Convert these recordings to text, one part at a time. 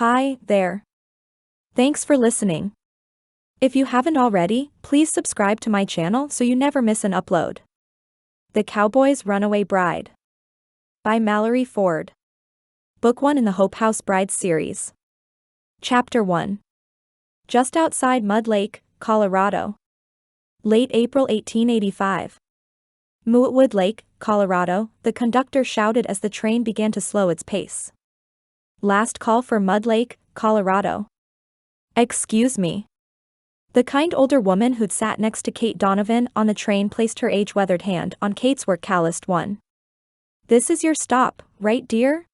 Hi there. Thanks for listening. If you haven't already, please subscribe to my channel so you never miss an upload. The Cowboy's Runaway Bride by Mallory Ford. Book 1 in the Hope House Brides series. Chapter 1. Just outside Mud Lake, Colorado. Late April 1885. Mootwood Lake, Colorado, the conductor shouted as the train began to slow its pace. Last call for Mud Lake, Colorado. Excuse me. The kind older woman who'd sat next to Kate Donovan on the train placed her age-weathered hand on Kate's work-calloused one. This is your stop, right dear?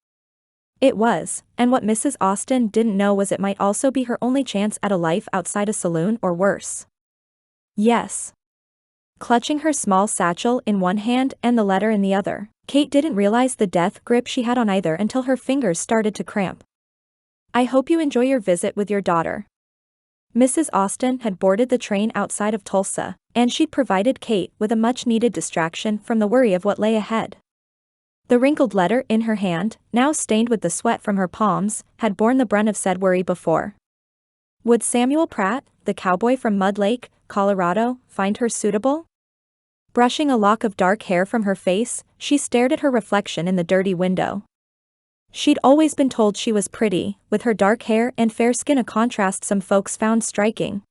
It was, and what Mrs. Austen didn't know was it might also be her only chance at a life outside a saloon or worse. Yes. Clutching her small satchel in one hand and the letter in the other, Kate didn't realize the death grip she had on either until her fingers started to cramp. I hope you enjoy your visit with your daughter. Mrs. Austen had boarded the train outside of Tulsa, and she'd provided Kate with a much-needed distraction from the worry of what lay ahead. The wrinkled letter in her hand, now stained with the sweat from her palms, had borne the brunt of said worry before. Would Samuel Pratt, the cowboy from Mud Lake, Colorado, find her suitable? Brushing a lock of dark hair from her face, she stared at her reflection in the dirty window. She'd always been told she was pretty, with her dark hair and fair skin a contrast some folks found striking.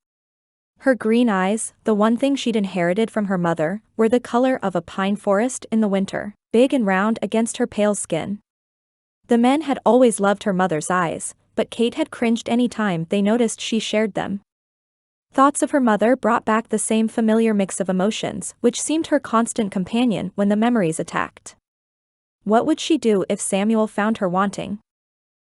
Her green eyes, the one thing she'd inherited from her mother, were the color of a pine forest in the winter, big and round against her pale skin. The men had always loved her mother's eyes, but Kate had cringed any time they noticed she shared them. Thoughts of her mother brought back the same familiar mix of emotions which seemed her constant companion when the memories attacked. What would she do if Samuel found her wanting?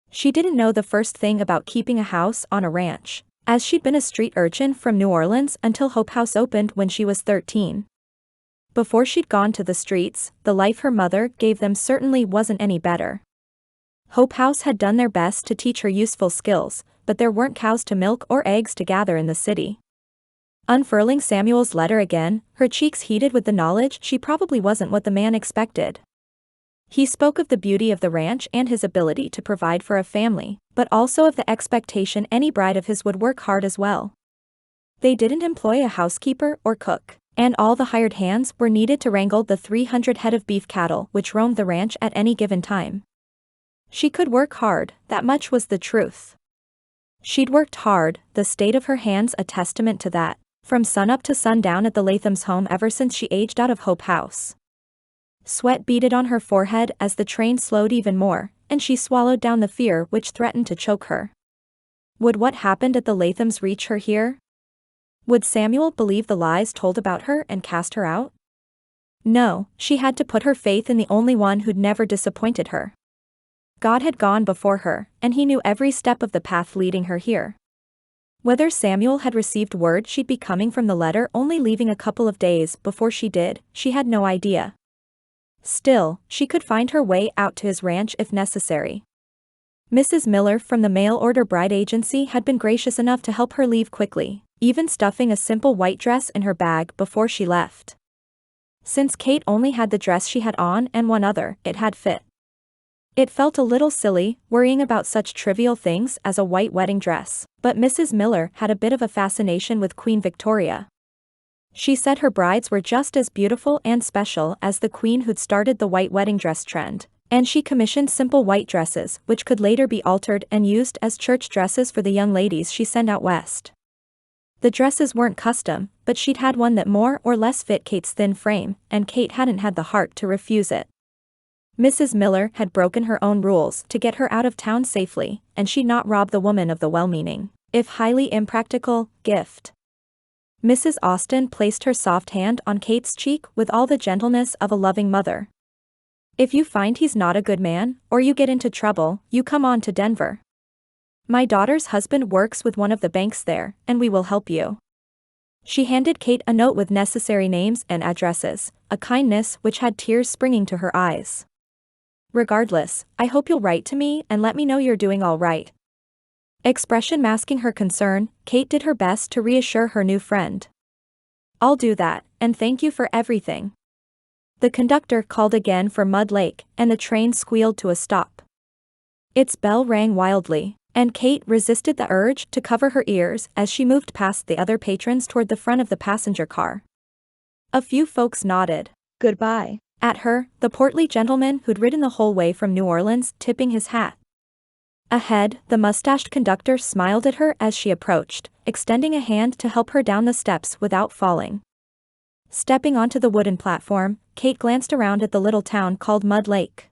She didn't know the first thing about keeping a house on a ranch, as she'd been a street urchin from New Orleans until Hope House opened when she was 13. Before she'd gone to the streets, the life her mother gave them certainly wasn't any better. Hope House had done their best to teach her useful skills, but there weren't cows to milk or eggs to gather in the city. Unfurling Samuel's letter again, her cheeks heated with the knowledge she probably wasn't what the man expected. He spoke of the beauty of the ranch and his ability to provide for a family, but also of the expectation any bride of his would work hard as well. They didn't employ a housekeeper or cook, and all the hired hands were needed to wrangle the 300 head of beef cattle which roamed the ranch at any given time. She could work hard, that much was the truth. She'd worked hard, the state of her hands a testament to that, from sunup to sundown at the Latham's home ever since she aged out of Hope House. Sweat beaded on her forehead as the train slowed even more, and she swallowed down the fear which threatened to choke her. Would what happened at the Lathams reach her here? Would Samuel believe the lies told about her and cast her out? No, she had to put her faith in the only one who'd never disappointed her. God had gone before her, and he knew every step of the path leading her here. Whether Samuel had received word she'd be coming from the letter only leaving a couple of days before she did, she had no idea. Still, she could find her way out to his ranch if necessary. Mrs. Miller from the mail-order bride agency had been gracious enough to help her leave quickly, even stuffing a simple white dress in her bag before she left. Since Kate only had the dress she had on and one other, it had fit. It felt a little silly, worrying about such trivial things as a white wedding dress, but Mrs. Miller had a bit of a fascination with Queen Victoria. She said her brides were just as beautiful and special as the queen who'd started the white wedding dress trend, and she commissioned simple white dresses which could later be altered and used as church dresses for the young ladies she sent out west. The dresses weren't custom, but she'd had one that more or less fit Kate's thin frame, and Kate hadn't had the heart to refuse it. Mrs. Miller had broken her own rules to get her out of town safely, and she'd not robbed the woman of the well-meaning, if highly impractical, gift. Mrs. Austen placed her soft hand on Kate's cheek with all the gentleness of a loving mother. If you find he's not a good man, or you get into trouble, you come on to Denver. My daughter's husband works with one of the banks there, and we will help you. She handed Kate a note with necessary names and addresses, a kindness which had tears springing to her eyes. Regardless, I hope you'll write to me and let me know you're doing all right. Expression masking her concern, Kate did her best to reassure her new friend. I'll do that, and thank you for everything. The conductor called again for Mud Lake, and the train squealed to a stop. Its bell rang wildly, and Kate resisted the urge to cover her ears as she moved past the other patrons toward the front of the passenger car. A few folks nodded goodbye at her, the portly gentleman who'd ridden the whole way from New Orleans tipping his hat. Ahead, the mustached conductor smiled at her as she approached, extending a hand to help her down the steps without falling. Stepping onto the wooden platform, Kate glanced around at the little town called Mud Lake.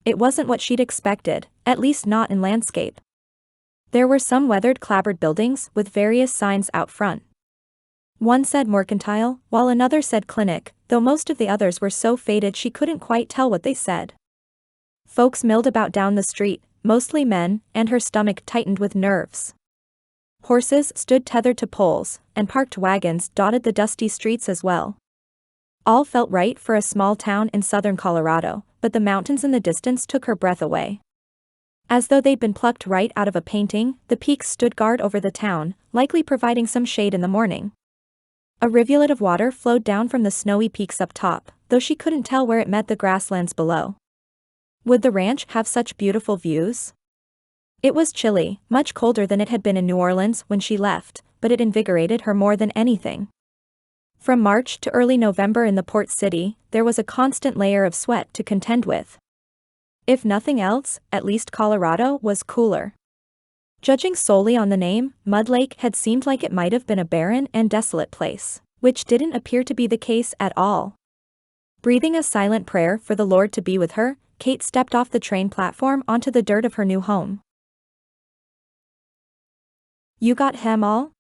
It wasn't what she'd expected, at least not in landscape. There were some weathered clapboard buildings with various signs out front. One said mercantile, while another said clinic, though most of the others were so faded she couldn't quite tell what they said. Folks milled about down the street, mostly men, and her stomach tightened with nerves. Horses stood tethered to poles, and parked wagons dotted the dusty streets as well. All felt right for a small town in southern Colorado, but the mountains in the distance took her breath away. As though they'd been plucked right out of a painting, the peaks stood guard over the town, likely providing some shade in the morning. A rivulet of water flowed down from the snowy peaks up top, though she couldn't tell where it met the grasslands below. Would the ranch have such beautiful views? It was chilly, much colder than it had been in New Orleans when she left, but it invigorated her more than anything. From March to early November in the port city, there was a constant layer of sweat to contend with. If nothing else, at least Colorado was cooler. Judging solely on the name, Mud Lake had seemed like it might have been a barren and desolate place, which didn't appear to be the case at all. Breathing a silent prayer for the Lord to be with her, Kate stepped off the train platform onto the dirt of her new home. "You got him all?"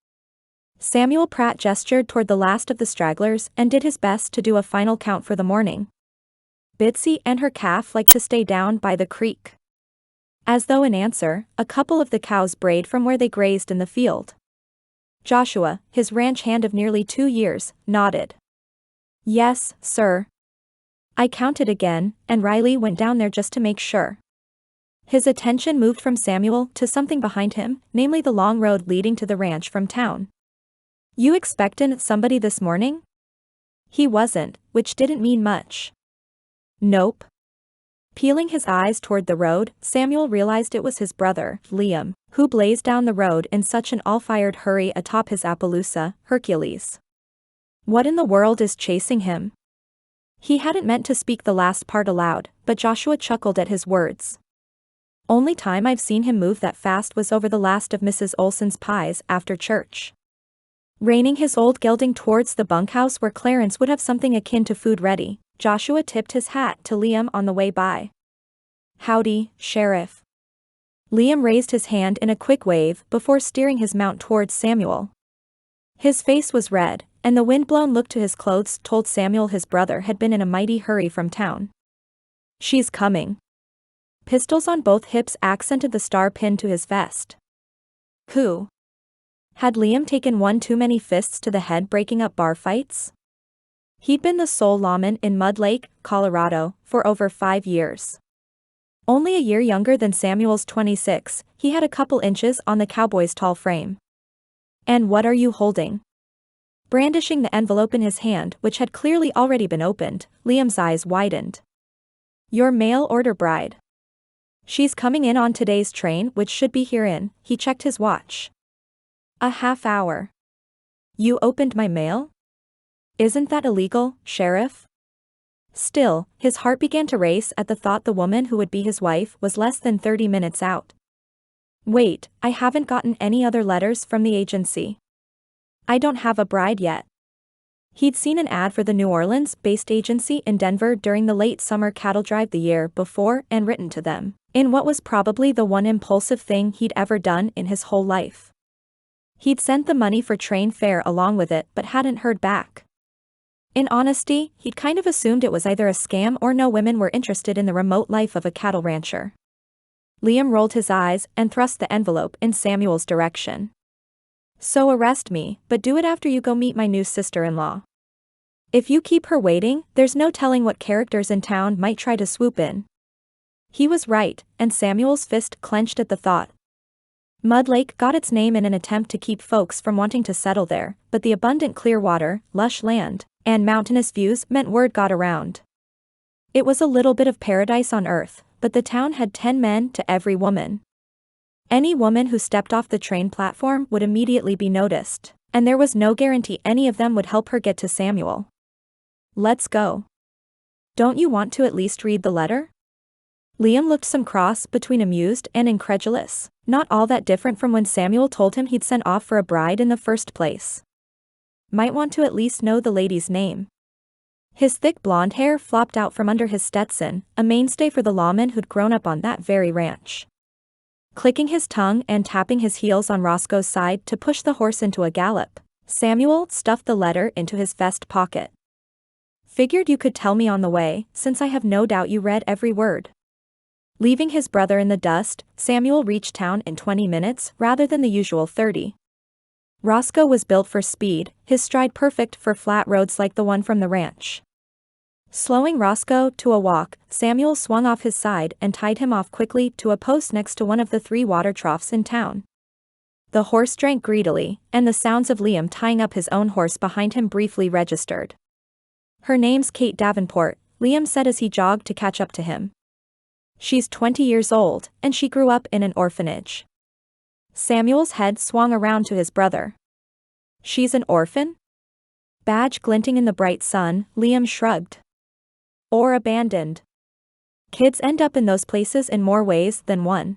Samuel Pratt gestured toward the last of the stragglers and did his best to do a final count for the morning. Bitsy and her calf liked to stay down by the creek. As though in answer, a couple of the cows brayed from where they grazed in the field. Joshua, his ranch hand of nearly 2 years, nodded. "Yes, sir." I counted again, and Riley went down there just to make sure. His attention moved from Samuel to something behind him, namely the long road leading to the ranch from town. "You expectin' somebody this morning?" He wasn't, which didn't mean much. "Nope." Peeling his eyes toward the road, Samuel realized it was his brother, Liam, who blazed down the road in such an all-fired hurry atop his Appaloosa, Hercules. What in the world is chasing him? He hadn't meant to speak the last part aloud, but Joshua chuckled at his words. "Only time I've seen him move that fast was over the last of Mrs. Olson's pies after church." Reining his old gelding towards the bunkhouse where Clarence would have something akin to food ready, Joshua tipped his hat to Liam on the way by. "Howdy, Sheriff." Liam raised his hand in a quick wave before steering his mount towards Samuel. His face was red, and the wind-blown look to his clothes told Samuel his brother had been in a mighty hurry from town. "She's coming." Pistols on both hips accented the star pinned to his vest. Who? Had Liam taken one too many fists to the head breaking up bar fights? He'd been the sole lawman in Mud Lake, Colorado, for over 5 years. Only a year younger than Samuel's 26, he had a couple inches on the cowboy's tall frame. "And what are you holding?" Brandishing the envelope in his hand, which had clearly already been opened, Liam's eyes widened. "Your mail-order bride. She's coming in on today's train, which should be here in," he checked his watch. "A half hour." "You opened my mail?" "Isn't that illegal, Sheriff?" Still, his heart began to race at the thought the woman who would be his wife was less than 30 minutes out. "Wait, I haven't gotten any other letters from the agency. I don't have a bride yet." He'd seen an ad for the New Orleans-based agency in Denver during the late summer cattle drive the year before and written to them, in what was probably the one impulsive thing he'd ever done in his whole life. He'd sent the money for train fare along with it but hadn't heard back. In honesty, he'd kind of assumed it was either a scam or no women were interested in the remote life of a cattle rancher. Liam rolled his eyes and thrust the envelope in Samuel's direction. "So arrest me, but do it after you go meet my new sister-in-law. If you keep her waiting, there's no telling what characters in town might try to swoop in." He was right, and Samuel's fist clenched at the thought. Mud Lake got its name in an attempt to keep folks from wanting to settle there, but the abundant clear water, lush land, and mountainous views meant word got around. It was a little bit of paradise on earth, but the town had 10 men to every woman. Any woman who stepped off the train platform would immediately be noticed, and there was no guarantee any of them would help her get to Samuel. Let's go. Don't you want to at least read the letter? Liam looked some cross between amused and incredulous, not all that different from when Samuel told him he'd sent off for a bride in the first place. Might want to at least know the lady's name. His thick blonde hair flopped out from under his Stetson, a mainstay for the lawman who'd grown up on that very ranch. Clicking his tongue and tapping his heels on Roscoe's side to push the horse into a gallop, Samuel stuffed the letter into his vest pocket. Figured you could tell me on the way, since I have no doubt you read every word. Leaving his brother in the dust, Samuel reached town in 20 minutes rather than the usual 30. Roscoe was built for speed, his stride perfect for flat roads like the one from the ranch. Slowing Roscoe to a walk, Samuel swung off his side and tied him off quickly to a post next to one of the 3 water troughs in town. The horse drank greedily, and the sounds of Liam tying up his own horse behind him briefly registered. Her name's Kate Davenport, Liam said as he jogged to catch up to him. She's 20 years old, and she grew up in an orphanage. Samuel's head swung around to his brother. She's an orphan? Badge glinting in the bright sun, Liam shrugged. Or abandoned. Kids end up in those places in more ways than one.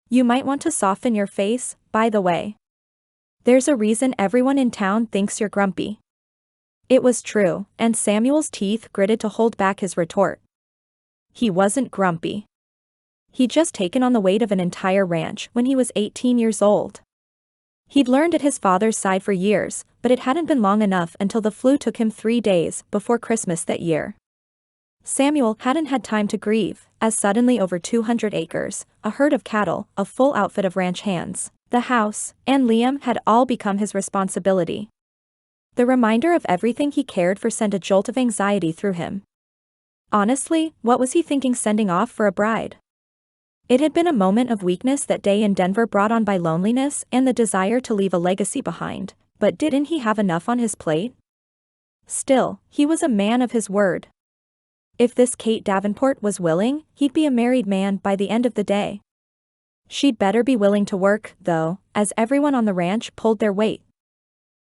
You might want to soften your face, by the way. There's a reason everyone in town thinks you're grumpy. It was true, and Samuel's teeth gritted to hold back his retort. He wasn't grumpy. He'd just taken on the weight of an entire ranch when he was 18 years old. He'd learned at his father's side for years, but it hadn't been long enough until the flu took him 3 days before Christmas that year. Samuel hadn't had time to grieve, as suddenly over 200 acres, a herd of cattle, a full outfit of ranch hands, the house, and Liam had all become his responsibility. The reminder of everything he cared for sent a jolt of anxiety through him. Honestly, what was he thinking sending off for a bride? It had been a moment of weakness that day in Denver brought on by loneliness and the desire to leave a legacy behind, but didn't he have enough on his plate? Still, he was a man of his word. If this Kate Davenport was willing, he'd be a married man by the end of the day. She'd better be willing to work, though, as everyone on the ranch pulled their weight.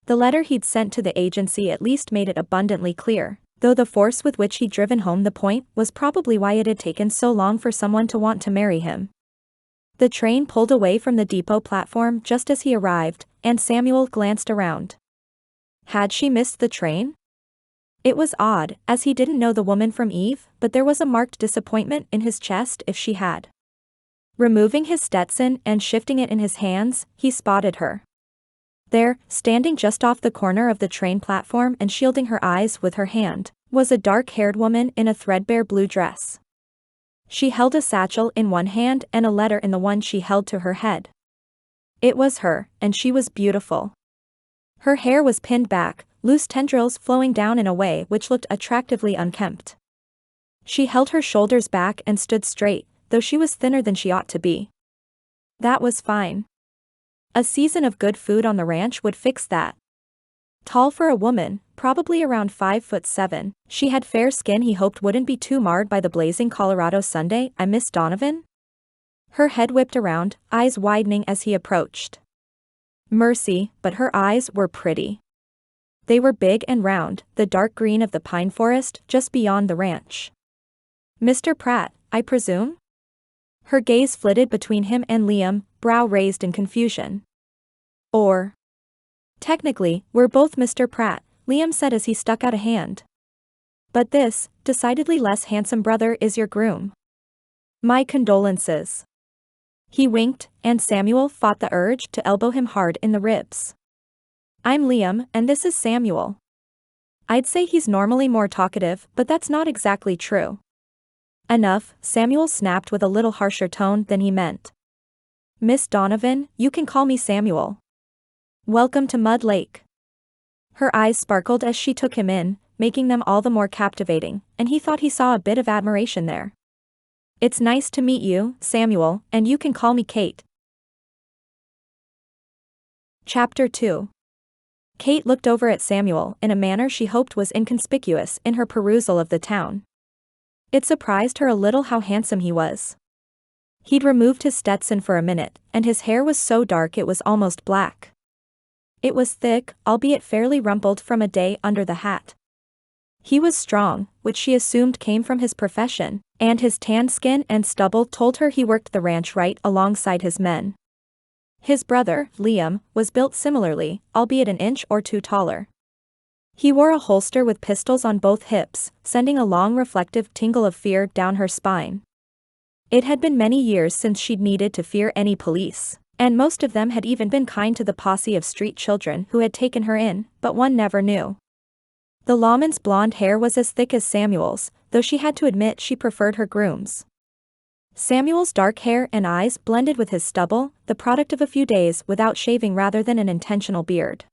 The letter he'd sent to the agency at least made it abundantly clear, though the force with which he'd driven home the point was probably why it had taken so long for someone to want to marry him. The train pulled away from the depot platform just as he arrived, and Samuel glanced around. Had she missed the train? It was odd, as he didn't know the woman from Eve, but there was a marked disappointment in his chest if she had. Removing his Stetson and shifting it in his hands, he spotted her. There, standing just off the corner of the train platform and shielding her eyes with her hand, was a dark-haired woman in a threadbare blue dress. She held a satchel in one hand and a letter in the one she held to her head. It was her, and she was beautiful. Her hair was pinned back, loose tendrils flowing down in a way which looked attractively unkempt. She held her shoulders back and stood straight, though she was thinner than she ought to be. That was fine. A season of good food on the ranch would fix that. Tall for a woman, probably around 5'7", she had fair skin he hoped wouldn't be too marred by the blazing Colorado Sunday. I miss Donovan? Her head whipped around, eyes widening as he approached. Mercy, but her eyes were pretty. They were big and round, the dark green of the pine forest just beyond the ranch. Mr. Pratt, I presume? Her gaze flitted between him and Liam, brow raised in confusion. Or. Technically, we're both Mr. Pratt, Liam said as he stuck out a hand. But this, decidedly less handsome brother is your groom. My condolences. He winked, and Samuel fought the urge to elbow him hard in the ribs. I'm Liam, and this is Samuel. I'd say he's normally more talkative, but that's not exactly true. Enough, Samuel snapped with a little harsher tone than he meant. Miss Donovan, you can call me Samuel. Welcome to Mud Lake. Her eyes sparkled as she took him in, making them all the more captivating, and he thought he saw a bit of admiration there. It's nice to meet you, Samuel, and you can call me Kate. Chapter 2. Kate looked over at Samuel in a manner she hoped was inconspicuous in her perusal of the town. It surprised her a little how handsome he was. He'd removed his Stetson for a minute, and his hair was so dark it was almost black. It was thick, albeit fairly rumpled from a day under the hat. He was strong, which she assumed came from his profession, and his tanned skin and stubble told her he worked the ranch right alongside his men. His brother, Liam, was built similarly, albeit an inch or two taller. He wore a holster with pistols on both hips, sending a long reflective tingle of fear down her spine. It had been many years since she'd needed to fear any police, and most of them had even been kind to the posse of street children who had taken her in, but one never knew. The lawman's blonde hair was as thick as Samuel's, though she had to admit she preferred her groom's. Samuel's dark hair and eyes blended with his stubble, the product of a few days without shaving rather than an intentional beard.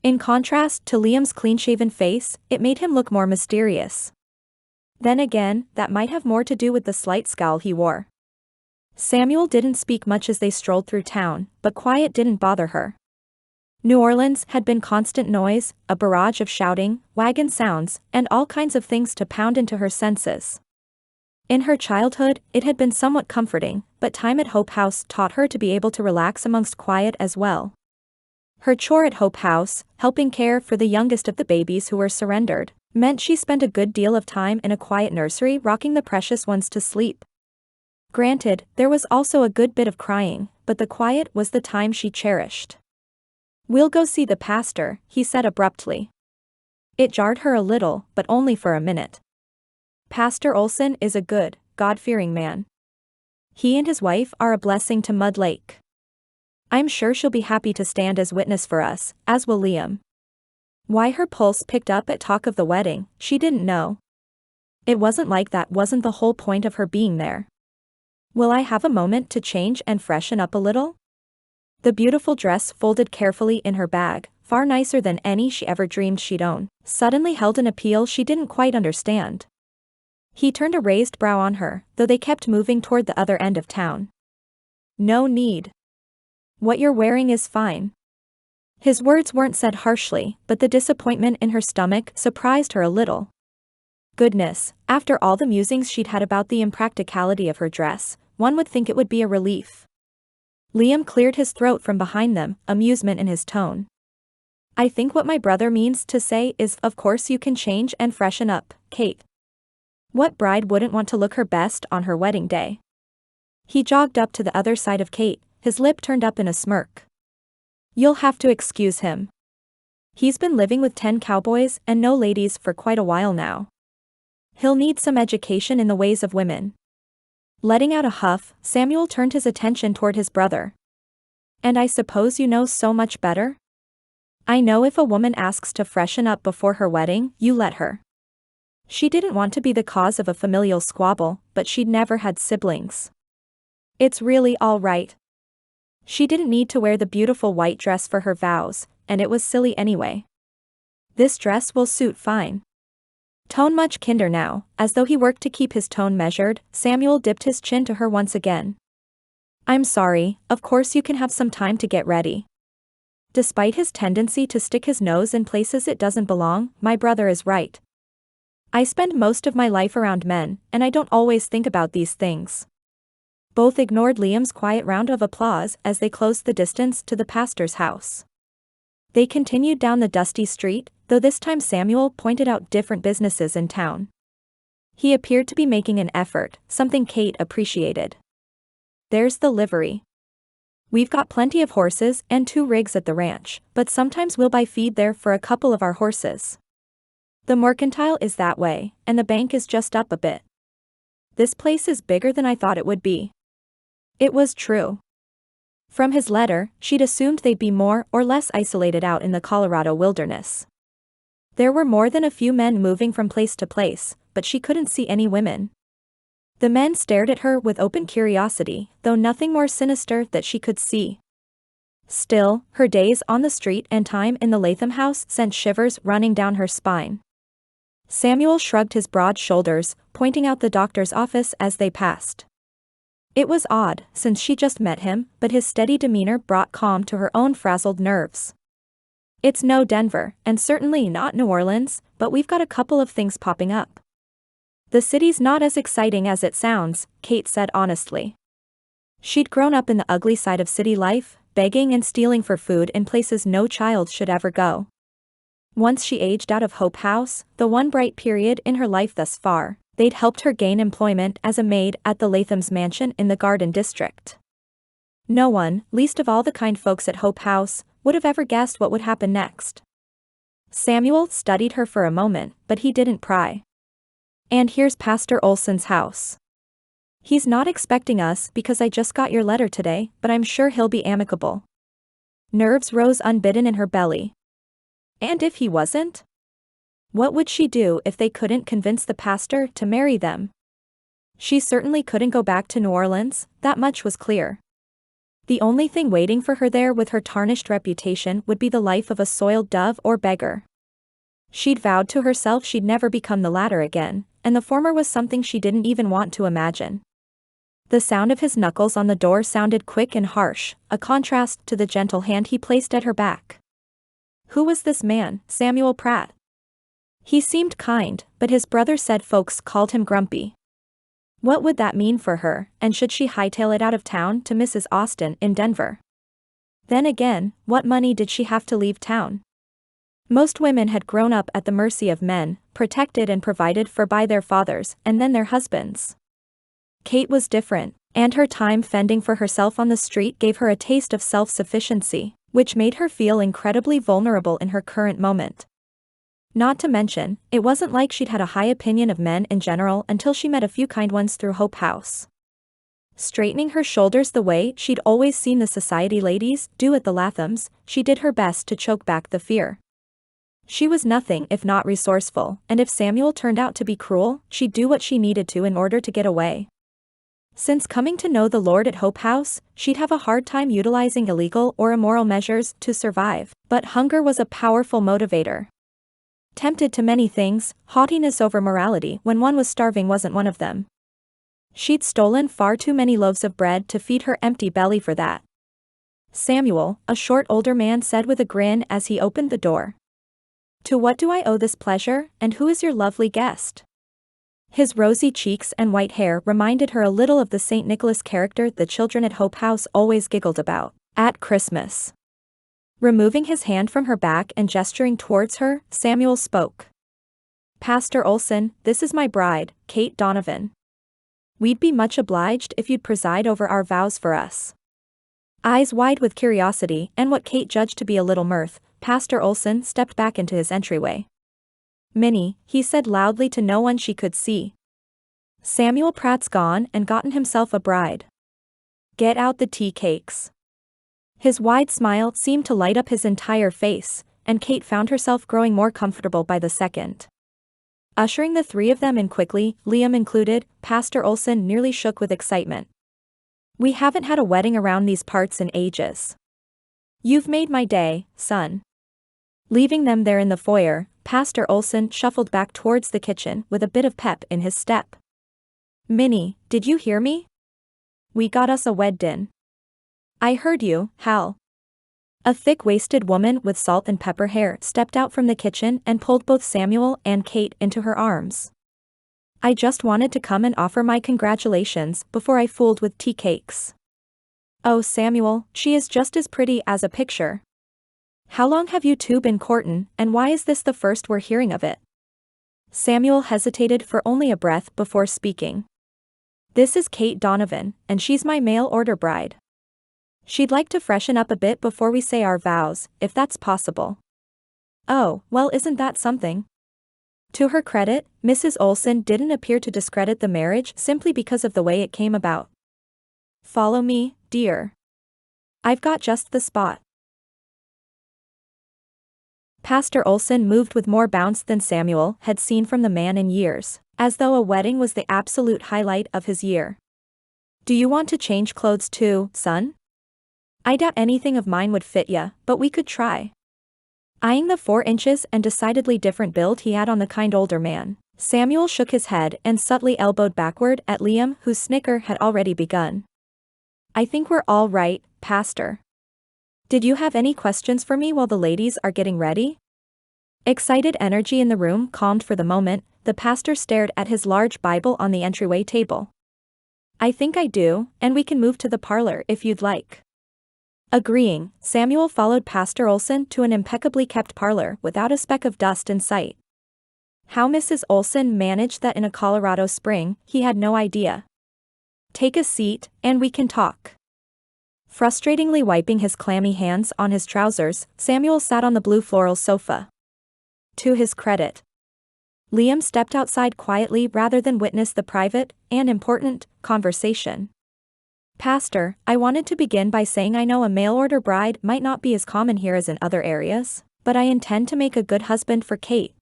In contrast to Liam's clean-shaven face, it made him look more mysterious. Then again, that might have more to do with the slight scowl he wore. Samuel didn't speak much as they strolled through town, but quiet didn't bother her. New Orleans had been constant noise, a barrage of shouting, wagon sounds, and all kinds of things to pound into her senses. In her childhood, it had been somewhat comforting, but time at Hope House taught her to be able to relax amongst quiet as well. Her chore at Hope House, helping care for the youngest of the babies who were surrendered, meant she spent a good deal of time in a quiet nursery rocking the precious ones to sleep. Granted, there was also a good bit of crying, but the quiet was the time she cherished. "We'll go see the pastor," he said abruptly. It jarred her a little, but only for a minute. Pastor Olson is a good, God-fearing man. He and his wife are a blessing to Mud Lake. I'm sure she'll be happy to stand as witness for us, as will Liam. Why her pulse picked up at talk of the wedding, she didn't know. It wasn't like that wasn't the whole point of her being there. Will I have a moment to change and freshen up a little? The beautiful dress folded carefully in her bag, far nicer than any she ever dreamed she'd own, suddenly held an appeal she didn't quite understand. He turned a raised brow on her, though they kept moving toward the other end of town. No need. What you're wearing is fine. His words weren't said harshly, but the disappointment in her stomach surprised her a little. Goodness, after all the musings she'd had about the impracticality of her dress, one would think it would be a relief. Liam cleared his throat from behind them, amusement in his tone. I think what my brother means to say is, of course you can change and freshen up, Kate. What bride wouldn't want to look her best on her wedding day? He jogged up to the other side of Kate, his lip turned up in a smirk. You'll have to excuse him. He's been living with 10 cowboys and no ladies for quite a while now. He'll need some education in the ways of women. Letting out a huff, Samuel turned his attention toward his brother. And I suppose you know so much better? I know if a woman asks to freshen up before her wedding, you let her. She didn't want to be the cause of a familial squabble, but she'd never had siblings. It's really all right. She didn't need to wear the beautiful white dress for her vows, and it was silly anyway. This dress will suit fine. Tone much kinder now, as though he worked to keep his tone measured, Samuel dipped his chin to her once again. I'm sorry, of course you can have some time to get ready. Despite his tendency to stick his nose in places it doesn't belong, my brother is right. I spend most of my life around men, and I don't always think about these things. Both ignored Liam's quiet round of applause as they closed the distance to the pastor's house. They continued down the dusty street, though this time Samuel pointed out different businesses in town. He appeared to be making an effort, something Kate appreciated. There's the livery. We've got plenty of horses and 2 rigs at the ranch, but sometimes we'll buy feed there for a couple of our horses. The mercantile is that way, and the bank is just up a bit. This place is bigger than I thought it would be. It was true. From his letter, she'd assumed they'd be more or less isolated out in the Colorado wilderness. There were more than a few men moving from place to place, but she couldn't see any women. The men stared at her with open curiosity, though nothing more sinister that she could see. Still, her days on the street and time in the Latham house sent shivers running down her spine. Samuel shrugged his broad shoulders, pointing out the doctor's office as they passed. It was odd, since she just met him, but his steady demeanor brought calm to her own frazzled nerves. It's no Denver, and certainly not New Orleans, but we've got a couple of things popping up. The city's not as exciting as it sounds, Kate said honestly. She'd grown up in the ugly side of city life, begging and stealing for food in places no child should ever go. Once she aged out of Hope House, the one bright period in her life thus far, they'd helped her gain employment as a maid at the Latham's mansion in the Garden District. No one, least of all the kind folks at Hope House, would have ever guessed what would happen next. Samuel studied her for a moment, but he didn't pry. "And here's Pastor Olson's house. He's not expecting us because I just got your letter today, but I'm sure he'll be amicable." Nerves rose unbidden in her belly. And if he wasn't? What would she do if they couldn't convince the pastor to marry them? She certainly couldn't go back to New Orleans, that much was clear. The only thing waiting for her there with her tarnished reputation would be the life of a soiled dove or beggar. She'd vowed to herself she'd never become the latter again, and the former was something she didn't even want to imagine. The sound of his knuckles on the door sounded quick and harsh, a contrast to the gentle hand he placed at her back. Who was this man, Samuel Pratt? He seemed kind, but his brother said folks called him grumpy. What would that mean for her, and should she hightail it out of town to Mrs. Austin in Denver? Then again, what money did she have to leave town? Most women had grown up at the mercy of men, protected and provided for by their fathers and then their husbands. Kate was different, and her time fending for herself on the street gave her a taste of self-sufficiency, which made her feel incredibly vulnerable in her current moment. Not to mention, it wasn't like she'd had a high opinion of men in general until she met a few kind ones through Hope House. Straightening her shoulders the way she'd always seen the society ladies do at the Lathams, she did her best to choke back the fear. She was nothing if not resourceful, and if Samuel turned out to be cruel, she'd do what she needed to in order to get away. Since coming to know the Lord at Hope House, she'd have a hard time utilizing illegal or immoral measures to survive, but hunger was a powerful motivator. Tempted to many things, haughtiness over morality when one was starving wasn't one of them. She'd stolen far too many loaves of bread to feed her empty belly for that. Samuel, a short older man, said with a grin as he opened the door. "To what do I owe this pleasure, and who is your lovely guest?" His rosy cheeks and white hair reminded her a little of the St. Nicholas character the children at Hope House always giggled about at Christmas. Removing his hand from her back and gesturing towards her, Samuel spoke. "Pastor Olson, this is my bride, Kate Donovan. We'd be much obliged if you'd preside over our vows for us." Eyes wide with curiosity and what Kate judged to be a little mirth, Pastor Olson stepped back into his entryway. "Minnie," he said loudly to no one she could see. "Samuel Pratt's gone and gotten himself a bride. Get out the tea cakes." His wide smile seemed to light up his entire face, and Kate found herself growing more comfortable by the second. Ushering the three of them in quickly, Liam included, Pastor Olson nearly shook with excitement. "We haven't had a wedding around these parts in ages. You've made my day, son." Leaving them there in the foyer, Pastor Olson shuffled back towards the kitchen with a bit of pep in his step. "Minnie, did you hear me? We got us a weddin'." "I heard you, Hal." A thick-waisted woman with salt and pepper hair stepped out from the kitchen and pulled both Samuel and Kate into her arms. "I just wanted to come and offer my congratulations before I fooled with tea cakes." "Oh Samuel, she is just as pretty as a picture. How long have you two been courtin', and why is this the first we're hearing of it?" Samuel hesitated for only a breath before speaking. "This is Kate Donovan, and she's my mail-order bride. She'd like to freshen up a bit before we say our vows, if that's possible." "Oh, well, isn't that something?" To her credit, Mrs. Olson didn't appear to discredit the marriage simply because of the way it came about. "Follow me, dear. I've got just the spot." Pastor Olson moved with more bounce than Samuel had seen from the man in years, as though a wedding was the absolute highlight of his year. "Do you want to change clothes too, son? I doubt anything of mine would fit ya, but we could try." Eyeing the 4 inches and decidedly different build he had on the kind older man, Samuel shook his head and subtly elbowed backward at Liam, whose snicker had already begun. "I think we're all right, Pastor. Did you have any questions for me while the ladies are getting ready?" Excited energy in the room calmed for the moment. The pastor stared at his large Bible on the entryway table. I think I do, and we can move to the parlor if you'd like. Agreeing, Samuel followed Pastor Olson to an impeccably kept parlor without a speck of dust in sight. How Mrs. Olson managed that in a Colorado spring, he had no idea. Take a seat, and we can talk. Frustratingly wiping his clammy hands on his trousers, Samuel sat on the blue floral sofa. To his credit, Liam stepped outside quietly rather than witness the private and important conversation. Pastor, I wanted to begin by saying I know a mail-order bride might not be as common here as in other areas, but I intend to make a good husband for Kate.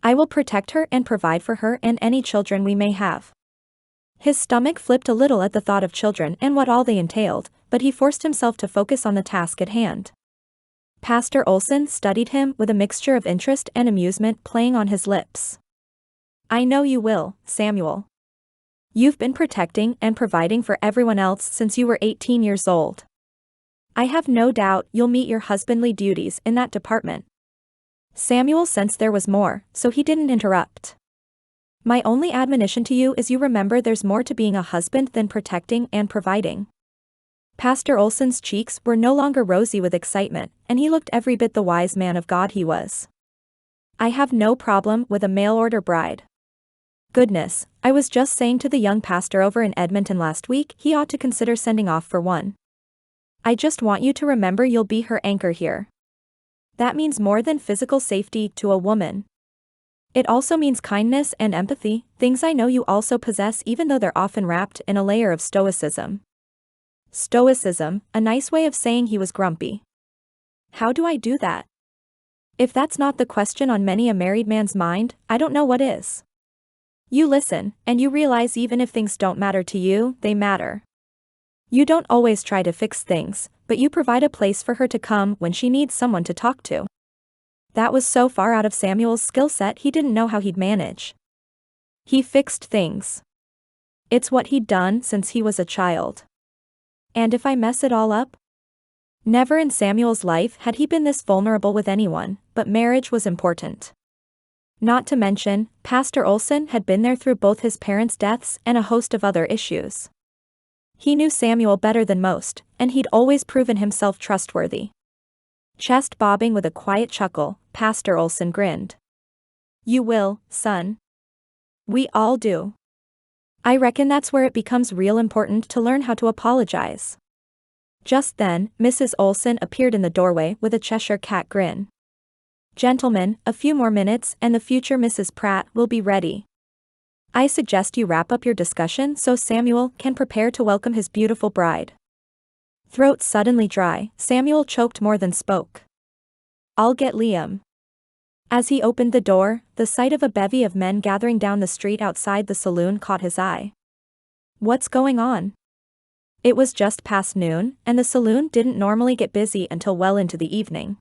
I will protect her and provide for her and any children we may have. His stomach flipped a little at the thought of children and what all they entailed, but he forced himself to focus on the task at hand. Pastor Olson studied him with a mixture of interest and amusement playing on his lips. I know you will, Samuel. You've been protecting and providing for everyone else since you were 18 years old. I have no doubt you'll meet your husbandly duties in that department. Samuel sensed there was more, so he didn't interrupt. My only admonition to you is you remember there's more to being a husband than protecting and providing. Pastor Olson's cheeks were no longer rosy with excitement, and he looked every bit the wise man of God he was. I have no problem with a mail-order bride. Goodness, I was just saying to the young pastor over in Edmonton last week he ought to consider sending off for one. I just want you to remember you'll be her anchor here. That means more than physical safety to a woman. It also means kindness and empathy, things I know you also possess even though they're often wrapped in a layer of stoicism. Stoicism, a nice way of saying he was grumpy. How do I do that? If that's not the question on many a married man's mind, I don't know what is. You listen, and you realize even if things don't matter to you, they matter. You don't always try to fix things, but you provide a place for her to come when she needs someone to talk to. That was so far out of Samuel's skill set he didn't know how he'd manage. He fixed things. It's what he'd done since he was a child. And if I mess it all up? Never in Samuel's life had he been this vulnerable with anyone, but marriage was important. Not to mention, Pastor Olson had been there through both his parents' deaths and a host of other issues. He knew Samuel better than most, and he'd always proven himself trustworthy. Chest bobbing with a quiet chuckle, Pastor Olson grinned. You will, son. We all do. I reckon that's where it becomes real important to learn how to apologize. Just then, Mrs. Olson appeared in the doorway with a Cheshire cat grin. Gentlemen, a few more minutes and the future Mrs. Pratt will be ready. I suggest you wrap up your discussion so Samuel can prepare to welcome his beautiful bride. Throat suddenly dry, Samuel choked more than spoke. I'll get Liam. As he opened the door, the sight of a bevy of men gathering down the street outside the saloon caught his eye. What's going on? It was just past noon, and the saloon didn't normally get busy until well into the evening.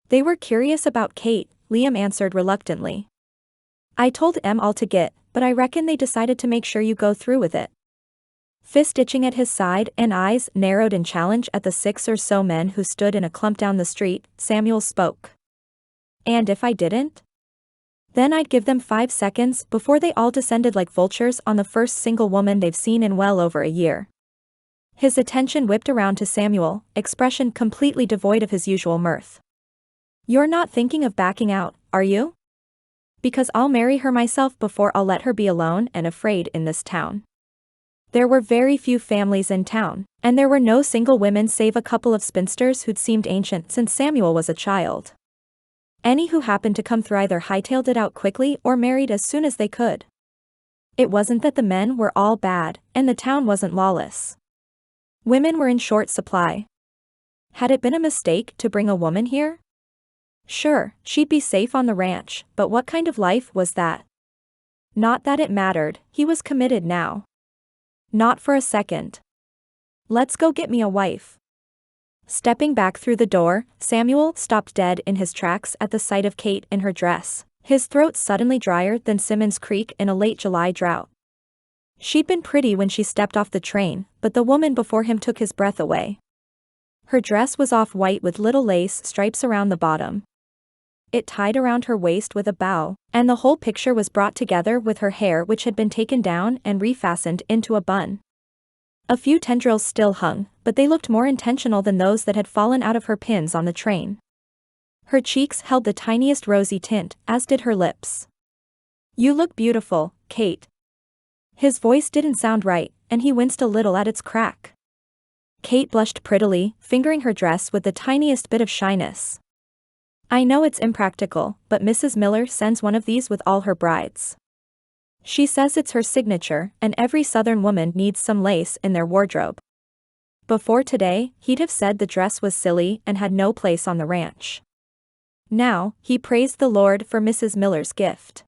They were curious about Kate, Liam answered reluctantly. I told Em all to get, but I reckon they decided to make sure you go through with it. Fist itching at his side and eyes narrowed in challenge at the 6 or so men who stood in a clump down the street, Samuel spoke. And if I didn't? Then I'd give them 5 seconds before they all descended like vultures on the first single woman they've seen in well over a year. His attention whipped around to Samuel, expression completely devoid of his usual mirth. You're not thinking of backing out, are you? Because I'll marry her myself before I'll let her be alone and afraid in this town. There were very few families in town, and there were no single women save a couple of spinsters who'd seemed ancient since Samuel was a child. Any who happened to come through either hightailed it out quickly or married as soon as they could. It wasn't that the men were all bad, and the town wasn't lawless. Women were in short supply. Had it been a mistake to bring a woman here? Sure, she'd be safe on the ranch, but what kind of life was that? Not that it mattered, he was committed now. Not for a second. Let's go get me a wife. Stepping back through the door, Samuel stopped dead in his tracks at the sight of Kate in her dress, his throat suddenly drier than Simmons Creek in a late July drought. She'd been pretty when she stepped off the train, but the woman before him took his breath away. Her dress was off-white with little lace stripes around the bottom. it tied around her waist with a bow, and the whole picture was brought together with her hair, which had been taken down and refastened into a bun. A few tendrils still hung, but they looked more intentional than those that had fallen out of her pins on the train. Her cheeks held the tiniest rosy tint, as did her lips. "You look beautiful, Kate." His voice didn't sound right, and he winced a little at its crack. Kate blushed prettily, fingering her dress with the tiniest bit of shyness. "I know it's impractical, but Mrs. Miller sends one of these with all her brides. She says it's her signature, and every Southern woman needs some lace in their wardrobe." Before today, he'd have said the dress was silly and had no place on the ranch. Now, he praised the Lord for Mrs. Miller's gift.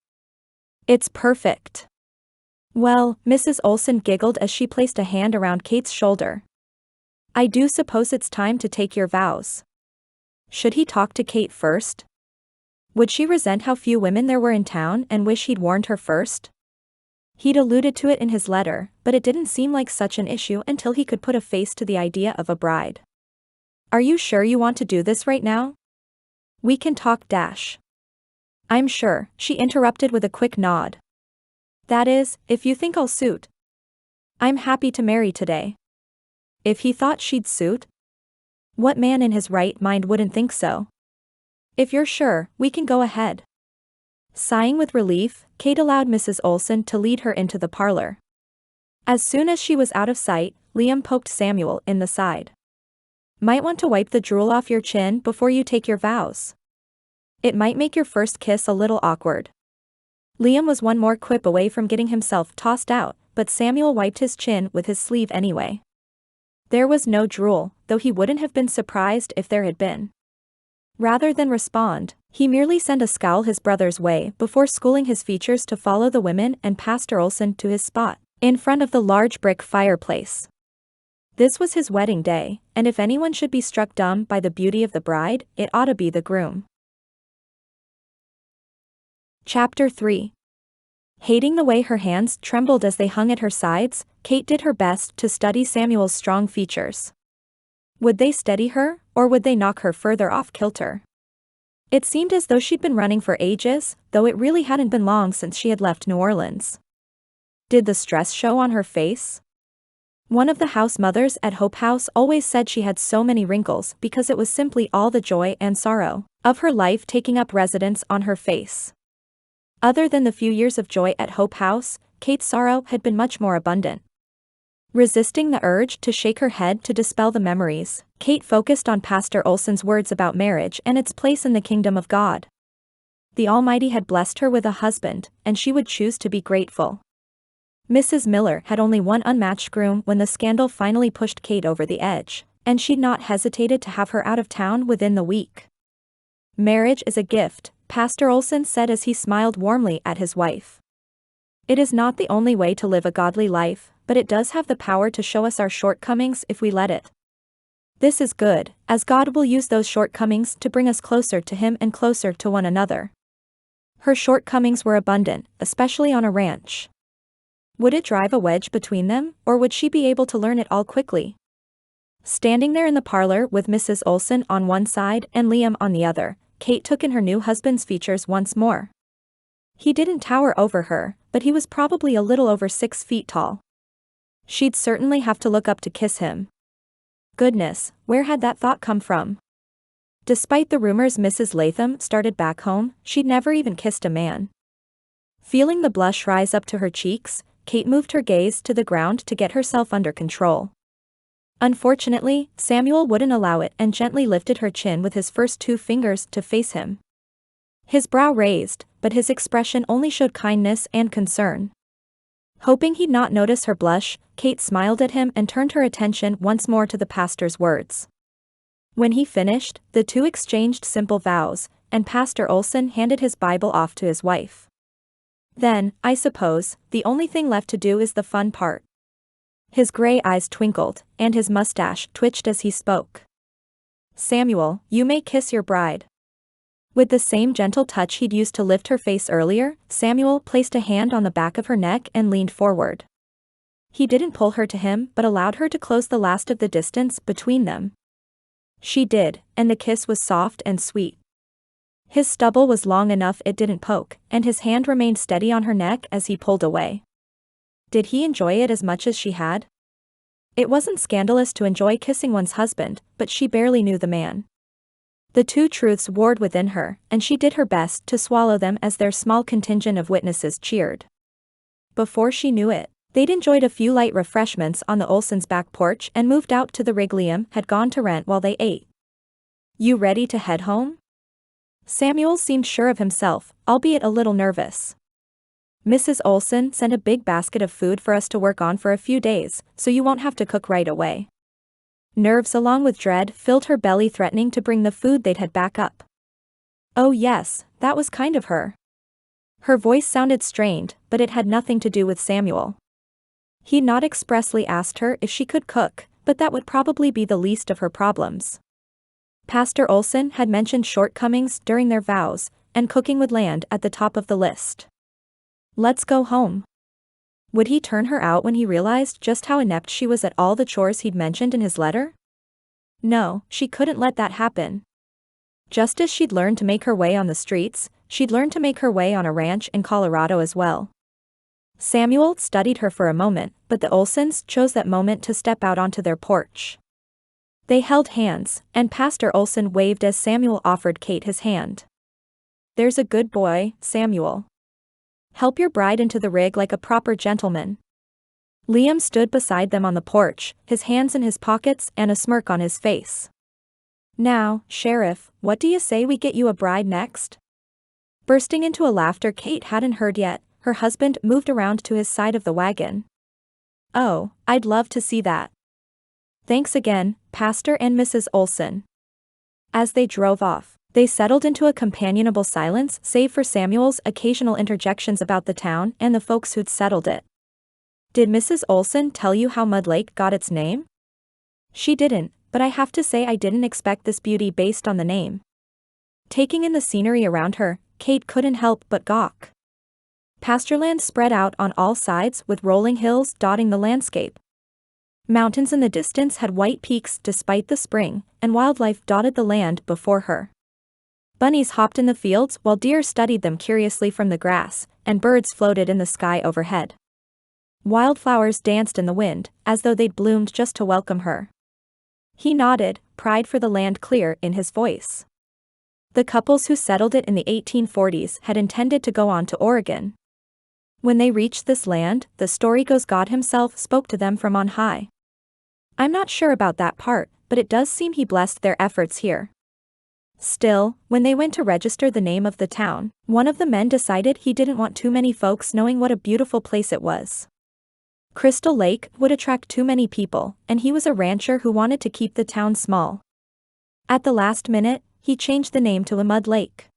"It's perfect." "Well," Mrs. Olson giggled as she placed a hand around Kate's shoulder. "I do suppose it's time to take your vows." Should he talk to Kate first? Would she resent how few women there were in town and wish he'd warned her first? He'd alluded to it in his letter, but it didn't seem like such an issue until he could put a face to the idea of a bride. "Are you sure you want to do this right now? We can talk dash." "I'm sure," she interrupted with a quick nod. "That is, if you think I'll suit. I'm happy to marry today." If he thought she'd suit? What man in his right mind wouldn't think so? "If you're sure, we can go ahead." Sighing with relief, Kate allowed Mrs. Olson to lead her into the parlor. As soon as she was out of sight, Liam poked Samuel in the side. "Might want to wipe the drool off your chin before you take your vows. It might make your first kiss a little awkward." Liam was one more quip away from getting himself tossed out, but Samuel wiped his chin with his sleeve anyway. There was no drool, though he wouldn't have been surprised if there had been. Rather than respond, he merely sent a scowl his brother's way before schooling his features to follow the women and Pastor Olson to his spot, in front of the large brick fireplace. This was his wedding day, and if anyone should be struck dumb by the beauty of the bride, it ought to be the groom. Chapter 3. Hating the way her hands trembled as they hung at her sides, Kate did her best to study Samuel's strong features. Would they steady her, or would they knock her further off kilter? It seemed as though she'd been running for ages, though it really hadn't been long since she had left New Orleans. Did the stress show on her face? One of the house mothers at Hope House always said she had so many wrinkles because it was simply all the joy and sorrow of her life taking up residence on her face. Other than the few years of joy at Hope House, Kate's sorrow had been much more abundant. Resisting the urge to shake her head to dispel the memories, Kate focused on Pastor Olson's words about marriage and its place in the kingdom of God. The Almighty had blessed her with a husband, and she would choose to be grateful. Mrs. Miller had only one unmatched groom when the scandal finally pushed Kate over the edge, and she'd not hesitated to have her out of town within the week. "Marriage is a gift," Pastor Olson said as he smiled warmly at his wife. "It is not the only way to live a godly life, but it does have the power to show us our shortcomings if we let it. This is good, as God will use those shortcomings to bring us closer to Him and closer to one another." Her shortcomings were abundant, especially on a ranch. Would it drive a wedge between them, or would she be able to learn it all quickly? Standing there in the parlor with Mrs. Olson on one side and Liam on the other, Kate took in her new husband's features once more. He didn't tower over her, but he was probably a little over 6 feet tall. She'd certainly have to look up to kiss him. Goodness, where had that thought come from? Despite the rumors Mrs. Latham started back home, she'd never even kissed a man. Feeling the blush rise up to her cheeks, Kate moved her gaze to the ground to get herself under control. Unfortunately, Samuel wouldn't allow it and gently lifted her chin with his first 2 fingers to face him. His brow raised, but his expression only showed kindness and concern. Hoping he'd not notice her blush, Kate smiled at him and turned her attention once more to the pastor's words. When he finished, the two exchanged simple vows, and Pastor Olson handed his Bible off to his wife. "Then, I suppose, the only thing left to do is the fun part." His gray eyes twinkled, and his mustache twitched as he spoke. "Samuel, you may kiss your bride." With the same gentle touch he'd used to lift her face earlier, Samuel placed a hand on the back of her neck and leaned forward. He didn't pull her to him but allowed her to close the last of the distance between them. She did, and the kiss was soft and sweet. His stubble was long enough it didn't poke, and his hand remained steady on her neck as he pulled away. Did he enjoy it as much as she had? It wasn't scandalous to enjoy kissing one's husband, but she barely knew the man. The two truths warred within her, and she did her best to swallow them as their small contingent of witnesses cheered. Before she knew it, they'd enjoyed a few light refreshments on the Olsons' back porch and moved out to the rig Liam had gone to rent while they ate. "You ready to head home?" Samuel seemed sure of himself, albeit a little nervous. "Mrs. Olson sent a big basket of food for us to work on for a few days, so you won't have to cook right away." Nerves along with dread filled her belly, threatening to bring the food they'd had back up. "Oh yes, that was kind of her." Her voice sounded strained, but it had nothing to do with Samuel. He'd not expressly asked her if she could cook, but that would probably be the least of her problems. Pastor Olson had mentioned shortcomings during their vows, and cooking would land at the top of the list. Let's go home. Would he turn her out when he realized just how inept she was at all the chores he'd mentioned in his letter? No, she couldn't let that happen. Just as she'd learned to make her way on the streets, she'd learned to make her way on a ranch in Colorado as well. Samuel studied her for a moment, but the Olsons chose that moment to step out onto their porch. They held hands, and Pastor Olson waved as Samuel offered Kate his hand. "There's a good boy, Samuel. Help your bride into the rig like a proper gentleman." Liam stood beside them on the porch, his hands in his pockets and a smirk on his face. "Now, Sheriff, what do you say we get you a bride next?" Bursting into a laughter Kate hadn't heard yet, her husband moved around to his side of the wagon. "Oh, I'd love to see that. Thanks again, Pastor and Mrs. Olson." As they drove off, they settled into a companionable silence save for Samuel's occasional interjections about the town and the folks who'd settled it. "Did Mrs. Olson tell you how Mud Lake got its name?" "She didn't, but I have to say I didn't expect this beauty based on the name." Taking in the scenery around her, Kate couldn't help but gawk. Pastureland spread out on all sides with rolling hills dotting the landscape. Mountains in the distance had white peaks despite the spring, and wildlife dotted the land before her. Bunnies hopped in the fields while deer studied them curiously from the grass, and birds floated in the sky overhead. Wildflowers danced in the wind, as though they'd bloomed just to welcome her. He nodded, pride for the land clear in his voice. The couples who settled it in the 1840s had intended to go on to Oregon. When they reached this land, the story goes God himself spoke to them from on high. I'm not sure about that part, but it does seem he blessed their efforts here. Still, when they went to register the name of the town, one of the men decided he didn't want too many folks knowing what a beautiful place it was. Crystal Lake would attract too many people, and he was a rancher who wanted to keep the town small. At the last minute, he changed the name to Mud Lake.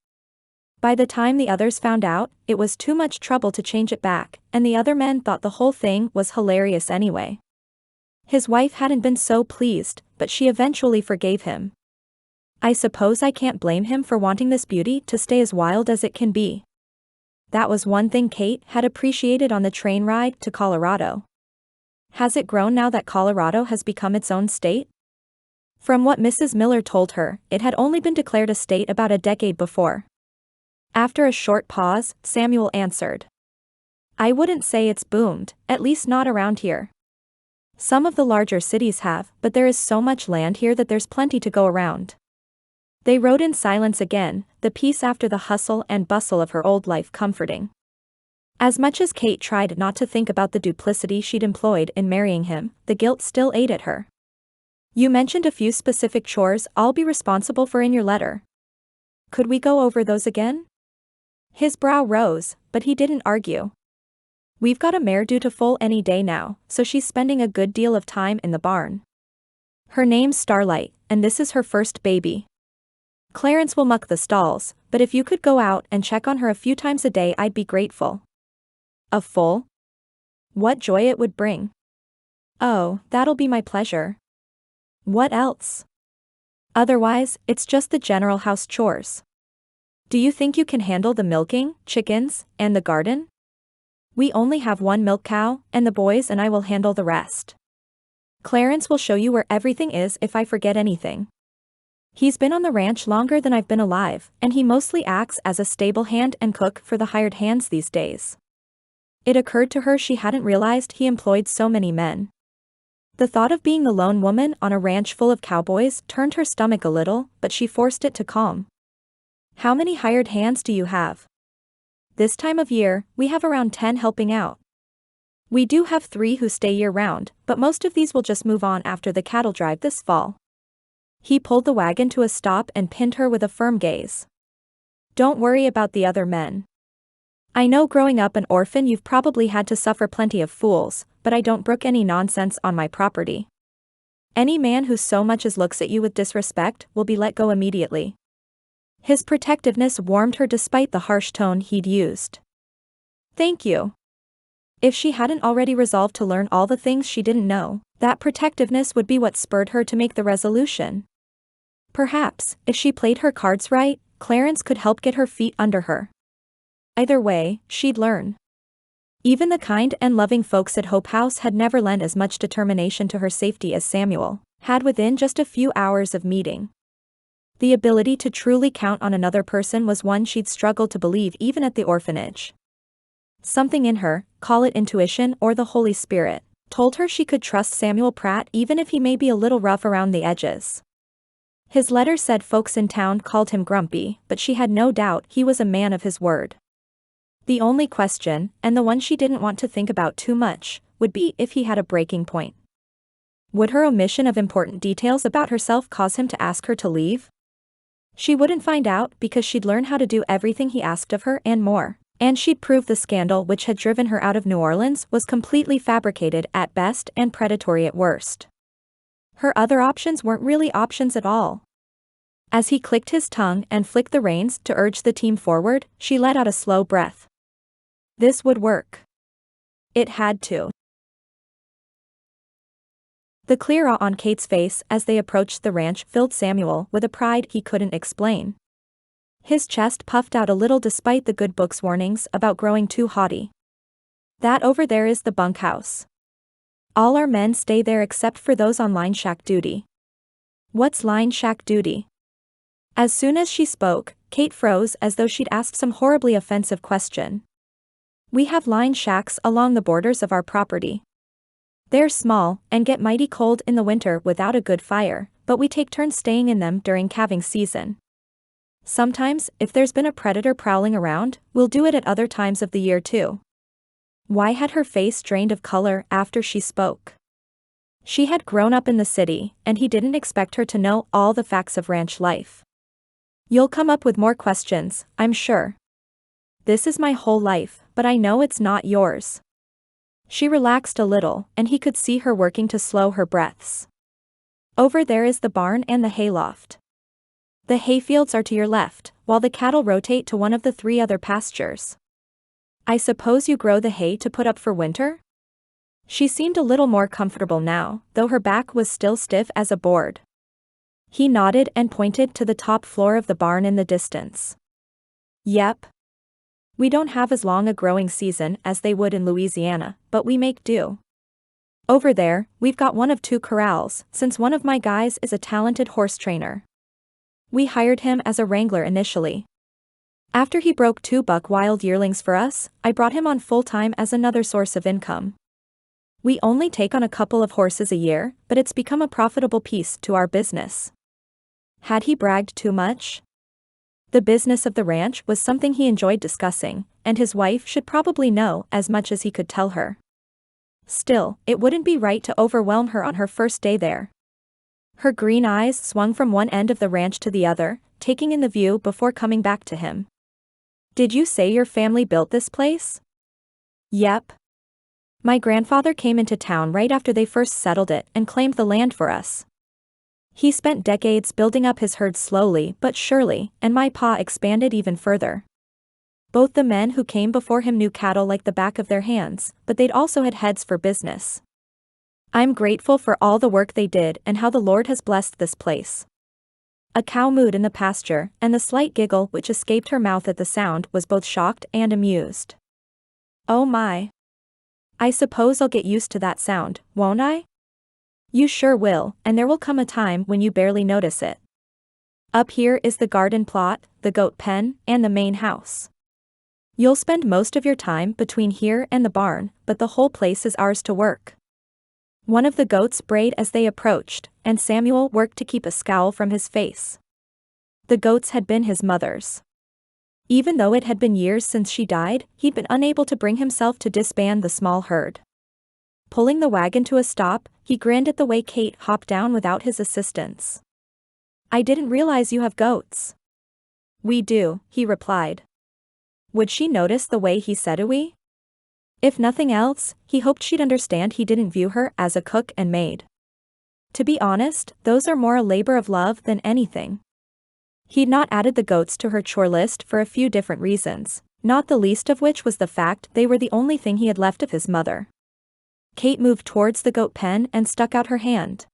By the time the others found out, it was too much trouble to change it back, and the other men thought the whole thing was hilarious anyway. His wife hadn't been so pleased, but she eventually forgave him. I suppose I can't blame him for wanting this beauty to stay as wild as it can be. That was one thing Kate had appreciated on the train ride to Colorado. Has it grown now that Colorado has become its own state? From what Mrs. Miller told her, it had only been declared a state about a decade before. After a short pause, Samuel answered. I wouldn't say it's boomed, at least not around here. Some of the larger cities have, but there is so much land here that there's plenty to go around. They rode in silence again, the peace after the hustle and bustle of her old life comforting. As much as Kate tried not to think about the duplicity she'd employed in marrying him, the guilt still ate at her. You mentioned a few specific chores I'll be responsible for in your letter. Could we go over those again? His brow rose, but he didn't argue. We've got a mare due to foal any day now, so she's spending a good deal of time in the barn. Her name's Starlight, and this is her first baby. Clarence will muck the stalls, but if you could go out and check on her a few times a day I'd be grateful. A foal? What joy it would bring. Oh, that'll be my pleasure. What else? Otherwise, it's just the general house chores. Do you think you can handle the milking, chickens, and the garden? We only have one milk cow, and the boys and I will handle the rest. Clarence will show you where everything is if I forget anything. He's been on the ranch longer than I've been alive, and he mostly acts as a stable hand and cook for the hired hands these days. It occurred to her she hadn't realized he employed so many men. The thought of being the lone woman on a ranch full of cowboys turned her stomach a little, but she forced it to calm. How many hired hands do you have? This time of year, we have around 10 helping out. We do have 3 who stay year-round, but most of these will just move on after the cattle drive this fall. He pulled the wagon to a stop and pinned her with a firm gaze. Don't worry about the other men. I know growing up an orphan you've probably had to suffer plenty of fools, but I don't brook any nonsense on my property. Any man who so much as looks at you with disrespect will be let go immediately. His protectiveness warmed her despite the harsh tone he'd used. Thank you. If she hadn't already resolved to learn all the things she didn't know, that protectiveness would be what spurred her to make the resolution. Perhaps, if she played her cards right, Clarence could help get her feet under her. Either way, she'd learn. Even the kind and loving folks at Hope House had never lent as much determination to her safety as Samuel had within just a few hours of meeting. The ability to truly count on another person was one she'd struggled to believe even at the orphanage. Something in her, call it intuition or the Holy Spirit, told her she could trust Samuel Pratt even if he may be a little rough around the edges. His letter said folks in town called him grumpy, but she had no doubt he was a man of his word. The only question, and the one she didn't want to think about too much, would be if he had a breaking point. Would her omission of important details about herself cause him to ask her to leave? She wouldn't find out because she'd learn how to do everything he asked of her and more, and she'd prove the scandal which had driven her out of New Orleans was completely fabricated at best and predatory at worst. Her other options weren't really options at all. As he clicked his tongue and flicked the reins to urge the team forward, she let out a slow breath. This would work. It had to. The clear awe on Kate's face as they approached the ranch filled Samuel with a pride he couldn't explain. His chest puffed out a little despite the good book's warnings about growing too haughty. That over there is the bunkhouse. All our men stay there except for those on line shack duty. What's line shack duty? As soon as she spoke, Kate froze as though she'd asked some horribly offensive question. We have line shacks along the borders of our property. They're small, and get mighty cold in the winter without a good fire, but we take turns staying in them during calving season. Sometimes, if there's been a predator prowling around, we'll do it at other times of the year too. Why had her face drained of color after she spoke? She had grown up in the city, and he didn't expect her to know all the facts of ranch life. You'll come up with more questions, I'm sure. This is my whole life, but I know it's not yours. She relaxed a little, and he could see her working to slow her breaths. Over there is the barn and the hayloft. The hayfields are to your left, while the cattle rotate to one of the 3 other pastures. I suppose you grow the hay to put up for winter? She seemed a little more comfortable now, though her back was still stiff as a board. He nodded and pointed to the top floor of the barn in the distance. Yep. We don't have as long a growing season as they would in Louisiana, but we make do. Over there, we've got one of 2 corrals, since one of my guys is a talented horse trainer. We hired him as a wrangler initially. After he broke 2 buck wild yearlings for us, I brought him on full-time as another source of income. We only take on a couple of horses a year, but it's become a profitable piece to our business. Had he bragged too much? The business of the ranch was something he enjoyed discussing, and his wife should probably know as much as he could tell her. Still, it wouldn't be right to overwhelm her on her first day there. Her green eyes swung from one end of the ranch to the other, taking in the view before coming back to him. Did you say your family built this place? Yep. My grandfather came into town right after they first settled it and claimed the land for us. He spent decades building up his herd slowly but surely, and my pa expanded even further. Both the men who came before him knew cattle like the back of their hands, but they'd also had heads for business. I'm grateful for all the work they did and how the Lord has blessed this place. A cow mooed in the pasture, and the slight giggle which escaped her mouth at the sound was both shocked and amused. Oh my. I suppose I'll get used to that sound, won't I? You sure will, and there will come a time when you barely notice it. Up here is the garden plot, the goat pen, and the main house. You'll spend most of your time between here and the barn, but the whole place is ours to work. One of the goats brayed as they approached, and Samuel worked to keep a scowl from his face. The goats had been his mother's. Even though it had been years since she died, he'd been unable to bring himself to disband the small herd. Pulling the wagon to a stop, he grinned at the way Kate hopped down without his assistance. "I didn't realize you have goats." "We do," he replied. Would she notice the way he said "we"? If nothing else, he hoped she'd understand he didn't view her as a cook and maid. To be honest, those are more a labor of love than anything. He'd not added the goats to her chore list for a few different reasons, not the least of which was the fact they were the only thing he had left of his mother. Kate moved towards the goat pen and stuck out her hand.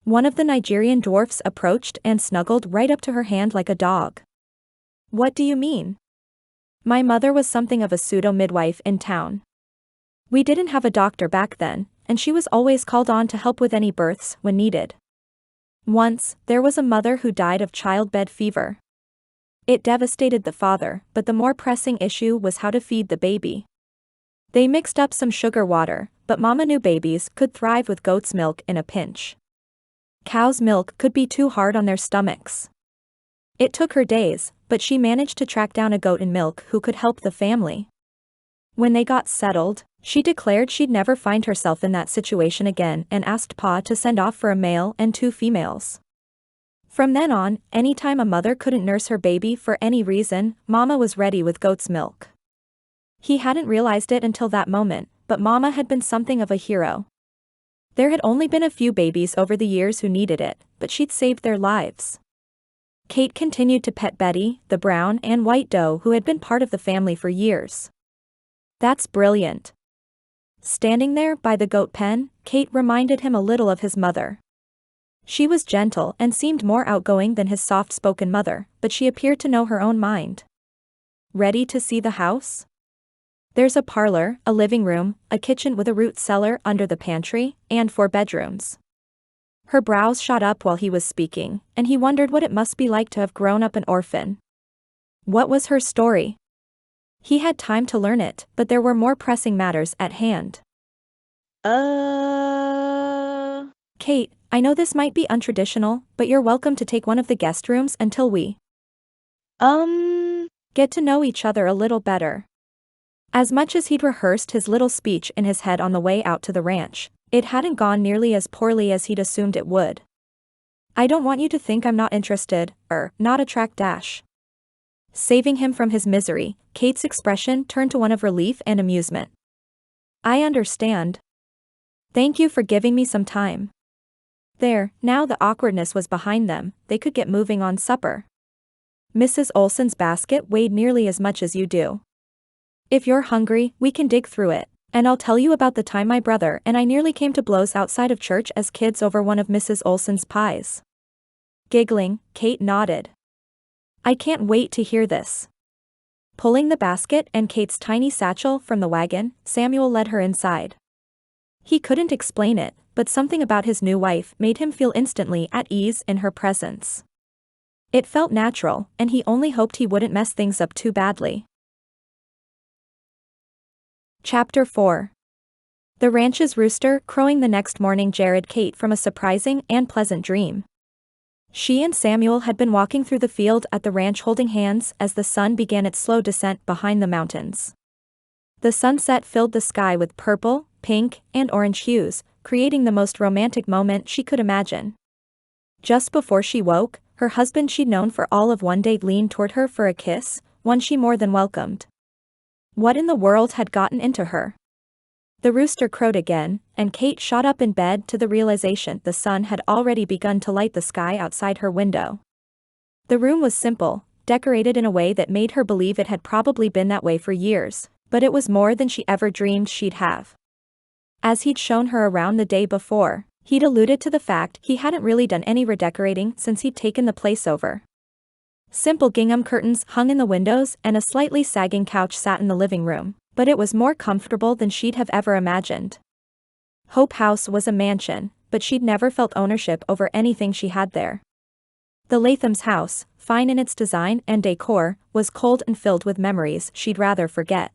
One of the Nigerian dwarfs approached and snuggled right up to her hand like a dog. "What do you mean?" "My mother was something of a pseudo-midwife in town. We didn't have a doctor back then, and she was always called on to help with any births when needed. Once, there was a mother who died of childbed fever. It devastated the father, but the more pressing issue was how to feed the baby. They mixed up some sugar water, but Mama knew babies could thrive with goat's milk in a pinch. Cow's milk could be too hard on their stomachs. It took her days, but she managed to track down a goat in milk who could help the family. When they got settled, she declared she'd never find herself in that situation again and asked Pa to send off for a male and 2 females. From then on, anytime a mother couldn't nurse her baby for any reason, Mama was ready with goat's milk. He hadn't realized it until that moment, but Mama had been something of a hero. There had only been a few babies over the years who needed it, but she'd saved their lives. Kate continued to pet Betty, the brown and white doe who had been part of the family for years. "That's brilliant." Standing there by the goat pen, Kate reminded him a little of his mother. She was gentle and seemed more outgoing than his soft-spoken mother, but she appeared to know her own mind. "Ready to see the house? There's a parlor, a living room, a kitchen with a root cellar under the pantry, and 4 bedrooms. Her brows shot up while he was speaking, and he wondered what it must be like to have grown up an orphan. What was her story? He had time to learn it, but there were more pressing matters at hand. Kate, I know this might be untraditional, but you're welcome to take one of the guest rooms until we get to know each other a little better." As much as he'd rehearsed his little speech in his head on the way out to the ranch, it hadn't gone nearly as poorly as he'd assumed it would. "I don't want you to think I'm not interested, not attract dash." Saving him from his misery, Kate's expression turned to one of relief and amusement. "I understand. Thank you for giving me some time." There, now the awkwardness was behind them, they could get moving on supper. "Mrs. Olson's basket weighed nearly as much as you do. If you're hungry, we can dig through it, and I'll tell you about the time my brother and I nearly came to blows outside of church as kids over one of Mrs. Olson's pies." Giggling, Kate nodded. "I can't wait to hear this." Pulling the basket and Kate's tiny satchel from the wagon, Samuel led her inside. He couldn't explain it, but something about his new wife made him feel instantly at ease in her presence. It felt natural, and he only hoped he wouldn't mess things up too badly. Chapter 4. The ranch's rooster crowing the next morning jarred Kate from a surprising and pleasant dream. She and Samuel had been walking through the field at the ranch holding hands as the sun began its slow descent behind the mountains. The sunset filled the sky with purple, pink, and orange hues, creating the most romantic moment she could imagine. Just before she woke, her husband she'd known for all of one day leaned toward her for a kiss, one she more than welcomed. What in the world had gotten into her? The rooster crowed again, and Kate shot up in bed to the realization the sun had already begun to light the sky outside her window. The room was simple, decorated in a way that made her believe it had probably been that way for years, but it was more than she ever dreamed she'd have. As he'd shown her around the day before, he'd alluded to the fact he hadn't really done any redecorating since he'd taken the place over. Simple gingham curtains hung in the windows and a slightly sagging couch sat in the living room, but it was more comfortable than she'd have ever imagined. Hope House was a mansion, but she'd never felt ownership over anything she had there. The Latham's house, fine in its design and decor, was cold and filled with memories she'd rather forget.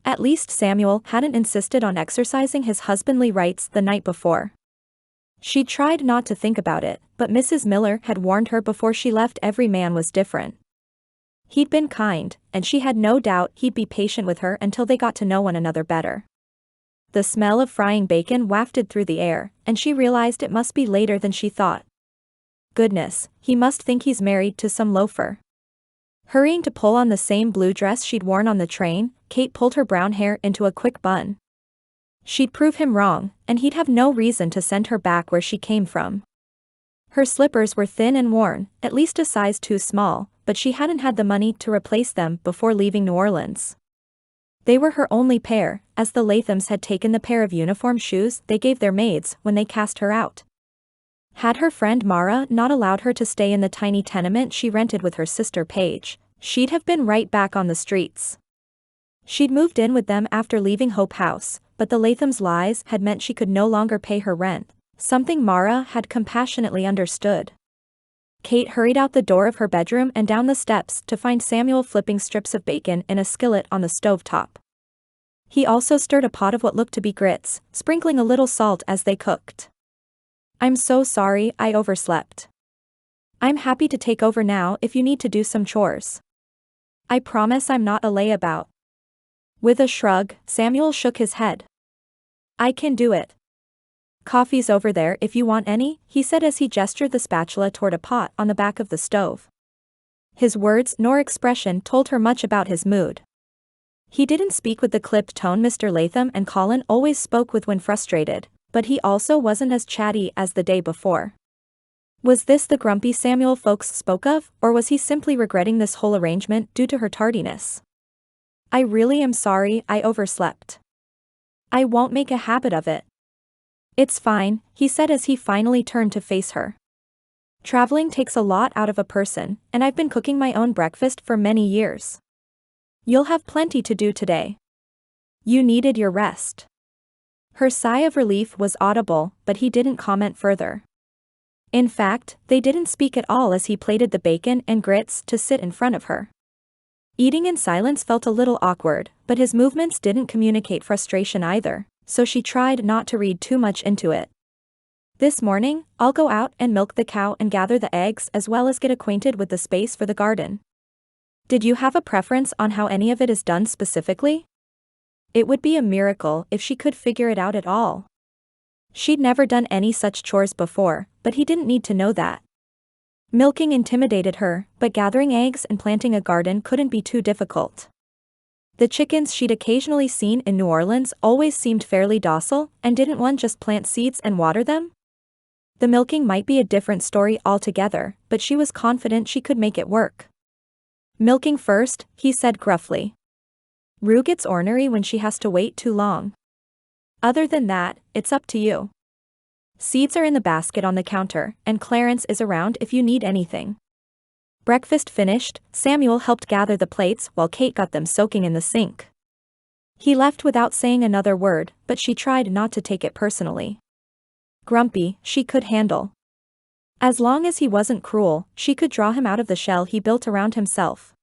At least Samuel hadn't insisted on exercising his husbandly rights the night before. She tried not to think about it, but Mrs. Miller had warned her before she left every man was different. He'd been kind, and she had no doubt he'd be patient with her until they got to know one another better. The smell of frying bacon wafted through the air, and she realized it must be later than she thought. Goodness, he must think he's married to some loafer. Hurrying to pull on the same blue dress she'd worn on the train, Kate pulled her brown hair into a quick bun. She'd prove him wrong, and he'd have no reason to send her back where she came from. Her slippers were thin and worn, at least a size too small, but she hadn't had the money to replace them before leaving New Orleans. They were her only pair, as the Lathams had taken the pair of uniform shoes they gave their maids when they cast her out. Had her friend Mara not allowed her to stay in the tiny tenement she rented with her sister Paige, she'd have been right back on the streets. She'd moved in with them after leaving Hope House, but the Lathams' lies had meant she could no longer pay her rent, something Mara had compassionately understood. Kate hurried out the door of her bedroom and down the steps to find Samuel flipping strips of bacon in a skillet on the stovetop. He also stirred a pot of what looked to be grits, sprinkling a little salt as they cooked. "I'm so sorry I overslept. I'm happy to take over now if you need to do some chores. I promise I'm not a layabout." With a shrug, Samuel shook his head. "I can do it. Coffee's over there if you want any," he said as he gestured the spatula toward a pot on the back of the stove. His words nor expression told her much about his mood. He didn't speak with the clipped tone Mr. Latham and Colin always spoke with when frustrated, but he also wasn't as chatty as the day before. Was this the grumpy Samuel folks spoke of, or was he simply regretting this whole arrangement due to her tardiness? "I really am sorry I overslept. I won't make a habit of it." "It's fine," he said as he finally turned to face her. "Traveling takes a lot out of a person, and I've been cooking my own breakfast for many years. You'll have plenty to do today. You needed your rest." Her sigh of relief was audible, but he didn't comment further. In fact, they didn't speak at all as he plated the bacon and grits to sit in front of her. Eating in silence felt a little awkward, but his movements didn't communicate frustration either, so she tried not to read too much into it. "This morning, I'll go out and milk the cow and gather the eggs as well as get acquainted with the space for the garden. Did you have a preference on how any of it is done specifically?" It would be a miracle if she could figure it out at all. She'd never done any such chores before, but he didn't need to know that. Milking intimidated her, but gathering eggs and planting a garden couldn't be too difficult. The chickens she'd occasionally seen in New Orleans always seemed fairly docile, and didn't one just plant seeds and water them? The milking might be a different story altogether, but she was confident she could make it work. "Milking first," he said gruffly. "Rue gets ornery when she has to wait too long. Other than that, it's up to you. Seeds are in the basket on the counter, and Clarence is around if you need anything." Breakfast finished, Samuel helped gather the plates while Kate got them soaking in the sink. He left without saying another word, but she tried not to take it personally. Grumpy, she could handle. As long as he wasn't cruel, she could draw him out of the shell he built around himself.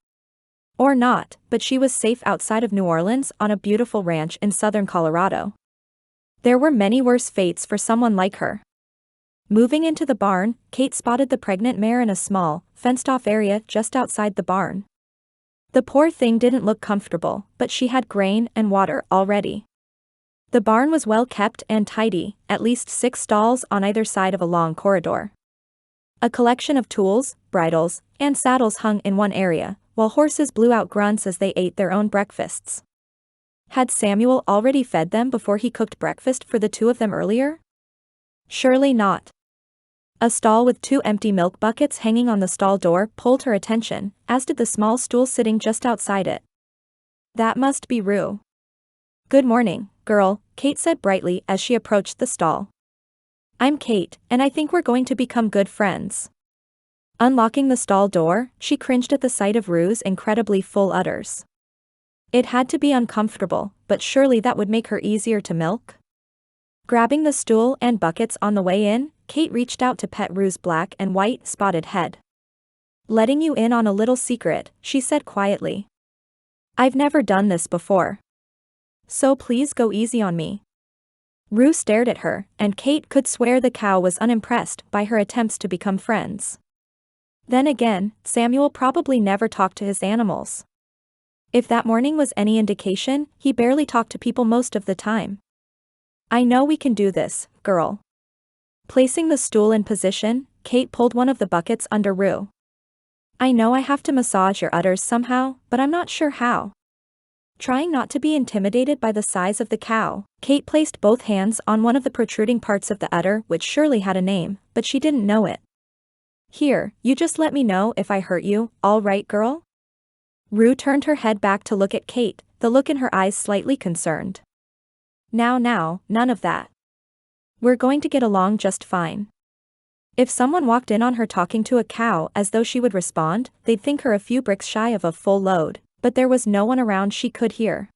Or not, but she was safe outside of New Orleans on a beautiful ranch in southern Colorado. There were many worse fates for someone like her. Moving into the barn, Kate spotted the pregnant mare in a small, fenced-off area just outside the barn. The poor thing didn't look comfortable, but she had grain and water already. The barn was well kept and tidy, at least 6 stalls on either side of a long corridor. A collection of tools, bridles, and saddles hung in one area, while horses blew out grunts as they ate their own breakfasts. Had Samuel already fed them before he cooked breakfast for the two of them earlier? Surely not. A stall with 2 empty milk buckets hanging on the stall door pulled her attention, as did the small stool sitting just outside it. That must be Rue. "Good morning, girl," Kate said brightly as she approached the stall. "I'm Kate, and I think we're going to become good friends." Unlocking the stall door, she cringed at the sight of Rue's incredibly full udders. It had to be uncomfortable, but surely that would make her easier to milk. Grabbing the stool and buckets on the way in, Kate reached out to pet Rue's black and white spotted head. "Letting you in on a little secret," she said quietly. "I've never done this before. So please go easy on me." Rue stared at her, and Kate could swear the cow was unimpressed by her attempts to become friends. Then again, Samuel probably never talked to his animals. If that morning was any indication, he barely talked to people most of the time. "I know we can do this, girl." Placing the stool in position, Kate pulled one of the buckets under Rue. "I know I have to massage your udders somehow, but I'm not sure how." Trying not to be intimidated by the size of the cow, Kate placed both hands on one of the protruding parts of the udder, which surely had a name, but she didn't know it. "Here, you just let me know if I hurt you, all right, girl?" Rue turned her head back to look at Kate, the look in her eyes slightly concerned. Now, none of that. We're going to get along just fine." If someone walked in on her talking to a cow as though she would respond, they'd think her a few bricks shy of a full load, but there was no one around she could hear.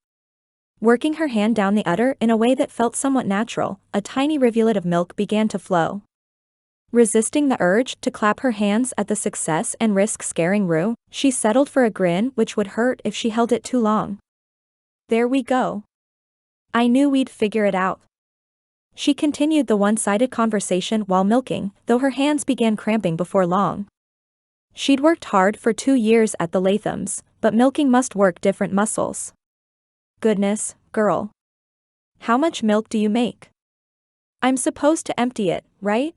Working her hand down the udder in a way that felt somewhat natural, a tiny rivulet of milk began to flow. Resisting the urge to clap her hands at the success and risk scaring Rue, she settled for a grin which would hurt if she held it too long. "There we go. I knew we'd figure it out." She continued the one-sided conversation while milking, though her hands began cramping before long. She'd worked hard for 2 years at the Lathams, but milking must work different muscles. "Goodness, girl. How much milk do you make? I'm supposed to empty it, right?"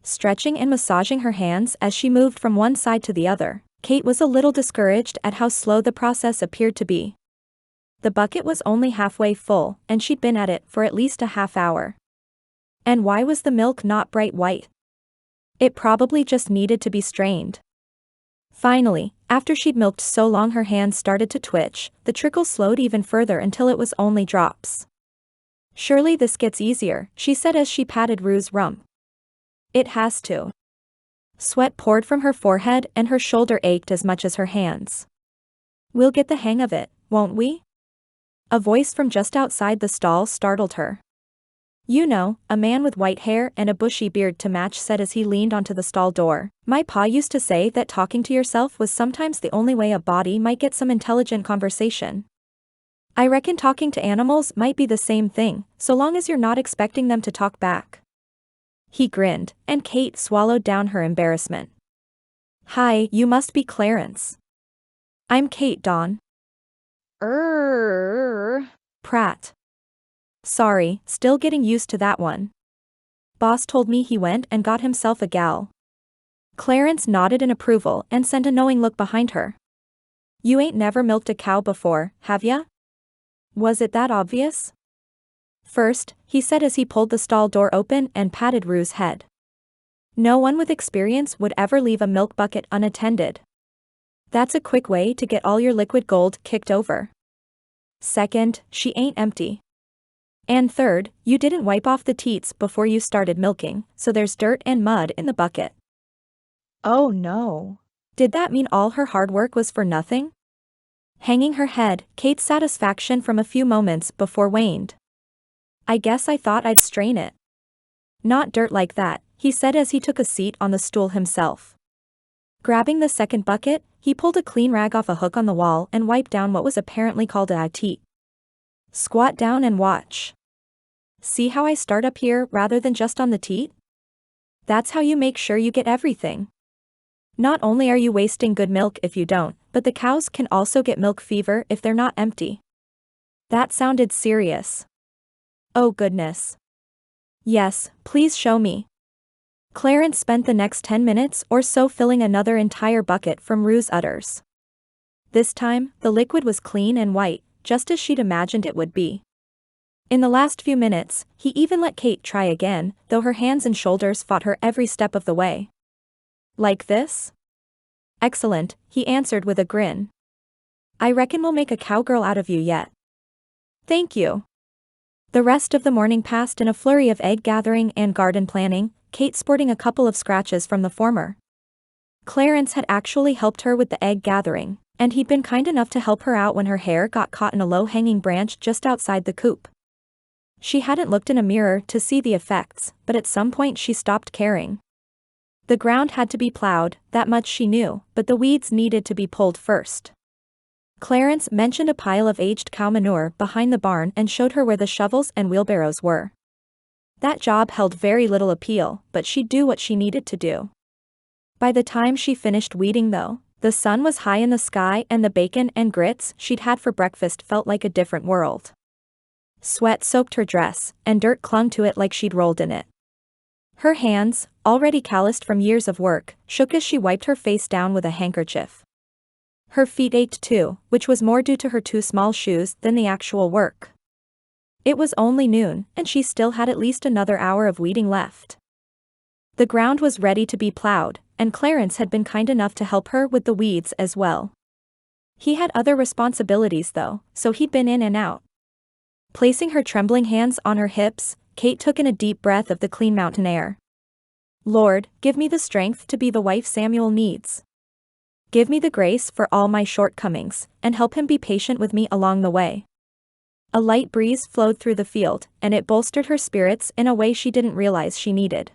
Stretching and massaging her hands as she moved from one side to the other, Kate was a little discouraged at how slow the process appeared to be. The bucket was only halfway full, and she'd been at it for at least a half hour. And why was the milk not bright white? It probably just needed to be strained. Finally, after she'd milked so long her hands started to twitch, the trickle slowed even further until it was only drops. "Surely this gets easier," she said as she patted Rue's rump. "It has to." Sweat poured from her forehead and her shoulder ached as much as her hands. "We'll get the hang of it, won't we?" A voice from just outside the stall startled her. "You know, a man with white hair and a bushy beard to match," said as he leaned onto the stall door. "My pa used to say that talking to yourself was sometimes the only way a body might get some intelligent conversation. I reckon talking to animals might be the same thing, so long as you're not expecting them to talk back." He grinned, and Kate swallowed down her embarrassment. "Hi, you must be Clarence." "I'm Kate, Dawn." Pratt. "Sorry, still getting used to that one. Boss told me he went and got himself a gal." Clarence nodded in approval and sent a knowing look behind her. "You ain't never milked a cow before, have ya? Was it that obvious?" "First," he said as he pulled the stall door open and patted Rue's head. "No one with experience would ever leave a milk bucket unattended. That's a quick way to get all your liquid gold kicked over. Second, she ain't empty. And third, you didn't wipe off the teats before you started milking, so there's dirt and mud in the bucket." Oh no. Did that mean all her hard work was for nothing? Hanging her head, Kate's satisfaction from a few moments before waned. "I guess I thought I'd strain it." "Not dirt like that," he said as he took a seat on the stool himself. Grabbing the second bucket, he pulled a clean rag off a hook on the wall and wiped down what was apparently called a teat. "Squat down and watch. See how I start up here rather than just on the teat? That's how you make sure you get everything. Not only are you wasting good milk if you don't, but the cows can also get milk fever if they're not empty." That sounded serious. "Oh goodness. Yes, please show me." Clarence spent the next 10 minutes or so filling another entire bucket from Rue's udders. This time, the liquid was clean and white, just as she'd imagined it would be. In the last few minutes, he even let Kate try again, though her hands and shoulders fought her every step of the way. "Like this?" "Excellent," he answered with a grin. "I reckon we'll make a cowgirl out of you yet." "Thank you." The rest of the morning passed in a flurry of egg gathering and garden planning, Kate sporting a couple of scratches from the former. Clarence had actually helped her with the egg gathering, and he'd been kind enough to help her out when her hair got caught in a low-hanging branch just outside the coop. She hadn't looked in a mirror to see the effects, but at some point she stopped caring. The ground had to be plowed, that much she knew, but the weeds needed to be pulled first. Clarence mentioned a pile of aged cow manure behind the barn and showed her where the shovels and wheelbarrows were. That job held very little appeal, but she'd do what she needed to do. By the time she finished weeding though, the sun was high in the sky and the bacon and grits she'd had for breakfast felt like a different world. Sweat soaked her dress, and dirt clung to it like she'd rolled in it. Her hands, already calloused from years of work, shook as she wiped her face down with a handkerchief. Her feet ached too, which was more due to her too small shoes than the actual work. It was only noon, and she still had at least another hour of weeding left. The ground was ready to be plowed, and Clarence had been kind enough to help her with the weeds as well. He had other responsibilities though, so he'd been in and out. Placing her trembling hands on her hips, Kate took in a deep breath of the clean mountain air. Lord, give me the strength to be the wife Samuel needs. Give me the grace for all my shortcomings, and help him be patient with me along the way. A light breeze flowed through the field, and it bolstered her spirits in a way she didn't realize she needed.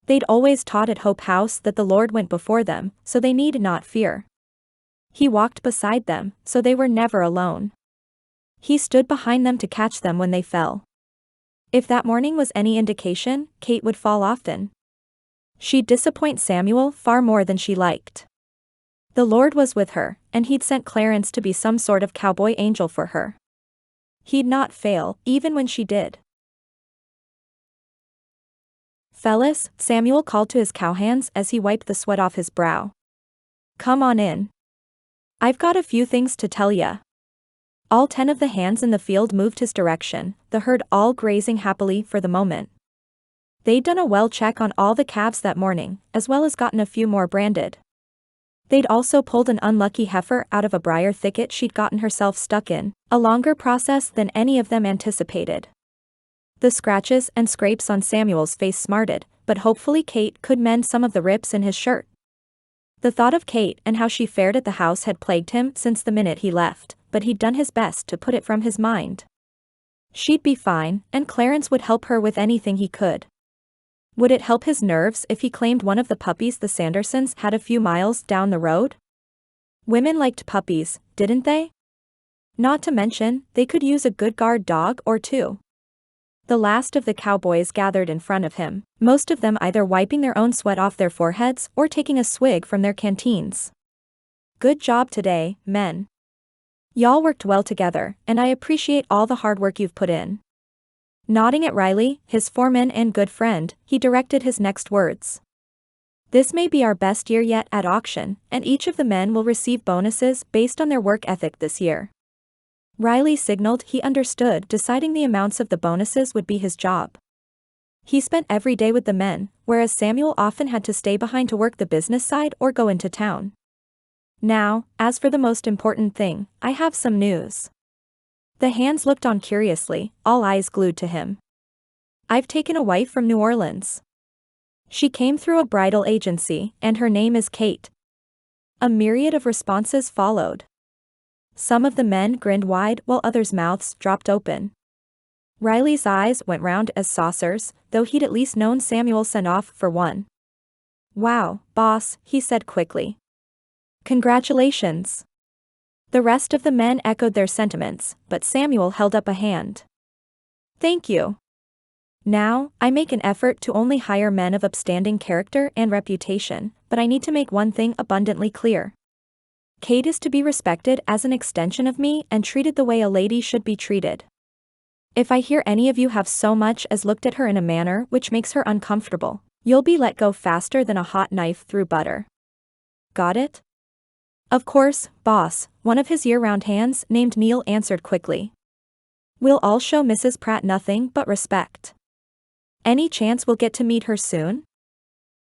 They'd always taught at Hope House that the Lord went before them, so they need not fear. He walked beside them, so they were never alone. He stood behind them to catch them when they fell. If that morning was any indication, Kate would fall often. She'd disappoint Samuel far more than she liked. The Lord was with her, and he'd sent Clarence to be some sort of cowboy angel for her. He'd not fail, even when she did. Fellas, Samuel called to his cowhands as he wiped the sweat off his brow. Come on in. I've got a few things to tell ya. All 10 of the hands in the field moved his direction, the herd all grazing happily for the moment. They'd done a well check on all the calves that morning, as well as gotten a few more branded. They'd also pulled an unlucky heifer out of a briar thicket she'd gotten herself stuck in, a longer process than any of them anticipated. The scratches and scrapes on Samuel's face smarted, but hopefully Kate could mend some of the rips in his shirt. The thought of Kate and how she fared at the house had plagued him since the minute he left, but he'd done his best to put it from his mind. She'd be fine, and Clarence would help her with anything he could. Would it help his nerves if he claimed one of the puppies the Sandersons had a few miles down the road? Women liked puppies, didn't they? Not to mention, they could use a good guard dog or two. The last of the cowboys gathered in front of him, most of them either wiping their own sweat off their foreheads or taking a swig from their canteens. Good job today, men. Y'all worked well together, and I appreciate all the hard work you've put in. Nodding at Riley, his foreman and good friend, he directed his next words. This may be our best year yet at auction, and each of the men will receive bonuses based on their work ethic this year. Riley signaled he understood. Deciding the amounts of the bonuses would be his job. He spent every day with the men, whereas Samuel often had to stay behind to work the business side or go into town. Now, as for the most important thing, I have some news. The hands looked on curiously, all eyes glued to him. I've taken a wife from New Orleans. She came through a bridal agency, and her name is Kate. A myriad of responses followed. Some of the men grinned wide while others' mouths dropped open. Riley's eyes went round as saucers, though he'd at least known Samuel sent off for one. Wow, boss, he said quickly. Congratulations. The rest of the men echoed their sentiments, but Samuel held up a hand. Thank you. Now, I make an effort to only hire men of upstanding character and reputation, but I need to make one thing abundantly clear. Kate is to be respected as an extension of me and treated the way a lady should be treated. If I hear any of you have so much as looked at her in a manner which makes her uncomfortable, you'll be let go faster than a hot knife through butter. Got it? Of course, boss, one of his year-round hands named Neil answered quickly. We'll all show Mrs. Pratt nothing but respect. Any chance we'll get to meet her soon?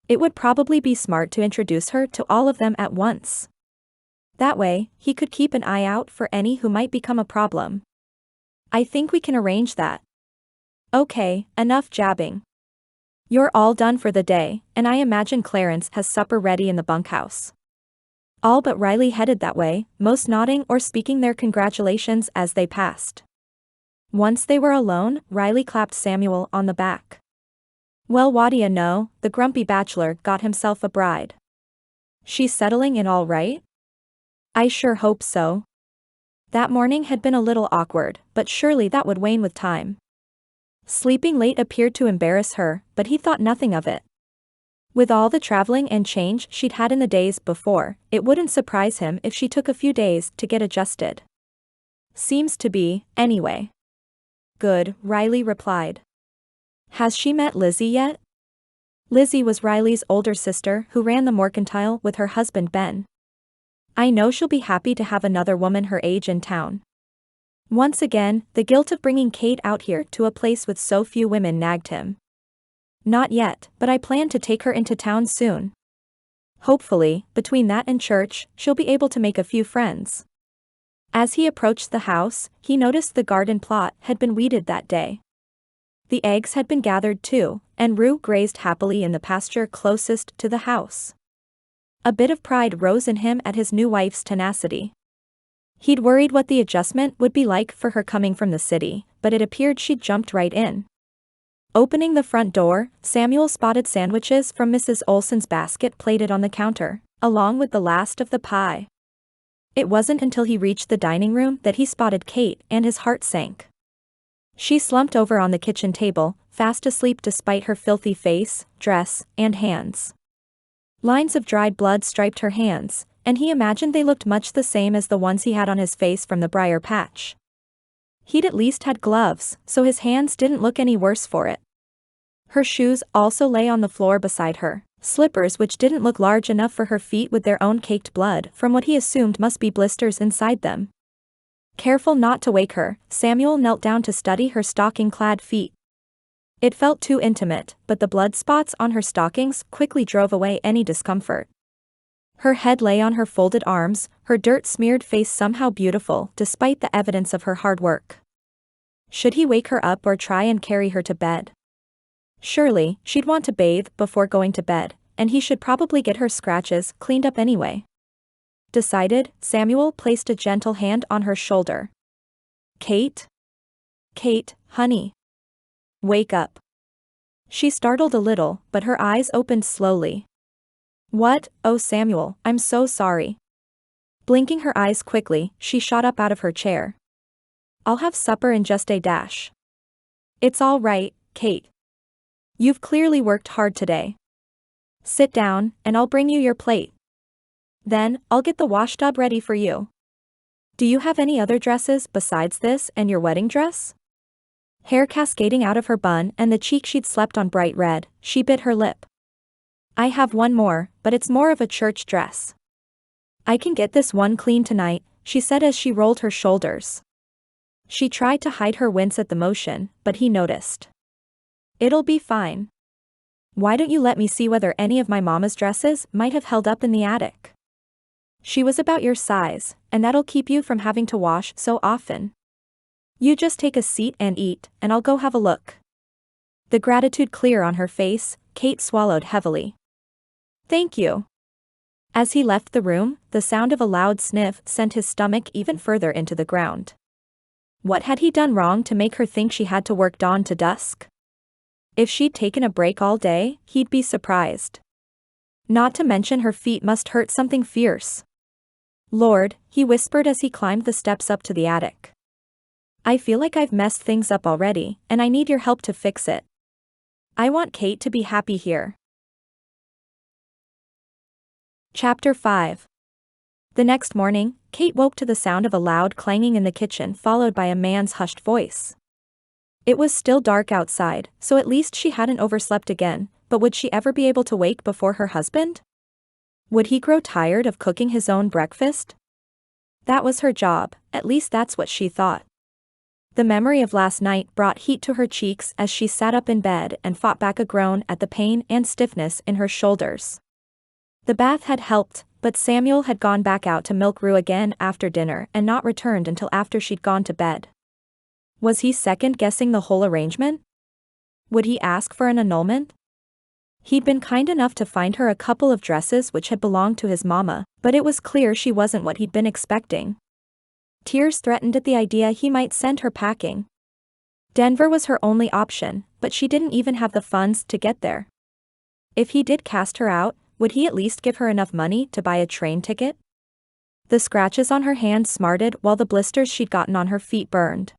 It would probably be smart to introduce her to all of them at once. That way, he could keep an eye out for any who might become a problem. I think we can arrange that. Okay, enough jabbing. You're all done for the day, and I imagine Clarence has supper ready in the bunkhouse. All but Riley headed that way, most nodding or speaking their congratulations as they passed. Once they were alone, Riley clapped Samuel on the back. "Well, what do you know, the grumpy bachelor got himself a bride. She's settling in all right?" "I sure hope so." That morning had been a little awkward, but surely that would wane with time. Sleeping late appeared to embarrass her, but he thought nothing of it. With all the traveling and change she'd had in the days before, it wouldn't surprise him if she took a few days to get adjusted. "Seems to be, anyway." "Good," Riley replied. "Has she met Lizzie yet?" Lizzie was Riley's older sister who ran the mercantile with her husband Ben. "I know she'll be happy to have another woman her age in town." Once again, the guilt of bringing Kate out here to a place with so few women nagged him. "Not yet, but I plan to take her into town soon. Hopefully, between that and church, she'll be able to make a few friends." As he approached the house, he noticed the garden plot had been weeded that day. The eggs had been gathered too, and Rue grazed happily in the pasture closest to the house. A bit of pride rose in him at his new wife's tenacity. He'd worried what the adjustment would be like for her coming from the city, but it appeared she'd jumped right in. Opening the front door, Samuel spotted sandwiches from Mrs. Olson's basket plated on the counter, along with the last of the pie. It wasn't until he reached the dining room that he spotted Kate and his heart sank. She slumped over on the kitchen table, fast asleep despite her filthy face, dress, and hands. Lines of dried blood striped her hands, and he imagined they looked much the same as the ones he had on his face from the briar patch. He'd at least had gloves, so his hands didn't look any worse for it. Her shoes also lay on the floor beside her, slippers which didn't look large enough for her feet with their own caked blood from what he assumed must be blisters inside them. Careful not to wake her, Samuel knelt down to study her stocking-clad feet. It felt too intimate, but the blood spots on her stockings quickly drove away any discomfort. Her head lay on her folded arms, her dirt-smeared face somehow beautiful despite the evidence of her hard work. Should he wake her up or try and carry her to bed? Surely, she'd want to bathe before going to bed, and he should probably get her scratches cleaned up anyway. Decided, Samuel placed a gentle hand on her shoulder. "Kate? Kate, honey. Wake up." She startled a little, but her eyes opened slowly. "What? Oh Samuel, I'm so sorry." Blinking her eyes quickly, she shot up out of her chair. "I'll have supper in just a dash." "It's all right, Kate. You've clearly worked hard today. Sit down, and I'll bring you your plate. Then, I'll get the washtub ready for you. Do you have any other dresses besides this and your wedding dress?" Hair cascading out of her bun and the cheek she'd slept on bright red, she bit her lip. "I have one more, but it's more of a church dress. I can get this one clean tonight," she said as she rolled her shoulders. She tried to hide her wince at the motion, but he noticed. "It'll be fine. Why don't you let me see whether any of my mama's dresses might have held up in the attic? She was about your size, and that'll keep you from having to wash so often. You just take a seat and eat, and I'll go have a look." The gratitude clear on her face, Kate swallowed heavily. "Thank you." As he left the room, the sound of a loud sniff sent his stomach even further into the ground. What had he done wrong to make her think she had to work dawn to dusk? If she'd taken a break all day, he'd be surprised. Not to mention her feet must hurt something fierce. "Lord," he whispered as he climbed the steps up to the attic. "I feel like I've messed things up already, and I need your help to fix it. I want Kate to be happy here." Chapter 5. The next morning, Kate woke to the sound of a loud clanging in the kitchen followed by a man's hushed voice. It was still dark outside, so at least she hadn't overslept again, but would she ever be able to wake before her husband? Would he grow tired of cooking his own breakfast? That was her job, at least that's what she thought. The memory of last night brought heat to her cheeks as she sat up in bed and fought back a groan at the pain and stiffness in her shoulders. The bath had helped, but Samuel had gone back out to milk Rue again after dinner and not returned until after she'd gone to bed. Was he second-guessing the whole arrangement? Would he ask for an annulment? He'd been kind enough to find her a couple of dresses which had belonged to his mama, but it was clear she wasn't what he'd been expecting. Tears threatened at the idea he might send her packing. Denver was her only option, but she didn't even have the funds to get there. If he did cast her out, would he at least give her enough money to buy a train ticket? The scratches on her hands smarted while the blisters she'd gotten on her feet burned.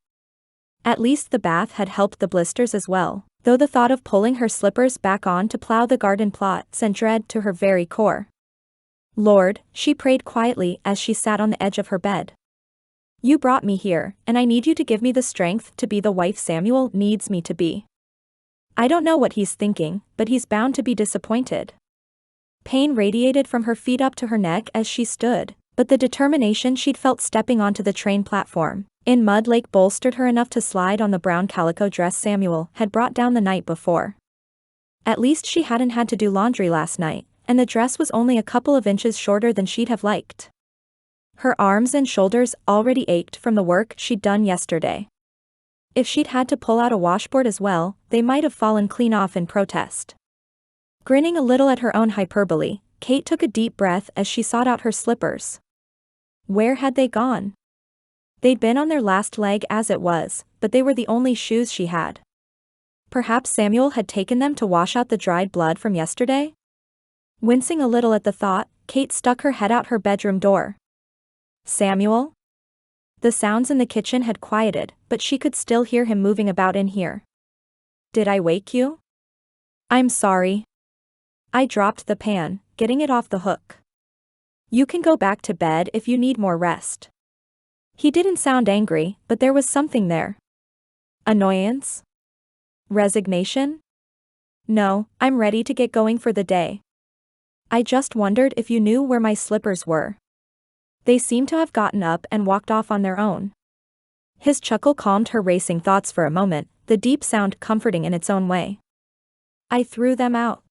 At least the bath had helped the blisters as well, though the thought of pulling her slippers back on to plow the garden plot sent dread to her very core. Lord, she prayed quietly as she sat on the edge of her bed. You brought me here, and I need you to give me the strength to be the wife Samuel needs me to be. I don't know what he's thinking, but he's bound to be disappointed. Pain radiated from her feet up to her neck as she stood, but the determination she'd felt stepping onto the train platform in Mud Lake bolstered her enough to slide on the brown calico dress Samuel had brought down the night before. At least she hadn't had to do laundry last night, and the dress was only a couple of inches shorter than she'd have liked. Her arms and shoulders already ached from the work she'd done yesterday. If she'd had to pull out a washboard as well, they might have fallen clean off in protest. Grinning a little at her own hyperbole, Kate took a deep breath as she sought out her slippers. Where had they gone? They'd been on their last leg as it was, but they were the only shoes she had. Perhaps Samuel had taken them to wash out the dried blood from yesterday? Wincing a little at the thought, Kate stuck her head out her bedroom door. Samuel? The sounds in the kitchen had quieted, but she could still hear him moving about in here. Did I wake you? I'm sorry. I dropped the pan, getting it off the hook. You can go back to bed if you need more rest. He didn't sound angry, but there was something there. Annoyance? Resignation? No, I'm ready to get going for the day. I just wondered if you knew where my slippers were. They seemed to have gotten up and walked off on their own. His chuckle calmed her racing thoughts for a moment, the deep sound comforting in its own way. I threw them out.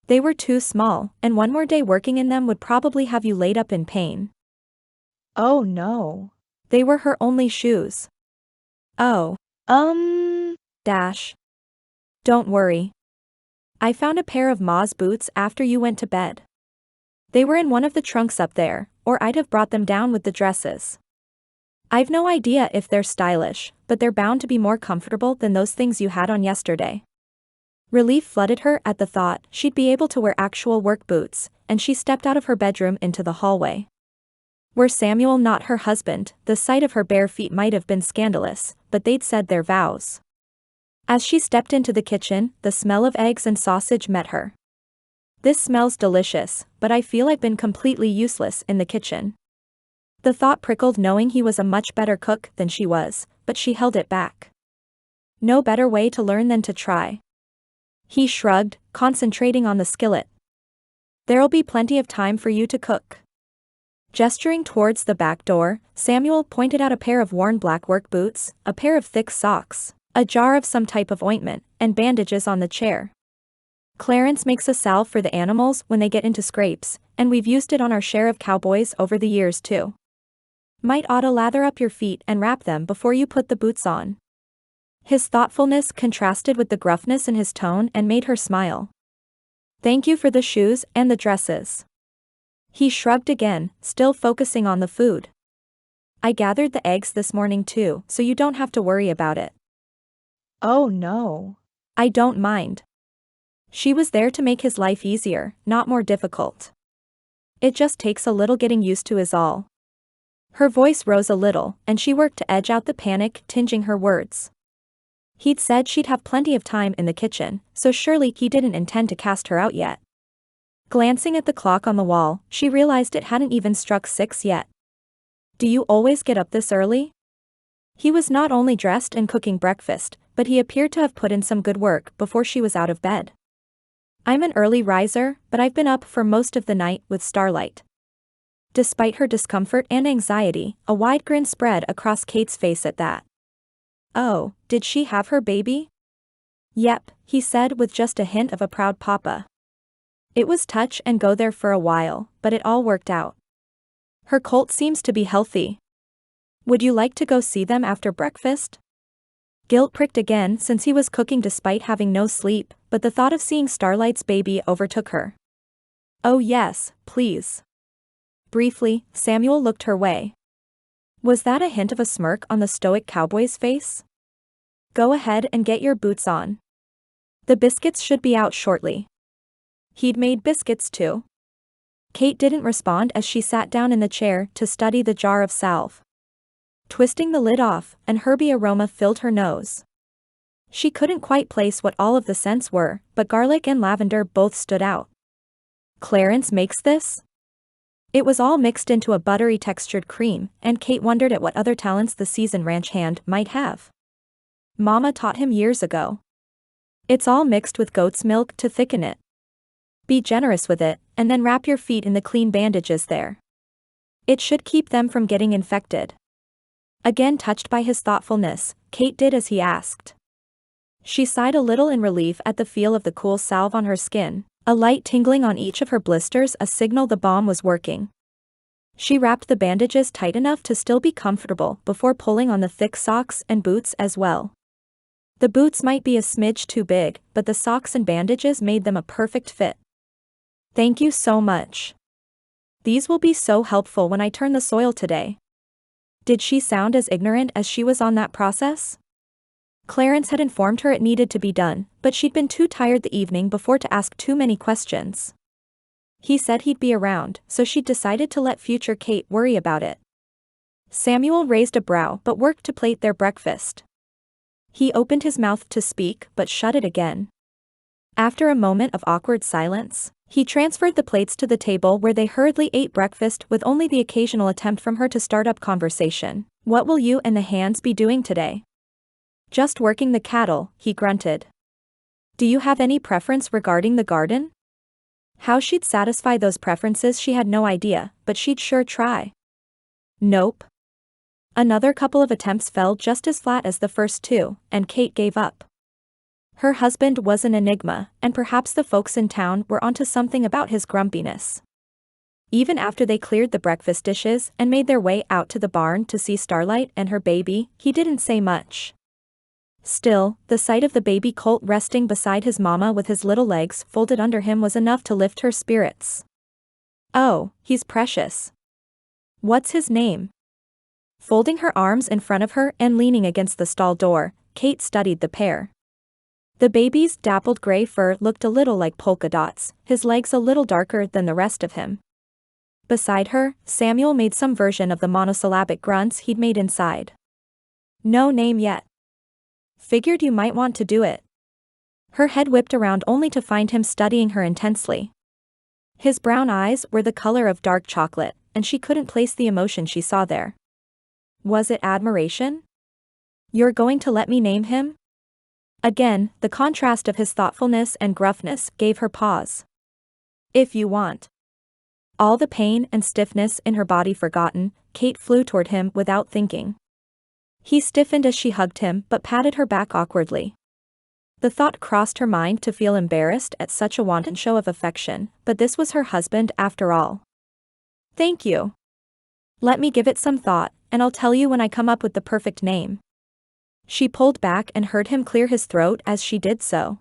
They were too small, and one more day working in them would probably have you laid up in pain. Oh no. They were her only shoes. Oh. Don't worry. I found a pair of Ma's boots after you went to bed. They were in one of the trunks up there, or I'd have brought them down with the dresses. I've no idea if they're stylish, but they're bound to be more comfortable than those things you had on yesterday. Relief flooded her at the thought she'd be able to wear actual work boots, and she stepped out of her bedroom into the hallway. Were Samuel not her husband, the sight of her bare feet might have been scandalous, but they'd said their vows. As she stepped into the kitchen, the smell of eggs and sausage met her. This smells delicious, but I feel I've been completely useless in the kitchen. The thought prickled knowing he was a much better cook than she was, but she held it back. No better way to learn than to try. He shrugged, concentrating on the skillet. There'll be plenty of time for you to cook. Gesturing towards the back door, Samuel pointed out a pair of worn black work boots, a pair of thick socks, a jar of some type of ointment, and bandages on the chair. Clarence makes a salve for the animals when they get into scrapes, and we've used it on our share of cowboys over the years too. Might oughta lather up your feet and wrap them before you put the boots on. His thoughtfulness contrasted with the gruffness in his tone and made her smile. Thank you for the shoes and the dresses. He shrugged again, still focusing on the food. I gathered the eggs this morning too, so you don't have to worry about it. Oh no. I don't mind. She was there to make his life easier, not more difficult. It just takes a little getting used to is all. Her voice rose a little, and she worked to edge out the panic tinging her words. He'd said she'd have plenty of time in the kitchen, so surely he didn't intend to cast her out yet. Glancing at the clock on the wall, she realized it hadn't even struck 6 yet. Do you always get up this early? He was not only dressed and cooking breakfast, but he appeared to have put in some good work before she was out of bed. I'm an early riser, but I've been up for most of the night with starlight. Despite her discomfort and anxiety, a wide grin spread across Kate's face at that. Oh, did she have her baby? Yep, he said with just a hint of a proud papa. It was touch and go there for a while, but it all worked out. Her colt seems to be healthy. Would you like to go see them after breakfast? Guilt pricked again since he was cooking despite having no sleep, but the thought of seeing Starlight's baby overtook her. Oh yes, please. Briefly, Samuel looked her way. Was that a hint of a smirk on the stoic cowboy's face? Go ahead and get your boots on. The biscuits should be out shortly. He'd made biscuits too. Kate didn't respond as she sat down in the chair to study the jar of salve. Twisting the lid off, an herby aroma filled her nose. She couldn't quite place what all of the scents were, but garlic and lavender both stood out. Clarence makes this? It was all mixed into a buttery textured cream, and Kate wondered at what other talents the seasoned ranch hand might have. Mama taught him years ago. It's all mixed with goat's milk to thicken it. Be generous with it, and then wrap your feet in the clean bandages there. It should keep them from getting infected. Again touched by his thoughtfulness, Kate did as he asked. She sighed a little in relief at the feel of the cool salve on her skin, a light tingling on each of her blisters, a signal the balm was working. She wrapped the bandages tight enough to still be comfortable before pulling on the thick socks and boots as well. The boots might be a smidge too big, but the socks and bandages made them a perfect fit. Thank you so much. These will be so helpful when I turn the soil today. Did she sound as ignorant as she was on that process? Clarence had informed her it needed to be done, but she'd been too tired the evening before to ask too many questions. He said he'd be around, so she'd decided to let future Kate worry about it. Samuel raised a brow but worked to plate their breakfast. He opened his mouth to speak but shut it again. After a moment of awkward silence, he transferred the plates to the table where they hurriedly ate breakfast with only the occasional attempt from her to start up conversation. What will you and the hands be doing today? Just working the cattle, he grunted. Do you have any preference regarding the garden? How she'd satisfy those preferences she had no idea, but she'd sure try. Nope. Another couple of attempts fell just as flat as the first two, and Kate gave up. Her husband was an enigma, and perhaps the folks in town were onto something about his grumpiness. Even after they cleared the breakfast dishes and made their way out to the barn to see Starlight and her baby, he didn't say much. Still, the sight of the baby colt resting beside his mama with his little legs folded under him was enough to lift her spirits. Oh, he's precious. What's his name? Folding her arms in front of her and leaning against the stall door, Kate studied the pair. The baby's dappled gray fur looked a little like polka dots, his legs a little darker than the rest of him. Beside her, Samuel made some version of the monosyllabic grunts he'd made inside. No name yet. Figured you might want to do it. Her head whipped around only to find him studying her intensely. His brown eyes were the color of dark chocolate, and she couldn't place the emotion she saw there. Was it admiration? You're going to let me name him? Again, the contrast of his thoughtfulness and gruffness gave her pause. If you want. All the pain and stiffness in her body forgotten, Kate flew toward him without thinking. He stiffened as she hugged him but patted her back awkwardly. The thought crossed her mind to feel embarrassed at such a wanton show of affection, but this was her husband after all. Thank you. Let me give it some thought, and I'll tell you when I come up with the perfect name. She pulled back and heard him clear his throat as she did so.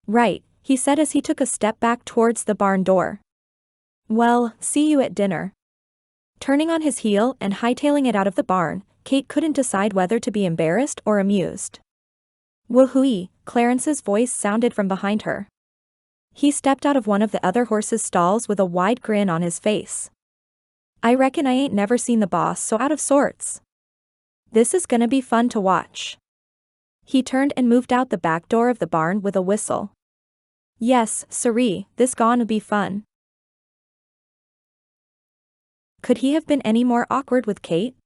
Right, he said as he took a step back towards the barn door. Well, see you at dinner. Turning on his heel and hightailing it out of the barn, Kate couldn't decide whether to be embarrassed or amused. Woohoo! Clarence's voice sounded from behind her. He stepped out of one of the other horses' stalls with a wide grin on his face. I reckon I ain't never seen the boss so out of sorts. This is gonna be fun to watch. He turned and moved out the back door of the barn with a whistle. Yes, siree, this gonna be fun. Could he have been any more awkward with Kate?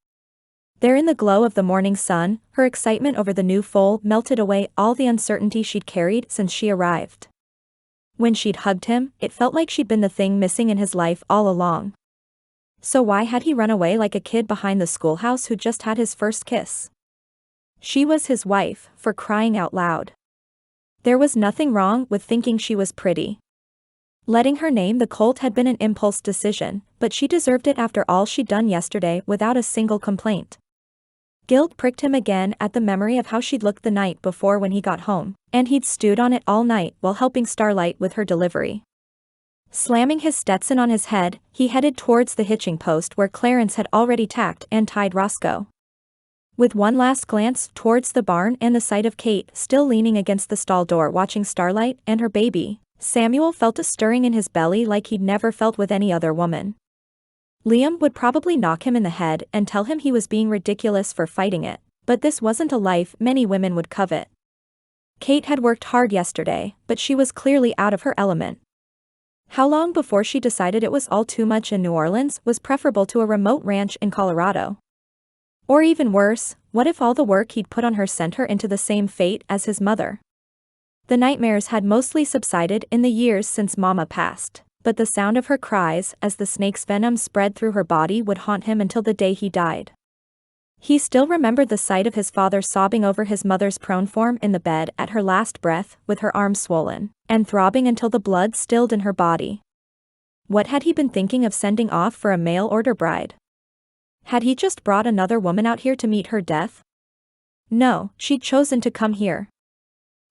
There in the glow of the morning sun, her excitement over the new foal melted away all the uncertainty she'd carried since she arrived. When she'd hugged him, it felt like she'd been the thing missing in his life all along. So why had he run away like a kid behind the schoolhouse who just had his first kiss? She was his wife, for crying out loud. There was nothing wrong with thinking she was pretty. Letting her name the colt had been an impulse decision, but she deserved it after all she'd done yesterday without a single complaint. Guilt pricked him again at the memory of how she'd looked the night before when he got home, and he'd stewed on it all night while helping Starlight with her delivery. Slamming his Stetson on his head, he headed towards the hitching post where Clarence had already tacked and tied Roscoe. With one last glance towards the barn and the sight of Kate still leaning against the stall door watching Starlight and her baby, Samuel felt a stirring in his belly like he'd never felt with any other woman. Liam would probably knock him in the head and tell him he was being ridiculous for fighting it, but this wasn't a life many women would covet. Kate had worked hard yesterday, but she was clearly out of her element. How long before she decided it was all too much in New Orleans was preferable to a remote ranch in Colorado? Or even worse, what if all the work he'd put on her sent her into the same fate as his mother? The nightmares had mostly subsided in the years since Mama passed, but the sound of her cries as the snake's venom spread through her body would haunt him until the day he died. He still remembered the sight of his father sobbing over his mother's prone form in the bed at her last breath, with her arms swollen and throbbing until the blood stilled in her body. What had he been thinking of sending off for a mail-order bride? Had he just brought another woman out here to meet her death? No, she'd chosen to come here.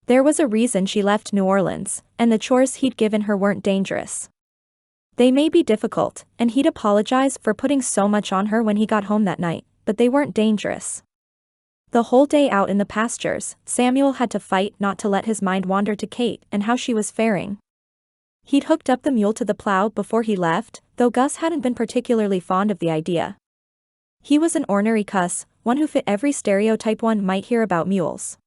There was a reason she left New Orleans, and the chores he'd given her weren't dangerous. They may be difficult, and he'd apologize for putting so much on her when he got home that night, but they weren't dangerous. The whole day out in the pastures, Samuel had to fight not to let his mind wander to Kate and how she was faring. He'd hooked up the mule to the plow before he left, though Gus hadn't been particularly fond of the idea. He was an ornery cuss, one who fit every stereotype one might hear about mules.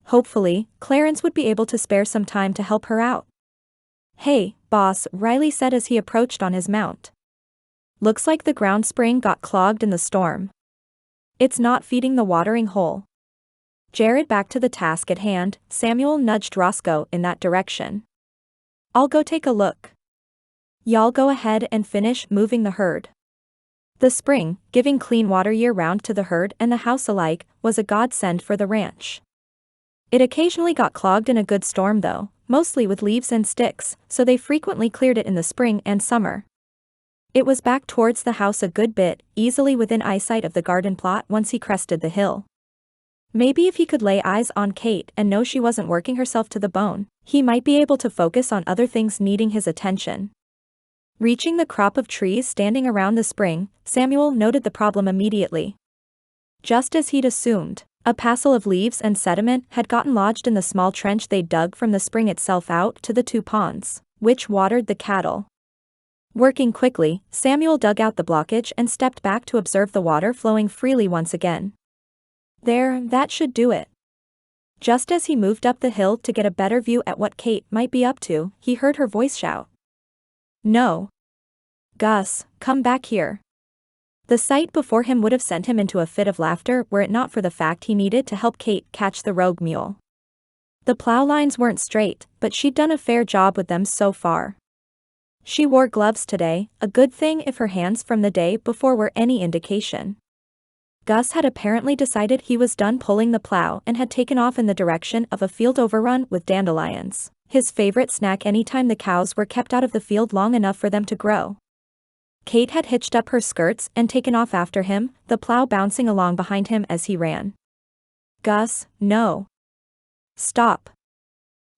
Hopefully, Clarence would be able to spare some time to help her out. "Hey, boss," Riley said as he approached on his mount. "Looks like the ground spring got clogged in the storm. It's not feeding the watering hole." Jared back to the task at hand, Samuel nudged Roscoe in that direction. "I'll go take a look. Y'all go ahead and finish moving the herd." The spring, giving clean water year-round to the herd and the house alike, was a godsend for the ranch. It occasionally got clogged in a good storm though, mostly with leaves and sticks, so they frequently cleared it in the spring and summer. It was back towards the house a good bit, easily within eyesight of the garden plot once he crested the hill. Maybe if he could lay eyes on Kate and know she wasn't working herself to the bone, he might be able to focus on other things needing his attention. Reaching the crop of trees standing around the spring, Samuel noted the problem immediately. Just as he'd assumed, a passel of leaves and sediment had gotten lodged in the small trench they'd dug from the spring itself out to the two ponds, which watered the cattle. Working quickly, Samuel dug out the blockage and stepped back to observe the water flowing freely once again. There, that should do it. Just as he moved up the hill to get a better view at what Kate might be up to, he heard her voice shout. "No. Gus, come back here." The sight before him would have sent him into a fit of laughter were it not for the fact he needed to help Kate catch the rogue mule. The plow lines weren't straight, but she'd done a fair job with them so far. She wore gloves today, a good thing if her hands from the day before were any indication. Gus had apparently decided he was done pulling the plow and had taken off in the direction of a field overrun with dandelions, his favorite snack anytime the cows were kept out of the field long enough for them to grow. Kate had hitched up her skirts and taken off after him, the plow bouncing along behind him as he ran. "Gus, no. Stop."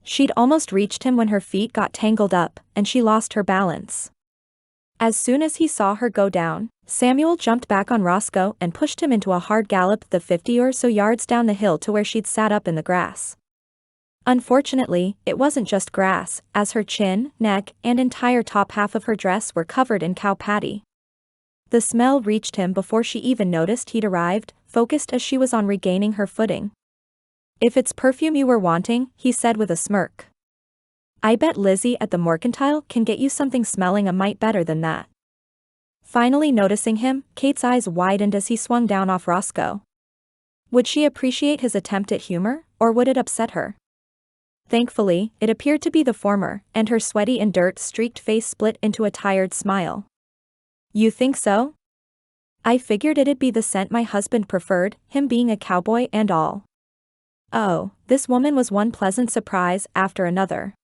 She'd almost reached him when her feet got tangled up, and she lost her balance. As soon as he saw her go down, Samuel jumped back on Roscoe and pushed him into a hard gallop the 50 or so yards down the hill to where she'd sat up in the grass. Unfortunately, it wasn't just grass, as her chin, neck, and entire top half of her dress were covered in cow patty. The smell reached him before she even noticed he'd arrived, focused as she was on regaining her footing. "If it's perfume you were wanting," he said with a smirk, "I bet Lizzie at the Mercantile can get you something smelling a mite better than that." Finally noticing him, Kate's eyes widened as he swung down off Roscoe. Would she appreciate his attempt at humor, or would it upset her? Thankfully, it appeared to be the former, and her sweaty and dirt-streaked face split into a tired smile. "You think so? I figured it'd be the scent my husband preferred, him being a cowboy and all." Oh, this woman was one pleasant surprise after another.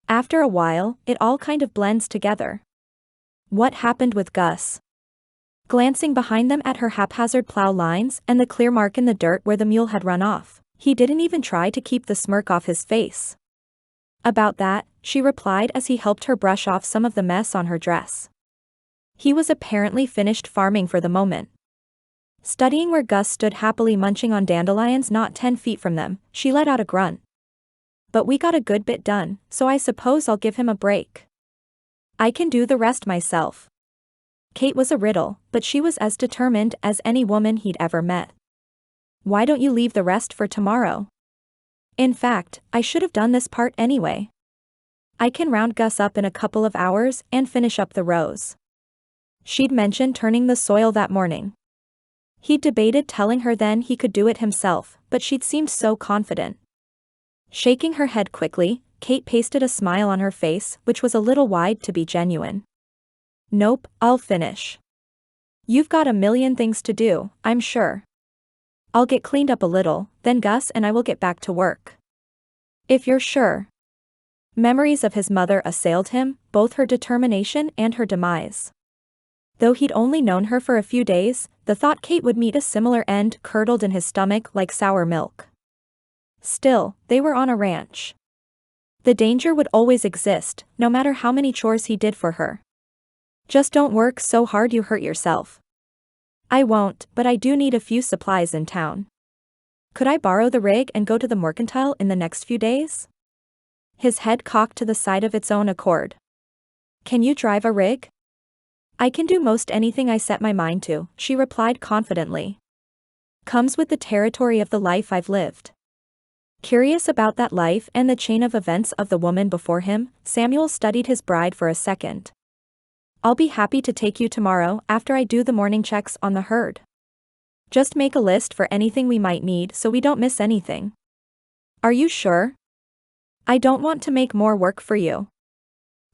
After a while, it all kind of blends together. What happened with Gus? Glancing behind them at her haphazard plow lines and the clear mark in the dirt where the mule had run off, he didn't even try to keep the smirk off his face. "About that," she replied as he helped her brush off some of the mess on her dress. He was apparently finished farming for the moment. Studying where Gus stood happily munching on dandelions not 10 feet from them, she let out a grunt. But we got a good bit done, so I suppose I'll give him a break. I can do the rest myself. Kate was a riddle, but she was as determined as any woman he'd ever met. Why don't you leave the rest for tomorrow? In fact, I should have done this part anyway. I can round Gus up in a couple of hours and finish up the rows. She'd mentioned turning the soil that morning. He'd debated telling her then he could do it himself, but she'd seemed so confident. Shaking her head quickly, Kate pasted a smile on her face, which was a little wide to be genuine. Nope, I'll finish. You've got a million things to do, I'm sure. I'll get cleaned up a little, then Gus and I will get back to work. If you're sure. Memories of his mother assailed him, both her determination and her demise. Though he'd only known her for a few days, the thought Kate would meet a similar end curdled in his stomach like sour milk. Still, they were on a ranch. The danger would always exist, no matter how many chores he did for her. Just don't work so hard you hurt yourself. I won't, but I do need a few supplies in town. Could I borrow the rig and go to the mercantile in the next few days? His head cocked to the side of its own accord. Can you drive a rig? I can do most anything I set my mind to, she replied confidently. Comes with the territory of the life I've lived. Curious about that life and the chain of events of the woman before him, Samuel studied his bride for a second. I'll be happy to take you tomorrow after I do the morning checks on the herd. Just make a list for anything we might need so we don't miss anything. Are you sure? I don't want to make more work for you.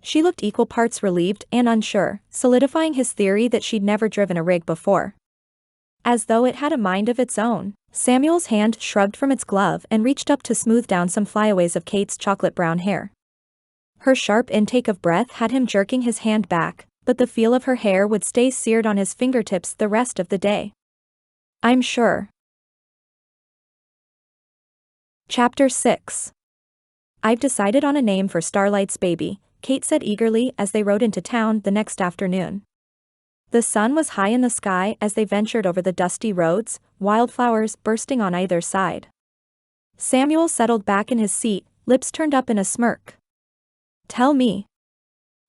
She looked equal parts relieved and unsure, solidifying his theory that she'd never driven a rig before. As though it had a mind of its own, Samuel's hand shrugged from its glove and reached up to smooth down some flyaways of Kate's chocolate brown hair. Her sharp intake of breath had him jerking his hand back, but the feel of her hair would stay seared on his fingertips the rest of the day. I'm sure. Chapter 6. I've decided on a name for Starlight's baby, Kate said eagerly as they rode into town the next afternoon. The sun was high in the sky as they ventured over the dusty roads, wildflowers bursting on either side. Samuel settled back in his seat, lips turned up in a smirk. Tell me.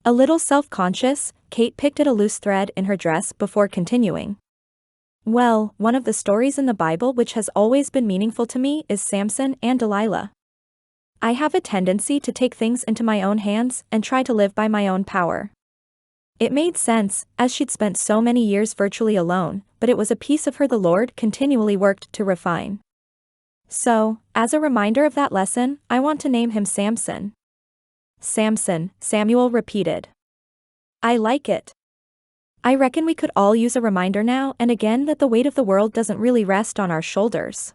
A little self-conscious, Kate picked at a loose thread in her dress before continuing. Well, one of the stories in the Bible which has always been meaningful to me is Samson and Delilah. I have a tendency to take things into my own hands and try to live by my own power. It made sense, as she'd spent so many years virtually alone, but it was a piece of her the Lord continually worked to refine. So, as a reminder of that lesson, I want to name him Samson. Samson, Samuel repeated. I like it. I reckon we could all use a reminder now and again that the weight of the world doesn't really rest on our shoulders.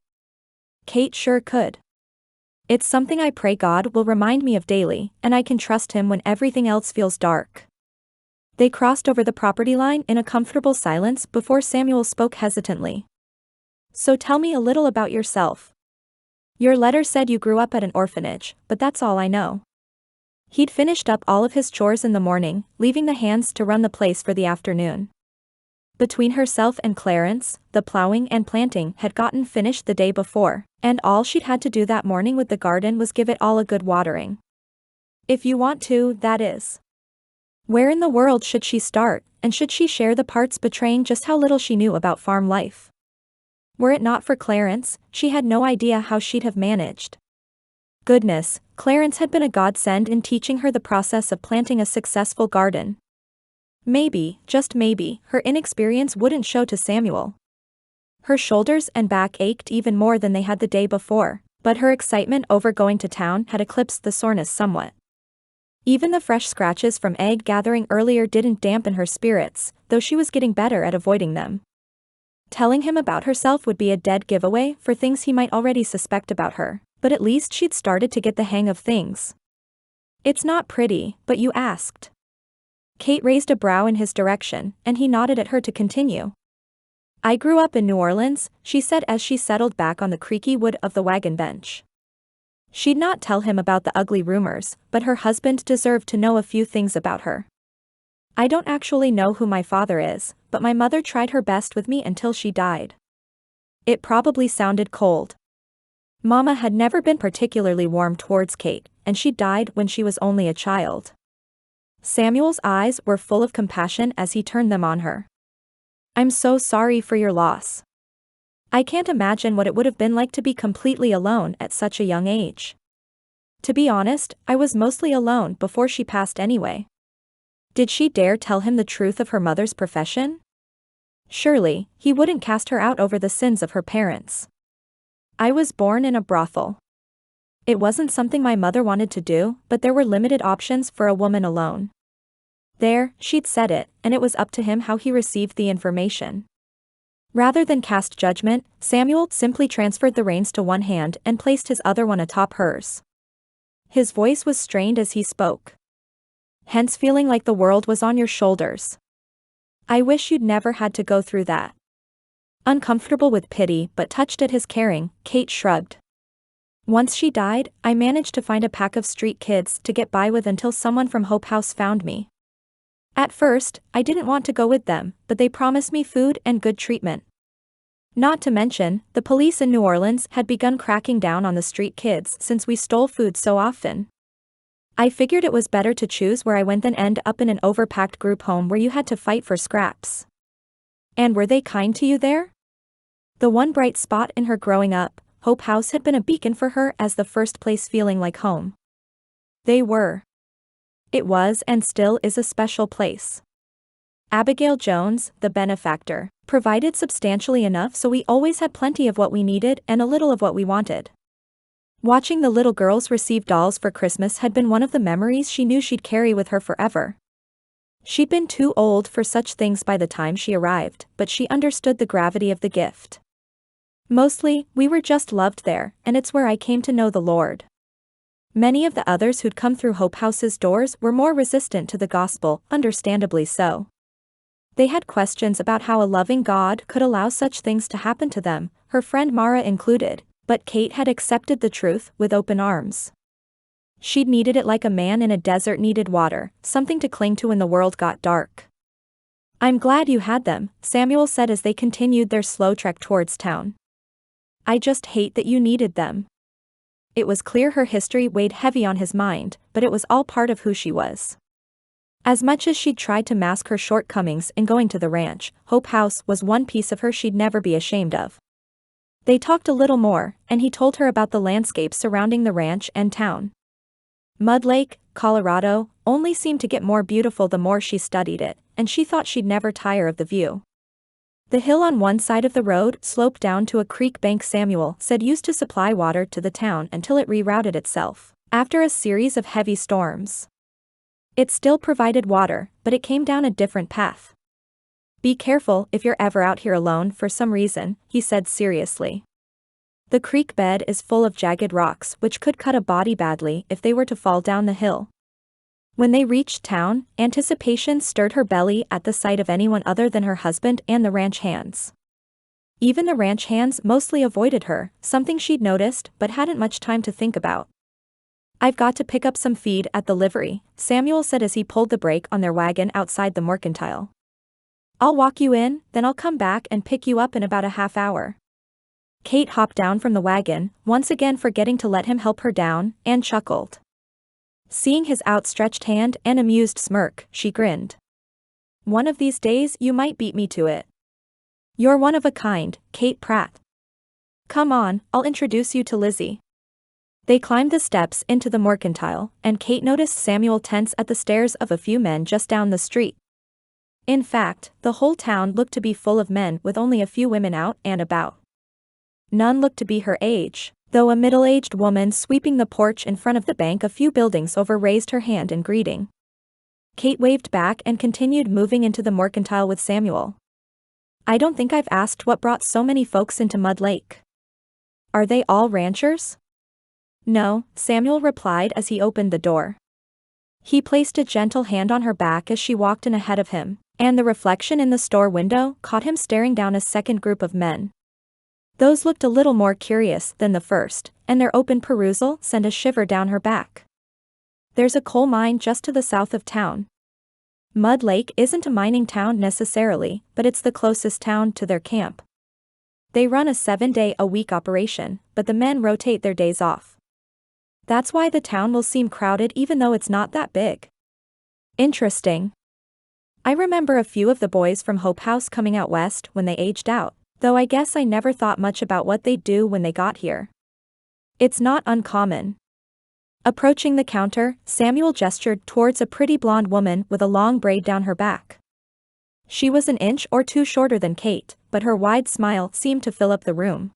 Kate sure could. It's something I pray God will remind me of daily, and I can trust him when everything else feels dark. They crossed over the property line in a comfortable silence before Samuel spoke hesitantly. So tell me a little about yourself. Your letter said you grew up at an orphanage, but that's all I know. He'd finished up all of his chores in the morning, leaving the hands to run the place for the afternoon. Between herself and Clarence, the plowing and planting had gotten finished the day before, and all she'd had to do that morning with the garden was give it all a good watering. If you want to, that is. Where in the world should she start, and should she share the parts betraying just how little she knew about farm life? Were it not for Clarence, she had no idea how she'd have managed. Goodness, Clarence had been a godsend in teaching her the process of planting a successful garden. Maybe, just maybe, her inexperience wouldn't show to Samuel. Her shoulders and back ached even more than they had the day before, but her excitement over going to town had eclipsed the soreness somewhat. Even the fresh scratches from egg gathering earlier didn't dampen her spirits, though she was getting better at avoiding them. Telling him about herself would be a dead giveaway for things he might already suspect about her, but at least she'd started to get the hang of things. It's not pretty, but you asked. Kate raised a brow in his direction, and he nodded at her to continue. I grew up in New Orleans, she said as she settled back on the creaky wood of the wagon bench. She'd not tell him about the ugly rumors, but her husband deserved to know a few things about her. I don't actually know who my father is, but my mother tried her best with me until she died. It probably sounded cold. Mama had never been particularly warm towards Kate, and she died when she was only a child. Samuel's eyes were full of compassion as he turned them on her. I'm so sorry for your loss. I can't imagine what it would have been like to be completely alone at such a young age. To be honest, I was mostly alone before she passed anyway. Did she dare tell him the truth of her mother's profession? Surely, he wouldn't cast her out over the sins of her parents. I was born in a brothel. It wasn't something my mother wanted to do, but there were limited options for a woman alone. There, she'd said it, and it was up to him how he received the information. Rather than cast judgment, Samuel simply transferred the reins to one hand and placed his other one atop hers. His voice was strained as he spoke. Hence feeling like the world was on your shoulders. I wish you'd never had to go through that. Uncomfortable with pity but touched at his caring, Kate shrugged. Once she died, I managed to find a pack of street kids to get by with until someone from Hope House found me. At first, I didn't want to go with them, but they promised me food and good treatment. Not to mention, the police in New Orleans had begun cracking down on the street kids since we stole food so often. I figured it was better to choose where I went than end up in an overpacked group home where you had to fight for scraps. And were they kind to you there? The one bright spot in her growing up, Hope House had been a beacon for her as the first place feeling like home. They were. It was and still is a special place. Abigail Jones, the benefactor, provided substantially enough so we always had plenty of what we needed and a little of what we wanted. Watching the little girls receive dolls for Christmas had been one of the memories she knew she'd carry with her forever. She'd been too old for such things by the time she arrived, but she understood the gravity of the gift. Mostly, we were just loved there, and it's where I came to know the Lord. Many of the others who'd come through Hope House's doors were more resistant to the gospel, understandably so. They had questions about how a loving God could allow such things to happen to them, her friend Mara included, but Kate had accepted the truth with open arms. She'd needed it like a man in a desert needed water, something to cling to when the world got dark. I'm glad you had them, Samuel said as they continued their slow trek towards town. I just hate that you needed them. It was clear her history weighed heavy on his mind, but it was all part of who she was. As much as she'd tried to mask her shortcomings in going to the ranch, Hope House was one piece of her she'd never be ashamed of. They talked a little more, and he told her about the landscape surrounding the ranch and town. Mud Lake, Colorado, only seemed to get more beautiful the more she studied it, and she thought she'd never tire of the view. The hill on one side of the road sloped down to a creek bank Samuel said used to supply water to the town until it rerouted itself, after a series of heavy storms. It still provided water, but it came down a different path. Be careful if you're ever out here alone for some reason, he said seriously. The creek bed is full of jagged rocks which could cut a body badly if they were to fall down the hill. When they reached town, anticipation stirred her belly at the sight of anyone other than her husband and the ranch hands. Even the ranch hands mostly avoided her, something she'd noticed but hadn't much time to think about. I've got to pick up some feed at the livery, Samuel said as he pulled the brake on their wagon outside the mercantile. I'll walk you in, then I'll come back and pick you up in about a half hour. Kate hopped down from the wagon, once again forgetting to let him help her down, and chuckled. Seeing his outstretched hand and amused smirk, she grinned. One of these days you might beat me to it. You're one of a kind, Kate Pratt. Come on, I'll introduce you to Lizzie. They climbed the steps into the mercantile, and Kate noticed Samuel tense at the stares of a few men just down the street. In fact, the whole town looked to be full of men with only a few women out and about. None looked to be her age, though a middle-aged woman sweeping the porch in front of the bank a few buildings over raised her hand in greeting. Kate waved back and continued moving into the mercantile with Samuel. I don't think I've asked what brought so many folks into Mud Lake. Are they all ranchers? No, Samuel replied as he opened the door. He placed a gentle hand on her back as she walked in ahead of him, and the reflection in the store window caught him staring down a second group of men. Those looked a little more curious than the first, and their open perusal sent a shiver down her back. There's a coal mine just to the south of town. Mud Lake isn't a mining town necessarily, but it's the closest town to their camp. They run a 7-day-a-week operation, but the men rotate their days off. That's why the town will seem crowded even though it's not that big. Interesting. I remember a few of the boys from Hope House coming out west when they aged out, though I guess I never thought much about what they'd do when they got here. It's not uncommon. Approaching the counter, Samuel gestured towards a pretty blonde woman with a long braid down her back. She was an inch or two shorter than Kate, but her wide smile seemed to fill up the room.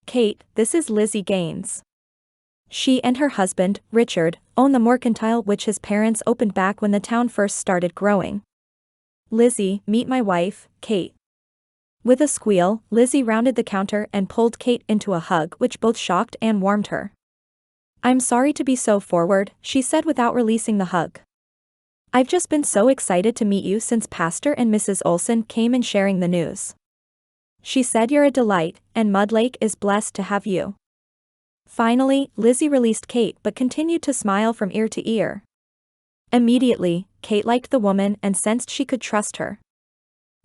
Kate, this is Lizzie Gaines. She and her husband, Richard, own the mercantile which his parents opened back when the town first started growing. Lizzie, meet my wife, Kate. With a squeal, Lizzie rounded the counter and pulled Kate into a hug which both shocked and warmed her. I'm sorry to be so forward, she said without releasing the hug. I've just been so excited to meet you since Pastor and Mrs. Olson came in sharing the news. She said you're a delight, and Mud Lake is blessed to have you. Finally, Lizzie released Kate but continued to smile from ear to ear. Immediately, Kate liked the woman and sensed she could trust her.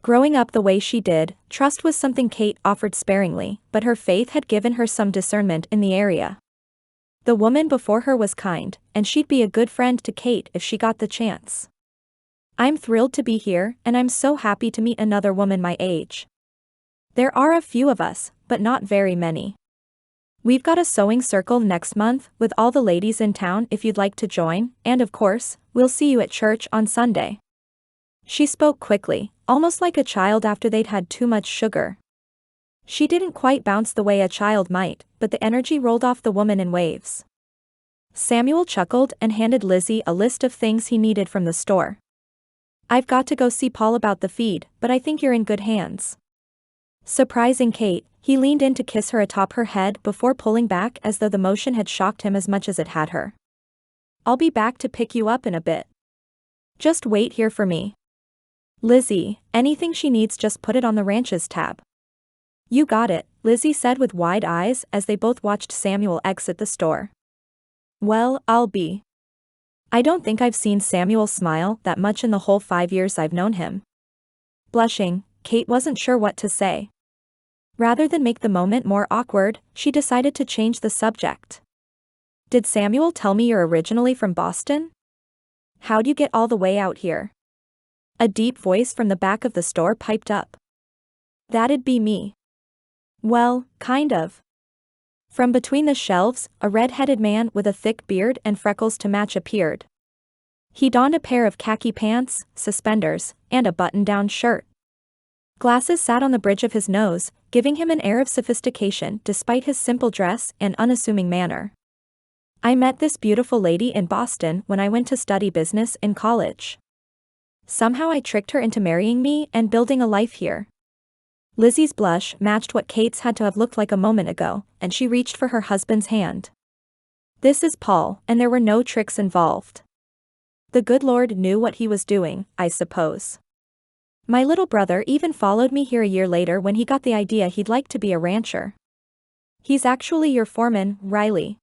Growing up the way she did, trust was something Kate offered sparingly, but her faith had given her some discernment in the area. The woman before her was kind, and she'd be a good friend to Kate if she got the chance. I'm thrilled to be here, and I'm so happy to meet another woman my age. There are a few of us, but not very many. We've got a sewing circle next month with all the ladies in town if you'd like to join, and of course, we'll see you at church on Sunday. She spoke quickly, almost like a child after they'd had too much sugar. She didn't quite bounce the way a child might, but the energy rolled off the woman in waves. Samuel chuckled and handed Lizzie a list of things he needed from the store. I've got to go see Paul about the feed, but I think you're in good hands. Surprising Kate, he leaned in to kiss her atop her head before pulling back as though the motion had shocked him as much as it had her. I'll be back to pick you up in a bit. Just wait here for me. Lizzie, anything she needs just put it on the ranches tab. You got it, Lizzie said with wide eyes as they both watched Samuel exit the store. Well, I'll be. I don't think I've seen Samuel smile that much in the whole 5 years I've known him. Blushing, Kate wasn't sure what to say. Rather than make the moment more awkward, she decided to change the subject. Did Samuel tell me you're originally from Boston? How'd you get all the way out here? A deep voice from the back of the store piped up. That'd be me. Well, kind of. From between the shelves, a red-headed man with a thick beard and freckles to match appeared. He donned a pair of khaki pants, suspenders, and a button-down shirt. Glasses sat on the bridge of his nose, giving him an air of sophistication despite his simple dress and unassuming manner. I met this beautiful lady in Boston when I went to study business in college. Somehow I tricked her into marrying me and building a life here. Lizzie's blush matched what Kate's had to have looked like a moment ago, and she reached for her husband's hand. This is Paul, and there were no tricks involved. The good Lord knew what he was doing, I suppose. My little brother even followed me here a year later when he got the idea he'd like to be a rancher. He's actually your foreman, Riley.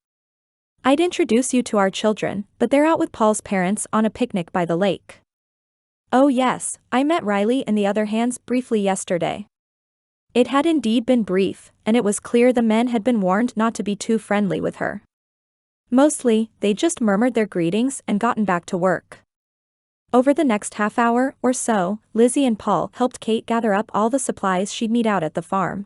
I'd introduce you to our children, but they're out with Paul's parents on a picnic by the lake. Oh yes, I met Riley and the other hands briefly yesterday. It had indeed been brief, and it was clear the men had been warned not to be too friendly with her. Mostly, they just murmured their greetings and gotten back to work. Over the next half hour or so, Lizzie and Paul helped Kate gather up all the supplies she'd need out at the farm.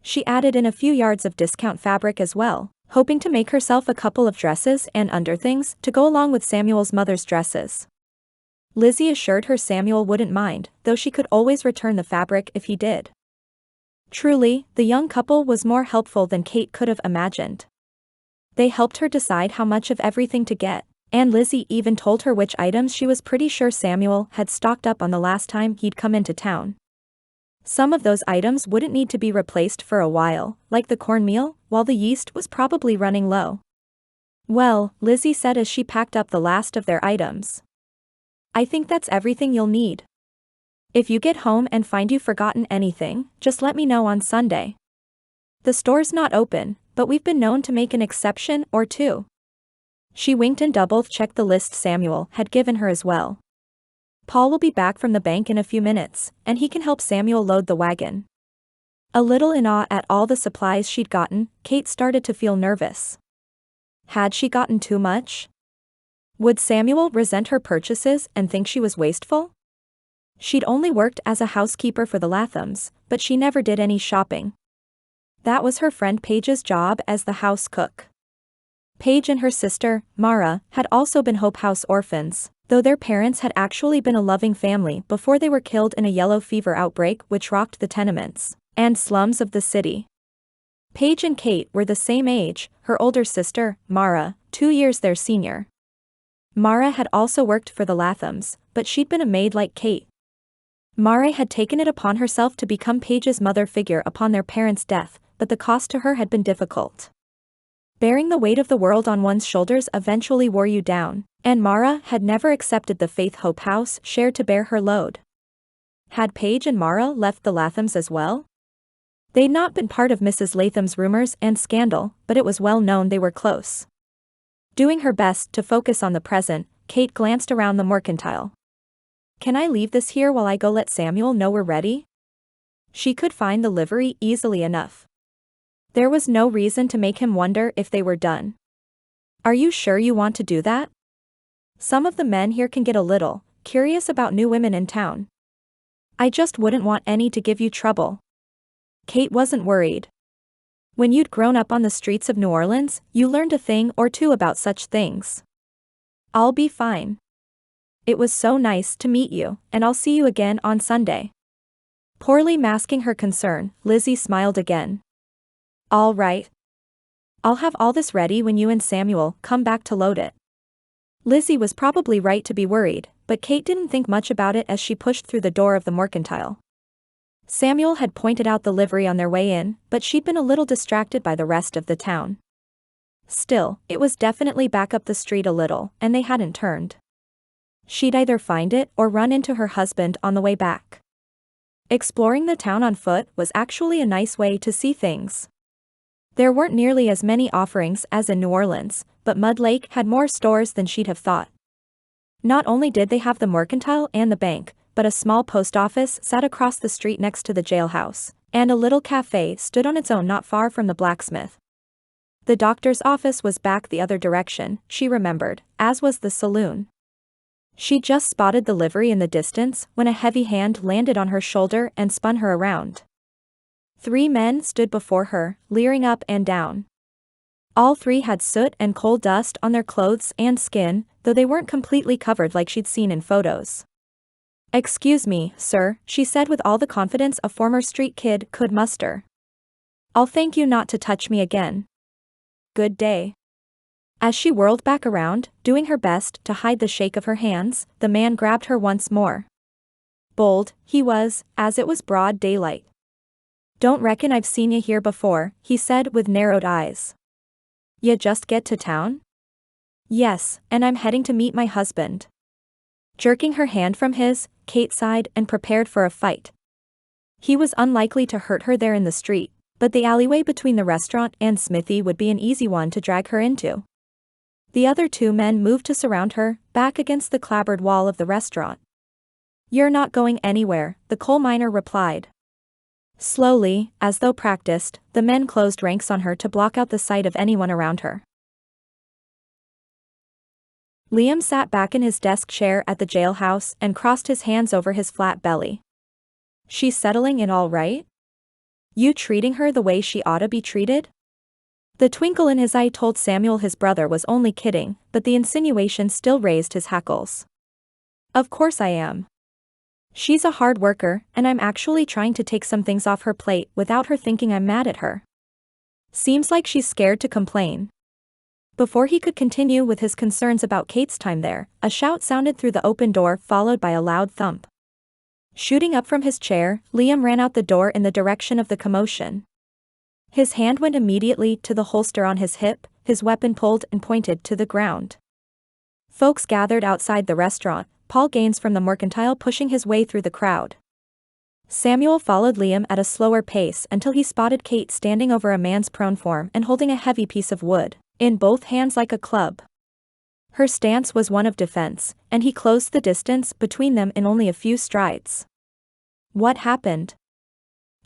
She added in a few yards of discount fabric as well, hoping to make herself a couple of dresses and underthings to go along with Samuel's mother's dresses. Lizzie assured her Samuel wouldn't mind, though she could always return the fabric if he did. Truly, the young couple was more helpful than Kate could have imagined. They helped her decide how much of everything to get, and Lizzie even told her which items she was pretty sure Samuel had stocked up on the last time he'd come into town. Some of those items wouldn't need to be replaced for a while, like the cornmeal, while the yeast was probably running low. Well, Lizzie said as she packed up the last of their items. I think that's everything you'll need. If you get home and find you've forgotten anything, just let me know on Sunday. The store's not open, but we've been known to make an exception or two. She winked and double-checked the list Samuel had given her as well. Paul will be back from the bank in a few minutes, and he can help Samuel load the wagon. A little in awe at all the supplies she'd gotten, Kate started to feel nervous. Had she gotten too much? Would Samuel resent her purchases and think she was wasteful? She'd only worked as a housekeeper for the Lathams, but she never did any shopping. That was her friend Paige's job as the house cook. Paige and her sister, Mara, had also been Hope House orphans, though their parents had actually been a loving family before they were killed in a yellow fever outbreak which rocked the tenements and slums of the city. Paige and Kate were the same age, her older sister, Mara, 2 years their senior. Mara had also worked for the Lathams, but she'd been a maid like Kate. Mara had taken it upon herself to become Paige's mother figure upon their parents' death, but the cost to her had been difficult. Bearing the weight of the world on one's shoulders eventually wore you down, and Mara had never accepted the faith Hope House shared to bear her load. Had Paige and Mara left the Lathams as well? They'd not been part of Mrs. Latham's rumors and scandal, but it was well known they were close. Doing her best to focus on the present, Kate glanced around the mercantile. Can I leave this here while I go let Samuel know we're ready? She could find the livery easily enough. There was no reason to make him wonder if they were done. Are you sure you want to do that? Some of the men here can get a little curious about new women in town. I just wouldn't want any to give you trouble. Kate wasn't worried. When you'd grown up on the streets of New Orleans, you learned a thing or two about such things. I'll be fine. It was so nice to meet you, and I'll see you again on Sunday. Poorly masking her concern, Lizzie smiled again. All right. I'll have all this ready when you and Samuel come back to load it. Lizzie was probably right to be worried, but Kate didn't think much about it as she pushed through the door of the mercantile. Samuel had pointed out the livery on their way in, but she'd been a little distracted by the rest of the town. Still, it was definitely back up the street a little, and they hadn't turned. She'd either find it or run into her husband on the way back. Exploring the town on foot was actually a nice way to see things. There weren't nearly as many offerings as in New Orleans, but Mud Lake had more stores than she'd have thought. Not only did they have the mercantile and the bank, but a small post office sat across the street next to the jailhouse, and a little cafe stood on its own not far from the blacksmith. The doctor's office was back the other direction, she remembered, as was the saloon. She just spotted the livery in the distance when a heavy hand landed on her shoulder and spun her around. 3 men stood before her, leering up and down. All 3 had soot and coal dust on their clothes and skin, though they weren't completely covered like she'd seen in photos. Excuse me, sir, she said with all the confidence a former street kid could muster. I'll thank you not to touch me again. Good day. As she whirled back around, doing her best to hide the shake of her hands, the man grabbed her once more. Bold, he was, as it was broad daylight. Don't reckon I've seen you here before, he said with narrowed eyes. Ya just get to town? Yes, and I'm heading to meet my husband. Jerking her hand from his, Kate sighed and prepared for a fight. He was unlikely to hurt her there in the street, but the alleyway between the restaurant and Smithy would be an easy one to drag her into. The other 2 men moved to surround her, back against the clapboard wall of the restaurant. You're not going anywhere, the coal miner replied. Slowly, as though practiced, the men closed ranks on her to block out the sight of anyone around her. Liam sat back in his desk chair at the jailhouse and crossed his hands over his flat belly. She's settling in all right? You treating her the way she oughta be treated? The twinkle in his eye told Samuel his brother was only kidding, but the insinuation still raised his hackles. Of course I am. She's a hard worker, and I'm actually trying to take some things off her plate without her thinking I'm mad at her. Seems like she's scared to complain. Before he could continue with his concerns about Kate's time there, a shout sounded through the open door followed by a loud thump. Shooting up from his chair, Liam ran out the door in the direction of the commotion. His hand went immediately to the holster on his hip, his weapon pulled and pointed to the ground. Folks gathered outside the restaurant, Paul Gaines from the mercantile pushing his way through the crowd. Samuel followed Liam at a slower pace until he spotted Kate standing over a man's prone form and holding a heavy piece of wood in both hands like a club. Her stance was one of defense, and he closed the distance between them in only a few strides. What happened?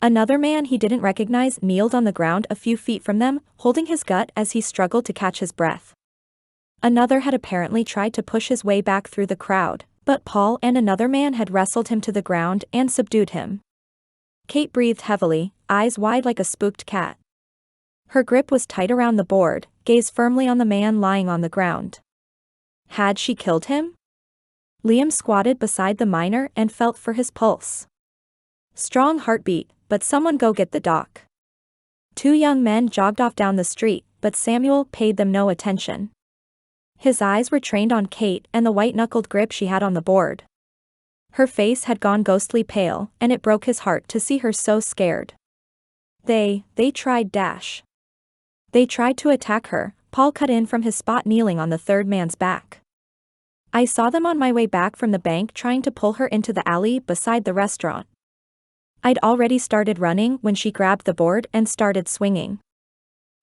Another man he didn't recognize kneeled on the ground a few feet from them, holding his gut as he struggled to catch his breath. Another had apparently tried to push his way back through the crowd, but Paul and another man had wrestled him to the ground and subdued him. Kate breathed heavily, eyes wide like a spooked cat. Her grip was tight around the board, gaze firmly on the man lying on the ground. Had she killed him? Liam squatted beside the miner and felt for his pulse. Strong heartbeat, but someone go get the doc. Two young men jogged off down the street, but Samuel paid them no attention. His eyes were trained on Kate and the white-knuckled grip she had on the board. Her face had gone ghostly pale, and it broke his heart to see her so scared. They tried dash. They tried to attack her. Paul cut in from his spot kneeling on the third man's back. I saw them on my way back from the bank trying to pull her into the alley beside the restaurant. I'd already started running when she grabbed the board and started swinging.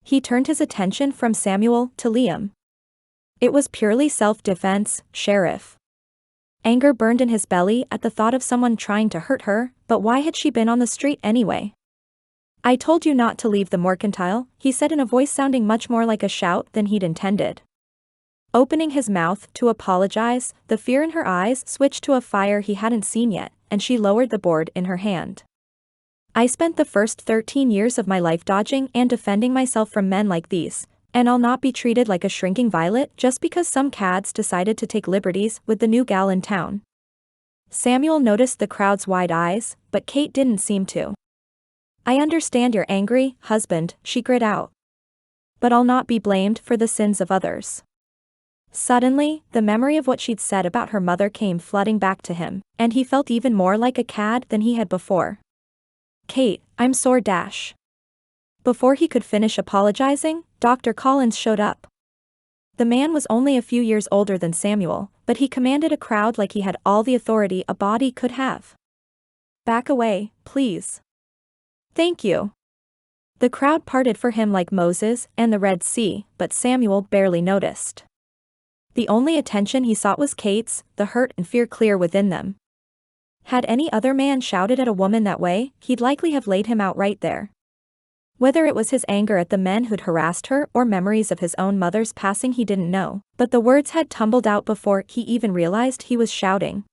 He turned his attention from Samuel to Liam. It was purely self-defense, Sheriff. Anger burned in his belly at the thought of someone trying to hurt her, but why had she been on the street anyway? I told you not to leave the mercantile, he said in a voice sounding much more like a shout than he'd intended. Opening his mouth to apologize, the fear in her eyes switched to a fire he hadn't seen yet, and she lowered the board in her hand. I spent the first 13 years of my life dodging and defending myself from men like these, and I'll not be treated like a shrinking violet just because some cads decided to take liberties with the new gal in town. Samuel noticed the crowd's wide eyes, but Kate didn't seem to. I understand you're angry, husband, she grit out. But I'll not be blamed for the sins of others. Suddenly, the memory of what she'd said about her mother came flooding back to him, and he felt even more like a cad than he had before. Kate, I'm sore dash. Before he could finish apologizing, Dr. Collins showed up. The man was only a few years older than Samuel, but he commanded a crowd like he had all the authority a body could have. Back away, please. Thank you. The crowd parted for him like Moses and the Red Sea, but Samuel barely noticed. The only attention he sought was Kate's, the hurt and fear clear within them. Had any other man shouted at a woman that way, he'd likely have laid him out right there. Whether it was his anger at the men who'd harassed her or memories of his own mother's passing he didn't know, but the words had tumbled out before he even realized he was shouting.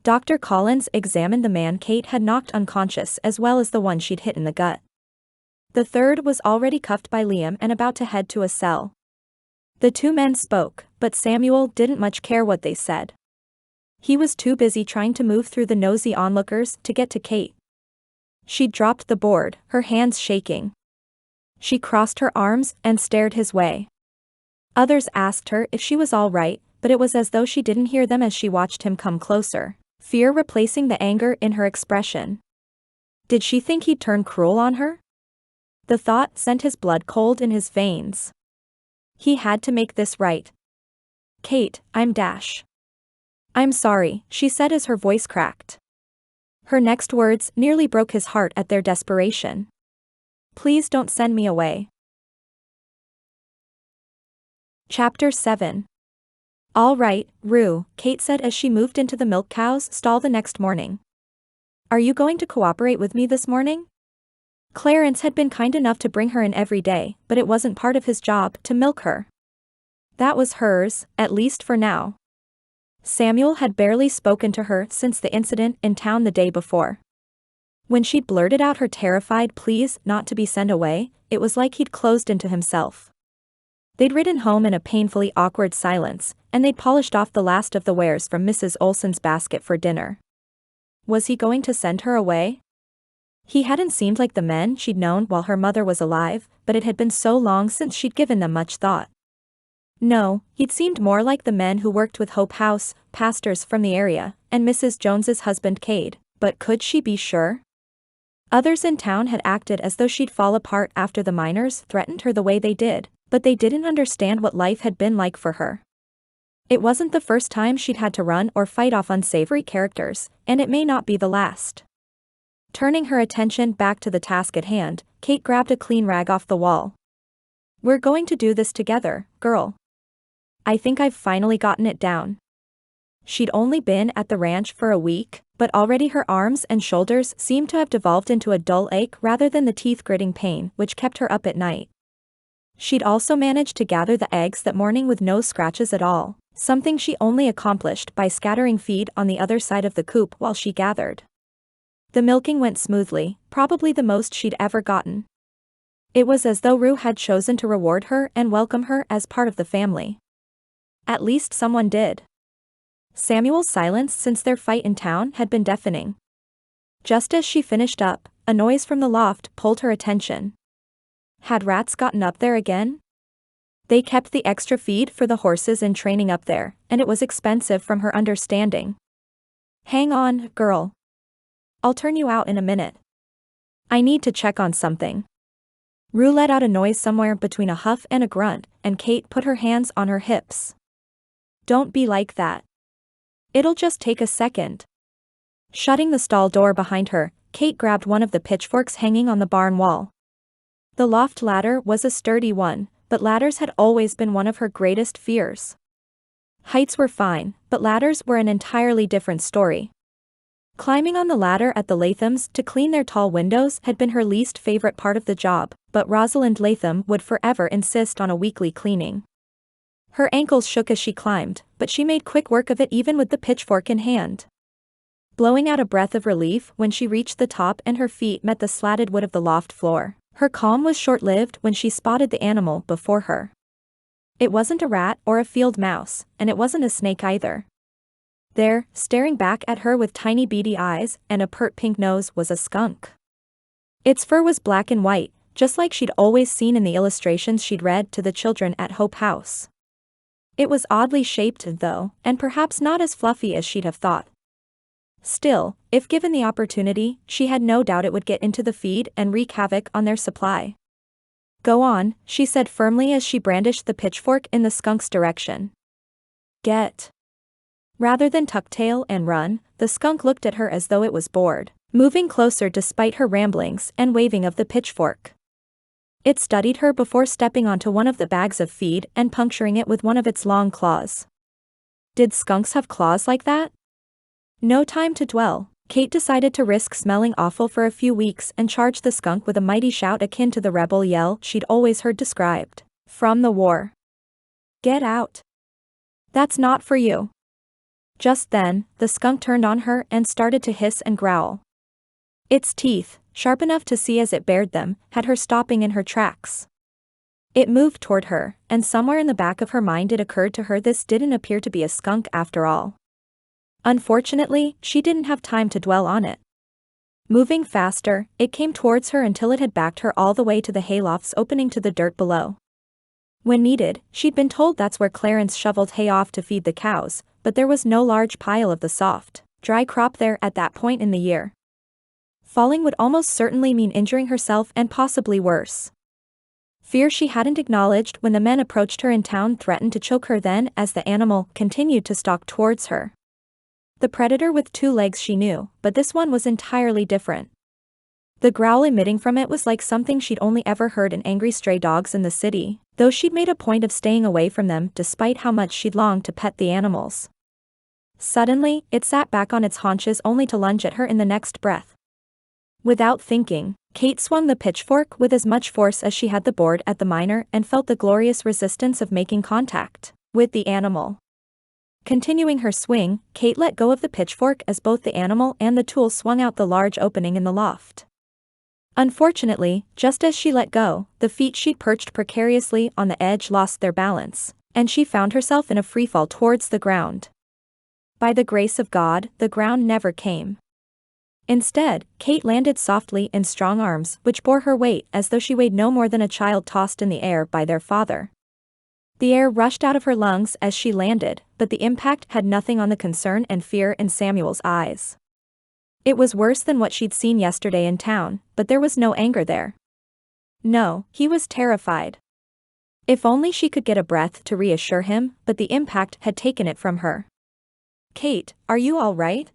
Dr. Collins examined the man Kate had knocked unconscious as well as the one she'd hit in the gut. The third was already cuffed by Liam and about to head to a cell. The two men spoke, but Samuel didn't much care what they said. He was too busy trying to move through the nosy onlookers to get to Kate. She dropped the board, her hands shaking. She crossed her arms and stared his way. Others asked her if she was all right, but it was as though she didn't hear them as she watched him come closer, fear replacing the anger in her expression. Did she think he'd turn cruel on her? The thought sent his blood cold in his veins. He had to make this right. Kate, I'm dash. I'm sorry, she said as her voice cracked. Her next words nearly broke his heart at their desperation. Please don't send me away. Chapter 7. All right, Rue, Kate said as she moved into the milk cow's stall the next morning. Are you going to cooperate with me this morning? Clarence had been kind enough to bring her in every day, but it wasn't part of his job to milk her. That was hers, at least for now. Samuel had barely spoken to her since the incident in town the day before. When she'd blurted out her terrified pleas not to be sent away, it was like he'd closed into himself. They'd ridden home in a painfully awkward silence, and they'd polished off the last of the wares from Mrs. Olson's basket for dinner. Was he going to send her away? He hadn't seemed like the men she'd known while her mother was alive, but it had been so long since she'd given them much thought. No, he'd seemed more like the men who worked with Hope House, pastors from the area, and Mrs. Jones's husband Cade, but could she be sure? Others in town had acted as though she'd fall apart after the miners threatened her the way they did, but they didn't understand what life had been like for her. It wasn't the first time she'd had to run or fight off unsavory characters, and it may not be the last. Turning her attention back to the task at hand, Kate grabbed a clean rag off the wall. We're going to do this together, girl. I think I've finally gotten it down. She'd only been at the ranch for a week, but already her arms and shoulders seemed to have devolved into a dull ache rather than the teeth-gritting pain which kept her up at night. She'd also managed to gather the eggs that morning with no scratches at all, something she only accomplished by scattering feed on the other side of the coop while she gathered. The milking went smoothly, probably the most she'd ever gotten. It was as though Rue had chosen to reward her and welcome her as part of the family. At least someone did. Samuel's silence since their fight in town had been deafening. Just as she finished up, a noise from the loft pulled her attention. Had rats gotten up there again? They kept the extra feed for the horses in training up there, and it was expensive from her understanding. Hang on, girl. I'll turn you out in a minute. I need to check on something. Rue let out a noise somewhere between a huff and a grunt, and Kate put her hands on her hips. Don't be like that. It'll just take a second. Shutting the stall door behind her, Kate grabbed one of the pitchforks hanging on the barn wall. The loft ladder was a sturdy one, but ladders had always been one of her greatest fears. Heights were fine, but ladders were an entirely different story. Climbing on the ladder at the Lathams to clean their tall windows had been her least favorite part of the job, but Rosalind Latham would forever insist on a weekly cleaning. Her ankles shook as she climbed, but she made quick work of it even with the pitchfork in hand. Blowing out a breath of relief when she reached the top and her feet met the slatted wood of the loft floor, her calm was short-lived when she spotted the animal before her. It wasn't a rat or a field mouse, and it wasn't a snake either. There, staring back at her with tiny beady eyes and a pert pink nose was a skunk. Its fur was black and white, just like she'd always seen in the illustrations she'd read to the children at Hope House. It was oddly shaped though, and perhaps not as fluffy as she'd have thought. Still, if given the opportunity, she had no doubt it would get into the feed and wreak havoc on their supply. Go on, she said firmly as she brandished the pitchfork in the skunk's direction. Get. Rather than tuck tail and run, the skunk looked at her as though it was bored, moving closer despite her ramblings and waving of the pitchfork. It studied her before stepping onto one of the bags of feed and puncturing it with one of its long claws. Did skunks have claws like that? No time to dwell, Kate decided to risk smelling awful for a few weeks and charge the skunk with a mighty shout akin to the rebel yell she'd always heard described from the war. Get out. That's not for you. Just then, the skunk turned on her and started to hiss and growl. Its teeth, sharp enough to see as it bared them, had her stopping in her tracks. It moved toward her, and somewhere in the back of her mind it occurred to her this didn't appear to be a skunk after all. Unfortunately, she didn't have time to dwell on it. Moving faster, it came towards her until it had backed her all the way to the hayloft's opening to the dirt below. When needed, she'd been told that's where Clarence shoveled hay off to feed the cows, but there was no large pile of the soft, dry crop there at that point in the year. Falling would almost certainly mean injuring herself and possibly worse. Fear she hadn't acknowledged when the men approached her in town threatened to choke her then as the animal continued to stalk towards her. The predator with two legs she knew, but this one was entirely different. The growl emitting from it was like something she'd only ever heard in angry stray dogs in the city, though she'd made a point of staying away from them despite how much she'd longed to pet the animals. Suddenly, it sat back on its haunches only to lunge at her in the next breath. Without thinking, Kate swung the pitchfork with as much force as she had the board at the miner and felt the glorious resistance of making contact with the animal. Continuing her swing, Kate let go of the pitchfork as both the animal and the tool swung out the large opening in the loft. Unfortunately, just as she let go, the feet she'd perched precariously on the edge lost their balance, and she found herself in a freefall towards the ground. By the grace of God, the ground never came. Instead, Kate landed softly in strong arms which bore her weight as though she weighed no more than a child tossed in the air by their father. The air rushed out of her lungs as she landed, but the impact had nothing on the concern and fear in Samuel's eyes. It was worse than what she'd seen yesterday in town, but there was no anger there. No, he was terrified. If only she could get a breath to reassure him, but the impact had taken it from her. Kate, are you all right?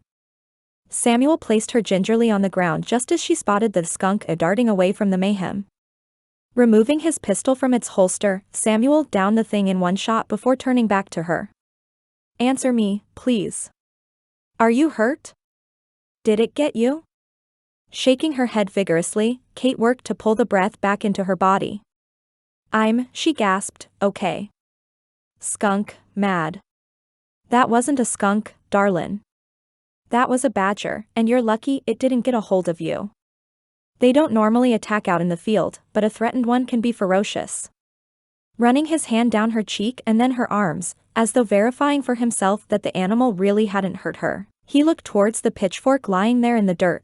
Samuel placed her gingerly on the ground just as she spotted the skunk darting away from the mayhem. Removing his pistol from its holster, Samuel downed the thing in one shot before turning back to her. "Answer me, please. Are you hurt? Did it get you?" Shaking her head vigorously, Kate worked to pull the breath back into her body. She gasped, "okay. Skunk, mad." "That wasn't a skunk, darlin'. That was a badger, and you're lucky it didn't get a hold of you. They don't normally attack out in the field, but a threatened one can be ferocious." Running his hand down her cheek and then her arms, as though verifying for himself that the animal really hadn't hurt her, he looked towards the pitchfork lying there in the dirt.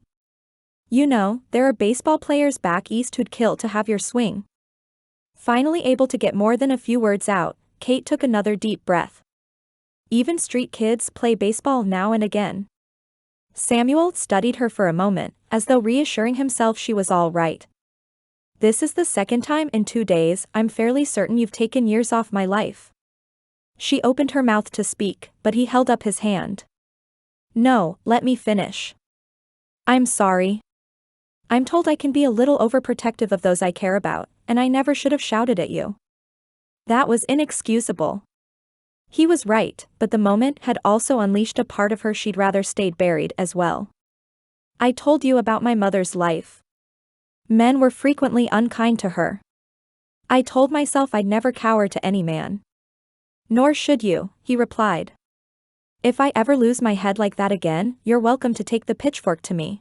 "You know, there are baseball players back east who'd kill to have your swing." Finally able to get more than a few words out, Kate took another deep breath. "Even street kids play baseball now and again." Samuel studied her for a moment, as though reassuring himself she was all right. "This is the second time in 2 days I'm fairly certain you've taken years off my life." She opened her mouth to speak, but he held up his hand. "No, let me finish. I'm sorry. I'm told I can be a little overprotective of those I care about, and I never should have shouted at you." That was inexcusable. He was right, but the moment had also unleashed a part of her she'd rather stayed buried as well. "I told you about my mother's life. Men were frequently unkind to her. I told myself I'd never cower to any man." "Nor should you," he replied. "If I ever lose my head like that again, you're welcome to take the pitchfork to me."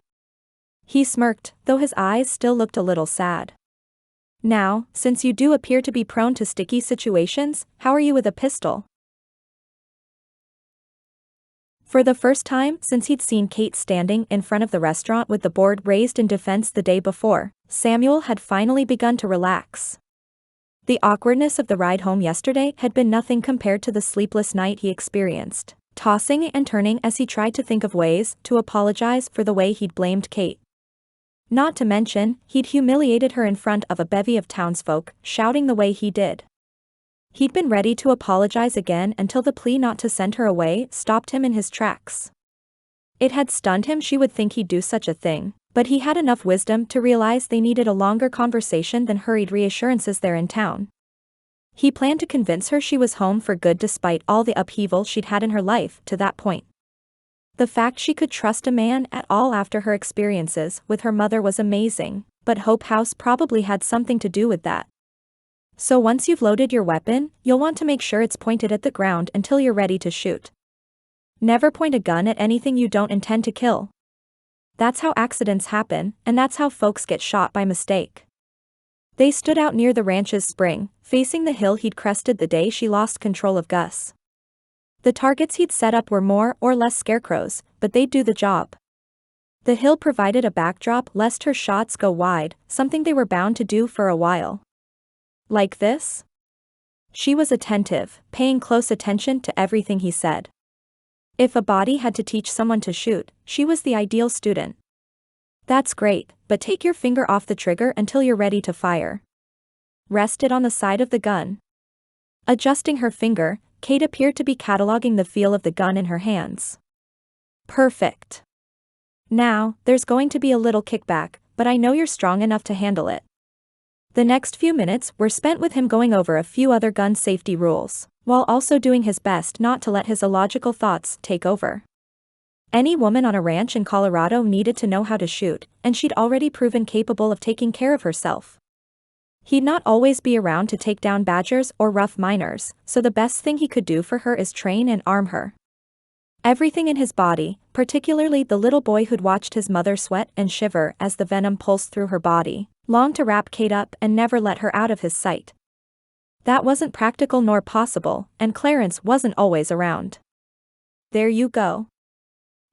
He smirked, though his eyes still looked a little sad. "Now, since you do appear to be prone to sticky situations, how are you with a pistol?" For the first time since he'd seen Kate standing in front of the restaurant with the board raised in defense the day before, Samuel had finally begun to relax. The awkwardness of the ride home yesterday had been nothing compared to the sleepless night he experienced, tossing and turning as he tried to think of ways to apologize for the way he'd blamed Kate. Not to mention, he'd humiliated her in front of a bevy of townsfolk, shouting the way he did. He'd been ready to apologize again until the plea not to send her away stopped him in his tracks. It had stunned him she would think he'd do such a thing, but he had enough wisdom to realize they needed a longer conversation than hurried reassurances there in town. He planned to convince her she was home for good despite all the upheaval she'd had in her life to that point. The fact she could trust a man at all after her experiences with her mother was amazing, but Hope House probably had something to do with that. So once you've loaded your weapon, you'll want to make sure it's pointed at the ground until you're ready to shoot. Never point a gun at anything you don't intend to kill. That's how accidents happen, and that's how folks get shot by mistake. They stood out near the ranch's spring, facing the hill he'd crested the day she lost control of Gus. The targets he'd set up were more or less scarecrows, but they'd do the job. The hill provided a backdrop lest her shots go wide, something they were bound to do for a while. Like this? She was attentive, paying close attention to everything he said. If a body had to teach someone to shoot, she was the ideal student. That's great, but take your finger off the trigger until you're ready to fire. Rest it on the side of the gun. Adjusting her finger, Kate appeared to be cataloging the feel of the gun in her hands. Perfect. Now, there's going to be a little kickback, but I know you're strong enough to handle it. The next few minutes were spent with him going over a few other gun safety rules, while also doing his best not to let his illogical thoughts take over. Any woman on a ranch in Colorado needed to know how to shoot, and she'd already proven capable of taking care of herself. He'd not always be around to take down badgers or rough miners, so the best thing he could do for her is train and arm her. Everything in his body, particularly the little boy who'd watched his mother sweat and shiver as the venom pulsed through her body, longed to wrap Kate up and never let her out of his sight. That wasn't practical nor possible, and Clarence wasn't always around. There you go.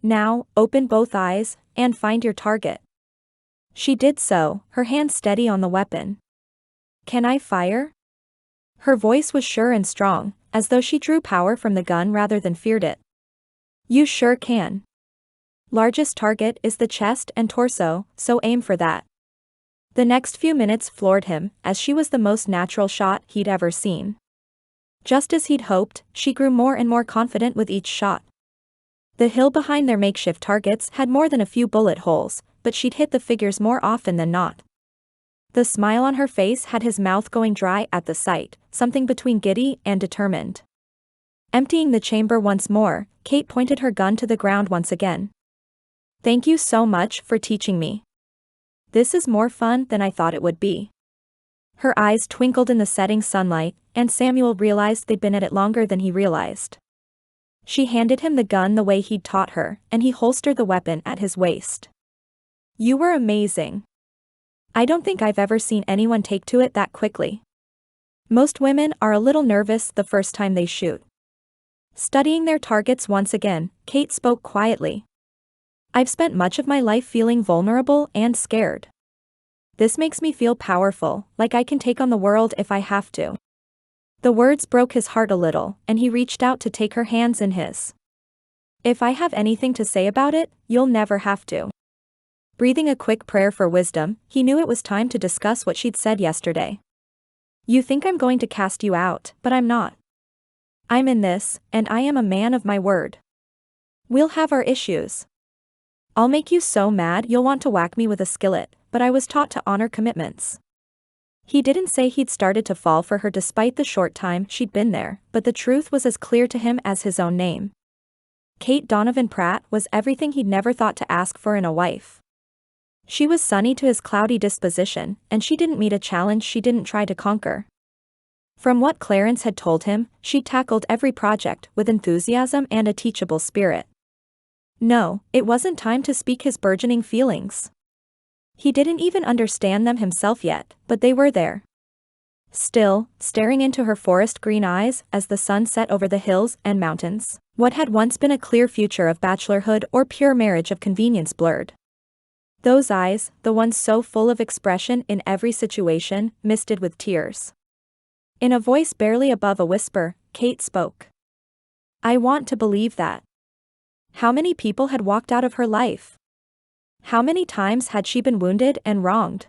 Now, open both eyes, and find your target. She did so, her hand steady on the weapon. Can I fire? Her voice was sure and strong, as though she drew power from the gun rather than feared it. You sure can. Largest target is the chest and torso, so aim for that. The next few minutes floored him, as she was the most natural shot he'd ever seen. Just as he'd hoped, she grew more and more confident with each shot. The hill behind their makeshift targets had more than a few bullet holes, but she'd hit the figures more often than not. The smile on her face had his mouth going dry at the sight, something between giddy and determined. Emptying the chamber once more, Kate pointed her gun to the ground once again. "Thank you so much for teaching me. This is more fun than I thought it would be." Her eyes twinkled in the setting sunlight, and Samuel realized they'd been at it longer than he realized. She handed him the gun the way he'd taught her, and he holstered the weapon at his waist. "You were amazing. I don't think I've ever seen anyone take to it that quickly. Most women are a little nervous the first time they shoot." Studying their targets once again, Kate spoke quietly. "I've spent much of my life feeling vulnerable and scared. This makes me feel powerful, like I can take on the world if I have to." The words broke his heart a little, and he reached out to take her hands in his. "If I have anything to say about it, you'll never have to." Breathing a quick prayer for wisdom, he knew it was time to discuss what she'd said yesterday. "You think I'm going to cast you out, but I'm not. I'm in this, and I am a man of my word. We'll have our issues. I'll make you so mad you'll want to whack me with a skillet, but I was taught to honor commitments." He didn't say he'd started to fall for her despite the short time she'd been there, but the truth was as clear to him as his own name. Kate Donovan Pratt was everything he'd never thought to ask for in a wife. She was sunny to his cloudy disposition, and she didn't meet a challenge she didn't try to conquer. From what Clarence had told him, she tackled every project with enthusiasm and a teachable spirit. No, it wasn't time to speak his burgeoning feelings. He didn't even understand them himself yet, but they were there. Still, staring into her forest green eyes as the sun set over the hills and mountains, what had once been a clear future of bachelorhood or pure marriage of convenience blurred. Those eyes, the ones so full of expression in every situation, misted with tears. In a voice barely above a whisper, Kate spoke. "I want to believe that." How many people had walked out of her life? How many times had she been wounded and wronged?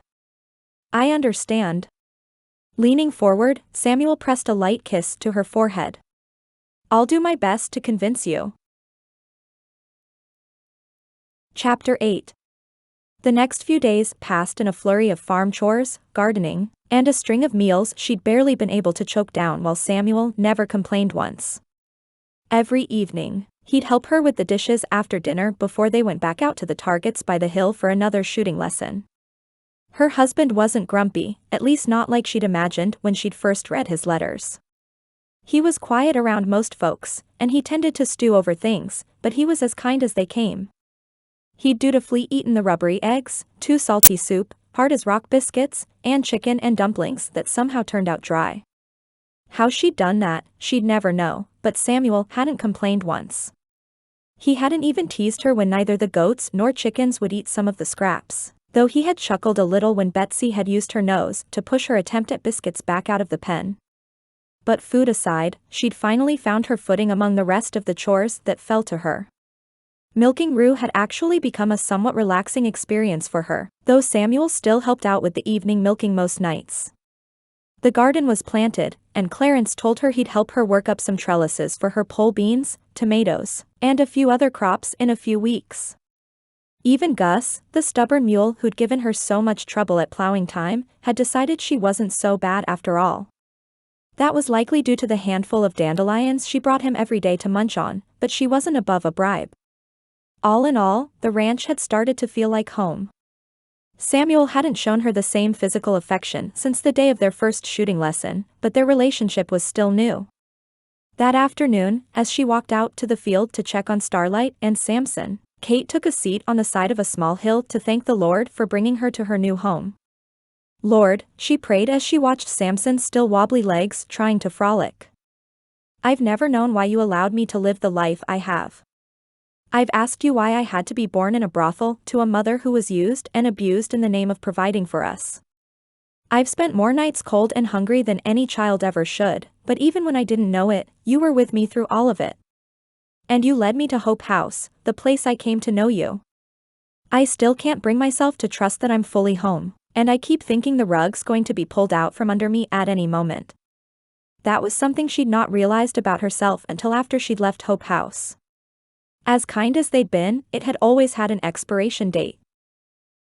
"I understand." Leaning forward, Samuel pressed a light kiss to her forehead. "I'll do my best to convince you." Chapter 8. The next few days passed in a flurry of farm chores, gardening, and a string of meals she'd barely been able to choke down while Samuel never complained once. Every evening, he'd help her with the dishes after dinner before they went back out to the targets by the hill for another shooting lesson. Her husband wasn't grumpy, at least not like she'd imagined when she'd first read his letters. He was quiet around most folks, and he tended to stew over things, but he was as kind as they came. He'd dutifully eaten the rubbery eggs, too salty soup, hard as rock biscuits, and chicken and dumplings that somehow turned out dry. How she'd done that, she'd never know, but Samuel hadn't complained once. He hadn't even teased her when neither the goats nor chickens would eat some of the scraps, though he had chuckled a little when Betsy had used her nose to push her attempt at biscuits back out of the pen. But food aside, she'd finally found her footing among the rest of the chores that fell to her. Milking Rue had actually become a somewhat relaxing experience for her, though Samuel still helped out with the evening milking most nights. The garden was planted, and Clarence told her he'd help her work up some trellises for her pole beans, tomatoes, and a few other crops in a few weeks. Even Gus, the stubborn mule who'd given her so much trouble at plowing time, had decided she wasn't so bad after all. That was likely due to the handful of dandelions she brought him every day to munch on, but she wasn't above a bribe. All in all, the ranch had started to feel like home. Samuel hadn't shown her the same physical affection since the day of their first shooting lesson, but their relationship was still new. That afternoon, as she walked out to the field to check on Starlight and Samson, Kate took a seat on the side of a small hill to thank the Lord for bringing her to her new home. "Lord," she prayed as she watched Samson's still wobbly legs trying to frolic. "I've never known why you allowed me to live the life I have. I've asked you why I had to be born in a brothel to a mother who was used and abused in the name of providing for us. I've spent more nights cold and hungry than any child ever should, but even when I didn't know it, you were with me through all of it. And you led me to Hope House, the place I came to know you. I still can't bring myself to trust that I'm fully home, and I keep thinking the rug's going to be pulled out from under me at any moment." That was something she'd not realized about herself until after she'd left Hope House. As kind as they'd been, it had always had an expiration date.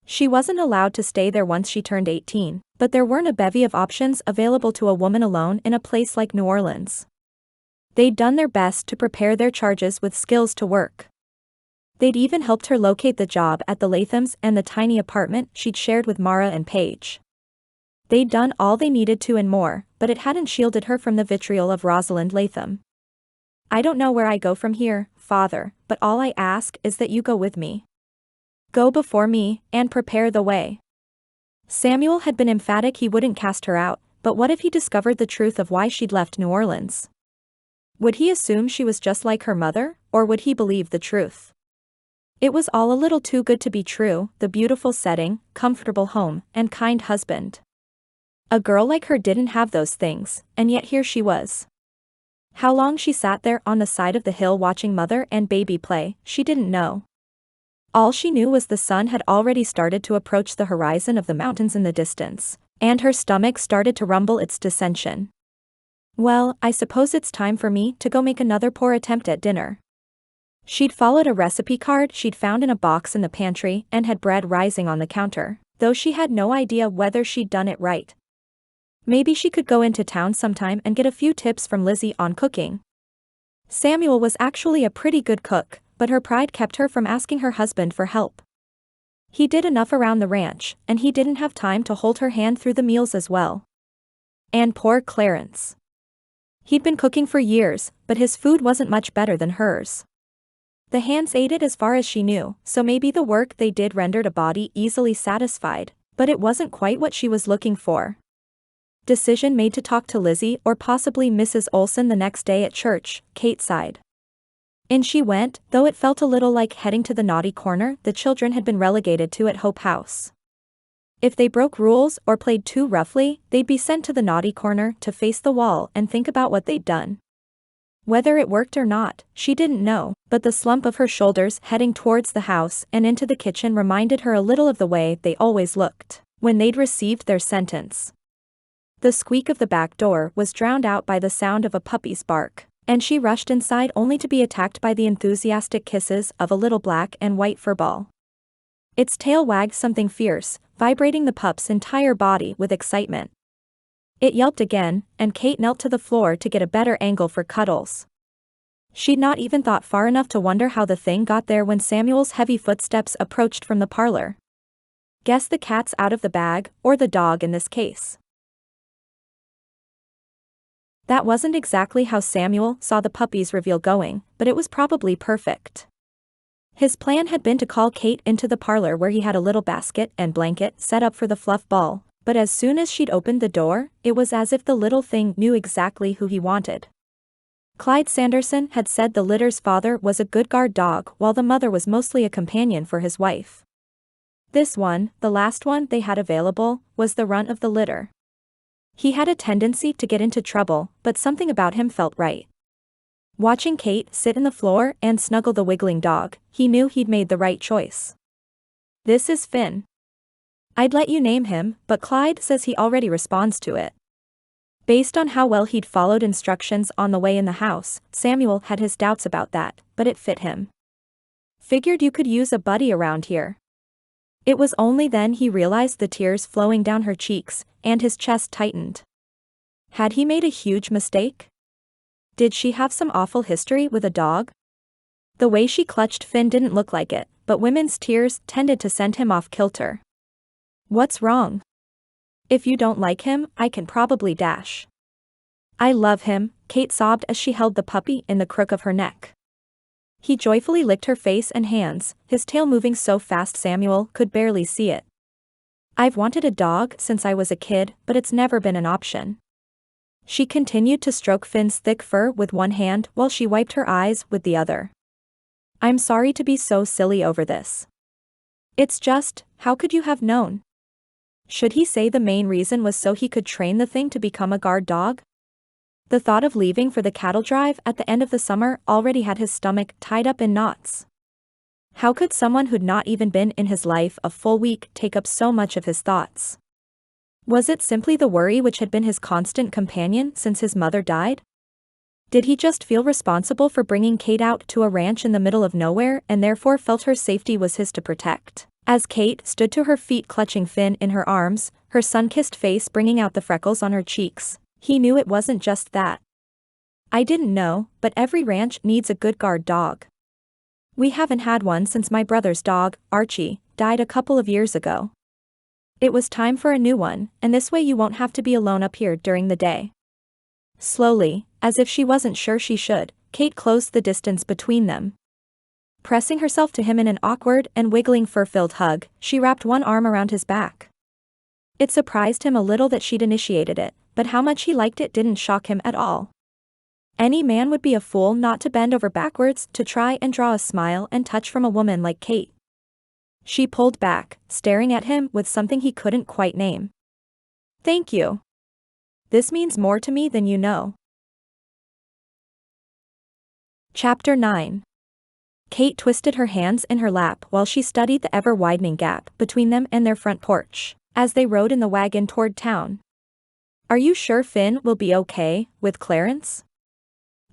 She wasn't allowed to stay there once she turned 18, but there weren't a bevy of options available to a woman alone in a place like New Orleans. They'd done their best to prepare their charges with skills to work. They'd even helped her locate the job at the Lathams and the tiny apartment she'd shared with Mara and Paige. They'd done all they needed to and more, but it hadn't shielded her from the vitriol of Rosalind Latham. "I don't know where I go from here, Father, but all I ask is that you go with me. Go before me, and prepare the way." Samuel had been emphatic he wouldn't cast her out, but what if he discovered the truth of why she'd left New Orleans? Would he assume she was just like her mother, or would he believe the truth? It was all a little too good to be true, the beautiful setting, comfortable home, and kind husband. A girl like her didn't have those things, and yet here she was. How long she sat there on the side of the hill watching mother and baby play, she didn't know. All she knew was the sun had already started to approach the horizon of the mountains in the distance, and her stomach started to rumble its dissension. "Well, I suppose it's time for me to go make another poor attempt at dinner." She'd followed a recipe card she'd found in a box in the pantry and had bread rising on the counter, though she had no idea whether she'd done it right. Maybe she could go into town sometime and get a few tips from Lizzie on cooking. Samuel was actually a pretty good cook, but her pride kept her from asking her husband for help. He did enough around the ranch, and he didn't have time to hold her hand through the meals as well. And poor Clarence. He'd been cooking for years, but his food wasn't much better than hers. The hands ate it as far as she knew, so maybe the work they did rendered a body easily satisfied, but it wasn't quite what she was looking for. Decision made to talk to Lizzie or possibly Mrs. Olson the next day at church, Kate sighed. In she went, though it felt a little like heading to the naughty corner the children had been relegated to at Hope House. If they broke rules or played too roughly, they'd be sent to the naughty corner to face the wall and think about what they'd done. Whether it worked or not, she didn't know, but the slump of her shoulders heading towards the house and into the kitchen reminded her a little of the way they always looked when they'd received their sentence. The squeak of the back door was drowned out by the sound of a puppy's bark, and she rushed inside only to be attacked by the enthusiastic kisses of a little black and white furball. Its tail wagged something fierce, vibrating the pup's entire body with excitement. It yelped again, and Kate knelt to the floor to get a better angle for cuddles. She'd not even thought far enough to wonder how the thing got there when Samuel's heavy footsteps approached from the parlor. Guess the cat's out of the bag, or the dog in this case. That wasn't exactly how Samuel saw the puppy's reveal going, but it was probably perfect. His plan had been to call Kate into the parlor where he had a little basket and blanket set up for the fluff ball, but as soon as she'd opened the door, it was as if the little thing knew exactly who he wanted. Clyde Sanderson had said the litter's father was a good guard dog while the mother was mostly a companion for his wife. This one, the last one they had available, was the runt of the litter. He had a tendency to get into trouble, but something about him felt right. Watching Kate sit in the floor and snuggle the wiggling dog, he knew he'd made the right choice. "This is Finn. I'd let you name him, but Clyde says he already responds to it." Based on how well he'd followed instructions on the way in the house, Samuel had his doubts about that, but it fit him. "Figured you could use a buddy around here." It was only then he realized the tears flowing down her cheeks, and his chest tightened. Had he made a huge mistake? Did she have some awful history with a dog? The way she clutched Finn didn't look like it, but women's tears tended to send him off kilter. "What's wrong? If you don't like him, I can probably dash." "I love him," Kate sobbed as she held the puppy in the crook of her neck. He joyfully licked her face and hands, his tail moving so fast Samuel could barely see it. "I've wanted a dog since I was a kid, but it's never been an option." She continued to stroke Finn's thick fur with one hand while she wiped her eyes with the other. "I'm sorry to be so silly over this. It's just, how could you have known?" Should he say the main reason was so he could train the thing to become a guard dog? The thought of leaving for the cattle drive at the end of the summer already had his stomach tied up in knots. How could someone who'd not even been in his life a full week take up so much of his thoughts? Was it simply the worry which had been his constant companion since his mother died? Did he just feel responsible for bringing Kate out to a ranch in the middle of nowhere and therefore felt her safety was his to protect, As Kate stood to her feet clutching Finn in her arms, her sun-kissed face bringing out the freckles on her cheeks, he knew it wasn't just that. I didn't know, but every ranch needs a good guard dog. We haven't had one since my brother's dog, Archie, died a couple of years ago. It was time for a new one, and this way you won't have to be alone up here during the day. Slowly, as if she wasn't sure she should, Kate closed the distance between them. Pressing herself to him in an awkward and wiggling fur-filled hug, she wrapped one arm around his back. It surprised him a little that she'd initiated it, but how much he liked it didn't shock him at all. Any man would be a fool not to bend over backwards to try and draw a smile and touch from a woman like Kate. She pulled back, staring at him with something he couldn't quite name. Thank you. This means more to me than you know. Chapter 9. Kate twisted her hands in her lap while she studied the ever-widening gap between them and their front porch, as they rode in the wagon toward town. Are you sure Finn will be okay with Clarence?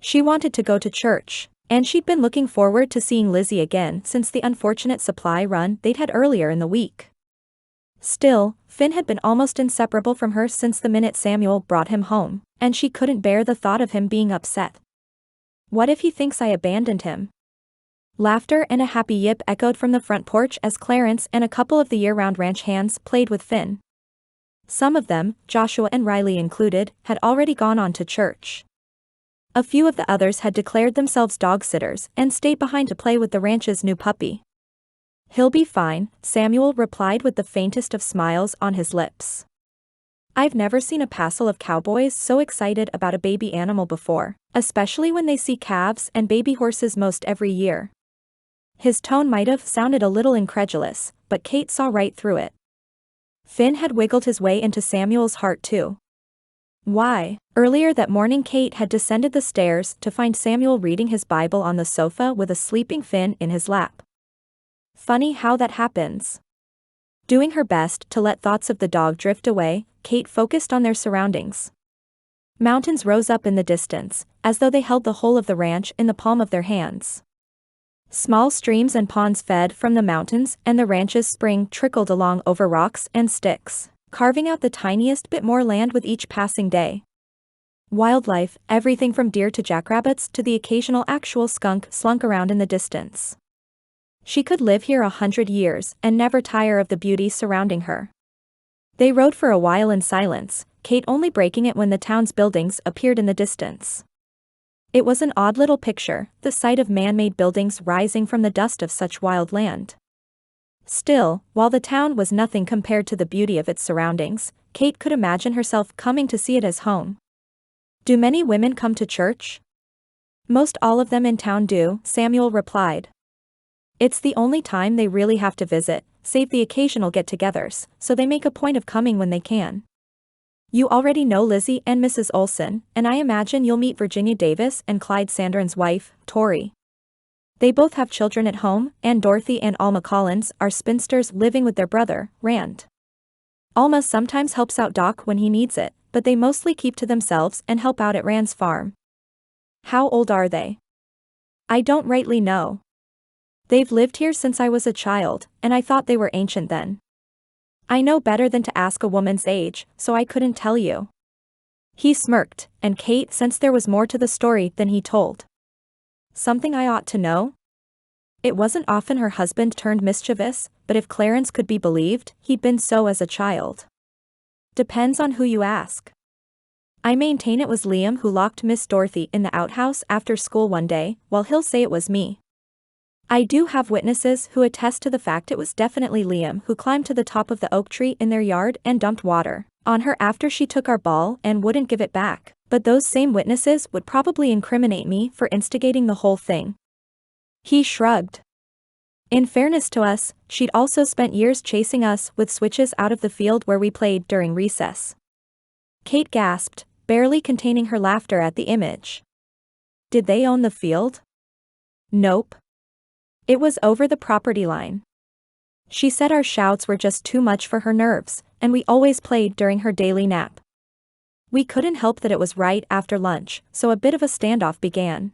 She wanted to go to church, and she'd been looking forward to seeing Lizzie again since the unfortunate supply run they'd had earlier in the week. Still, Finn had been almost inseparable from her since the minute Samuel brought him home, and she couldn't bear the thought of him being upset. What if he thinks I abandoned him? Laughter and a happy yip echoed from the front porch as Clarence and a couple of the year-round ranch hands played with Finn. Some of them, Joshua and Riley included, had already gone on to church. A few of the others had declared themselves dog-sitters and stayed behind to play with the ranch's new puppy. He'll be fine, Samuel replied with the faintest of smiles on his lips. I've never seen a passel of cowboys so excited about a baby animal before, especially when they see calves and baby horses most every year. His tone might have sounded a little incredulous, but Kate saw right through it. Finn had wiggled his way into Samuel's heart too. Why? Earlier that morning Kate had descended the stairs to find Samuel reading his Bible on the sofa with a sleeping Finn in his lap. Funny how that happens. Doing her best to let thoughts of the dog drift away, Kate focused on their surroundings. Mountains rose up in the distance, as though they held the whole of the ranch in the palm of their hands. Small streams and ponds fed from the mountains, and the ranch's spring trickled along over rocks and sticks, carving out the tiniest bit more land with each passing day. Wildlife, everything from deer to jackrabbits to the occasional actual skunk, slunk around in the distance. She could live here 100 years and never tire of the beauty surrounding her. They rode for a while in silence, Kate only breaking it when the town's buildings appeared in the distance. It was an odd little picture, the sight of man-made buildings rising from the dust of such wild land. Still, while the town was nothing compared to the beauty of its surroundings, Kate could imagine herself coming to see it as home. Do many women come to church? Most all of them in town do, Samuel replied. It's the only time they really have to visit, save the occasional get-togethers, so they make a point of coming when they can. You already know Lizzie and Mrs. Olson, and I imagine you'll meet Virginia Davis and Clyde Sandrin's wife, Tori. They both have children at home, and Dorothy and Alma Collins are spinsters living with their brother, Rand. Alma sometimes helps out Doc when he needs it, but they mostly keep to themselves and help out at Rand's farm. How old are they? I don't rightly know. They've lived here since I was a child, and I thought they were ancient then. I know better than to ask a woman's age, so I couldn't tell you. He smirked, and Kate sensed there was more to the story than he told. Something I ought to know? It wasn't often her husband turned mischievous, but if Clarence could be believed, he'd been so as a child. Depends on who you ask. I maintain it was Liam who locked Miss Dorothy in the outhouse after school one day, while he'll say it was me. I do have witnesses who attest to the fact it was definitely Liam who climbed to the top of the oak tree in their yard and dumped water on her after she took our ball and wouldn't give it back, but those same witnesses would probably incriminate me for instigating the whole thing. He shrugged. In fairness to us, she'd also spent years chasing us with switches out of the field where we played during recess. Kate gasped, barely containing her laughter at the image. Did they own the field? Nope. It was over the property line. She said our shouts were just too much for her nerves, and we always played during her daily nap. We couldn't help that it was right after lunch, so a bit of a standoff began.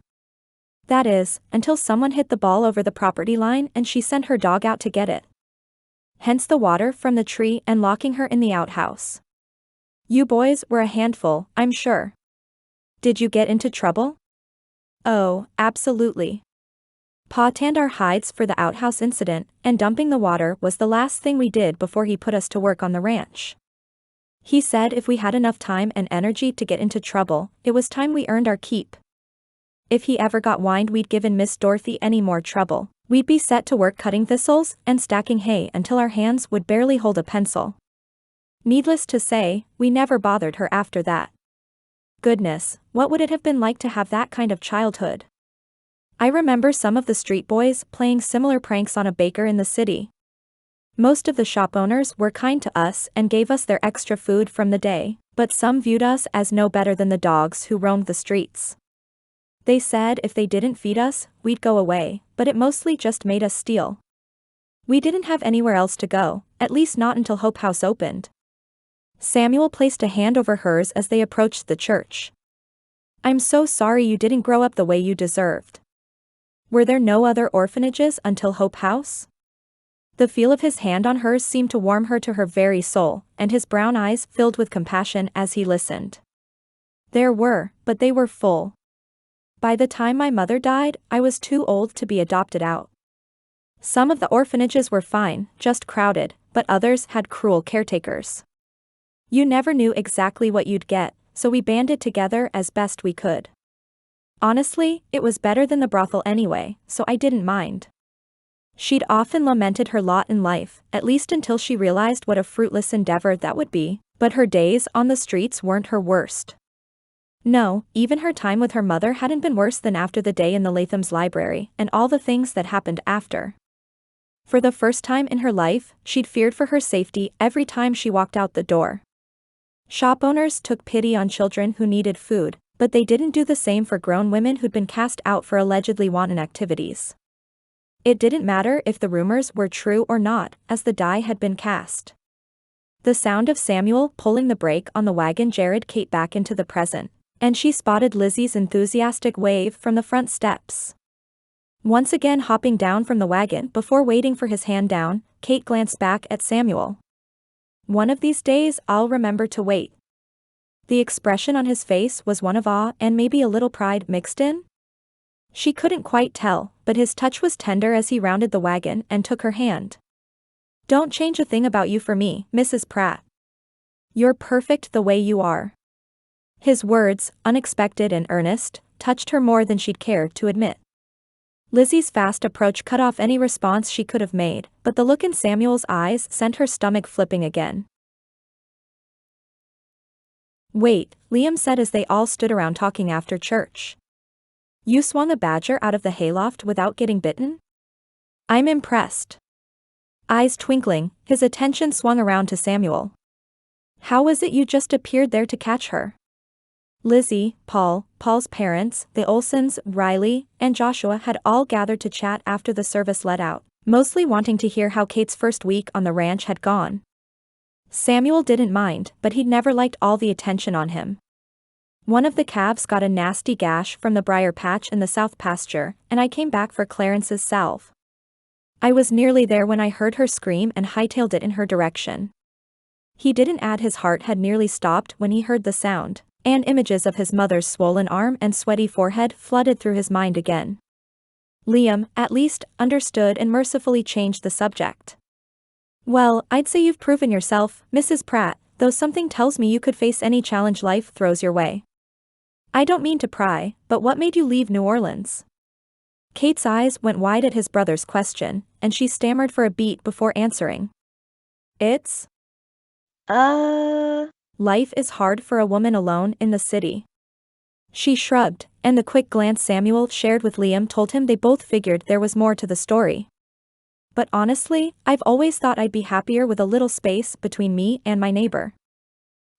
That is, until someone hit the ball over the property line and she sent her dog out to get it. hence the water from the tree and locking her in the outhouse. You boys were a handful, I'm sure. Did you get into trouble? Oh, absolutely. Pa tanned our hides for the outhouse incident, and dumping the water was the last thing we did before he put us to work on the ranch. He said if we had enough time and energy to get into trouble, it was time we earned our keep. If he ever got wind we'd given Miss Dorothy any more trouble, we'd be set to work cutting thistles and stacking hay until our hands would barely hold a pencil. Needless to say, we never bothered her after that. Goodness, what would it have been like to have that kind of childhood? I remember some of the street boys playing similar pranks on a baker in the city. Most of the shop owners were kind to us and gave us their extra food from the day, but some viewed us as no better than the dogs who roamed the streets. They said if they didn't feed us, we'd go away, but it mostly just made us steal. We didn't have anywhere else to go, at least not until Hope House opened. Samuel placed a hand over hers as they approached the church. I'm so sorry you didn't grow up the way you deserved. Were there no other orphanages until Hope House? The feel of his hand on hers seemed to warm her to her very soul, and his brown eyes filled with compassion as he listened. There were, but they were full. By the time my mother died, I was too old to be adopted out. Some of the orphanages were fine, just crowded, but others had cruel caretakers. You never knew exactly what you'd get, so we banded together as best we could. Honestly, it was better than the brothel anyway, so I didn't mind. She'd often lamented her lot in life, at least until she realized what a fruitless endeavor that would be, but her days on the streets weren't her worst. No, even her time with her mother hadn't been worse than after the day in the Latham's library, and all the things that happened after. For the first time in her life, she'd feared for her safety every time she walked out the door. Shop owners took pity on children who needed food, but they didn't do the same for grown women who'd been cast out for allegedly wanton activities. It didn't matter if the rumors were true or not, as the die had been cast. The sound of Samuel pulling the brake on the wagon jarred Kate back into the present, and she spotted Lizzie's enthusiastic wave from the front steps. Once again hopping down from the wagon before waiting for his hand down, Kate glanced back at Samuel. One of these days I'll remember to wait. The expression on his face was one of awe and maybe a little pride mixed in. She couldn't quite tell, but his touch was tender as he rounded the wagon and took her hand. Don't change a thing about you for me, Mrs. Pratt. You're perfect the way you are. His words, unexpected and earnest, touched her more than she'd cared to admit. Lizzie's fast approach cut off any response she could have made, but the look in Samuel's eyes sent her stomach flipping again. Wait, Liam said as they all stood around talking after church. You swung a badger out of the hayloft without getting bitten? I'm impressed. Eyes twinkling, his attention swung around to Samuel. How was it you just appeared there to catch her? Lizzie, Paul's parents, the Olsons, Riley, and Joshua had all gathered to chat after the service let out, mostly wanting to hear how Kate's first week on the ranch had gone. Samuel didn't mind, but he'd never liked all the attention on him. One of the calves got a nasty gash from the briar patch in the south pasture, and I came back for Clarence's salve. I was nearly there when I heard her scream and hightailed it in her direction. He didn't add his heart had nearly stopped when he heard the sound, and images of his mother's swollen arm and sweaty forehead flooded through his mind again. Liam, at least, understood and mercifully changed the subject. Well, I'd say you've proven yourself, Mrs. Pratt, though something tells me you could face any challenge life throws your way. I don't mean to pry, but what made you leave New Orleans? Kate's eyes went wide at his brother's question, and she stammered for a beat before answering. It's... Life is hard for a woman alone in the city. She shrugged, and the quick glance Samuel shared with Liam told him they both figured there was more to the story. But honestly, I've always thought I'd be happier with a little space between me and my neighbor.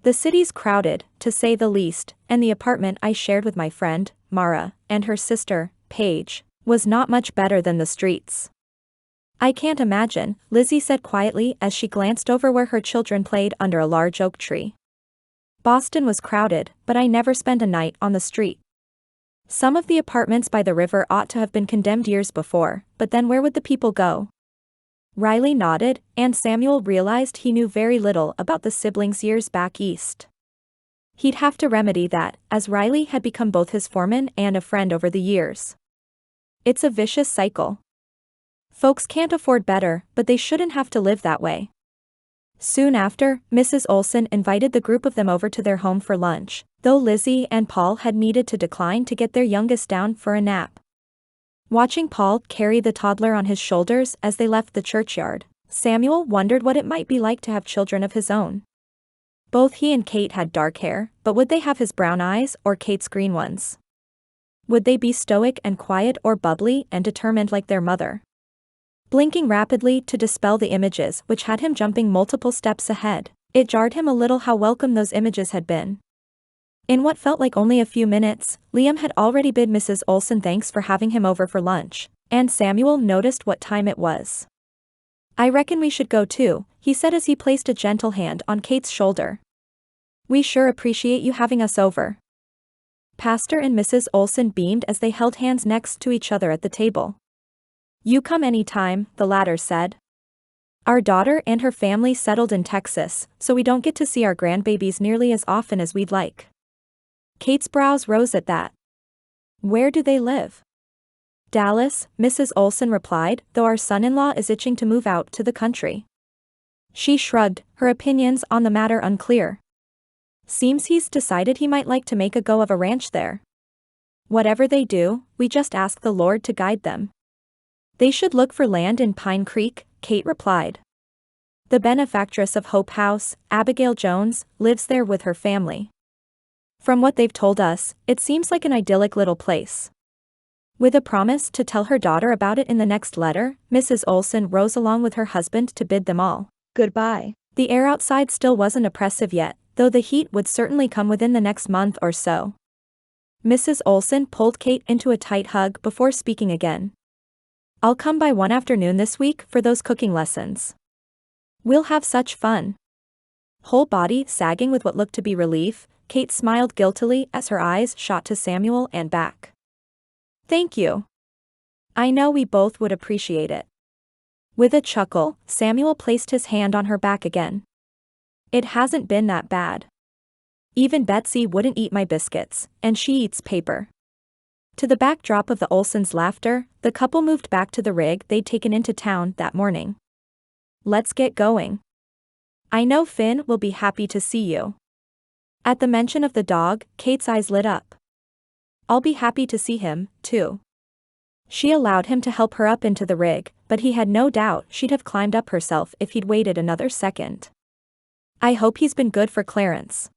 The city's crowded, to say the least, and the apartment I shared with my friend, Mara, and her sister, Paige, was not much better than the streets. I can't imagine, Lizzie said quietly as she glanced over where her children played under a large oak tree. Boston was crowded, but I never spent a night on the street. Some of the apartments by the river ought to have been condemned years before, but then where would the people go? Riley nodded, and Samuel realized he knew very little about the siblings' years back east. He'd have to remedy that, as Riley had become both his foreman and a friend over the years. It's a vicious cycle. Folks can't afford better, but they shouldn't have to live that way. Soon after, Mrs. Olsen invited the group of them over to their home for lunch, though Lizzie and Paul had needed to decline to get their youngest down for a nap. Watching Paul carry the toddler on his shoulders as they left the churchyard, Samuel wondered what it might be like to have children of his own. Both he and Kate had dark hair, but would they have his brown eyes or Kate's green ones? Would they be stoic and quiet or bubbly and determined like their mother? Blinking rapidly to dispel the images which had him jumping multiple steps ahead, it jarred him a little how welcome those images had been. In what felt like only a few minutes, Liam had already bid Mrs. Olsen thanks for having him over for lunch, and Samuel noticed what time it was. "I reckon we should go too," he said as he placed a gentle hand on Kate's shoulder. "We sure appreciate you having us over." Pastor and Mrs. Olsen beamed as they held hands next to each other at the table. "You come any time," the latter said. "Our daughter and her family settled in Texas, so we don't get to see our grandbabies nearly as often as we'd like." Kate's brows rose at that. "Where do they live?" "Dallas," Mrs. Olsen replied, "though our son-in-law is itching to move out to the country." She shrugged, her opinions on the matter unclear. "Seems he's decided he might like to make a go of a ranch there." "Whatever they do, we just ask the Lord to guide them." "They should look for land in Pine Creek," Kate replied. "The benefactress of Hope House, Abigail Jones, lives there with her family. From what they've told us, it seems like an idyllic little place." With a promise to tell her daughter about it in the next letter, Mrs. Olsen rose along with her husband to bid them all goodbye. The air outside still wasn't oppressive yet, though the heat would certainly come within the next month or so. Mrs. Olsen pulled Kate into a tight hug before speaking again. "I'll come by one afternoon this week for those cooking lessons. We'll have such fun." Whole body sagging with what looked to be relief, Kate smiled guiltily as her eyes shot to Samuel and back. "Thank you. I know we both would appreciate it." With a chuckle, Samuel placed his hand on her back again. "It hasn't been that bad. Even Betsy wouldn't eat my biscuits, and she eats paper." To the backdrop of the Olsens' laughter, the couple moved back to the rig they'd taken into town that morning. "Let's get going. I know Finn will be happy to see you." At the mention of the dog, Kate's eyes lit up. "I'll be happy to see him, too." She allowed him to help her up into the rig, but he had no doubt she'd have climbed up herself if he'd waited another second. "I hope he's been good for Clarence."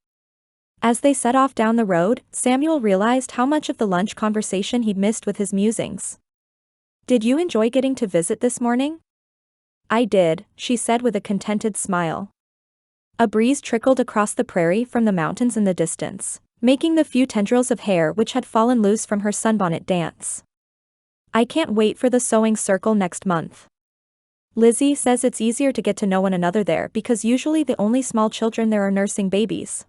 As they set off down the road, Samuel realized how much of the lunch conversation he'd missed with his musings. "Did you enjoy getting to visit this morning?" "I did," she said with a contented smile. A breeze trickled across the prairie from the mountains in the distance, making the few tendrils of hair which had fallen loose from her sunbonnet dance. "I can't wait for the sewing circle next month. Lizzie says it's easier to get to know one another there because usually the only small children there are nursing babies."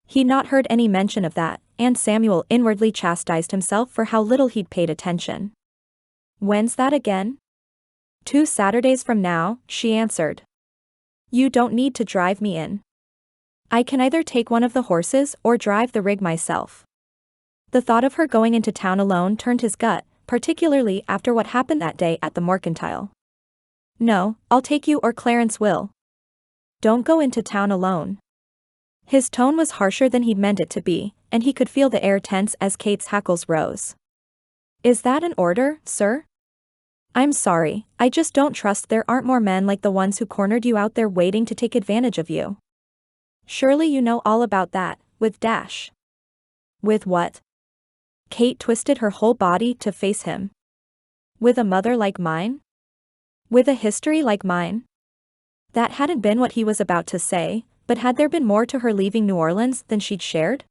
He'd not heard any mention of that, and Samuel inwardly chastised himself for how little he'd paid attention. "When's that again?" "2 Saturdays from now," she answered. "You don't need to drive me in. I can either take one of the horses or drive the rig myself." The thought of her going into town alone turned his gut, particularly after what happened that day at the Mercantile. "No, I'll take you or Clarence will." "Don't go into town alone." His tone was harsher than he'd meant it to be, and he could feel the air tense as Kate's hackles rose. "Is that an order, sir?" "I'm sorry, I just don't trust there aren't more men like the ones who cornered you out there waiting to take advantage of you." "Surely you know all about that, with Dash." "With what?" Kate twisted her whole body to face him. "With a mother like mine? With a history like mine?" That hadn't been what he was about to say, but had there been more to her leaving New Orleans than she'd shared?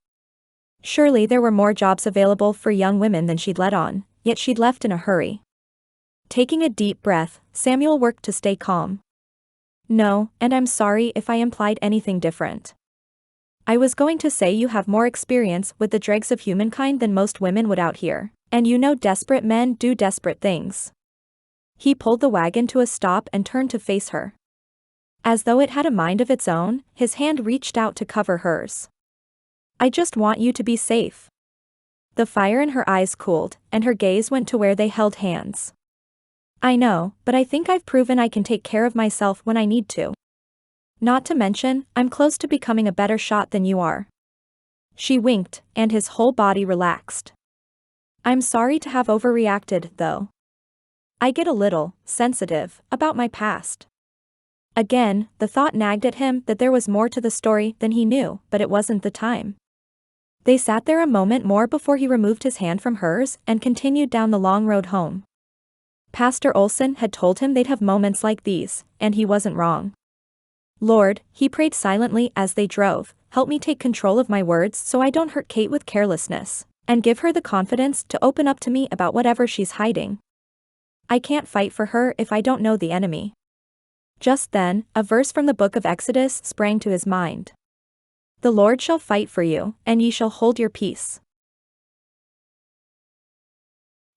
Surely there were more jobs available for young women than she'd let on, yet she'd left in a hurry. Taking a deep breath, Samuel worked to stay calm. "No, and I'm sorry if I implied anything different. I was going to say you have more experience with the dregs of humankind than most women would out here, and you know desperate men do desperate things." He pulled the wagon to a stop and turned to face her. As though it had a mind of its own, his hand reached out to cover hers. "I just want you to be safe." The fire in her eyes cooled, and her gaze went to where they held hands. "I know, but I think I've proven I can take care of myself when I need to. Not to mention, I'm close to becoming a better shot than you are." She winked, and his whole body relaxed. "I'm sorry to have overreacted, though. I get a little sensitive about my past." Again, the thought nagged at him that there was more to the story than he knew, but it wasn't the time. They sat there a moment more before he removed his hand from hers and continued down the long road home. Pastor Olson had told him they'd have moments like these, and he wasn't wrong. "Lord," he prayed silently as they drove, "help me take control of my words so I don't hurt Kate with carelessness, and give her the confidence to open up to me about whatever she's hiding. I can't fight for her if I don't know the enemy." Just then, a verse from the book of Exodus sprang to his mind. "The Lord shall fight for you, and ye shall hold your peace."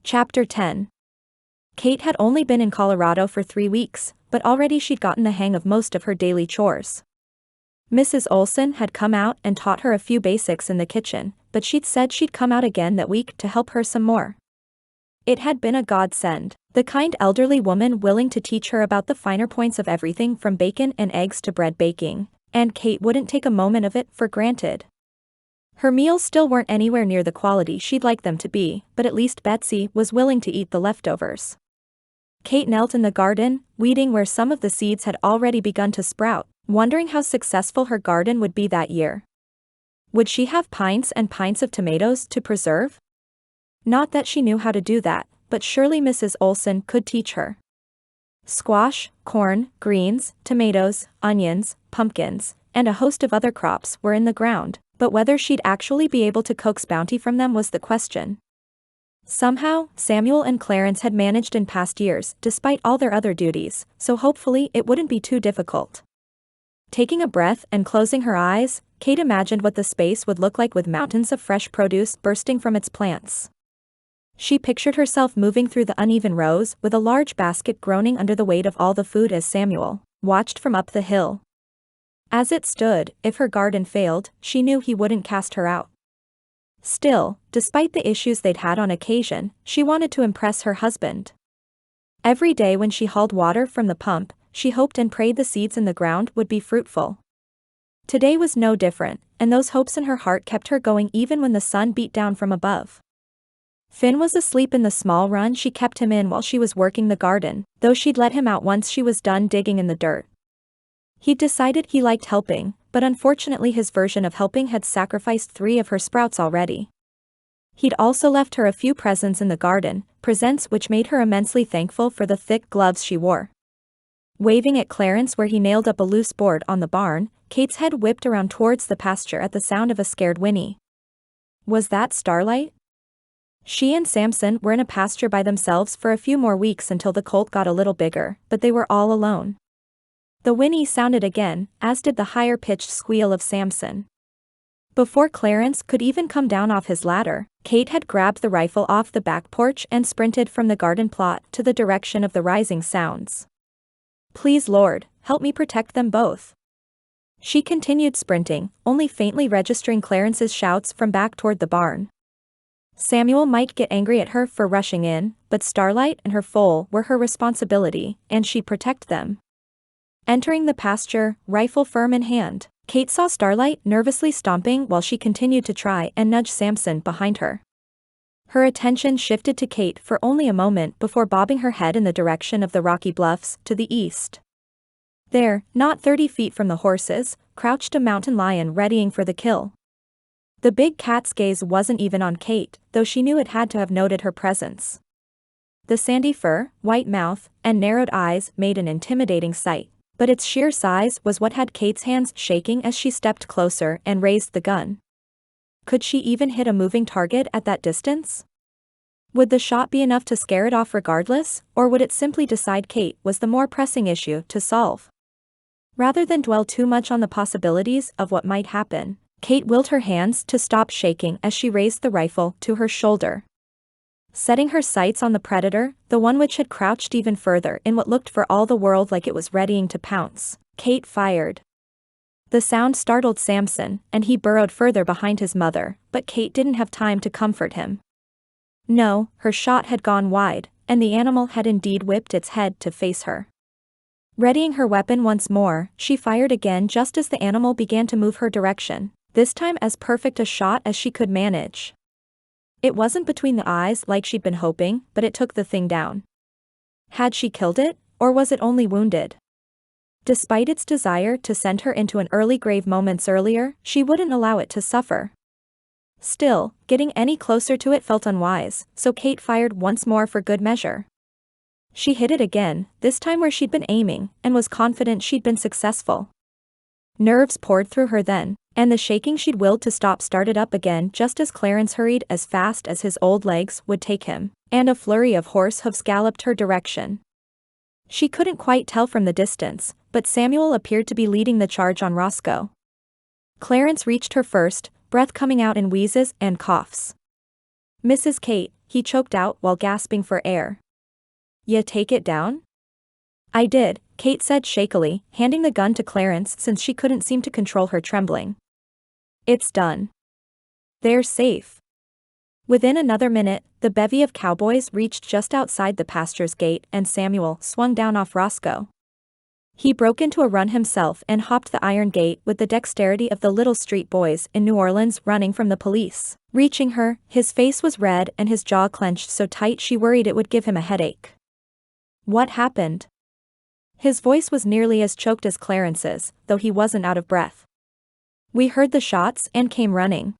Chapter 10. Kate had only been in Colorado for 3 weeks, but already she'd gotten the hang of most of her daily chores. Mrs. Olson had come out and taught her a few basics in the kitchen, but she'd said she'd come out again that week to help her some more. It had been a godsend, the kind elderly woman willing to teach her about the finer points of everything from bacon and eggs to bread baking, and Kate wouldn't take a moment of it for granted. Her meals still weren't anywhere near the quality she'd like them to be, but at least Betsy was willing to eat the leftovers. Kate knelt in the garden, weeding where some of the seeds had already begun to sprout, wondering how successful her garden would be that year. Would she have pints and pints of tomatoes to preserve? Not that she knew how to do that, but surely Mrs. Olson could teach her. Squash, corn, greens, tomatoes, onions, pumpkins, and a host of other crops were in the ground, but whether she'd actually be able to coax bounty from them was the question. Somehow, Samuel and Clarence had managed in past years despite all their other duties, so hopefully it wouldn't be too difficult. Taking a breath and closing her eyes, Kate imagined what the space would look like with mountains of fresh produce bursting from its plants. She pictured herself moving through the uneven rows with a large basket groaning under the weight of all the food as Samuel watched from up the hill. As it stood, if her garden failed, she knew he wouldn't cast her out. Still, despite the issues they'd had on occasion, she wanted to impress her husband. Every day when she hauled water from the pump, she hoped and prayed the seeds in the ground would be fruitful. Today was no different, and those hopes in her heart kept her going even when the sun beat down from above. Finn was asleep in the small run she kept him in while she was working the garden, though she'd let him out once she was done digging in the dirt. He'd decided he liked helping, but unfortunately his version of helping had sacrificed 3 of her sprouts already. He'd also left her a few presents in the garden, presents which made her immensely thankful for the thick gloves she wore. Waving at Clarence where he nailed up a loose board on the barn, Kate's head whipped around towards the pasture at the sound of a scared whinny. Was that Starlight? She and Samson were in a pasture by themselves for a few more weeks until the colt got a little bigger, but they were all alone. The whinny sounded again, as did the higher-pitched squeal of Samson. Before Clarence could even come down off his ladder, Kate had grabbed the rifle off the back porch and sprinted from the garden plot to the direction of the rising sounds. "Please Lord, help me protect them both." She continued sprinting, only faintly registering Clarence's shouts from back toward the barn. Samuel might get angry at her for rushing in, but Starlight and her foal were her responsibility, and she'd protect them. Entering the pasture, rifle firm in hand, Kate saw Starlight nervously stomping while she continued to try and nudge Samson behind her. Her attention shifted to Kate for only a moment before bobbing her head in the direction of the rocky bluffs to the east. There, not 30 feet from the horses, crouched a mountain lion readying for the kill. The big cat's gaze wasn't even on Kate, though she knew it had to have noted her presence. The sandy fur, white mouth, and narrowed eyes made an intimidating sight, but its sheer size was what had Kate's hands shaking as she stepped closer and raised the gun. Could she even hit a moving target at that distance? Would the shot be enough to scare it off regardless, or would it simply decide Kate was the more pressing issue to solve? Rather than dwell too much on the possibilities of what might happen, Kate willed her hands to stop shaking as she raised the rifle to her shoulder. Setting her sights on the predator, the one which had crouched even further in what looked for all the world like it was readying to pounce, Kate fired. The sound startled Samson, and he burrowed further behind his mother, but Kate didn't have time to comfort him. No, her shot had gone wide, and the animal had indeed whipped its head to face her. Readying her weapon once more, she fired again just as the animal began to move her direction, this time as perfect a shot as she could manage. It wasn't between the eyes like she'd been hoping, but it took the thing down. Had she killed it, or was it only wounded? Despite its desire to send her into an early grave moments earlier, she wouldn't allow it to suffer. Still, getting any closer to it felt unwise, so Kate fired once more for good measure. She hit it again, this time where she'd been aiming, and was confident she'd been successful. Nerves poured through her then, and the shaking she'd willed to stop started up again just as Clarence hurried as fast as his old legs would take him, and a flurry of horse hoofs galloped her direction. She couldn't quite tell from the distance, but Samuel appeared to be leading the charge on Roscoe. Clarence reached her first, breath coming out in wheezes and coughs. "Mrs. Kate," he choked out while gasping for air. "Ya take it down?" "I did," Kate said shakily, handing the gun to Clarence since she couldn't seem to control her trembling. "It's done. They're safe." Within another minute, the bevy of cowboys reached just outside the pasture's gate and Samuel swung down off Roscoe. He broke into a run himself and hopped the iron gate with the dexterity of the little street boys in New Orleans running from the police. Reaching her, his face was red and his jaw clenched so tight she worried it would give him a headache. "What happened?" His voice was nearly as choked as Clarence's, though he wasn't out of breath. "We heard the shots and came running."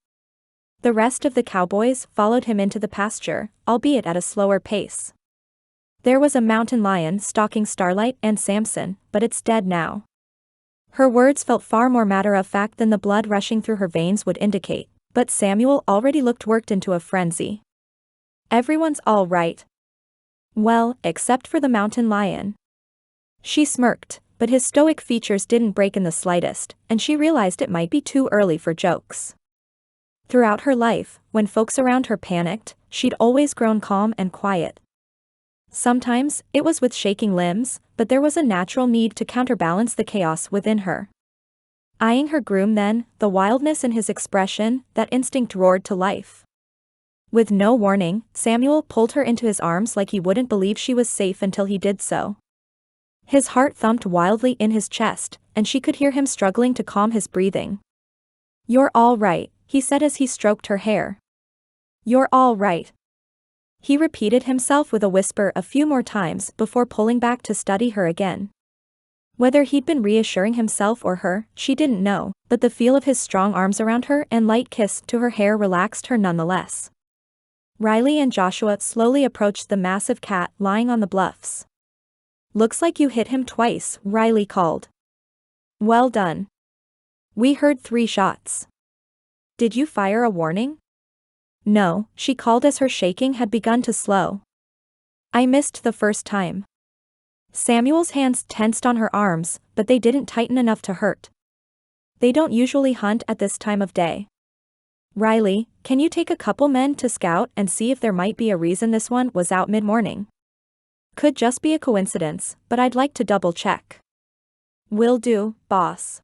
The rest of the cowboys followed him into the pasture, albeit at a slower pace. There was a mountain lion stalking Starlight and Samson, but it's dead now. Her words felt far more matter-of-fact than the blood rushing through her veins would indicate, but Samuel already looked worked into a frenzy. "Everyone's all right." "Well, except for the mountain lion." She smirked, but his stoic features didn't break in the slightest, and she realized it might be too early for jokes. Throughout her life, when folks around her panicked, she'd always grown calm and quiet. Sometimes, it was with shaking limbs, but there was a natural need to counterbalance the chaos within her. Eyeing her groom then, the wildness in his expression, that instinct roared to life. With no warning, Samuel pulled her into his arms like he wouldn't believe she was safe until he did so. His heart thumped wildly in his chest, and she could hear him struggling to calm his breathing. "You're all right," he said as he stroked her hair. "You're all right." He repeated himself with a whisper a few more times before pulling back to study her again. Whether he'd been reassuring himself or her, she didn't know, but the feel of his strong arms around her and light kiss to her hair relaxed her nonetheless. Riley and Joshua slowly approached the massive cat lying on the bluffs. "Looks like you hit him twice," Riley called. "Well done. We heard 3 shots. Did you fire a warning?" "No," she called as her shaking had begun to slow. "I missed the first time." Samuel's hands tensed on her arms, but they didn't tighten enough to hurt. "They don't usually hunt at this time of day." "Riley, can you take a couple men to scout and see if there might be a reason this one was out mid-morning? Could just be a coincidence, but I'd like to double-check." "Will do, boss."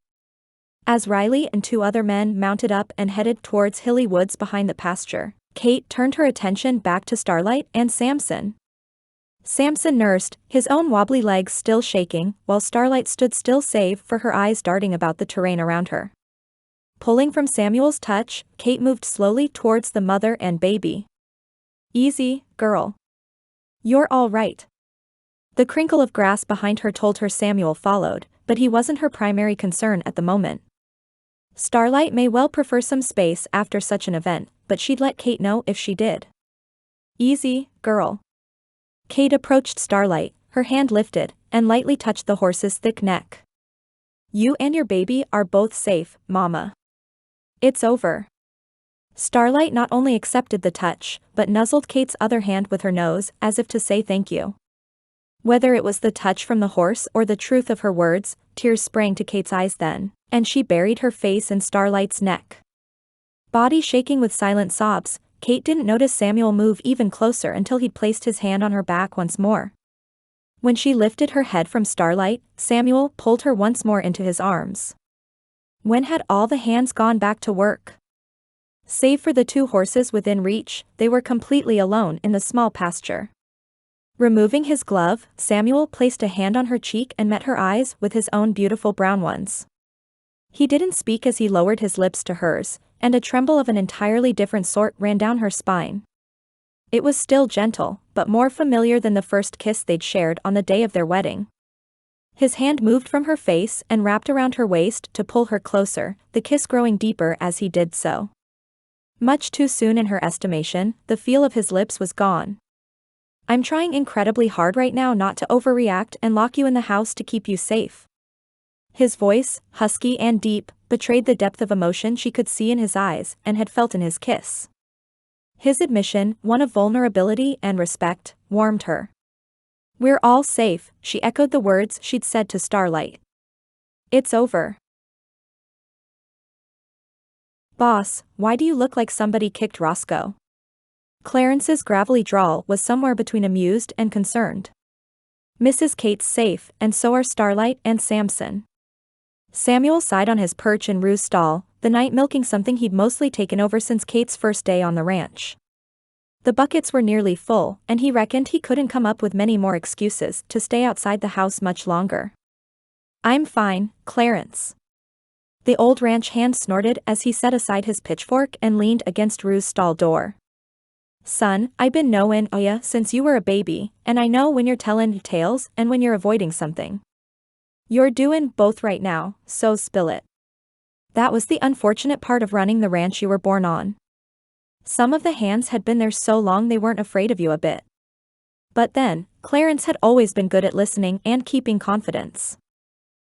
As Riley and 2 other men mounted up and headed towards hilly woods behind the pasture, Kate turned her attention back to Starlight and Samson. Samson nursed, his own wobbly legs still shaking, while Starlight stood still save for her eyes darting about the terrain around her. Pulling from Samuel's touch, Kate moved slowly towards the mother and baby. "Easy, girl. You're all right." The crinkle of grass behind her told her Samuel followed, but he wasn't her primary concern at the moment. Starlight may well prefer some space after such an event, but she'd let Kate know if she did. "Easy, girl." Kate approached Starlight, her hand lifted, and lightly touched the horse's thick neck. "You and your baby are both safe, Mama. It's over." Starlight not only accepted the touch, but nuzzled Kate's other hand with her nose, as if to say thank you. Whether it was the touch from the horse or the truth of her words, tears sprang to Kate's eyes then, and she buried her face in Starlight's neck. Body shaking with silent sobs, Kate didn't notice Samuel move even closer until he'd placed his hand on her back once more. When she lifted her head from starlight, Samuel pulled her once more into his arms. When had all the hands gone back to work? Save for the 2 horses within reach, they were completely alone in the small pasture. Removing his glove, Samuel placed a hand on her cheek and met her eyes with his own beautiful brown ones. He didn't speak as he lowered his lips to hers, and a tremble of an entirely different sort ran down her spine. It was still gentle, but more familiar than the first kiss they'd shared on the day of their wedding. His hand moved from her face and wrapped around her waist to pull her closer, the kiss growing deeper as he did so. Much too soon in her estimation, the feel of his lips was gone. "I'm trying incredibly hard right now not to overreact and lock you in the house to keep you safe." His voice, husky and deep, betrayed the depth of emotion she could see in his eyes and had felt in his kiss. His admission, one of vulnerability and respect, warmed her. "We're all safe," she echoed the words she'd said to Starlight. "It's over." "Boss, why do you look like somebody kicked Roscoe?" Clarence's gravelly drawl was somewhere between amused and concerned. "Mrs. Kate's safe, and so are Starlight and Samson." Samuel sighed on his perch in Rue's stall, the night milking something he'd mostly taken over since Kate's first day on the ranch. The buckets were nearly full, and he reckoned he couldn't come up with many more excuses to stay outside the house much longer. "I'm fine, Clarence." The old ranch hand snorted as he set aside his pitchfork and leaned against Rue's stall door. "Son, I been knowin' o' ya since you were a baby, and I know when you're tellin' tales and when you're avoiding something. You're doin' both right now, so spill it." That was the unfortunate part of running the ranch you were born on. Some of the hands had been there so long they weren't afraid of you a bit. But then, Clarence had always been good at listening and keeping confidence.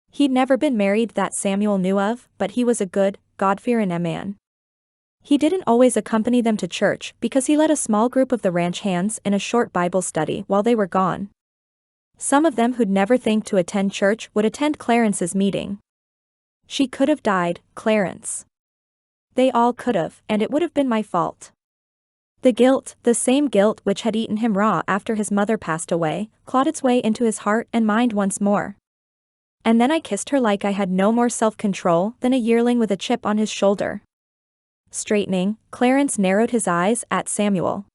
He'd never been married that Samuel knew of, but he was a good, God-fearing man. He didn't always accompany them to church because he led a small group of the ranch hands in a short Bible study while they were gone. Some of them who'd never think to attend church would attend Clarence's meeting. She could have died, Clarence. They all could have, and it would have been my fault. The guilt, the same guilt which had eaten him raw after his mother passed away, clawed its way into his heart and mind once more. And then I kissed her like I had no more self-control than a yearling with a chip on his shoulder. Straightening, Clarence narrowed his eyes at Samuel.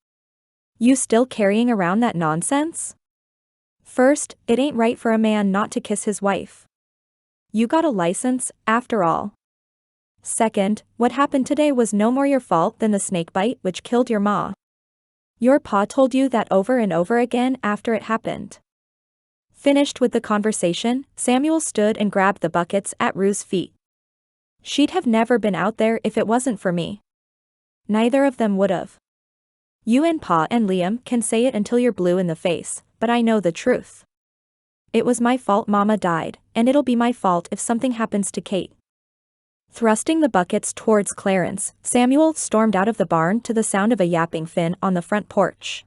"You still carrying around that nonsense? First, it ain't right for a man not to kiss his wife. You got a license, after all. Second, what happened today was no more your fault than the snake bite which killed your ma. Your pa told you that over and over again after it happened." Finished with the conversation, Samuel stood and grabbed the buckets at Rue's feet. "She'd have never been out there if it wasn't for me. Neither of them would've. You and Pa and Liam can say it until you're blue in the face, but I know the truth. It was my fault Mama died, and it'll be my fault if something happens to Kate." Thrusting the buckets towards Clarence, Samuel stormed out of the barn to the sound of a yapping Finn on the front porch.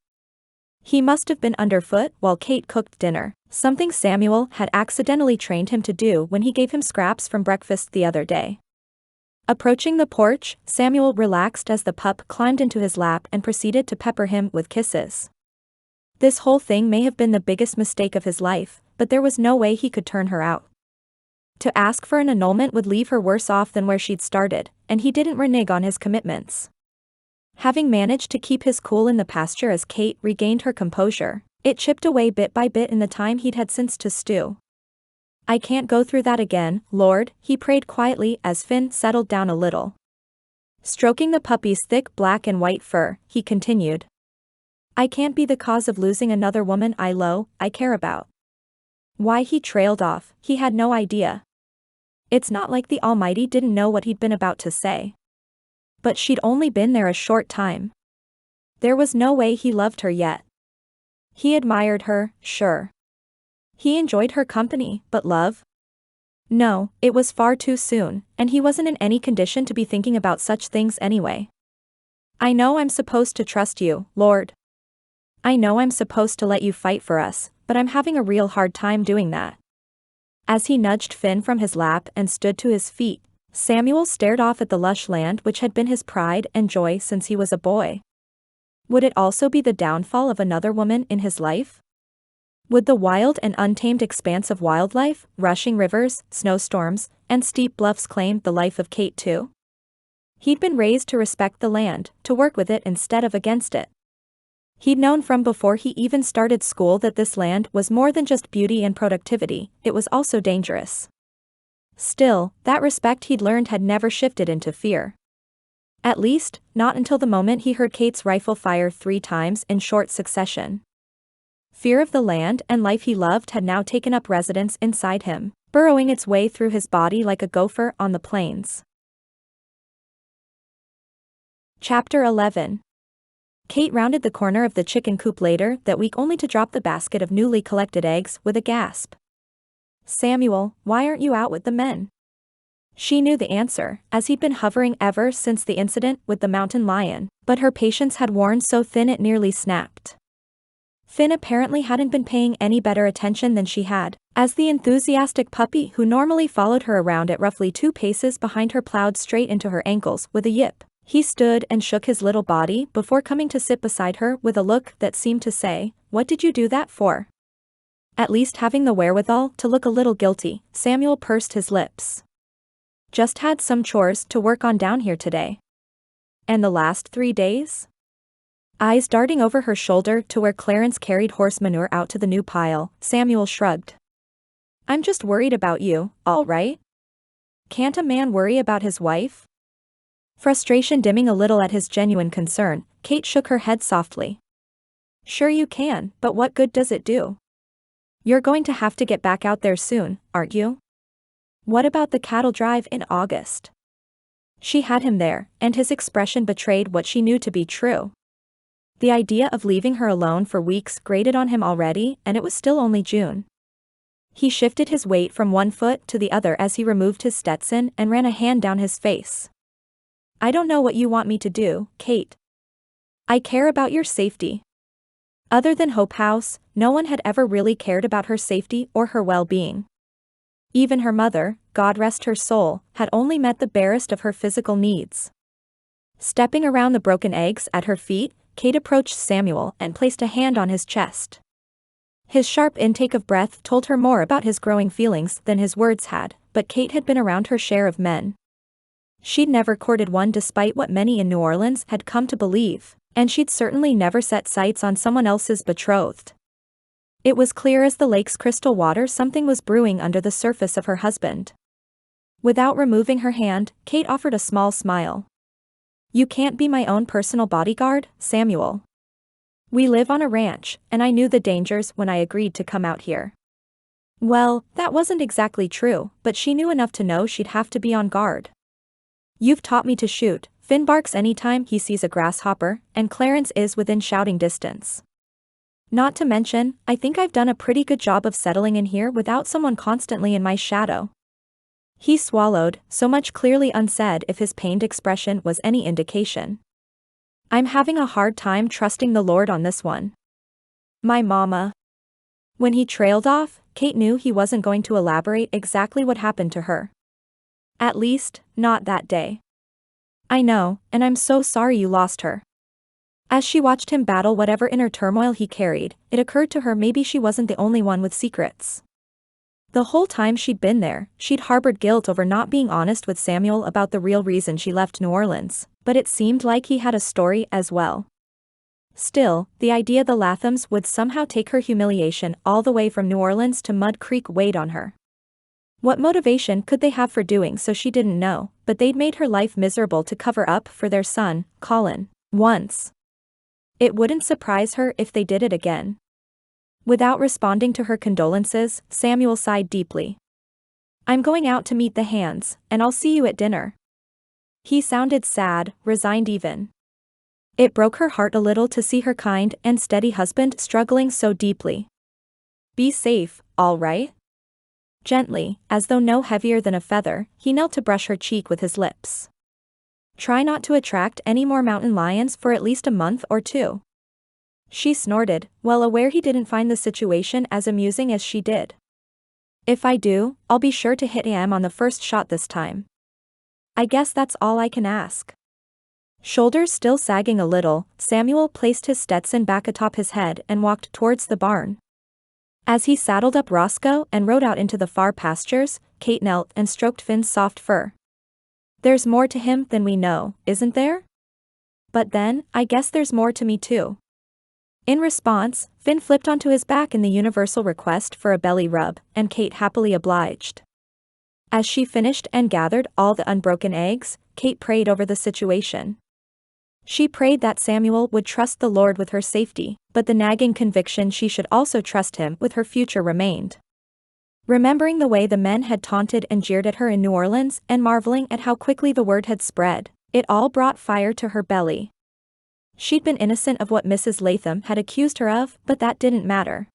He must have been underfoot while Kate cooked dinner, something Samuel had accidentally trained him to do when he gave him scraps from breakfast the other day. Approaching the porch, Samuel relaxed as the pup climbed into his lap and proceeded to pepper him with kisses. This whole thing may have been the biggest mistake of his life, but there was no way he could turn her out. To ask for an annulment would leave her worse off than where she'd started, and he didn't renege on his commitments. Having managed to keep his cool in the pasture as Kate regained her composure, it chipped away bit by bit in the time he'd had since to stew. "I can't go through that again, Lord," he prayed quietly as Finn settled down a little. Stroking the puppy's thick black and white fur, he continued. "I can't be the cause of losing another woman I care about." Why he trailed off, he had no idea. It's not like the Almighty didn't know what he'd been about to say. But she'd only been there a short time. There was no way he loved her yet. He admired her, sure. He enjoyed her company, but love? No, it was far too soon, and he wasn't in any condition to be thinking about such things anyway. "I know I'm supposed to trust you, Lord. I know I'm supposed to let you fight for us, but I'm having a real hard time doing that." As he nudged Finn from his lap and stood to his feet, Samuel stared off at the lush land which had been his pride and joy since he was a boy. Would it also be the downfall of another woman in his life? Would the wild and untamed expanse of wildlife, rushing rivers, snowstorms, and steep bluffs claim the life of Kate too? He'd been raised to respect the land, to work with it instead of against it. He'd known from before he even started school that this land was more than just beauty and productivity, it was also dangerous. Still, that respect he'd learned had never shifted into fear. At least, not until the moment he heard Kate's rifle fire 3 times in short succession. Fear of the land and life he loved had now taken up residence inside him, burrowing its way through his body like a gopher on the plains. Chapter 11. Kate rounded the corner of the chicken coop later that week only to drop the basket of newly collected eggs with a gasp. "Samuel, why aren't you out with the men?" She knew the answer, as he'd been hovering ever since the incident with the mountain lion, but her patience had worn so thin it nearly snapped. Finn apparently hadn't been paying any better attention than she had, as the enthusiastic puppy who normally followed her around at roughly 2 paces behind her plowed straight into her ankles with a yip. He stood and shook his little body before coming to sit beside her with a look that seemed to say, "What did you do that for?" At least having the wherewithal to look a little guilty, Samuel pursed his lips. "Just had some chores to work on down here today." "And the last 3 days?" Eyes darting over her shoulder to where Clarence carried horse manure out to the new pile, Samuel shrugged. "I'm just worried about you, all right? Can't a man worry about his wife?" Frustration dimming a little at his genuine concern, Kate shook her head softly. "Sure you can, but what good does it do? You're going to have to get back out there soon, aren't you? What about the cattle drive in August?" She had him there, and his expression betrayed what she knew to be true. The idea of leaving her alone for weeks grated on him already, and it was still only June. He shifted his weight from one foot to the other as he removed his Stetson and ran a hand down his face. "I don't know what you want me to do, Kate. I care about your safety." Other than Hope House, no one had ever really cared about her safety or her well-being. Even her mother, God rest her soul, had only met the barest of her physical needs. Stepping around the broken eggs at her feet, Kate approached Samuel and placed a hand on his chest. His sharp intake of breath told her more about his growing feelings than his words had, but Kate had been around her share of men. She'd never courted one despite what many in New Orleans had come to believe, and she'd certainly never set sights on someone else's betrothed. It was clear as the lake's crystal water something was brewing under the surface of her husband. Without removing her hand, Kate offered a small smile. "You can't be my own personal bodyguard, Samuel. We live on a ranch, and I knew the dangers when I agreed to come out here." Well, that wasn't exactly true, but she knew enough to know she'd have to be on guard. "You've taught me to shoot. Finn barks anytime he sees a grasshopper, and Clarence is within shouting distance. Not to mention, I think I've done a pretty good job of settling in here without someone constantly in my shadow." He swallowed, so much clearly unsaid if his pained expression was any indication. "I'm having a hard time trusting the Lord on this one. My mama." When he trailed off, Kate knew he wasn't going to elaborate exactly what happened to her. At least, not that day. "I know, and I'm so sorry you lost her." As she watched him battle whatever inner turmoil he carried, it occurred to her maybe she wasn't the only one with secrets. The whole time she'd been there, she'd harbored guilt over not being honest with Samuel about the real reason she left New Orleans, but it seemed like he had a story as well. Still, the idea the Lathams would somehow take her humiliation all the way from New Orleans to Mud Creek weighed on her. What motivation could they have for doing so she didn't know, but they'd made her life miserable to cover up for their son, Colin, once. It wouldn't surprise her if they did it again. Without responding to her condolences, Samuel sighed deeply. "I'm going out to meet the hands, and I'll see you at dinner." He sounded sad, resigned even. It broke her heart a little to see her kind and steady husband struggling so deeply. "Be safe, all right?" Gently, as though no heavier than a feather, he knelt to brush her cheek with his lips. "Try not to attract any more mountain lions for at least a month or 2. She snorted, well aware he didn't find the situation as amusing as she did. "If I do, I'll be sure to hit him on the first shot this time. I guess that's all I can ask." Shoulders still sagging a little, Samuel placed his Stetson back atop his head and walked towards the barn. As he saddled up Roscoe and rode out into the far pastures, Kate knelt and stroked Finn's soft fur. "There's more to him than we know, isn't there? But then, I guess there's more to me too." In response, Finn flipped onto his back in the universal request for a belly rub, and Kate happily obliged. As she finished and gathered all the unbroken eggs, Kate prayed over the situation. She prayed that Samuel would trust the Lord with her safety, but the nagging conviction she should also trust him with her future remained. Remembering the way the men had taunted and jeered at her in New Orleans and marveling at how quickly the word had spread, it all brought fire to her belly. She'd been innocent of what Mrs. Latham had accused her of, but that didn't matter.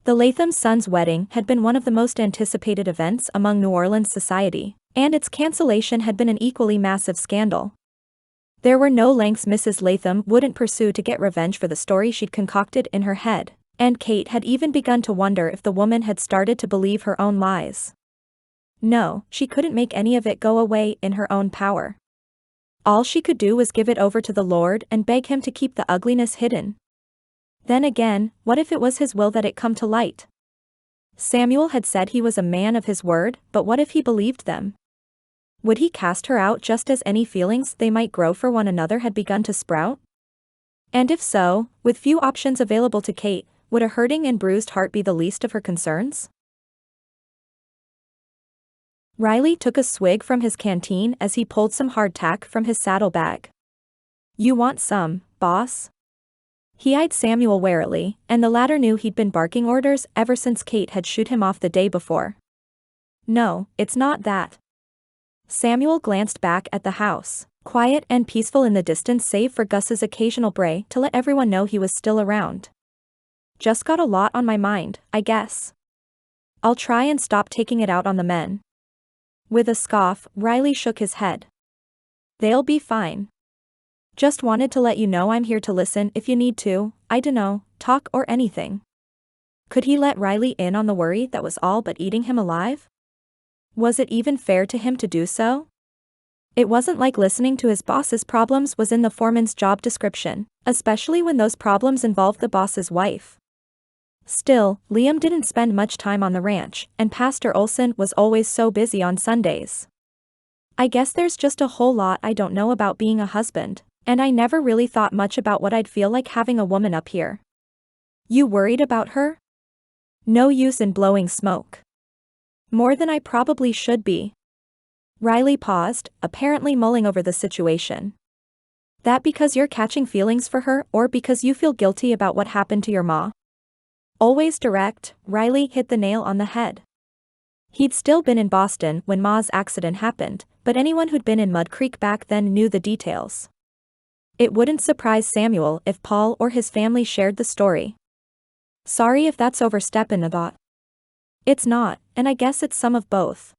The Latham sons' wedding had been one of the most anticipated events among New Orleans society, and its cancellation had been an equally massive scandal. There were no lengths Mrs. Latham wouldn't pursue to get revenge for the story she'd concocted in her head, and Kate had even begun to wonder if the woman had started to believe her own lies. No, she couldn't make any of it go away in her own power. All she could do was give it over to the Lord and beg him to keep the ugliness hidden. Then again, what if it was his will that it come to light? Samuel had said he was a man of his word, but what if he believed them? Would he cast her out just as any feelings they might grow for one another had begun to sprout? And if so, with few options available to Kate, would a hurting and bruised heart be the least of her concerns? Riley took a swig from his canteen as he pulled some hardtack from his saddlebag. "You want some, boss?" He eyed Samuel warily, and the latter knew he'd been barking orders ever since Kate had shooed him off the day before. "No, it's not that." Samuel glanced back at the house, quiet and peaceful in the distance save for Gus's occasional bray to let everyone know he was still around. "Just got a lot on my mind, I guess. I'll try and stop taking it out on the men." With a scoff, Riley shook his head. "They'll be fine. Just wanted to let you know I'm here to listen if you need to, I dunno, talk or anything." Could he let Riley in on the worry that was all but eating him alive? Was it even fair to him to do so? It wasn't like listening to his boss's problems was in the foreman's job description, especially when those problems involved the boss's wife. Still, Liam didn't spend much time on the ranch, and Pastor Olson was always so busy on Sundays. "I guess there's just a whole lot I don't know about being a husband, and I never really thought much about what I'd feel like having a woman up here." "You worried about her?" "No use in blowing smoke." "More than I probably should be." Riley paused, apparently mulling over the situation. "That because you're catching feelings for her or because you feel guilty about what happened to your ma?" Always direct, Riley hit the nail on the head. He'd still been in Boston when Ma's accident happened, but anyone who'd been in Mud Creek back then knew the details. It wouldn't surprise Samuel if Paul or his family shared the story. "Sorry if that's oversteppin' a thought." "It's not, and I guess it's some of both."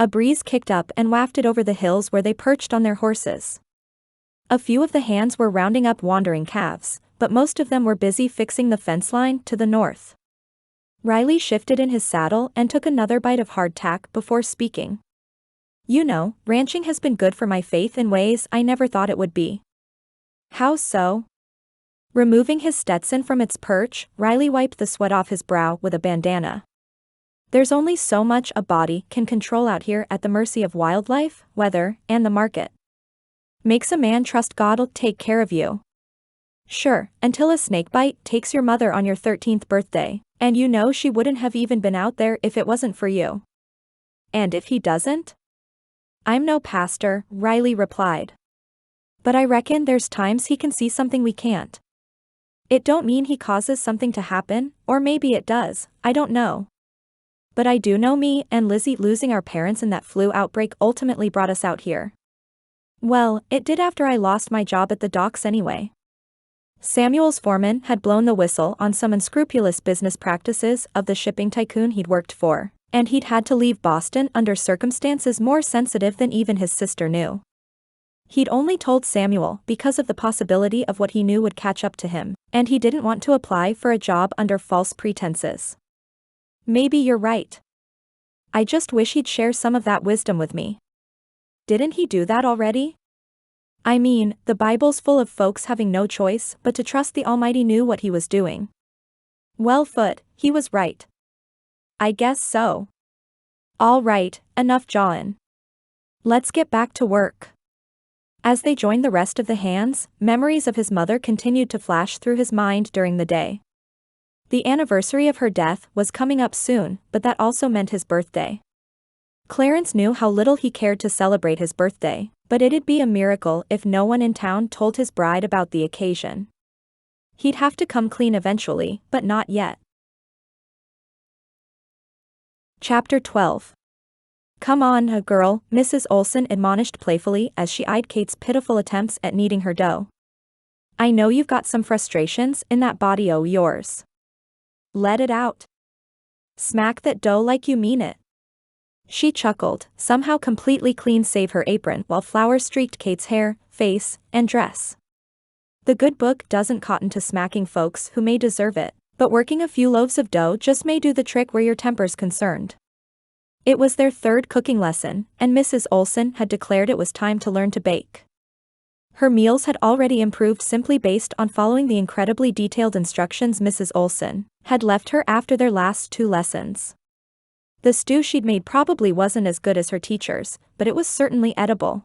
A breeze kicked up and wafted over the hills where they perched on their horses. A few of the hands were rounding up wandering calves, but most of them were busy fixing the fence line to the north. Riley shifted in his saddle and took another bite of hardtack before speaking. "You know, ranching has been good for my faith in ways I never thought it would be." "How so?" Removing his Stetson from its perch, Riley wiped the sweat off his brow with a bandana. "There's only so much a body can control out here at the mercy of wildlife, weather, and the market. Makes a man trust God'll take care of you. Sure, until a snakebite takes your mother on your 13th birthday, and you know she wouldn't have even been out there if it wasn't for you." "And if he doesn't?" "I'm no pastor," Riley replied. "But I reckon there's times he can see something we can't. It don't mean he causes something to happen, or maybe it does, I don't know. But I do know me and Lizzie losing our parents in that flu outbreak ultimately brought us out here. Well, it did after I lost my job at the docks anyway." Samuel's foreman had blown the whistle on some unscrupulous business practices of the shipping tycoon he'd worked for, and he'd had to leave Boston under circumstances more sensitive than even his sister knew. He'd only told Samuel because of the possibility of what he knew would catch up to him, and he didn't want to apply for a job under false pretenses. "Maybe you're right. I just wish he'd share some of that wisdom with me." "Didn't he do that already?" I mean, the Bible's full of folks having no choice but to trust the Almighty knew what he was doing. Well, Foot, he was right. I guess so. All right, enough jawin'. Let's get back to work. As they joined the rest of the hands, memories of his mother continued to flash through his mind during the day. The anniversary of her death was coming up soon, but that also meant his birthday. Clarence knew how little he cared to celebrate his birthday, but it'd be a miracle if no one in town told his bride about the occasion. He'd have to come clean eventually, but not yet. Chapter 12. Come on, girl, Mrs. Olson admonished playfully as she eyed Kate's pitiful attempts at kneading her dough. I know you've got some frustrations in that body o' yours. Let it out. Smack that dough like you mean it. She chuckled, somehow completely clean save her apron while flour streaked Kate's hair, face, and dress. The good book doesn't cotton to smacking folks who may deserve it, but working a few loaves of dough just may do the trick where your temper's concerned. It was their third cooking lesson, and Mrs. Olson had declared it was time to learn to bake. Her meals had already improved simply based on following the incredibly detailed instructions Mrs. Olson had left her after their last 2 lessons. The stew she'd made probably wasn't as good as her teacher's, but it was certainly edible.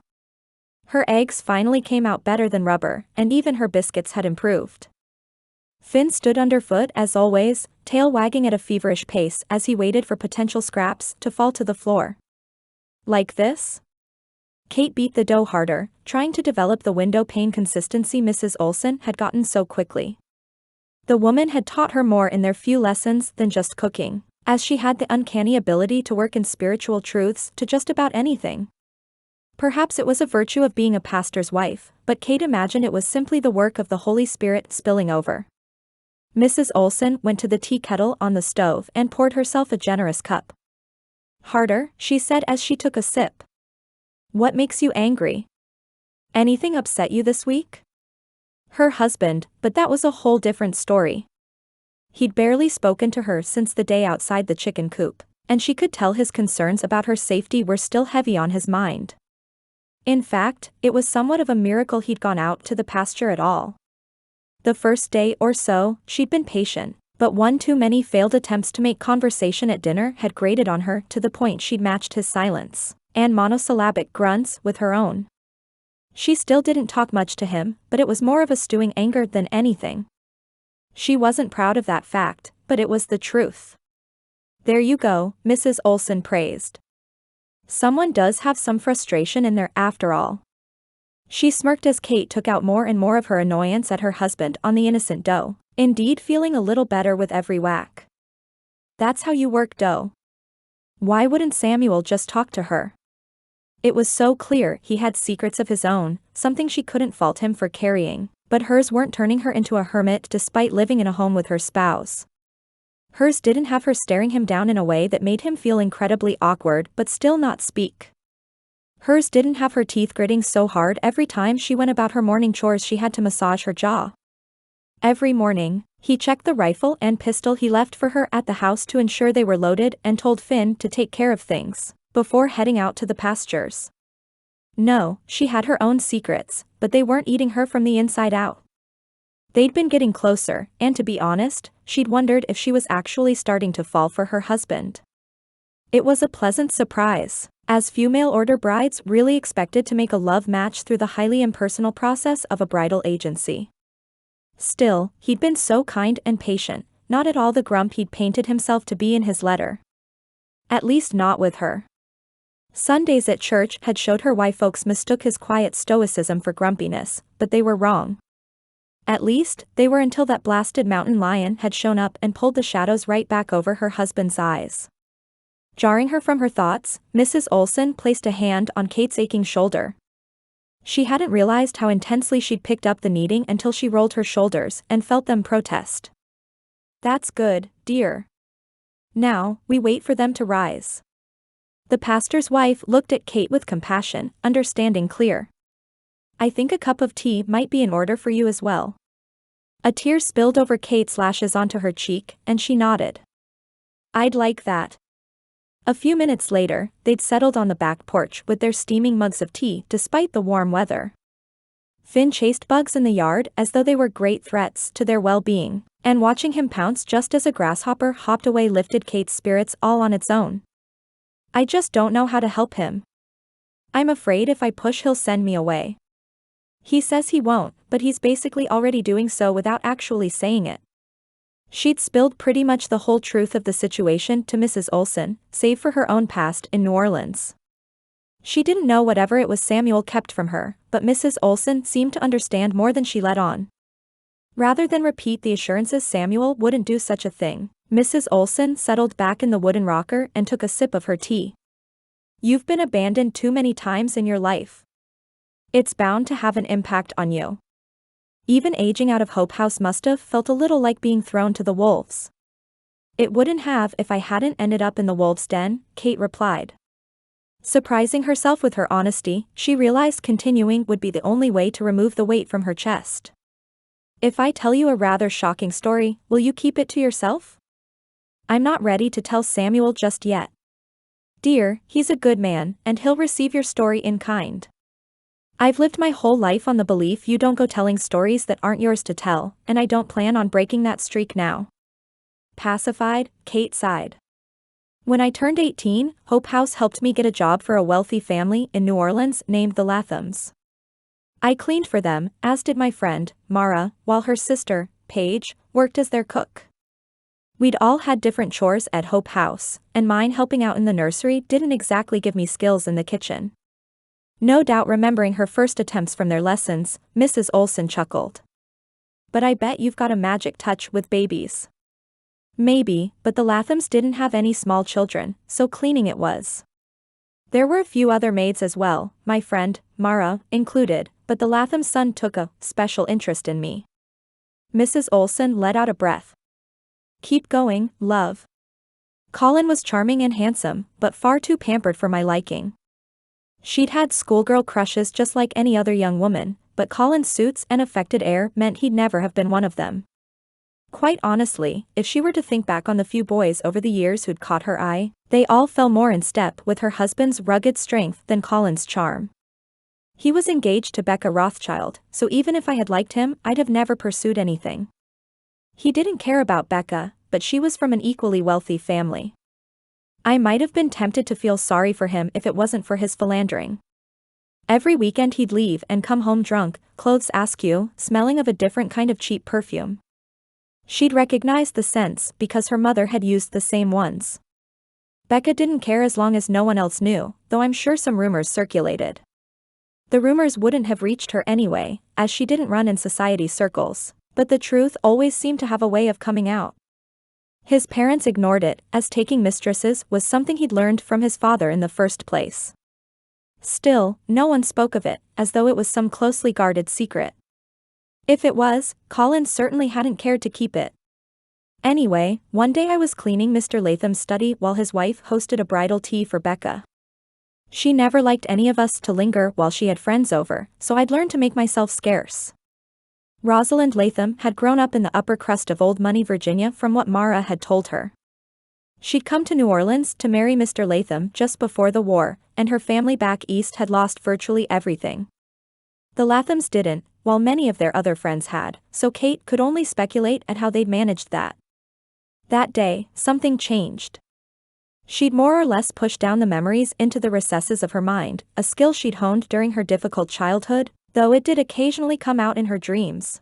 Her eggs finally came out better than rubber, and even her biscuits had improved. Finn stood underfoot as always, tail wagging at a feverish pace as he waited for potential scraps to fall to the floor. Like this? Kate beat the dough harder, trying to develop the window pane consistency Mrs. Olson had gotten so quickly. The woman had taught her more in their few lessons than just cooking, as she had the uncanny ability to work in spiritual truths to just about anything. Perhaps it was a virtue of being a pastor's wife, but Kate imagined it was simply the work of the Holy Spirit spilling over. Mrs. Olson went to the tea kettle on the stove and poured herself a generous cup. Harder, she said as she took a sip. What makes you angry? Anything upset you this week? Her husband, but that was a whole different story. He'd barely spoken to her since the day outside the chicken coop, and she could tell his concerns about her safety were still heavy on his mind. In fact, it was somewhat of a miracle he'd gone out to the pasture at all. The first day or so, she'd been patient, but one too many failed attempts to make conversation at dinner had grated on her to the point she'd matched his silence and monosyllabic grunts with her own. She still didn't talk much to him, but it was more of a stewing anger than anything. She wasn't proud of that fact, but it was the truth. There you go, Mrs. Olson praised. Someone does have some frustration in there after all. She smirked as Kate took out more and more of her annoyance at her husband on the innocent dough, indeed feeling a little better with every whack. That's how you work dough. Why wouldn't Samuel just talk to her? It was so clear he had secrets of his own, something she couldn't fault him for carrying, but hers weren't turning her into a hermit despite living in a home with her spouse. Hers didn't have her staring him down in a way that made him feel incredibly awkward but still not speak. Hers didn't have her teeth gritting so hard every time she went about her morning chores she had to massage her jaw. Every morning, he checked the rifle and pistol he left for her at the house to ensure they were loaded and told Finn to take care of things before heading out to the pastures. No, she had her own secrets, but they weren't eating her from the inside out. They'd been getting closer, and to be honest, she'd wondered if she was actually starting to fall for her husband. It was a pleasant surprise, as few mail-order brides really expected to make a love match through the highly impersonal process of a bridal agency. Still, he'd been so kind and patient, not at all the grump he'd painted himself to be in his letter. At least not with her. Sundays at church had showed her why folks mistook his quiet stoicism for grumpiness, but they were wrong. At least, they were until that blasted mountain lion had shown up and pulled the shadows right back over her husband's eyes. Jarring her from her thoughts, Mrs. Olson placed a hand on Kate's aching shoulder. She hadn't realized how intensely she'd picked up the kneading until she rolled her shoulders and felt them protest. That's good, dear. Now, we wait for them to rise. The pastor's wife looked at Kate with compassion, understanding clear. I think a cup of tea might be in order for you as well. A tear spilled over Kate's lashes onto her cheek, and she nodded. I'd like that. A few minutes later, they'd settled on the back porch with their steaming mugs of tea despite the warm weather. Finn chased bugs in the yard as though they were great threats to their well-being, and watching him pounce just as a grasshopper hopped away lifted Kate's spirits all on its own. I just don't know how to help him. I'm afraid if I push he'll send me away. He says he won't, but he's basically already doing so without actually saying it. She'd spilled pretty much the whole truth of the situation to Mrs. Olsen, save for her own past in New Orleans. She didn't know whatever it was Samuel kept from her, but Mrs. Olsen seemed to understand more than she let on. Rather than repeat the assurances Samuel wouldn't do such a thing, Mrs. Olsen settled back in the wooden rocker and took a sip of her tea. You've been abandoned too many times in your life. It's bound to have an impact on you. Even aging out of Hope House must have felt a little like being thrown to the wolves. It wouldn't have if I hadn't ended up in the wolves' den, Kate replied. Surprising herself with her honesty, she realized continuing would be the only way to remove the weight from her chest. If I tell you a rather shocking story, will you keep it to yourself? I'm not ready to tell Samuel just yet. Dear, he's a good man, and he'll receive your story in kind. I've lived my whole life on the belief you don't go telling stories that aren't yours to tell, and I don't plan on breaking that streak now. Pacified, Kate sighed. When I turned 18, Hope House helped me get a job for a wealthy family in New Orleans named the Lathams. I cleaned for them, as did my friend, Mara, while her sister, Paige, worked as their cook. We'd all had different chores at Hope House, and mine helping out in the nursery didn't exactly give me skills in the kitchen. No doubt remembering her first attempts from their lessons, Mrs. Olsen chuckled. But I bet you've got a magic touch with babies. Maybe, but the Lathams didn't have any small children, so cleaning it was. There were a few other maids as well, my friend, Mara, included, but the Latham's son took a special interest in me. Mrs. Olsen let out a breath. Keep going, love. Colin was charming and handsome, but far too pampered for my liking. She'd had schoolgirl crushes just like any other young woman, but Colin's suits and affected air meant he'd never have been one of them. Quite honestly, if she were to think back on the few boys over the years who'd caught her eye, they all fell more in step with her husband's rugged strength than Colin's charm. He was engaged to Becca Rothschild, so even if I had liked him, I'd have never pursued anything. He didn't care about Becca, but she was from an equally wealthy family. I might have been tempted to feel sorry for him if it wasn't for his philandering. Every weekend he'd leave and come home drunk, clothes askew, smelling of a different kind of cheap perfume. She'd recognized the scents because her mother had used the same ones. Becca didn't care as long as no one else knew, though I'm sure some rumors circulated. The rumors wouldn't have reached her anyway, as she didn't run in society circles, but the truth always seemed to have a way of coming out. His parents ignored it, as taking mistresses was something he'd learned from his father in the first place. Still, no one spoke of it, as though it was some closely guarded secret. If it was, Colin certainly hadn't cared to keep it. Anyway, one day I was cleaning Mr. Latham's study while his wife hosted a bridal tea for Becca. She never liked any of us to linger while she had friends over, so I'd learned to make myself scarce. Rosalind Latham had grown up in the upper crust of old money Virginia from what Mara had told her. She'd come to New Orleans to marry Mr. Latham just before the war, and her family back east had lost virtually everything. The Lathams didn't, while many of their other friends had, so Kate could only speculate at how they'd managed that. That day, something changed. She'd more or less pushed down the memories into the recesses of her mind, a skill she'd honed during her difficult childhood, though it did occasionally come out in her dreams.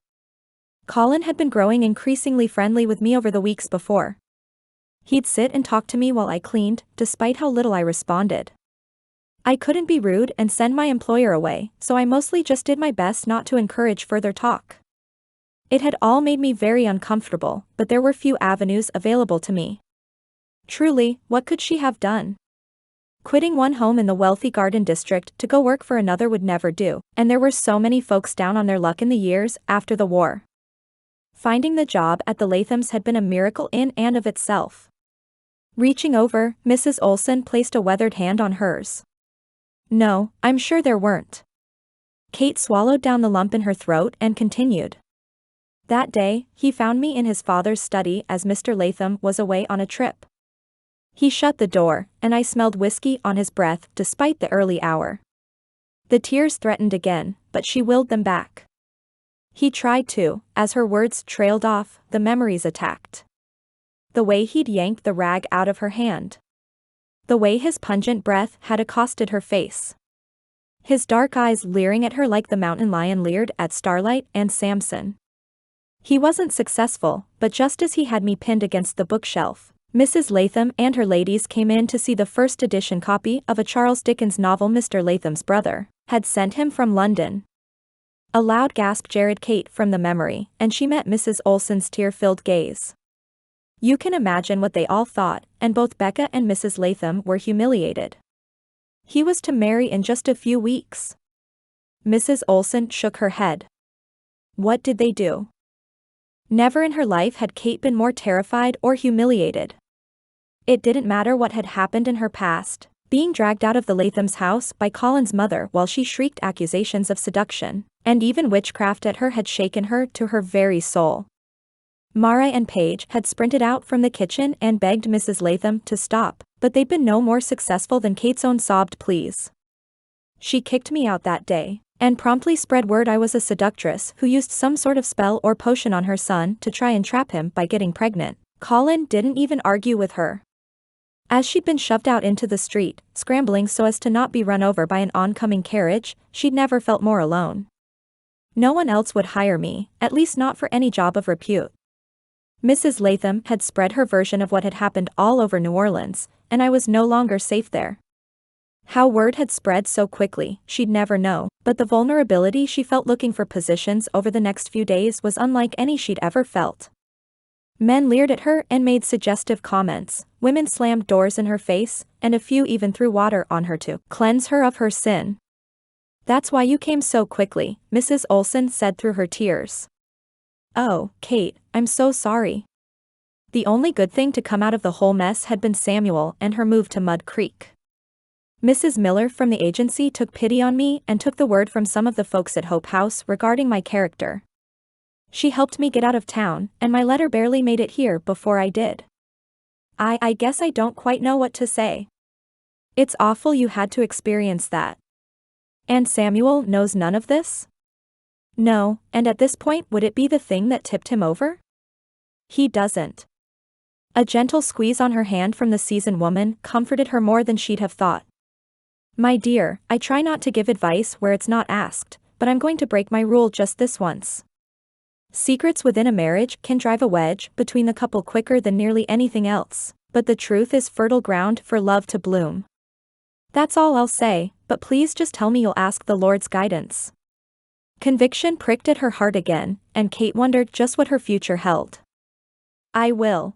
Colin had been growing increasingly friendly with me over the weeks before. He'd sit and talk to me while I cleaned, despite how little I responded. I couldn't be rude and send my employer away, so I mostly just did my best not to encourage further talk. It had all made me very uncomfortable, but there were few avenues available to me. Truly, what could she have done? Quitting one home in the wealthy Garden District to go work for another would never do, and there were so many folks down on their luck in the years after the war. Finding the job at the Lathams had been a miracle in and of itself. Reaching over, Mrs. Olsen placed a weathered hand on hers. No, I'm sure there weren't. Kate swallowed down the lump in her throat and continued. That day, he found me in his father's study as Mr. Latham was away on a trip. He shut the door, and I smelled whiskey on his breath despite the early hour. The tears threatened again, but she willed them back. He tried to, as her words trailed off, the memories attacked. The way he'd yanked the rag out of her hand. The way his pungent breath had accosted her face. His dark eyes leering at her like the mountain lion leered at Starlight and Samson. He wasn't successful, but just as he had me pinned against the bookshelf, Mrs. Latham and her ladies came in to see the first edition copy of a Charles Dickens novel Mr. Latham's brother had sent him from London. A loud gasp jarred Kate from the memory, and she met Mrs. Olsen's tear-filled gaze. You can imagine what they all thought, and both Becca and Mrs. Latham were humiliated. He was to marry in just a few weeks. Mrs. Olsen shook her head. What did they do? Never in her life had Kate been more terrified or humiliated. It didn't matter what had happened in her past, being dragged out of the Latham's house by Colin's mother while she shrieked accusations of seduction, and even witchcraft at her had shaken her to her very soul. Mara and Paige had sprinted out from the kitchen and begged Mrs. Latham to stop, but they'd been no more successful than Kate's own sobbed pleas. She kicked me out that day, and promptly spread word I was a seductress who used some sort of spell or potion on her son to try and trap him by getting pregnant. Colin didn't even argue with her. As she'd been shoved out into the street, scrambling so as to not be run over by an oncoming carriage, she'd never felt more alone. No one else would hire me, at least not for any job of repute. Mrs. Latham had spread her version of what had happened all over New Orleans, and I was no longer safe there. How word had spread so quickly, she'd never know, but the vulnerability she felt looking for positions over the next few days was unlike any she'd ever felt. Men leered at her and made suggestive comments, women slammed doors in her face, and a few even threw water on her to cleanse her of her sin. That's why you came so quickly, Mrs. Olsen said through her tears. Oh, Kate, I'm so sorry. The only good thing to come out of the whole mess had been Samuel and her move to Mud Creek. Mrs. Miller from the agency took pity on me and took the word from some of the folks at Hope House regarding my character. She helped me get out of town, and my letter barely made it here before I did. I guess I don't quite know what to say. It's awful you had to experience that. And Samuel knows none of this? No, and at this point would it be the thing that tipped him over? He doesn't. A gentle squeeze on her hand from the seasoned woman comforted her more than she'd have thought. My dear, I try not to give advice where it's not asked, but I'm going to break my rule just this once. Secrets within a marriage can drive a wedge between the couple quicker than nearly anything else, but the truth is fertile ground for love to bloom. That's all I'll say, but please just tell me you'll ask the Lord's guidance. Conviction pricked at her heart again, and Kate wondered just what her future held. I will.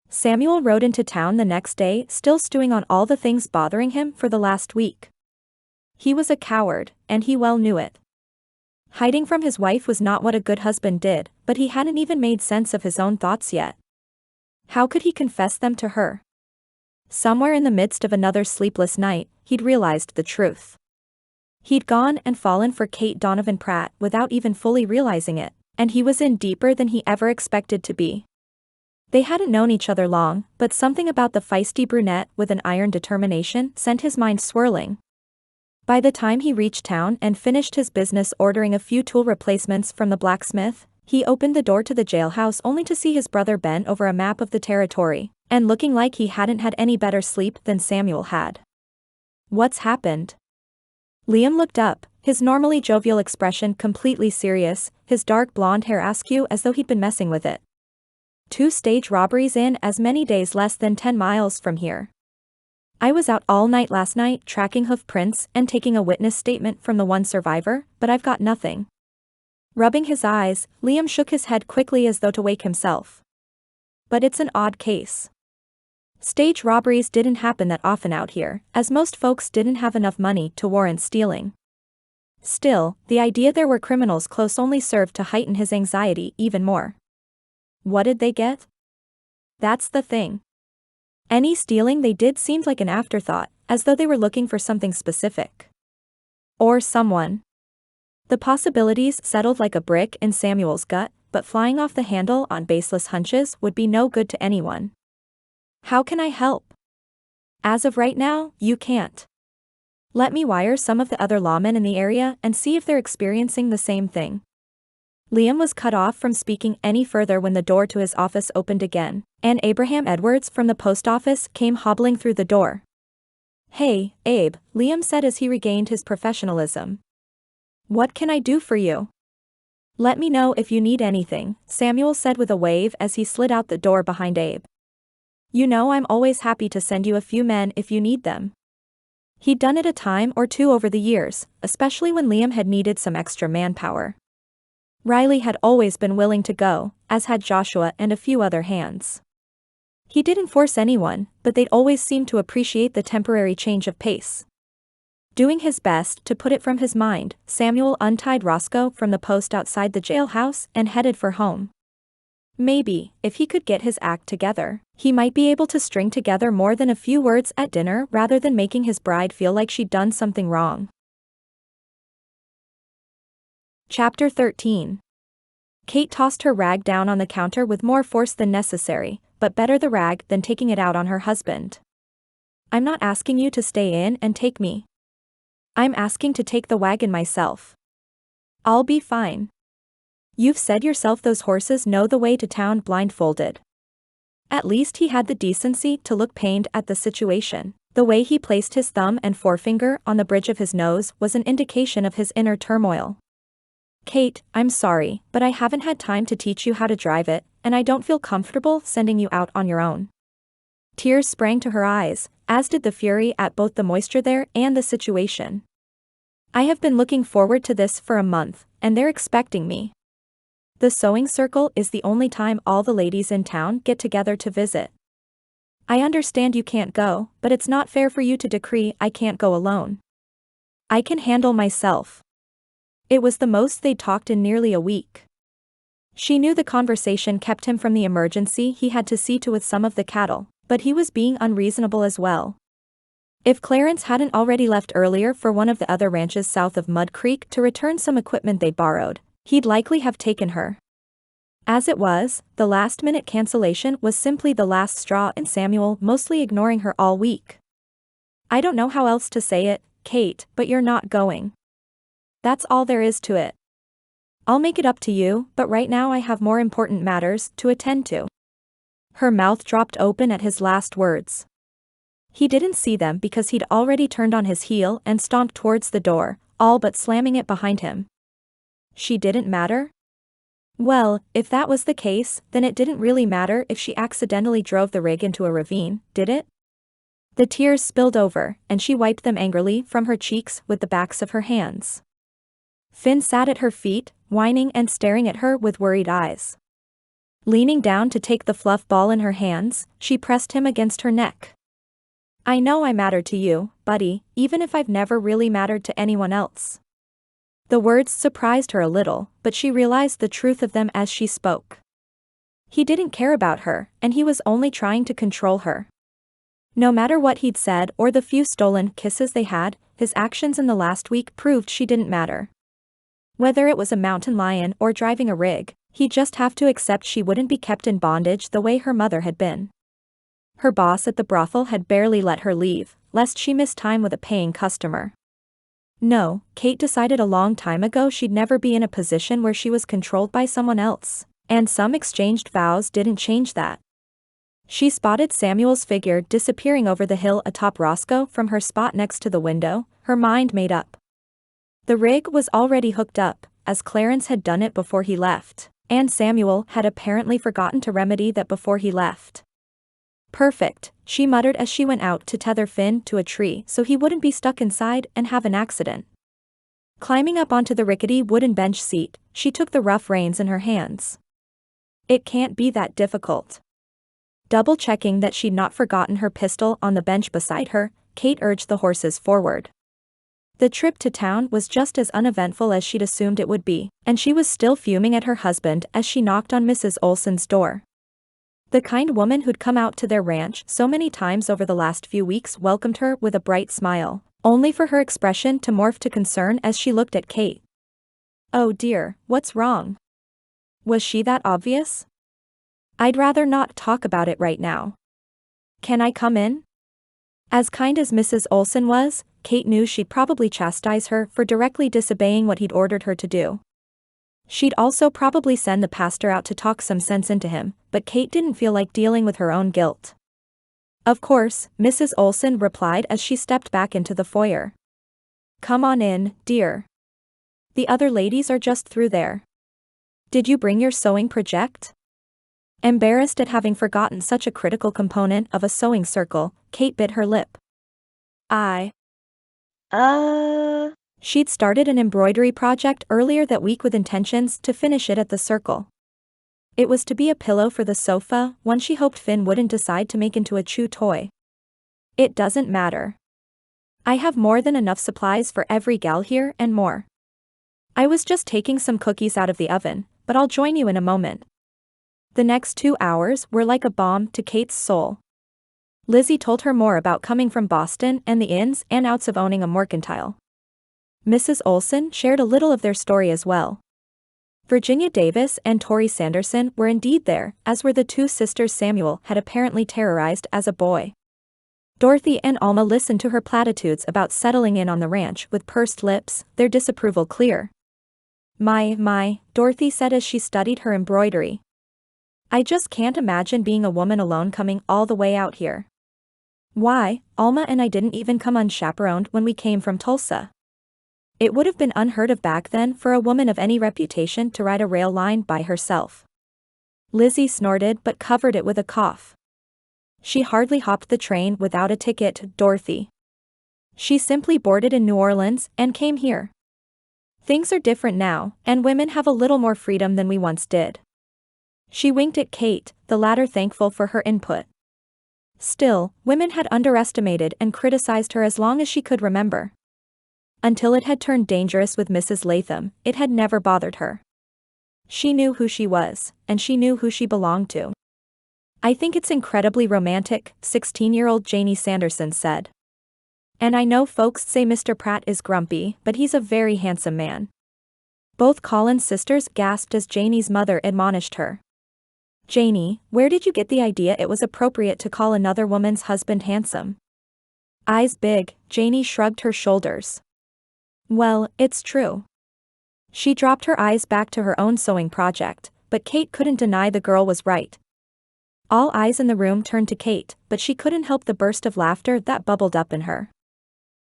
Samuel rode into town the next day, still stewing on all the things bothering him for the last week. He was a coward, and he well knew it. Hiding from his wife was not what a good husband did, but he hadn't even made sense of his own thoughts yet. How could he confess them to her? Somewhere in the midst of another sleepless night, he'd realized the truth. He'd gone and fallen for Kate Donovan Pratt without even fully realizing it, and he was in deeper than he ever expected to be. They hadn't known each other long, but something about the feisty brunette with an iron determination sent his mind swirling. By the time he reached town and finished his business ordering a few tool replacements from the blacksmith, he opened the door to the jailhouse only to see his brother bent over a map of the territory, and looking like he hadn't had any better sleep than Samuel had. What's happened? Liam looked up, his normally jovial expression completely serious, his dark blonde hair askew as though he'd been messing with it. 2 stage robberies in as many days less than 10 miles from here. I was out all night last night tracking hoof prints and taking a witness statement from the one survivor, but I've got nothing. Rubbing his eyes, Liam shook his head quickly as though to wake himself. But it's an odd case. Stage robberies didn't happen that often out here, as most folks didn't have enough money to warrant stealing. Still, the idea there were criminals close only served to heighten his anxiety even more. What did they get? That's the thing. Any stealing they did seemed like an afterthought, as though they were looking for something specific. Or someone. The possibilities settled like a brick in Samuel's gut, but flying off the handle on baseless hunches would be no good to anyone. How can I help? As of right now, you can't. Let me wire some of the other lawmen in the area and see if they're experiencing the same thing. Liam was cut off from speaking any further when the door to his office opened again, and Abraham Edwards from the post office came hobbling through the door. "Hey, Abe," Liam said as he regained his professionalism. "What can I do for you?" "Let me know if you need anything," Samuel said with a wave as he slid out the door behind Abe. "You know I'm always happy to send you a few men if you need them." He'd done it a time or two over the years, especially when Liam had needed some extra manpower. Riley had always been willing to go, as had Joshua and a few other hands. He didn't force anyone, but they'd always seemed to appreciate the temporary change of pace. Doing his best to put it from his mind, Samuel untied Roscoe from the post outside the jailhouse and headed for home. Maybe, if he could get his act together, he might be able to string together more than a few words at dinner rather than making his bride feel like she'd done something wrong. Chapter 13. Kate tossed her rag down on the counter with more force than necessary, but better the rag than taking it out on her husband. "I'm not asking you to stay in and take me. I'm asking to take the wagon myself. I'll be fine. You've said yourself those horses know the way to town blindfolded." At least he had the decency to look pained at the situation. The way he placed his thumb and forefinger on the bridge of his nose was an indication of his inner turmoil. "Kate, I'm sorry, but I haven't had time to teach you how to drive it, and I don't feel comfortable sending you out on your own." Tears sprang to her eyes, as did the fury at both the moisture there and the situation. "I have been looking forward to this for a month, and they're expecting me. The sewing circle is the only time all the ladies in town get together to visit. I understand you can't go, but it's not fair for you to decree I can't go alone. I can handle myself." It was the most they'd talked in nearly a week. She knew the conversation kept him from the emergency he had to see to with some of the cattle, but he was being unreasonable as well. If Clarence hadn't already left earlier for one of the other ranches south of Mud Creek to return some equipment they'd borrowed, he'd likely have taken her. As it was, the last-minute cancellation was simply the last straw in Samuel mostly ignoring her all week. "I don't know how else to say it, Kate, but you're not going. That's all there is to it. I'll make it up to you, but right now I have more important matters to attend to." Her mouth dropped open at his last words. He didn't see them because he'd already turned on his heel and stomped towards the door, all but slamming it behind him. She didn't matter? Well, if that was the case, then it didn't really matter if she accidentally drove the rig into a ravine, did it? The tears spilled over, and she wiped them angrily from her cheeks with the backs of her hands. Finn sat at her feet, whining and staring at her with worried eyes. Leaning down to take the fluff ball in her hands, she pressed him against her neck. "I know I matter to you, buddy, even if I've never really mattered to anyone else." The words surprised her a little, but she realized the truth of them as she spoke. He didn't care about her, and he was only trying to control her. No matter what he'd said or the few stolen kisses they had, his actions in the last week proved she didn't matter. Whether it was a mountain lion or driving a rig, he'd just have to accept she wouldn't be kept in bondage the way her mother had been. Her boss at the brothel had barely let her leave, lest she miss time with a paying customer. No, Kate decided a long time ago she'd never be in a position where she was controlled by someone else, and some exchanged vows didn't change that. She spotted Samuel's figure disappearing over the hill atop Roscoe from her spot next to the window, her mind made up. The rig was already hooked up, as Clarence had done it before he left, and Samuel had apparently forgotten to remedy that before he left. "Perfect," she muttered as she went out to tether Finn to a tree so he wouldn't be stuck inside and have an accident. Climbing up onto the rickety wooden bench seat, she took the rough reins in her hands. It can't be that difficult. Double-checking that she'd not forgotten her pistol on the bench beside her, Kate urged the horses forward. The trip to town was just as uneventful as she'd assumed it would be, and she was still fuming at her husband as she knocked on Mrs. Olson's door. The kind woman who'd come out to their ranch so many times over the last few weeks welcomed her with a bright smile, only for her expression to morph to concern as she looked at Kate. "Oh dear, what's wrong? Was she that obvious?" "I'd rather not talk about it right now. Can I come in?" As kind as Mrs. Olson was, Kate knew she'd probably chastise her for directly disobeying what he'd ordered her to do. She'd also probably send the pastor out to talk some sense into him, but Kate didn't feel like dealing with her own guilt. Of course, Mrs. Olson replied as she stepped back into the foyer. "Come on in, dear. The other ladies are just through there. Did you bring your sewing project?" Embarrassed at having forgotten such a critical component of a sewing circle, Kate bit her lip. She'd started an embroidery project earlier that week with intentions to finish it at the circle. It was to be a pillow for the sofa, one she hoped Finn wouldn't decide to make into a chew toy. "It doesn't matter. I have more than enough supplies for every gal here and more. I was just taking some cookies out of the oven, but I'll join you in a moment." The next 2 hours were like a balm to Kate's soul. Lizzie told her more about coming from Boston and the ins and outs of owning a mercantile. Mrs. Olson shared a little of their story as well. Virginia Davis and Tori Sanderson were indeed there, as were the two sisters Samuel had apparently terrorized as a boy. Dorothy and Alma listened to her platitudes about settling in on the ranch with pursed lips, their disapproval clear. My, Dorothy said as she studied her embroidery. "I just can't imagine being a woman alone coming all the way out here. Why, Alma and I didn't even come unchaperoned when we came from Tulsa. It would have been unheard of back then for a woman of any reputation to ride a rail line by herself." Lizzie snorted but covered it with a cough. "She hardly hopped the train without a ticket, Dorothy. She simply boarded in New Orleans and came here. Things are different now, and women have a little more freedom than we once did." She winked at Kate, the latter thankful for her input. Still, women had underestimated and criticized her as long as she could remember. Until it had turned dangerous with Mrs. Latham, it had never bothered her. She knew who she was, and she knew who she belonged to. "I think it's incredibly romantic," 16-year-old Janie Sanderson said. "And I know folks say Mr. Pratt is grumpy, but he's a very handsome man." Both Collins sisters gasped as Janie's mother admonished her. "Janie, where did you get the idea it was appropriate to call another woman's husband handsome?" Eyes big, Janie shrugged her shoulders. "Well, it's true." She dropped her eyes back to her own sewing project, but Kate couldn't deny the girl was right. All eyes in the room turned to Kate, but she couldn't help the burst of laughter that bubbled up in her.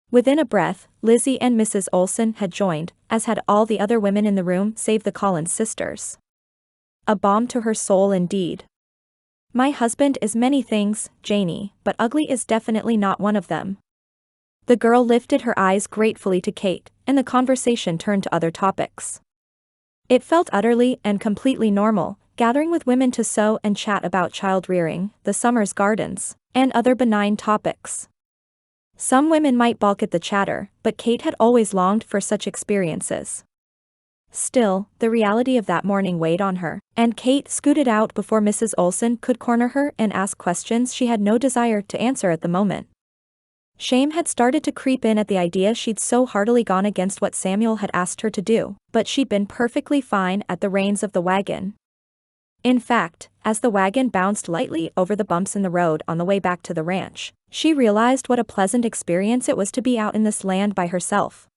Within a breath, Lizzie and Mrs. Olson had joined, as had all the other women in the room save the Collins sisters. A balm to her soul indeed. "My husband is many things, Janie, but ugly is definitely not one of them." The girl lifted her eyes gratefully to Kate, and the conversation turned to other topics. It felt utterly and completely normal, gathering with women to sew and chat about child-rearing, the summer's gardens, and other benign topics. Some women might balk at the chatter, but Kate had always longed for such experiences. Still, the reality of that morning weighed on her, and Kate scooted out before Mrs. Olson could corner her and ask questions she had no desire to answer at the moment. Shame had started to creep in at the idea she'd so heartily gone against what Samuel had asked her to do, but she'd been perfectly fine at the reins of the wagon. In fact, as the wagon bounced lightly over the bumps in the road on the way back to the ranch, she realized what a pleasant experience it was to be out in this land by herself.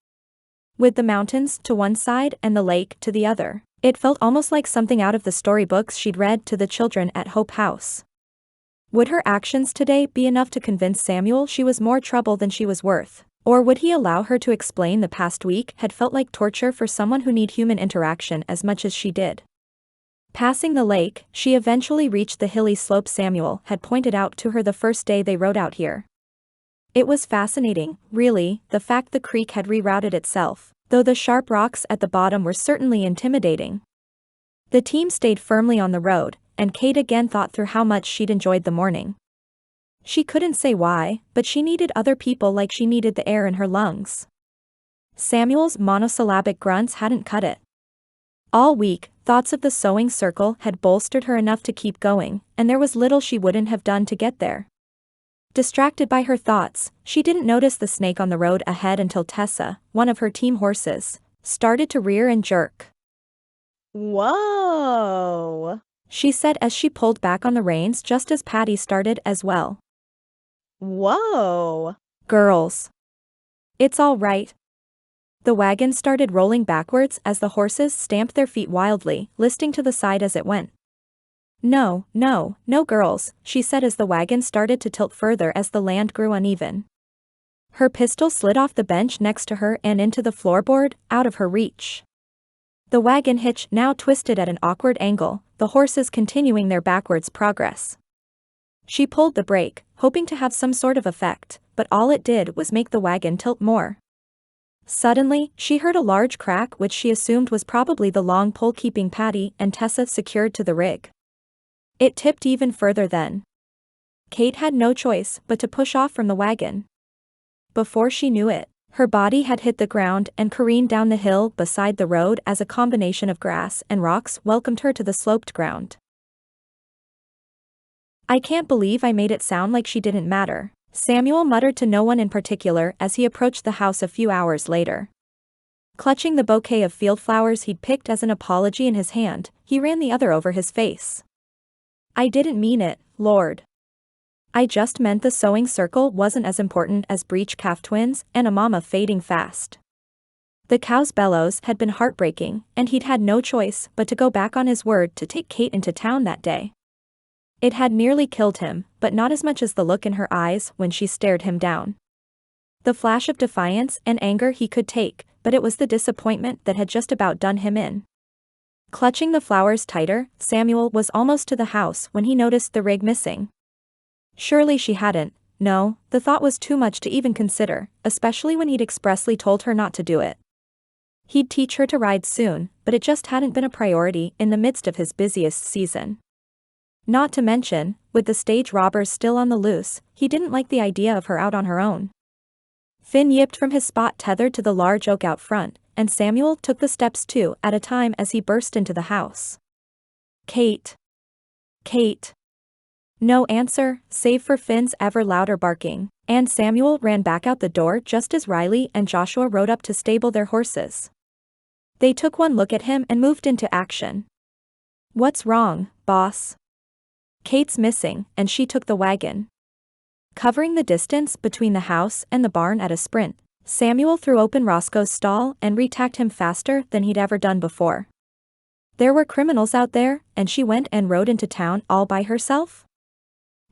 With the mountains to one side and the lake to the other, it felt almost like something out of the storybooks she'd read to the children at Hope House. Would her actions today be enough to convince Samuel she was more trouble than she was worth, or would he allow her to explain the past week had felt like torture for someone who needed human interaction as much as she did? Passing the lake, she eventually reached the hilly slope Samuel had pointed out to her the first day they rode out here. It was fascinating, really, the fact the creek had rerouted itself, though the sharp rocks at the bottom were certainly intimidating. The team stayed firmly on the road, and Kate again thought through how much she'd enjoyed the morning. She couldn't say why, but she needed other people like she needed the air in her lungs. Samuel's monosyllabic grunts hadn't cut it. All week, thoughts of the sewing circle had bolstered her enough to keep going, and there was little she wouldn't have done to get there. Distracted by her thoughts, she didn't notice the snake on the road ahead until Tessa, one of her team horses, started to rear and jerk. "Whoa," she said as she pulled back on the reins just as Patty started as well. "Whoa." "Girls, It's all right. The wagon started rolling backwards as the horses stamped their feet wildly, listing to the side as it went. No, no, no girls, she said as the wagon started to tilt further as the land grew uneven. Her pistol slid off the bench next to her and into the floorboard, out of her reach. The wagon hitch now twisted at an awkward angle, the horses continuing their backwards progress. She pulled the brake, hoping to have some sort of effect, but all it did was make the wagon tilt more. Suddenly, she heard a large crack which she assumed was probably the long pole keeping Patty and Tessa secured to the rig. It tipped even further then. Kate had no choice but to push off from the wagon. Before she knew it, her body had hit the ground and careened down the hill beside the road as a combination of grass and rocks welcomed her to the sloped ground. I can't believe I made it sound like she didn't matter, Samuel muttered to no one in particular as he approached the house a few hours later. Clutching the bouquet of field flowers he'd picked as an apology in his hand, he ran the other over his face. I didn't mean it, Lord. I just meant the sewing circle wasn't as important as breech calf twins and a mama fading fast. The cow's bellows had been heartbreaking, and he'd had no choice but to go back on his word to take Kate into town that day. It had nearly killed him, but not as much as the look in her eyes when she stared him down. The flash of defiance and anger he could take, but it was the disappointment that had just about done him in. Clutching the flowers tighter, Samuel was almost to the house when he noticed the rig missing. Surely she hadn't. No, the thought was too much to even consider, especially when he'd expressly told her not to do it. He'd teach her to ride soon, but it just hadn't been a priority in the midst of his busiest season. Not to mention, with the stage robbers still on the loose, he didn't like the idea of her out on her own. Finn yipped from his spot tethered to the large oak out front, and Samuel took the steps two at a time as he burst into the house. Kate. Kate. No answer, save for Finn's ever louder barking, and Samuel ran back out the door just as Riley and Joshua rode up to stable their horses. They took one look at him and moved into action. What's wrong, boss? Kate's missing, and she took the wagon. Covering the distance between the house and the barn at a sprint, Samuel threw open Roscoe's stall and retacked him faster than he'd ever done before. There were criminals out there, and she went and rode into town all by herself?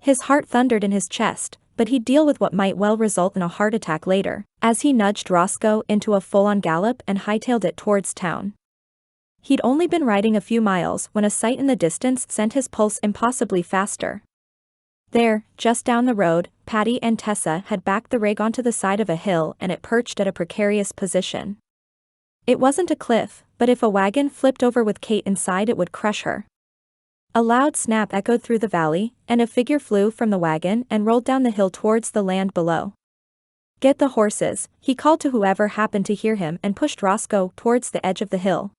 His heart thundered in his chest, but he'd deal with what might well result in a heart attack later, as he nudged Roscoe into a full-on gallop and hightailed it towards town. He'd only been riding a few miles when a sight in the distance sent his pulse impossibly faster. There, just down the road, Patty and Tessa had backed the rig onto the side of a hill and it perched at a precarious position. It wasn't a cliff, but if a wagon flipped over with Kate inside it would crush her. A loud snap echoed through the valley, and a figure flew from the wagon and rolled down the hill towards the land below. Get the horses, he called to whoever happened to hear him and pushed Roscoe towards the edge of the hill.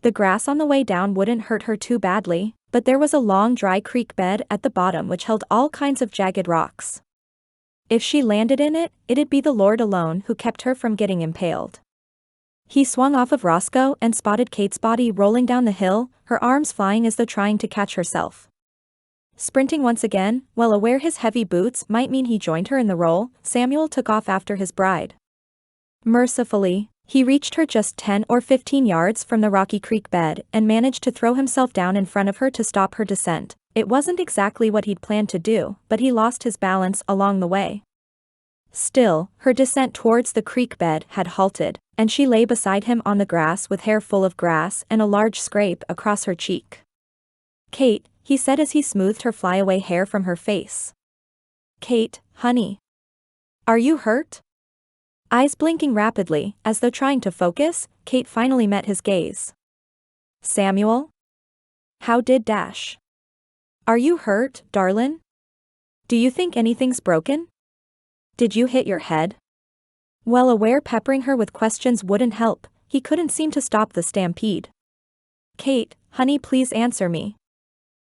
The grass on the way down wouldn't hurt her too badly, but there was a long dry creek bed at the bottom which held all kinds of jagged rocks. If she landed in it, it'd be the Lord alone who kept her from getting impaled. He swung off of Roscoe and spotted Kate's body rolling down the hill, her arms flying as though trying to catch herself. Sprinting once again, well aware his heavy boots might mean he joined her in the roll, Samuel took off after his bride. Mercifully, he reached her just 10 or 15 yards from the rocky creek bed and managed to throw himself down in front of her to stop her descent. It wasn't exactly what he'd planned to do, but he lost his balance along the way. Still, her descent towards the creek bed had halted, and she lay beside him on the grass with hair full of grass and a large scrape across her cheek. Kate, he said as he smoothed her flyaway hair from her face. Kate, honey. Are you hurt? Eyes blinking rapidly, as though trying to focus, Kate finally met his gaze. Samuel? How did Dash? Are you hurt, darlin'? Do you think anything's broken? Did you hit your head? Well aware peppering her with questions wouldn't help, he couldn't seem to stop the stampede. Kate, honey, please answer me.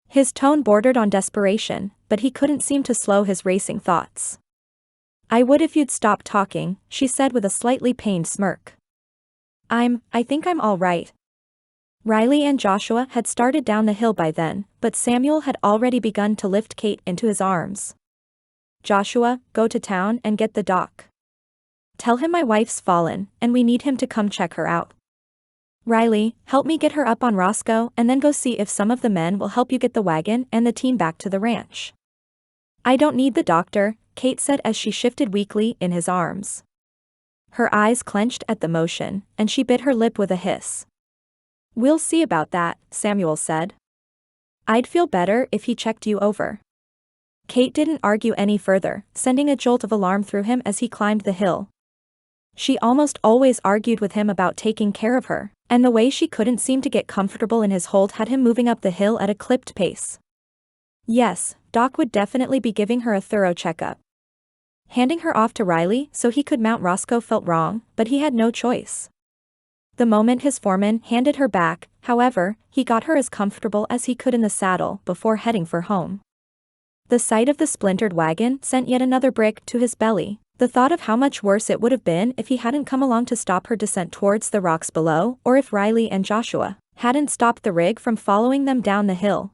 His tone bordered on desperation, but he couldn't seem to slow his racing thoughts. I would if you'd stop talking, she said with a slightly pained smirk. I think I'm all right. Riley and Joshua had started down the hill by then, but Samuel had already begun to lift Kate into his arms. Joshua, go to town and get the doc. Tell him my wife's fallen, and we need him to come check her out. Riley, help me get her up on Roscoe and then go see if some of the men will help you get the wagon and the team back to the ranch. I don't need the doctor, Kate said as she shifted weakly in his arms. Her eyes clenched at the motion, and she bit her lip with a hiss. We'll see about that, Samuel said. I'd feel better if he checked you over. Kate didn't argue any further, sending a jolt of alarm through him as he climbed the hill. She almost always argued with him about taking care of her, and the way she couldn't seem to get comfortable in his hold had him moving up the hill at a clipped pace. Yes, Doc would definitely be giving her a thorough checkup. Handing her off to Riley so he could mount Roscoe felt wrong, but he had no choice. The moment his foreman handed her back, however, he got her as comfortable as he could in the saddle before heading for home. The sight of the splintered wagon sent yet another brick to his belly, the thought of how much worse it would have been if he hadn't come along to stop her descent towards the rocks below, or if Riley and Joshua hadn't stopped the rig from following them down the hill.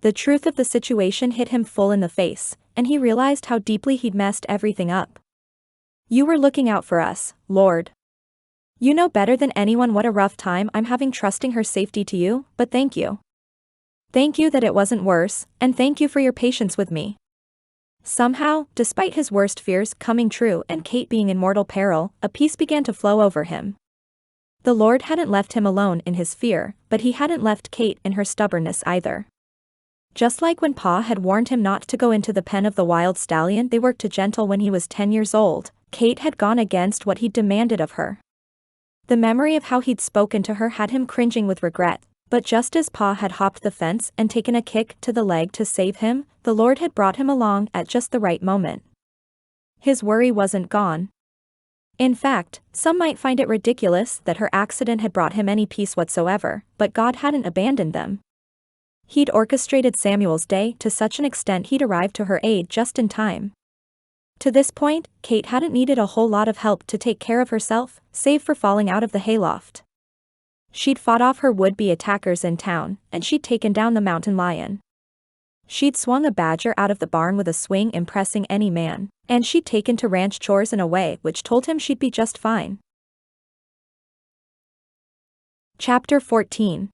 The truth of the situation hit him full in the face, and he realized how deeply he'd messed everything up. You were looking out for us, Lord. You know better than anyone what a rough time I'm having trusting her safety to you, but thank you. Thank you that it wasn't worse, and thank you for your patience with me. Somehow, despite his worst fears coming true and Kate being in mortal peril, a peace began to flow over him. The Lord hadn't left him alone in his fear, but he hadn't left Kate in her stubbornness either. Just like when Pa had warned him not to go into the pen of the wild stallion they worked to gentle when he was 10 years old, Kate had gone against what he'd demanded of her. The memory of how he'd spoken to her had him cringing with regret, but just as Pa had hopped the fence and taken a kick to the leg to save him, the Lord had brought him along at just the right moment. His worry wasn't gone. In fact, some might find it ridiculous that her accident had brought him any peace whatsoever, but God hadn't abandoned them. He'd orchestrated Samuel's day to such an extent he'd arrived to her aid just in time. To this point, Kate hadn't needed a whole lot of help to take care of herself, save for falling out of the hayloft. She'd fought off her would-be attackers in town, and she'd taken down the mountain lion. She'd swung a badger out of the barn with a swing impressing any man, and she'd taken to ranch chores in a way which told him she'd be just fine. Chapter 14.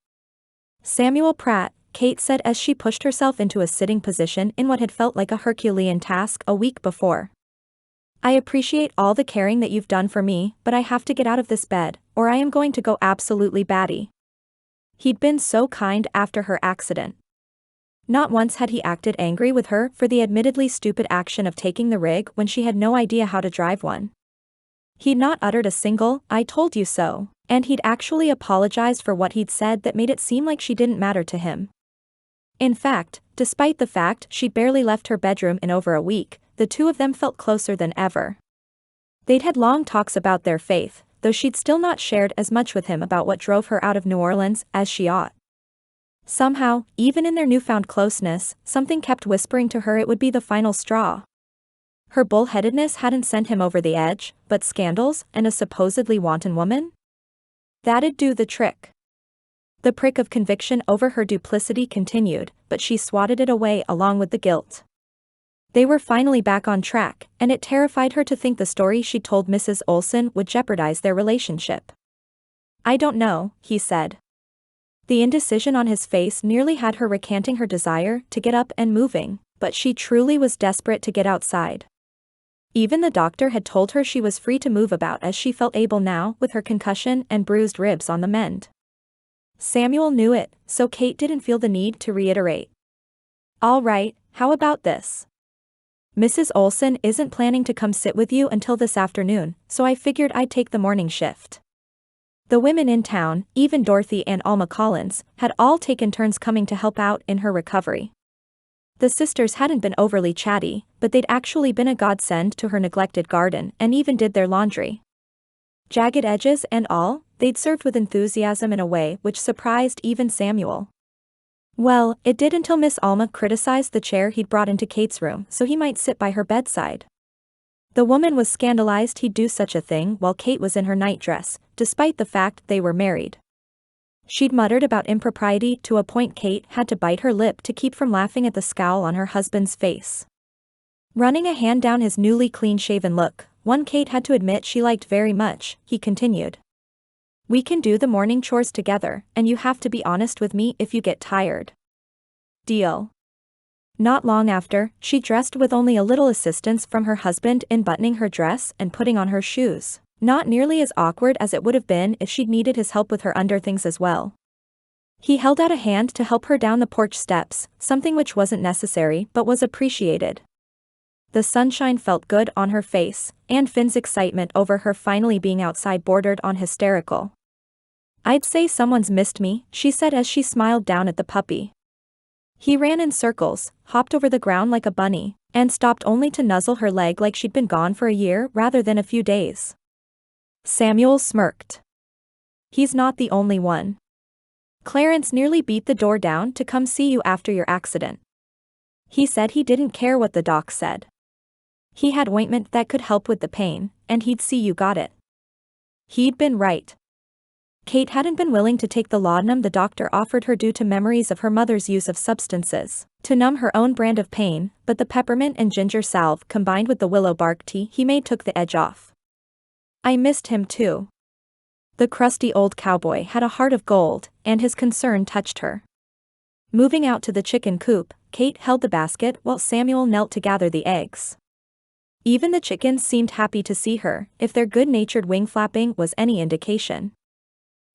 Samuel Pratt, Kate said as she pushed herself into a sitting position in what had felt like a Herculean task a week before. I appreciate all the caring that you've done for me, but I have to get out of this bed, or I am going to go absolutely batty. He'd been so kind after her accident. Not once had he acted angry with her for the admittedly stupid action of taking the rig when she had no idea how to drive one. He'd not uttered a single, "I told you so," and he'd actually apologized for what he'd said that made it seem like she didn't matter to him. In fact, despite the fact she'd barely left her bedroom in over a week, the two of them felt closer than ever. They'd had long talks about their faith, though she'd still not shared as much with him about what drove her out of New Orleans as she ought. Somehow, even in their newfound closeness, something kept whispering to her it would be the final straw. Her bullheadedness hadn't sent him over the edge, but scandals and a supposedly wanton woman? That'd do the trick. The prick of conviction over her duplicity continued, but she swatted it away along with the guilt. They were finally back on track, and it terrified her to think the story she'd told Mrs. Olson would jeopardize their relationship. I don't know, he said. The indecision on his face nearly had her recanting her desire to get up and moving, but she truly was desperate to get outside. Even the doctor had told her she was free to move about as she felt able now with her concussion and bruised ribs on the mend. Samuel knew it, so Kate didn't feel the need to reiterate. All right, how about this? Mrs. Olson isn't planning to come sit with you until this afternoon, so I figured I'd take the morning shift. The women in town, even Dorothy and Alma Collins, had all taken turns coming to help out in her recovery. The sisters hadn't been overly chatty, but they'd actually been a godsend to her neglected garden and even did their laundry. Jagged edges and all, they'd served with enthusiasm in a way which surprised even Samuel. Well, it did until Miss Alma criticized the chair he'd brought into Kate's room so he might sit by her bedside. The woman was scandalized he'd do such a thing while Kate was in her nightdress, despite the fact they were married. She'd muttered about impropriety to a point Kate had to bite her lip to keep from laughing at the scowl on her husband's face. Running a hand down his newly clean-shaven look, one Kate had to admit she liked very much, he continued. We can do the morning chores together, and you have to be honest with me if you get tired. Deal. Not long after, she dressed with only a little assistance from her husband in buttoning her dress and putting on her shoes, not nearly as awkward as it would have been if she'd needed his help with her underthings as well. He held out a hand to help her down the porch steps, something which wasn't necessary but was appreciated. The sunshine felt good on her face, and Finn's excitement over her finally being outside bordered on hysterical. I'd say someone's missed me, she said as she smiled down at the puppy. He ran in circles, hopped over the ground like a bunny, and stopped only to nuzzle her leg like she'd been gone for a year rather than a few days. Samuel smirked. He's not the only one. Clarence nearly beat the door down to come see you after your accident. He said he didn't care what the doc said. He had ointment that could help with the pain, and he'd see you got it. He'd been right. Kate hadn't been willing to take the laudanum the doctor offered her due to memories of her mother's use of substances to numb her own brand of pain, but the peppermint and ginger salve combined with the willow bark tea he made took the edge off. I missed him too. The crusty old cowboy had a heart of gold, and his concern touched her. Moving out to the chicken coop, Kate held the basket while Samuel knelt to gather the eggs. Even the chickens seemed happy to see her, if their good-natured wing flapping was any indication.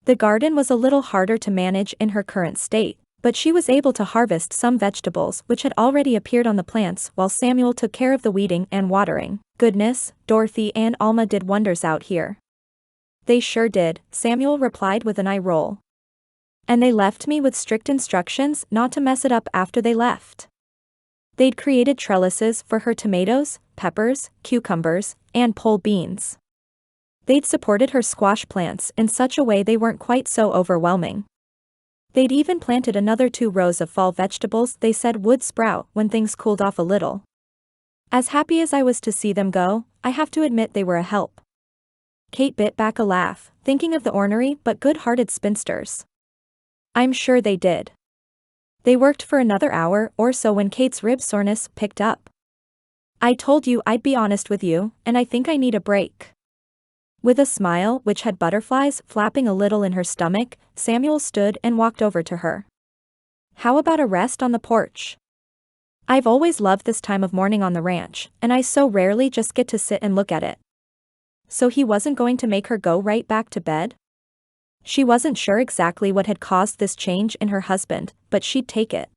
The garden was a little harder to manage in her current state, but she was able to harvest some vegetables which had already appeared on the plants while Samuel took care of the weeding and watering. Goodness, Dorothy and Alma did wonders out here. They sure did, Samuel replied with an eye roll. And they left me with strict instructions not to mess it up after they left. They'd created trellises for her tomatoes, peppers, cucumbers, and pole beans. They'd supported her squash plants in such a way they weren't quite so overwhelming. They'd even planted another 2 rows of fall vegetables they said would sprout when things cooled off a little. As happy as I was to see them go, I have to admit they were a help. Kate bit back a laugh, thinking of the ornery but good-hearted spinsters. I'm sure they did. They worked for another hour or so when Kate's rib soreness picked up. I told you I'd be honest with you, and I think I need a break. With a smile which had butterflies flapping a little in her stomach, Samuel stood and walked over to her. How about a rest on the porch? I've always loved this time of morning on the ranch, and I so rarely just get to sit and look at it. So he wasn't going to make her go right back to bed? She wasn't sure exactly what had caused this change in her husband, but she'd take it.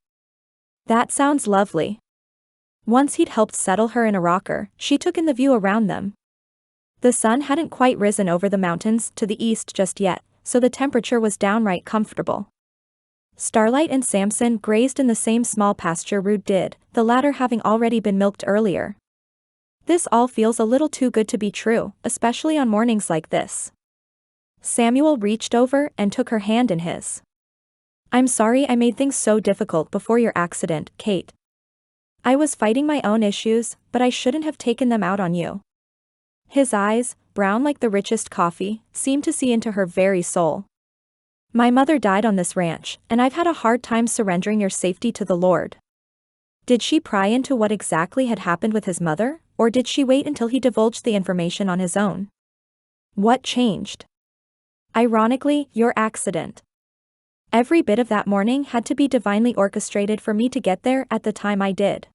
That sounds lovely. Once he'd helped settle her in a rocker, she took in the view around them. The sun hadn't quite risen over the mountains to the east just yet, so the temperature was downright comfortable. Starlight and Samson grazed in the same small pasture Rude did, the latter having already been milked earlier. This all feels a little too good to be true, especially on mornings like this. Samuel reached over and took her hand in his. I'm sorry I made things so difficult before your accident, Kate. I was fighting my own issues, but I shouldn't have taken them out on you. His eyes, brown like the richest coffee, seemed to see into her very soul. My mother died on this ranch, and I've had a hard time surrendering your safety to the Lord. Did she pry into what exactly had happened with his mother, or did she wait until he divulged the information on his own? What changed? Ironically, your accident. Every bit of that morning had to be divinely orchestrated for me to get there at the time I did.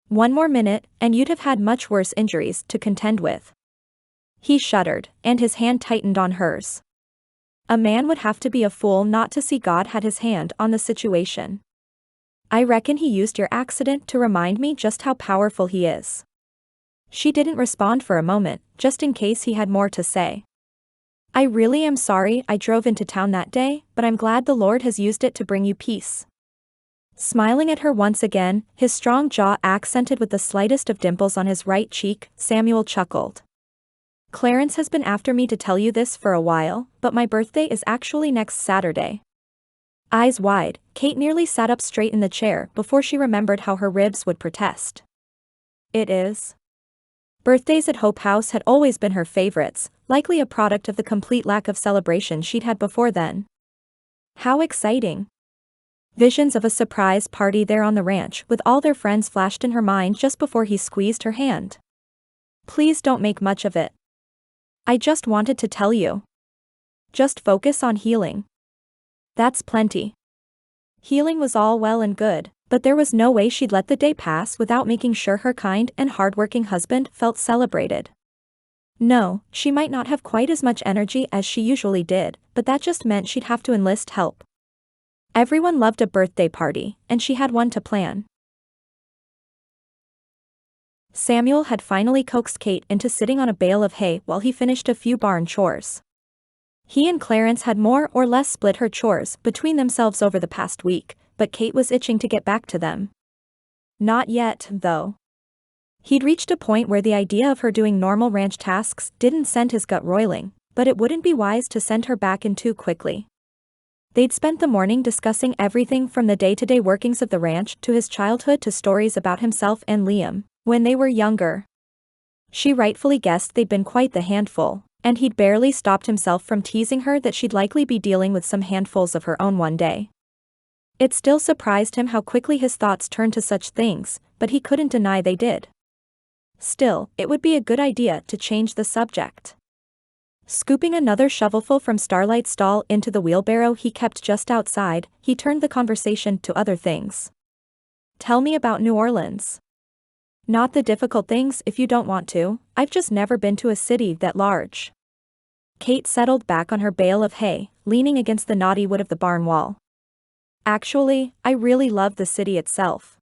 One more minute, and you'd have had much worse injuries to contend with. He shuddered, and his hand tightened on hers. A man would have to be a fool not to see God had his hand on the situation. I reckon he used your accident to remind me just how powerful he is. She didn't respond for a moment, just in case he had more to say. I really am sorry I drove into town that day, but I'm glad the Lord has used it to bring you peace. Smiling at her once again, his strong jaw accented with the slightest of dimples on his right cheek, Samuel chuckled. Clarence has been after me to tell you this for a while, but my birthday is actually next Saturday. Eyes wide, Kate nearly sat up straight in the chair before she remembered how her ribs would protest. It is. Birthdays at Hope House had always been her favorites, likely a product of the complete lack of celebration she'd had before then. How exciting. Visions of a surprise party there on the ranch with all their friends flashed in her mind just before he squeezed her hand. Please don't make much of it. I just wanted to tell you. Just focus on healing. That's plenty. Healing was all well and good, but there was no way she'd let the day pass without making sure her kind and hardworking husband felt celebrated. No, she might not have quite as much energy as she usually did, but that just meant she'd have to enlist help. Everyone loved a birthday party, and she had one to plan. Samuel had finally coaxed Kate into sitting on a bale of hay while he finished a few barn chores. He and Clarence had more or less split her chores between themselves over the past week, but Kate was itching to get back to them. Not yet, though. He'd reached a point where the idea of her doing normal ranch tasks didn't send his gut roiling, but it wouldn't be wise to send her back in too quickly. They'd spent the morning discussing everything from the day-to-day workings of the ranch to his childhood to stories about himself and Liam when they were younger. She rightfully guessed they'd been quite the handful, and he'd barely stopped himself from teasing her that she'd likely be dealing with some handfuls of her own one day. It still surprised him how quickly his thoughts turned to such things, but he couldn't deny they did. Still, it would be a good idea to change the subject. Scooping another shovelful from Starlight's stall into the wheelbarrow he kept just outside, he turned the conversation to other things. Tell me about New Orleans. Not the difficult things if you don't want to, I've just never been to a city that large. Kate settled back on her bale of hay, leaning against the knotty wood of the barn wall. Actually, I really love the city itself.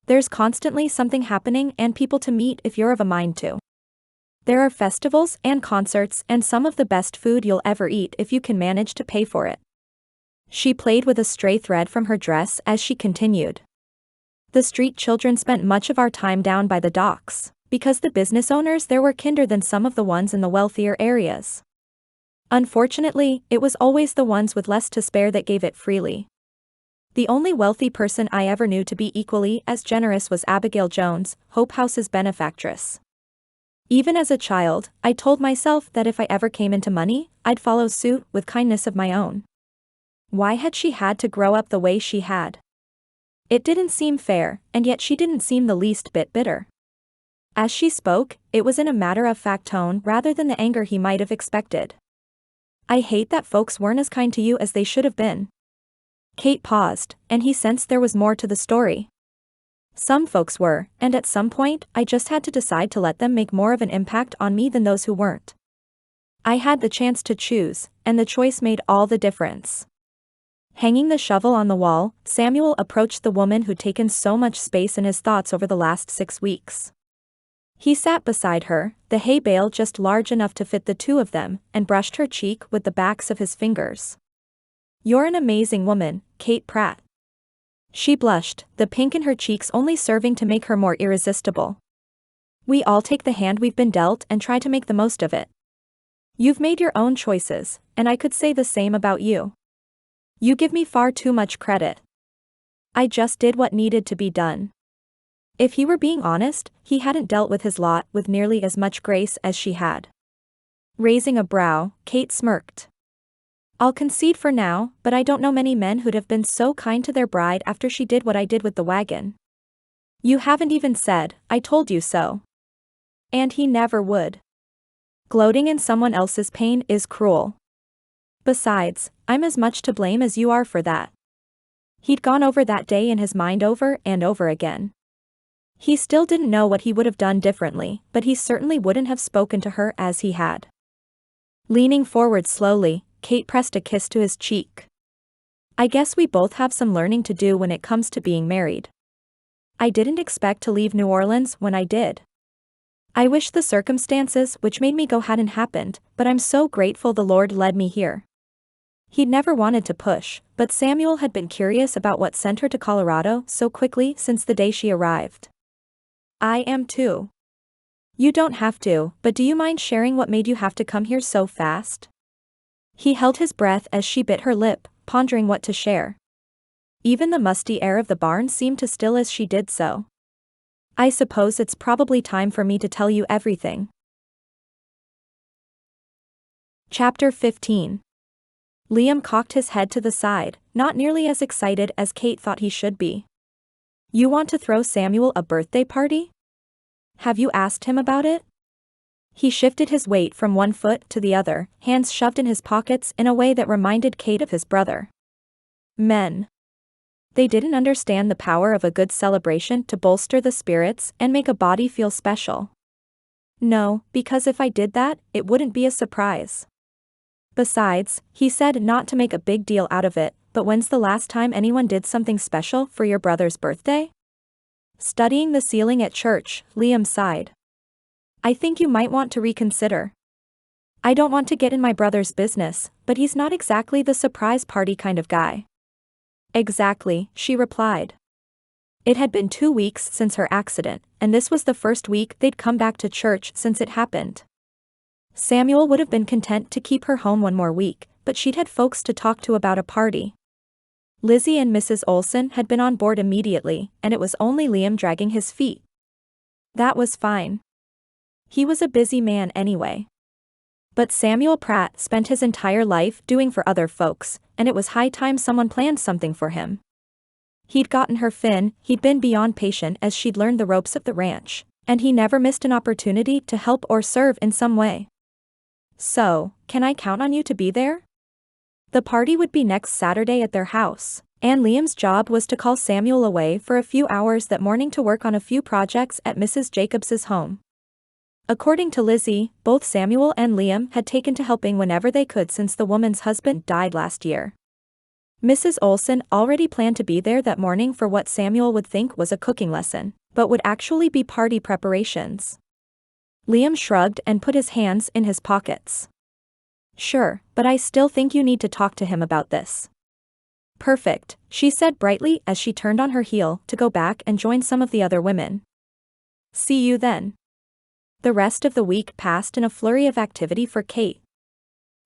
There's constantly something happening and people to meet if you're of a mind to. There are festivals and concerts and some of the best food you'll ever eat if you can manage to pay for it. She played with a stray thread from her dress as she continued. The street children spent much of our time down by the docks, because the business owners there were kinder than some of the ones in the wealthier areas. Unfortunately, it was always the ones with less to spare that gave it freely. The only wealthy person I ever knew to be equally as generous was Abigail Jones, Hope House's benefactress. Even as a child, I told myself that if I ever came into money, I'd follow suit with kindness of my own. Why had she had to grow up the way she had? It didn't seem fair, and yet she didn't seem the least bit bitter. As she spoke, it was in a matter-of-fact tone rather than the anger he might have expected. I hate that folks weren't as kind to you as they should have been. Kate paused, and he sensed there was more to the story. Some folks were, and at some point, I just had to decide to let them make more of an impact on me than those who weren't. I had the chance to choose, and the choice made all the difference. Hanging the shovel on the wall, Samuel approached the woman who'd taken so much space in his thoughts over the last 6 weeks. He sat beside her, the hay bale just large enough to fit the two of them, and brushed her cheek with the backs of his fingers. You're an amazing woman, Kate Pratt. She blushed, the pink in her cheeks only serving to make her more irresistible. We all take the hand we've been dealt and try to make the most of it. You've made your own choices, and I could say the same about you. You give me far too much credit. I just did what needed to be done. If he were being honest, he hadn't dealt with his lot with nearly as much grace as she had. Raising a brow, Kate smirked. I'll concede for now, but I don't know many men who'd have been so kind to their bride after she did what I did with the wagon. You haven't even said, I told you so. And he never would. Gloating in someone else's pain is cruel. Besides, I'm as much to blame as you are for that. He'd gone over that day in his mind over and over again. He still didn't know what he would have done differently, but he certainly wouldn't have spoken to her as he had. Leaning forward slowly, Kate pressed a kiss to his cheek. I guess we both have some learning to do when it comes to being married. I didn't expect to leave New Orleans when I did. I wish the circumstances which made me go hadn't happened, but I'm so grateful the Lord led me here. He'd never wanted to push, but Samuel had been curious about what sent her to Colorado so quickly since the day she arrived. I am too. You don't have to, but do you mind sharing what made you have to come here so fast? He held his breath as she bit her lip, pondering what to share. Even the musty air of the barn seemed to still as she did so. I suppose it's probably time for me to tell you everything. Chapter 15. Liam cocked his head to the side, not nearly as excited as Kate thought he should be. You want to throw Samuel a birthday party? Have you asked him about it? He shifted his weight from one foot to the other, hands shoved in his pockets in a way that reminded Kate of his brother. Men. They didn't understand the power of a good celebration to bolster the spirits and make a body feel special. No, because if I did that, it wouldn't be a surprise. Besides, he said not to make a big deal out of it, but when's the last time anyone did something special for your brother's birthday? Studying the ceiling at church, Liam sighed. I think you might want to reconsider. I don't want to get in my brother's business, but he's not exactly the surprise party kind of guy. Exactly, she replied. It had been 2 weeks since her accident, and this was the first week they'd come back to church since it happened. Samuel would have been content to keep her home one more week, but she'd had folks to talk to about a party. Lizzie and Mrs. Olsen had been on board immediately, and it was only Liam dragging his feet. That was fine. He was a busy man anyway. But Samuel Pratt spent his entire life doing for other folks, and it was high time someone planned something for him. He'd gotten her Finn, he'd been beyond patient as she'd learned the ropes of the ranch, and he never missed an opportunity to help or serve in some way. So, can I count on you to be there? The party would be next Saturday at their house, and Liam's job was to call Samuel away for a few hours that morning to work on a few projects at Mrs. Jacobs's home. According to Lizzie, both Samuel and Liam had taken to helping whenever they could since the woman's husband died last year. Mrs. Olsen already planned to be there that morning for what Samuel would think was a cooking lesson, but would actually be party preparations. Liam shrugged and put his hands in his pockets. Sure, but I still think you need to talk to him about this. Perfect, she said brightly as she turned on her heel to go back and join some of the other women. See you then. The rest of the week passed in a flurry of activity for Kate.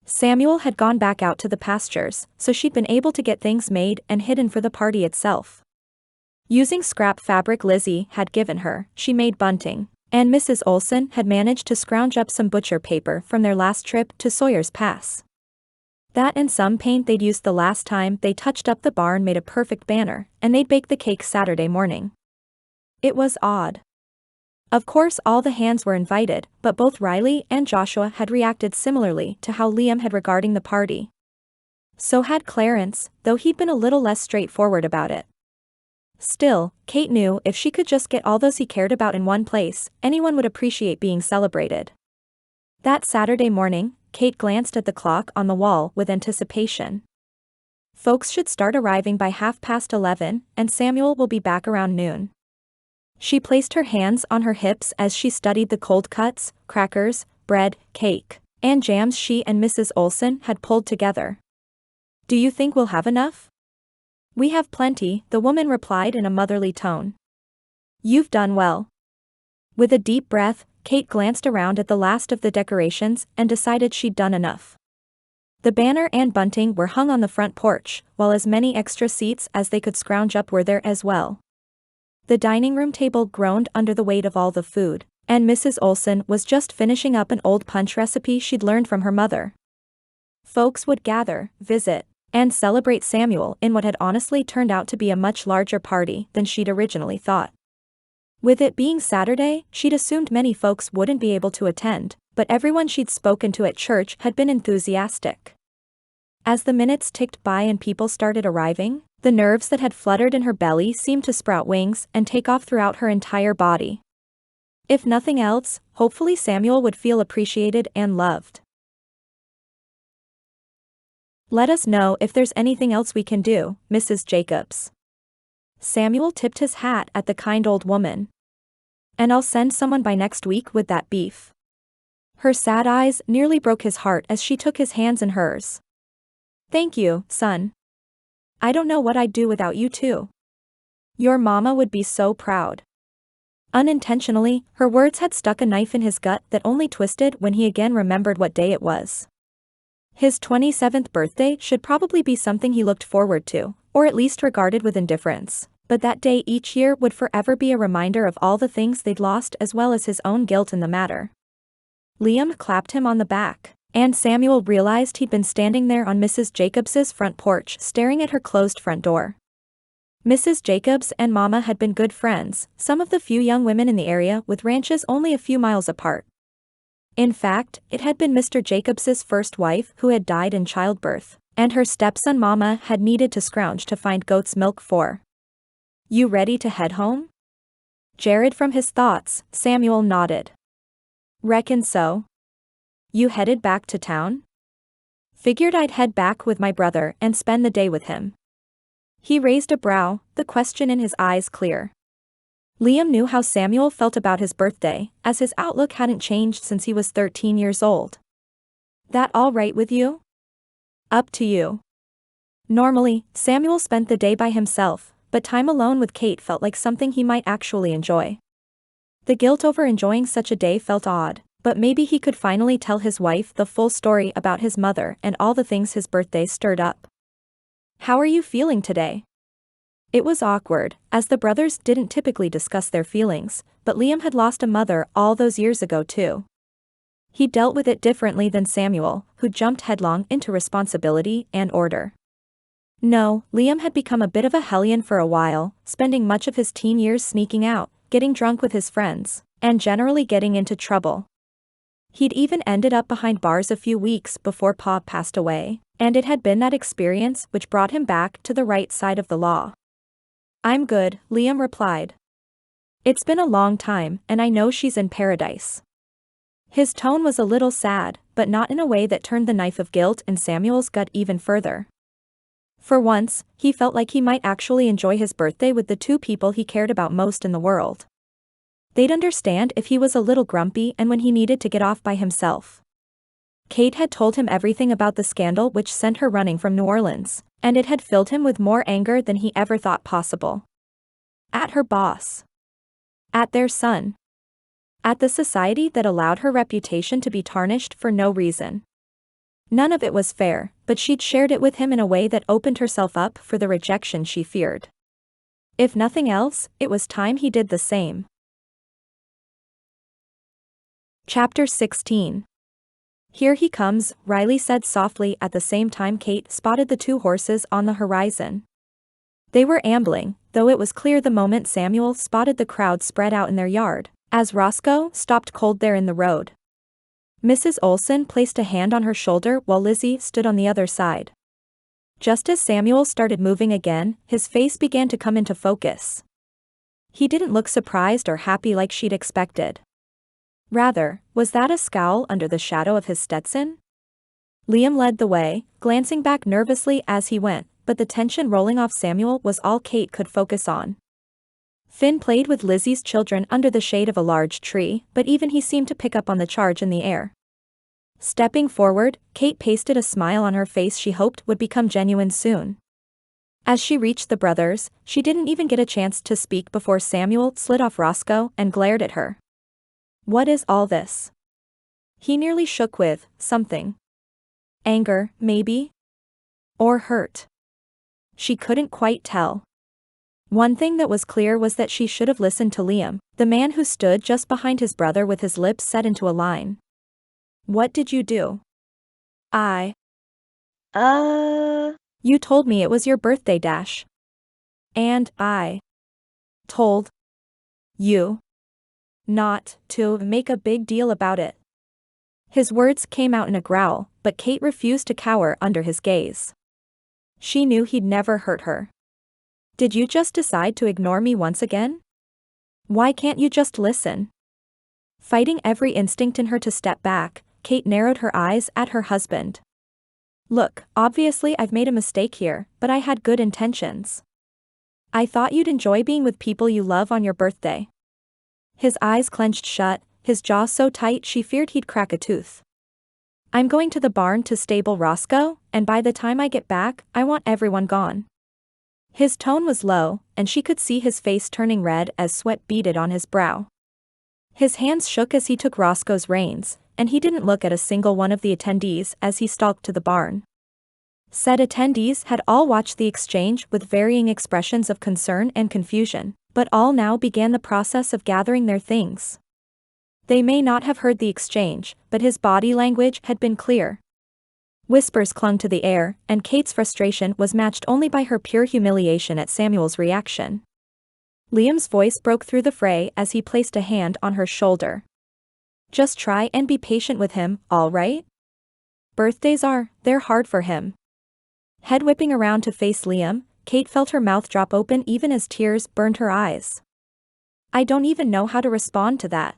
Samuel had gone back out to the pastures, so she'd been able to get things made and hidden for the party itself. Using scrap fabric Lizzie had given her, she made bunting, and Mrs. Olsen had managed to scrounge up some butcher paper from their last trip to Sawyer's Pass. That and some paint they'd used the last time they touched up the barn made a perfect banner, and they'd bake the cake Saturday morning. It was odd. Of course all the hands were invited, but both Riley and Joshua had reacted similarly to how Liam had regarding the party. So had Clarence, though he'd been a little less straightforward about it. Still, Kate knew if she could just get all those he cared about in one place, anyone would appreciate being celebrated. That Saturday morning, Kate glanced at the clock on the wall with anticipation. Folks should start arriving by 11:30, and Samuel will be back around noon. She placed her hands on her hips as she studied the cold cuts, crackers, bread, cake, and jams she and Mrs. Olsen had pulled together. Do you think we'll have enough? We have plenty, the woman replied in a motherly tone. You've done well. With a deep breath, Kate glanced around at the last of the decorations and decided she'd done enough. The banner and bunting were hung on the front porch, while as many extra seats as they could scrounge up were there as well. The dining room table groaned under the weight of all the food, and Mrs. Olsen was just finishing up an old punch recipe she'd learned from her mother. Folks would gather, visit, and celebrate Samuel in what had honestly turned out to be a much larger party than she'd originally thought. With it being Saturday, she'd assumed many folks wouldn't be able to attend, but everyone she'd spoken to at church had been enthusiastic. As the minutes ticked by and people started arriving, the nerves that had fluttered in her belly seemed to sprout wings and take off throughout her entire body. If nothing else, hopefully Samuel would feel appreciated and loved. Let us know if there's anything else we can do, Mrs. Jacobs. Samuel tipped his hat at the kind old woman. And I'll send someone by next week with that beef. Her sad eyes nearly broke his heart as she took his hands in hers. Thank you, son. I don't know what I'd do without you too. Your mama would be so proud. Unintentionally, her words had stuck a knife in his gut that only twisted when he again remembered what day it was. His 27th birthday should probably be something he looked forward to, or at least regarded with indifference, but that day each year would forever be a reminder of all the things they'd lost as well as his own guilt in the matter. Liam clapped him on the back, and Samuel realized he'd been standing there on Mrs. Jacobs's front porch staring at her closed front door. Mrs. Jacobs and Mama had been good friends, some of the few young women in the area with ranches only a few miles apart. In fact, it had been Mr. Jacobs's first wife who had died in childbirth, and her stepson Mama had needed to scrounge to find goat's milk for. "You ready to head home?" Jared from his thoughts, Samuel nodded. "Reckon so. You headed back to town?" "Figured I'd head back with my brother and spend the day with him." He raised a brow, the question in his eyes clear. Liam knew how Samuel felt about his birthday, as his outlook hadn't changed since he was 13 years old. "That all right with you?" "Up to you." Normally, Samuel spent the day by himself, but time alone with Kate felt like something he might actually enjoy. The guilt over enjoying such a day felt odd, but maybe he could finally tell his wife the full story about his mother and all the things his birthday stirred up. "How are you feeling today?" It was awkward, as the brothers didn't typically discuss their feelings, but Liam had lost a mother all those years ago too. He dealt with it differently than Samuel, who jumped headlong into responsibility and order. No, Liam had become a bit of a hellion for a while, spending much of his teen years sneaking out, getting drunk with his friends, and generally getting into trouble. He'd even ended up behind bars a few weeks before Pa passed away, and it had been that experience which brought him back to the right side of the law. "I'm good," Liam replied. "It's been a long time, and I know she's in paradise." His tone was a little sad, but not in a way that turned the knife of guilt in Samuel's gut even further. For once, he felt like he might actually enjoy his birthday with the two people he cared about most in the world. They'd understand if he was a little grumpy and when he needed to get off by himself. Kate had told him everything about the scandal which sent her running from New Orleans, and it had filled him with more anger than he ever thought possible. At her boss. At their son. At the society that allowed her reputation to be tarnished for no reason. None of it was fair, but she'd shared it with him in a way that opened herself up for the rejection she feared. If nothing else, it was time he did the same. Chapter 16. "Here he comes," Riley said softly at the same time Kate spotted the two horses on the horizon. They were ambling, though it was clear the moment Samuel spotted the crowd spread out in their yard, as Roscoe stopped cold there in the road. Mrs. Olson placed a hand on her shoulder while Lizzie stood on the other side. Just as Samuel started moving again, his face began to come into focus. He didn't look surprised or happy like she'd expected. Rather, was that a scowl under the shadow of his Stetson? Liam led the way, glancing back nervously as he went, but the tension rolling off Samuel was all Kate could focus on. Finn played with Lizzie's children under the shade of a large tree, but even he seemed to pick up on the charge in the air. Stepping forward, Kate pasted a smile on her face she hoped would become genuine soon. As she reached the brothers, she didn't even get a chance to speak before Samuel slid off Roscoe and glared at her. "What is all this?" He nearly shook with something. Anger, maybe? Or hurt? She couldn't quite tell. One thing that was clear was that she should have listened to Liam, the man who stood just behind his brother with his lips set into a line. "What did you do?" "I. You told me it was your birthday dash. And I told you not to make a big deal about it." His words came out in a growl, but Kate refused to cower under his gaze. She knew he'd never hurt her. "Did you just decide to ignore me once again? Why can't you just listen?" Fighting every instinct in her to step back, Kate narrowed her eyes at her husband. "Look, obviously I've made a mistake here, but I had good intentions. I thought you'd enjoy being with people you love on your birthday." His eyes clenched shut, his jaw so tight she feared he'd crack a tooth. "I'm going to the barn to stable Roscoe, and by the time I get back, I want everyone gone." His tone was low, and she could see his face turning red as sweat beaded on his brow. His hands shook as he took Roscoe's reins, and he didn't look at a single one of the attendees as he stalked to the barn. Said attendees had all watched the exchange with varying expressions of concern and confusion, but all now began the process of gathering their things. They may not have heard the exchange, but his body language had been clear. Whispers clung to the air, and Kate's frustration was matched only by her pure humiliation at Samuel's reaction. Liam's voice broke through the fray as he placed a hand on her shoulder. Just try and be patient with him, all right? They're hard for him. Head whipping around to face Liam, Kate felt her mouth drop open even as tears burned her eyes. I don't even know how to respond to that.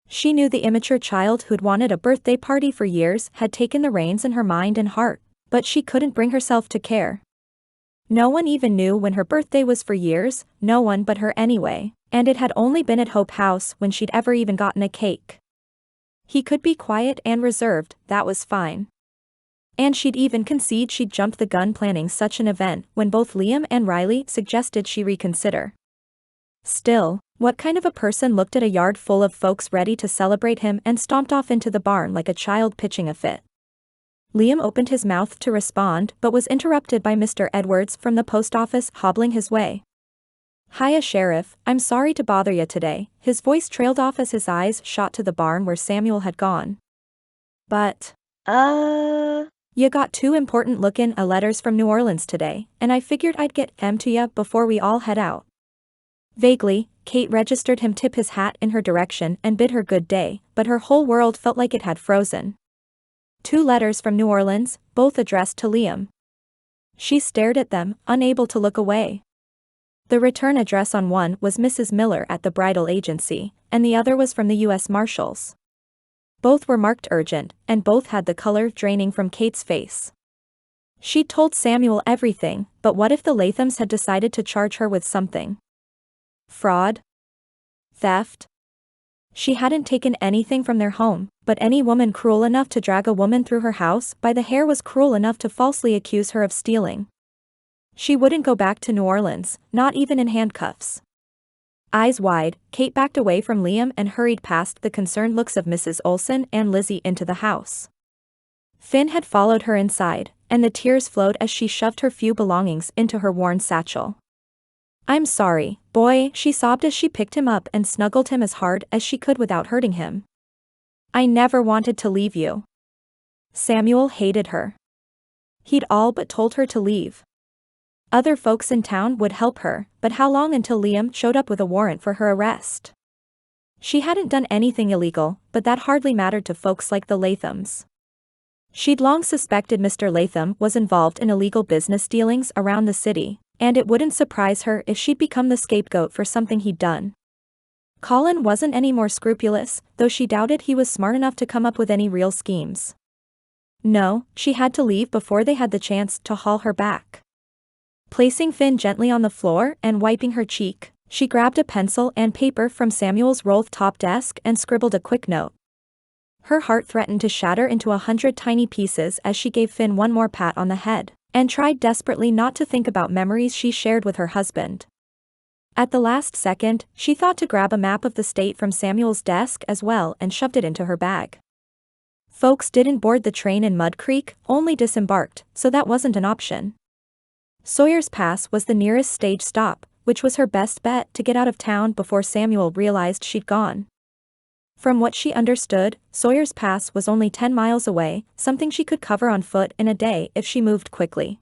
She knew the immature child who'd wanted a birthday party for years had taken the reins in her mind and heart, but she couldn't bring herself to care. No one even knew when her birthday was for years, no one but her anyway, and it had only been at Hope House when she'd ever even gotten a cake. He could be quiet and reserved, that was fine. And she'd even concede she'd jumped the gun planning such an event when both Liam and Riley suggested she reconsider. Still, what kind of a person looked at a yard full of folks ready to celebrate him and stomped off into the barn like a child pitching a fit? Liam opened his mouth to respond but was interrupted by Mr. Edwards from the post office hobbling his way. Hiya Sheriff, I'm sorry to bother ya today, his voice trailed off as his eyes shot to the barn where Samuel had gone. But, you got 2 important lookin' letters from New Orleans today, and I figured I'd get them to ya before we all head out. Vaguely, Kate registered him tip his hat in her direction and bid her good day, but her whole world felt like it had frozen. 2 letters from New Orleans, both addressed to Liam. She stared at them, unable to look away. The return address on one was Mrs. Miller at the bridal agency, and the other was from the U.S. Marshals. Both were marked urgent, and both had the color draining from Kate's face. She'd told Samuel everything, but what if the Lathams had decided to charge her with something? Fraud? Theft? She hadn't taken anything from their home, but any woman cruel enough to drag a woman through her house by the hair was cruel enough to falsely accuse her of stealing. She wouldn't go back to New Orleans, not even in handcuffs. Eyes wide, Kate backed away from Liam and hurried past the concerned looks of Mrs. Olson and Lizzie into the house. Finn had followed her inside, and the tears flowed as she shoved her few belongings into her worn satchel. I'm sorry, boy, she sobbed as she picked him up and snuggled him as hard as she could without hurting him. I never wanted to leave you. Samuel hated her. He'd all but told her to leave. Other folks in town would help her, but how long until Liam showed up with a warrant for her arrest? She hadn't done anything illegal, but that hardly mattered to folks like the Lathams. She'd long suspected Mr. Latham was involved in illegal business dealings around the city, and it wouldn't surprise her if she'd become the scapegoat for something he'd done. Colin wasn't any more scrupulous, though she doubted he was smart enough to come up with any real schemes. No, she had to leave before they had the chance to haul her back. Placing Finn gently on the floor and wiping her cheek, she grabbed a pencil and paper from Samuel's roll-top desk and scribbled a quick note. Her heart threatened to shatter into 100 tiny pieces as she gave Finn one more pat on the head, and tried desperately not to think about memories she shared with her husband. At the last second, she thought to grab a map of the state from Samuel's desk as well and shoved it into her bag. Folks didn't board the train in Mud Creek, only disembarked, so that wasn't an option. Sawyer's Pass was the nearest stage stop, which was her best bet to get out of town before Samuel realized she'd gone. From what she understood, Sawyer's Pass was only 10 miles away, something she could cover on foot in a day if she moved quickly.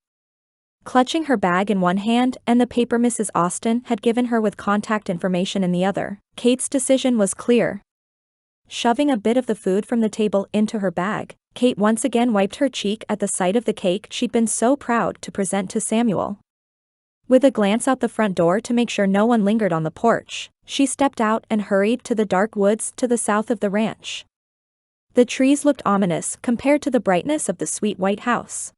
Clutching her bag in one hand and the paper Mrs. Austen had given her with contact information in the other, Kate's decision was clear. Shoving a bit of the food from the table into her bag, Kate once again wiped her cheek at the sight of the cake she'd been so proud to present to Samuel. With a glance out the front door to make sure no one lingered on the porch, she stepped out and hurried to the dark woods to the south of the ranch. The trees looked ominous compared to the brightness of the sweet white house.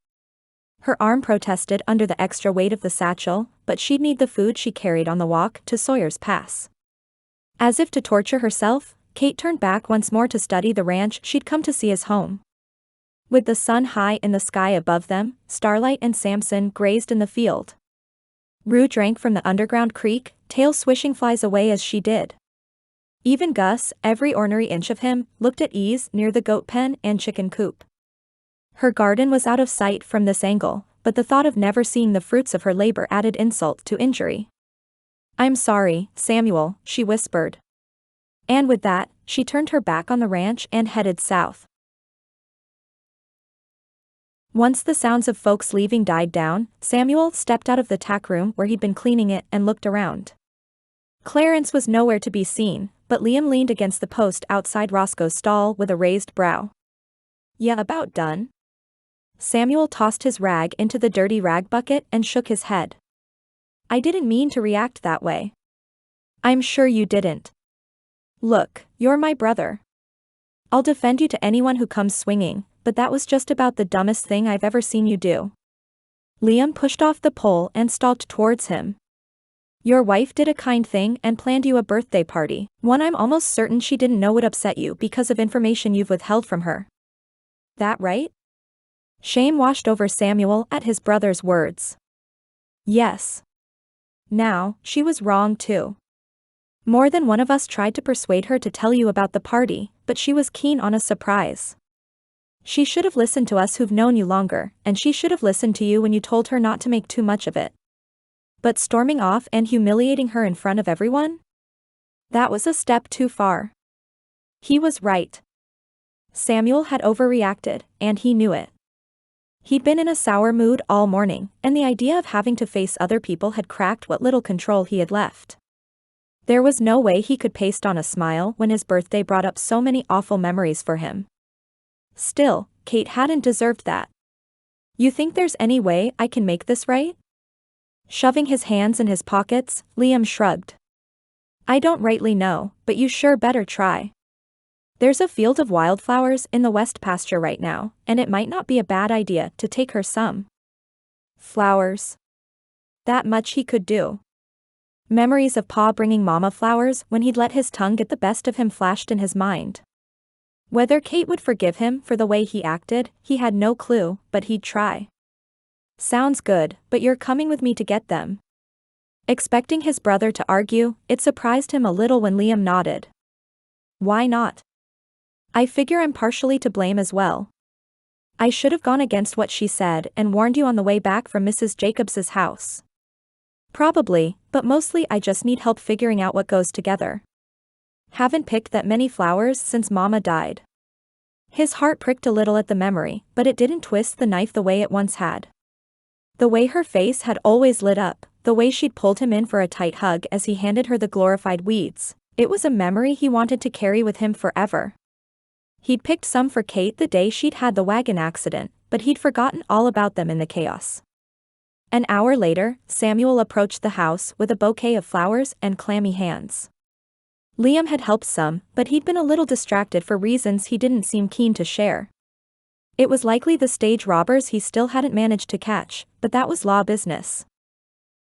Her arm protested under the extra weight of the satchel, but she'd need the food she carried on the walk to Sawyer's Pass. As if to torture herself, Kate turned back once more to study the ranch she'd come to see as home. With the sun high in the sky above them, Starlight and Samson grazed in the field. Rue drank from the underground creek, tail swishing flies away as she did. Even Gus, every ornery inch of him, looked at ease near the goat pen and chicken coop. Her garden was out of sight from this angle, but the thought of never seeing the fruits of her labor added insult to injury. I'm sorry, Samuel, she whispered. And with that, she turned her back on the ranch and headed south. Once the sounds of folks leaving died down, Samuel stepped out of the tack room where he'd been cleaning it and looked around. Clarence was nowhere to be seen, but but Liam leaned against the post outside Roscoe's stall with a raised brow. "Yeah, about done." Samuel tossed his rag into the dirty rag bucket and shook his head. "I didn't mean to react that way." "I'm sure you didn't. Look, you're my brother. I'll defend you to anyone who comes swinging, but that was just about the dumbest thing I've ever seen you do." Liam pushed off the pole and stalked towards him. "Your wife did a kind thing and planned you a birthday party, one I'm almost certain she didn't know would upset you because of information you've withheld from her. That right?" Shame washed over Samuel at his brother's words. "Yes. Now, she was wrong too. More than one of us tried to persuade her to tell you about the party, but she was keen on a surprise. She should have listened to us who've known you longer, and she should have listened to you when you told her not to make too much of it. But storming off and humiliating her in front of everyone? That was a step too far." He was right. Samuel had overreacted, and he knew it. He'd been in a sour mood all morning, and the idea of having to face other people had cracked what little control he had left. There was no way he could paste on a smile when his birthday brought up so many awful memories for him. Still, Kate hadn't deserved that. "You think there's any way I can make this right?" Shoving his hands in his pockets, Liam shrugged. "I don't rightly know, but you sure better try. There's a field of wildflowers in the west pasture right now, and it might not be a bad idea to take her some." Flowers. That much he could do. Memories of Pa bringing Mama flowers when he'd let his tongue get the best of him flashed in his mind. Whether Kate would forgive him for the way he acted, he had no clue, but he'd try. "Sounds good, but you're coming with me to get them." Expecting his brother to argue, it surprised him a little when Liam nodded. "Why not? I figure I'm partially to blame as well. I should have gone against what she said and warned you on the way back from Mrs. Jacobs's house. Probably, but mostly I just need help figuring out what goes together. Haven't picked that many flowers since Mama died." His heart pricked a little at the memory, but it didn't twist the knife the way it once had. The way her face had always lit up, the way she'd pulled him in for a tight hug as he handed her the glorified weeds, it was a memory he wanted to carry with him forever. He'd picked some for Kate the day she'd had the wagon accident, but he'd forgotten all about them in the chaos. An hour later, Samuel approached the house with a bouquet of flowers and clammy hands. Liam had helped some, but he'd been a little distracted for reasons he didn't seem keen to share. It was likely the stage robbers he still hadn't managed to catch, but that was law business.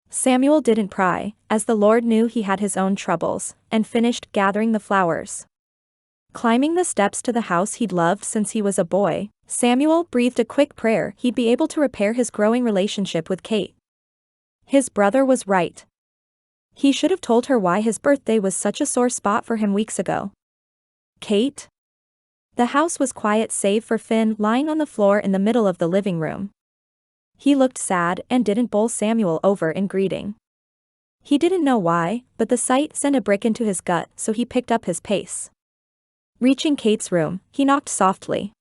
Samuel didn't pry, as the Lord knew he had his own troubles, and finished gathering the flowers. Climbing the steps to the house he'd loved since he was a boy, Samuel breathed a quick prayer he'd be able to repair his growing relationship with Kate. His brother was right. He should have told her why his birthday was such a sore spot for him weeks ago. Kate? The house was quiet save for Finn lying on the floor in the middle of the living room. He looked sad and didn't bowl Samuel over in greeting. He didn't know why, but the sight sent a brick into his gut, so he picked up his pace. Reaching Kate's room, he knocked softly.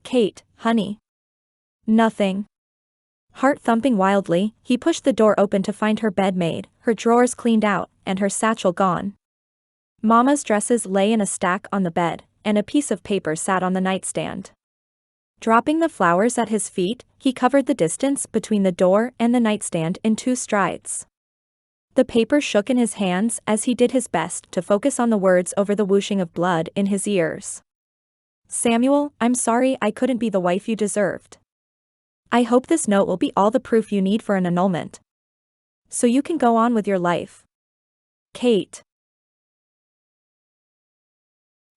"Kate, honey." "Nothing." Heart thumping wildly, he pushed the door open to find her bed made, her drawers cleaned out, and her satchel gone. Mama's dresses lay in a stack on the bed, and a piece of paper sat on the nightstand. Dropping the flowers at his feet, he covered the distance between the door and the nightstand in 2 strides. The paper shook in his hands as he did his best to focus on the words over the whooshing of blood in his ears. "Samuel, I'm sorry I couldn't be the wife you deserved. I hope this note will be all the proof you need for an annulment. So you can go on with your life. Kate."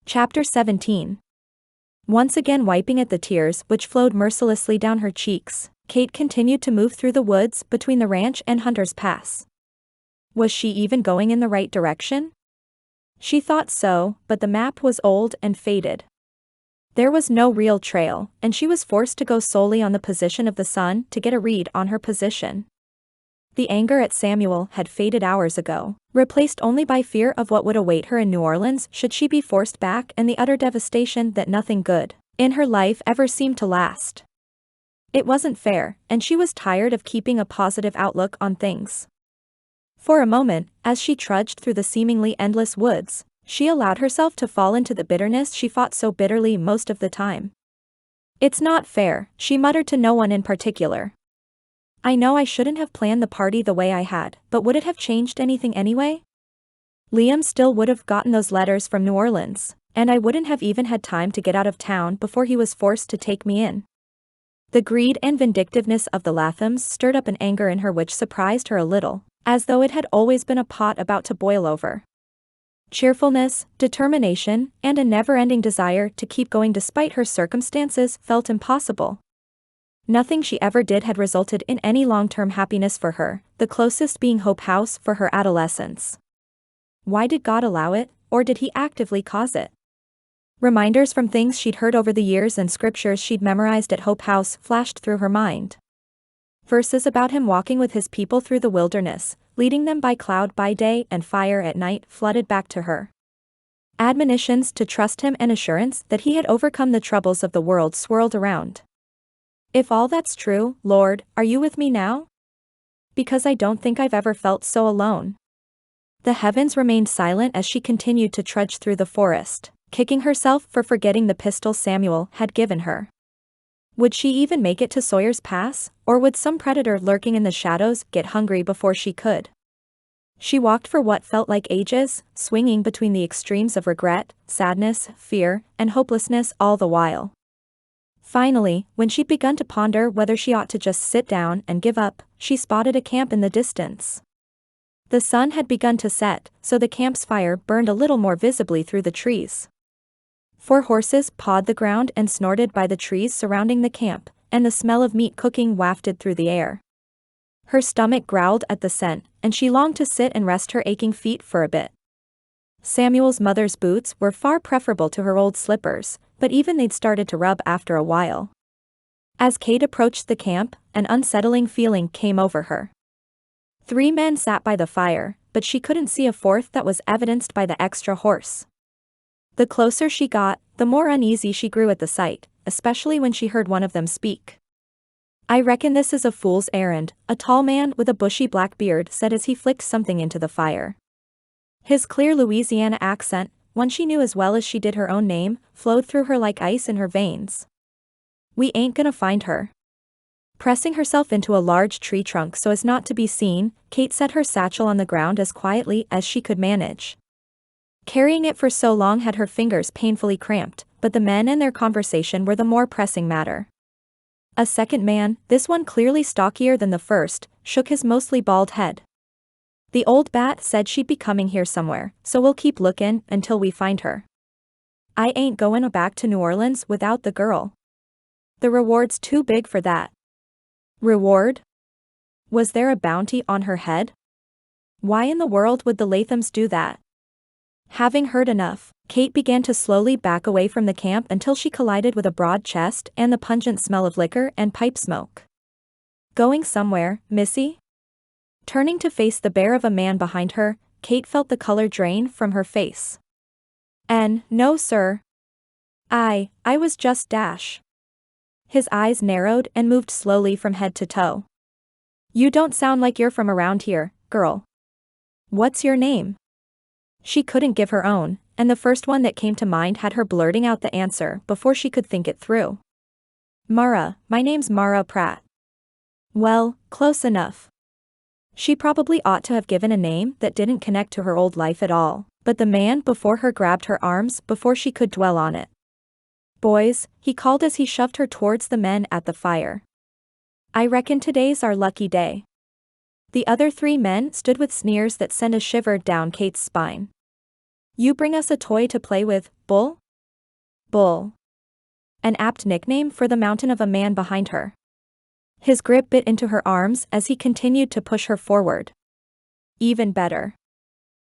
Chapter 17. Once again wiping at the tears which flowed mercilessly down her cheeks, Kate continued to move through the woods between the ranch and Hunter's Pass. Was she even going in the right direction? She thought so, but the map was old and faded. There was no real trail, and she was forced to go solely on the position of the sun to get a read on her position. The anger at Samuel had faded hours ago, replaced only by fear of what would await her in New Orleans should she be forced back, and the utter devastation that nothing good in her life ever seemed to last. It wasn't fair, and she was tired of keeping a positive outlook on things. For a moment, as she trudged through the seemingly endless woods, She allowed herself to fall into the bitterness she fought so bitterly most of the time. "It's not fair," she muttered to no one in particular. "I know I shouldn't have planned the party the way I had, but would it have changed anything anyway? Liam still would have gotten those letters from New Orleans, and I wouldn't have even had time to get out of town before he was forced to take me in." The greed and vindictiveness of the Lathams stirred up an anger in her which surprised her a little, as though it had always been a pot about to boil over. Cheerfulness, determination, and a never-ending desire to keep going despite her circumstances felt impossible. Nothing she ever did had resulted in any long-term happiness for her, the closest being Hope House for her adolescence. Why did God allow it, or did he actively cause it? Reminders from things she'd heard over the years and scriptures she'd memorized at Hope House flashed through her mind. Verses about him walking with his people through the wilderness, leading them by cloud by day and fire at night, flooded back to her. Admonitions to trust him and assurance that he had overcome the troubles of the world swirled around. "If all that's true, Lord, are you with me now? Because I don't think I've ever felt so alone." The heavens remained silent as she continued to trudge through the forest, kicking herself for forgetting the pistol Samuel had given her. Would she even make it to Sawyer's Pass, or would some predator lurking in the shadows get hungry before she could? She walked for what felt like ages, swinging between the extremes of regret, sadness, fear, and hopelessness all the while. Finally, when she'd begun to ponder whether she ought to just sit down and give up, she spotted a camp in the distance. The sun had begun to set, so the camp's fire burned a little more visibly through the trees. 4 horses pawed the ground and snorted by the trees surrounding the camp, and the smell of meat cooking wafted through the air. Her stomach growled at the scent, and she longed to sit and rest her aching feet for a bit. Samuel's mother's boots were far preferable to her old slippers, but even they'd started to rub after a while. As Kate approached the camp, an unsettling feeling came over her. 3 men sat by the fire, but she couldn't see a 4th that was evidenced by the extra horse. The closer she got, the more uneasy she grew at the sight, especially when she heard one of them speak. "I reckon this is a fool's errand," a tall man with a bushy black beard said as he flicked something into the fire. His clear Louisiana accent, one she knew as well as she did her own name, flowed through her like ice in her veins. "We ain't gonna find her." Pressing herself into a large tree trunk so as not to be seen, Kate set her satchel on the ground as quietly as she could manage. Carrying it for so long had her fingers painfully cramped, but the men and their conversation were the more pressing matter. A second man, this one clearly stockier than the first, shook his mostly bald head. "The old bat said she'd be coming here somewhere, so we'll keep lookin' until we find her. I ain't goin' back to New Orleans without the girl. The reward's too big for that." Reward? Was there a bounty on her head? Why in the world would the Lathams do that? Having heard enough, Kate began to slowly back away from the camp until she collided with a broad chest and the pungent smell of liquor and pipe smoke. "Going somewhere, missy?" Turning to face the bear of a man behind her, Kate felt the color drain from her face. "No sir. I was just Dash." His eyes narrowed and moved slowly from head to toe. "You don't sound like you're from around here, girl. What's your name?" She couldn't give her own, and the first one that came to mind had her blurting out the answer before she could think it through. "Mara, my name's Mara Pratt." Well, close enough. She probably ought to have given a name that didn't connect to her old life at all, but the man before her grabbed her arms before she could dwell on it. "Boys," he called as he shoved her towards the men at the fire. "I reckon today's our lucky day." The other 3 men stood with sneers that sent a shiver down Kate's spine. "You bring us a toy to play with, Bull?" Bull. An apt nickname for the mountain of a man behind her. His grip bit into her arms as he continued to push her forward. "Even better.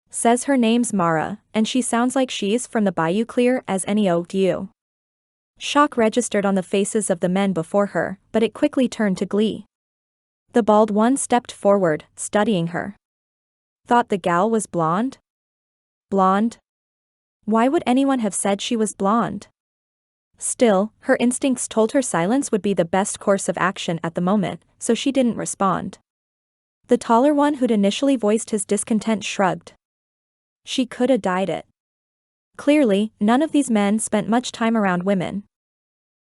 Says her name's Mara, and she sounds like she's from the bayou clear as any OU." Shock registered on the faces of the men before her, but it quickly turned to glee. The bald one stepped forward, studying her. "Thought the gal was blonde?" Blonde? Why would anyone have said she was blonde? Still, her instincts told her silence would be the best course of action at the moment, so she didn't respond. The taller one who'd initially voiced his discontent shrugged. "She coulda dyed it. Clearly, none of these men spent much time around women.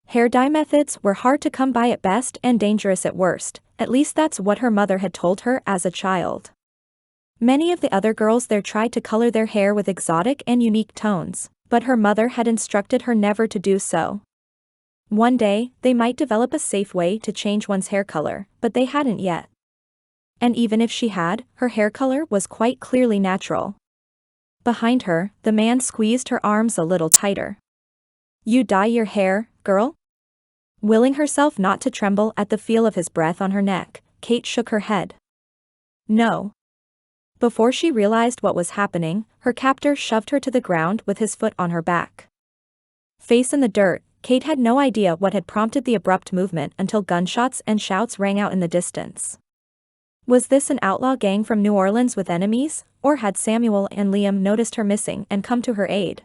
Hair dye methods were hard to come by at best and dangerous at worst, at least that's what her mother had told her as a child. Many of the other girls there tried to color their hair with exotic and unique tones, but her mother had instructed her never to do so. One day, they might develop a safe way to change one's hair color, but they hadn't yet. And even if she had, her hair color was quite clearly natural. Behind her, the man squeezed her arms a little tighter. "You dye your hair, girl?" Willing herself not to tremble at the feel of his breath on her neck, Kate shook her head. "No." Before she realized what was happening, her captor shoved her to the ground with his foot on her back. Face in the dirt, Kate had no idea what had prompted the abrupt movement until gunshots and shouts rang out in the distance. Was this an outlaw gang from New Orleans with enemies, or had Samuel and Liam noticed her missing and come to her aid?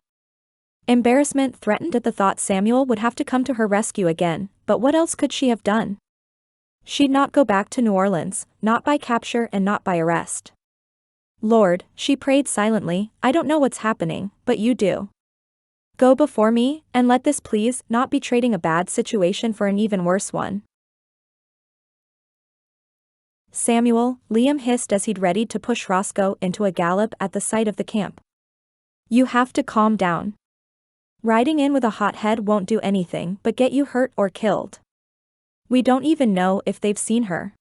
Embarrassment threatened at the thought Samuel would have to come to her rescue again, but what else could she have done? She'd not go back to New Orleans, not by capture and not by arrest. "Lord," she prayed silently, "I don't know what's happening, but you do. Go before me, and let this please not be trading a bad situation for an even worse one." "Samuel," Liam hissed as he'd readied to push Roscoe into a gallop at the sight of the camp. "You have to calm down. Riding in with a hot head won't do anything but get you hurt or killed. We don't even know if they've seen her."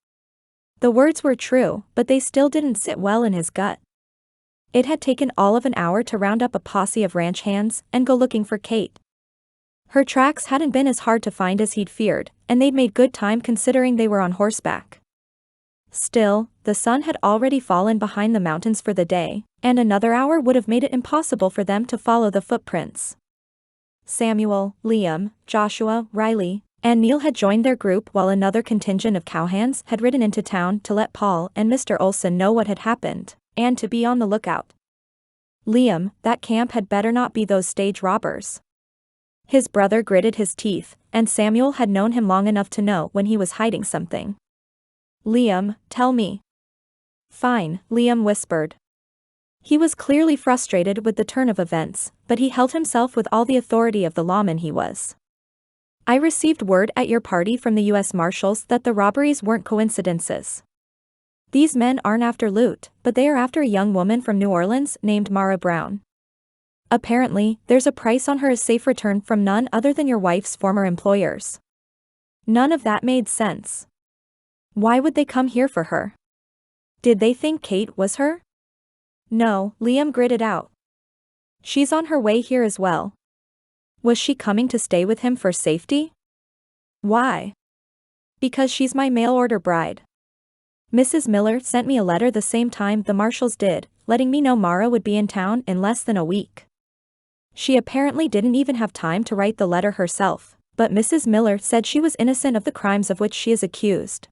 The words were true, but they still didn't sit well in his gut. It had taken all of an hour to round up a posse of ranch hands and go looking for Kate. Her tracks hadn't been as hard to find as he'd feared, and they'd made good time considering they were on horseback. Still, the sun had already fallen behind the mountains for the day, and another hour would have made it impossible for them to follow the footprints. Samuel, Liam, Joshua, Riley, and Neil had joined their group while another contingent of cowhands had ridden into town to let Paul and Mr. Olson know what had happened, and to be on the lookout. "Liam, that camp had better not be those stage robbers." His brother gritted his teeth, and Samuel had known him long enough to know when he was hiding something. "Liam, tell me." "Fine," Liam whispered. He was clearly frustrated with the turn of events, but he held himself with all the authority of the lawman he was. "I received word at your party from the U.S. Marshals that the robberies weren't coincidences. These men aren't after loot, but they are after a young woman from New Orleans named Mara Brown. Apparently, there's a price on her as safe return from none other than your wife's former employers." None of that made sense. Why would they come here for her? Did they think Kate was her? "No," Liam gritted out. "She's on her way here as well." Was she coming to stay with him for safety? "Why?" "Because she's my mail-order bride. Mrs. Miller sent me a letter the same time the marshals did, letting me know Mara would be in town in less than a week. She apparently didn't even have time to write the letter herself, but Mrs. Miller said she was innocent of the crimes of which she is accused."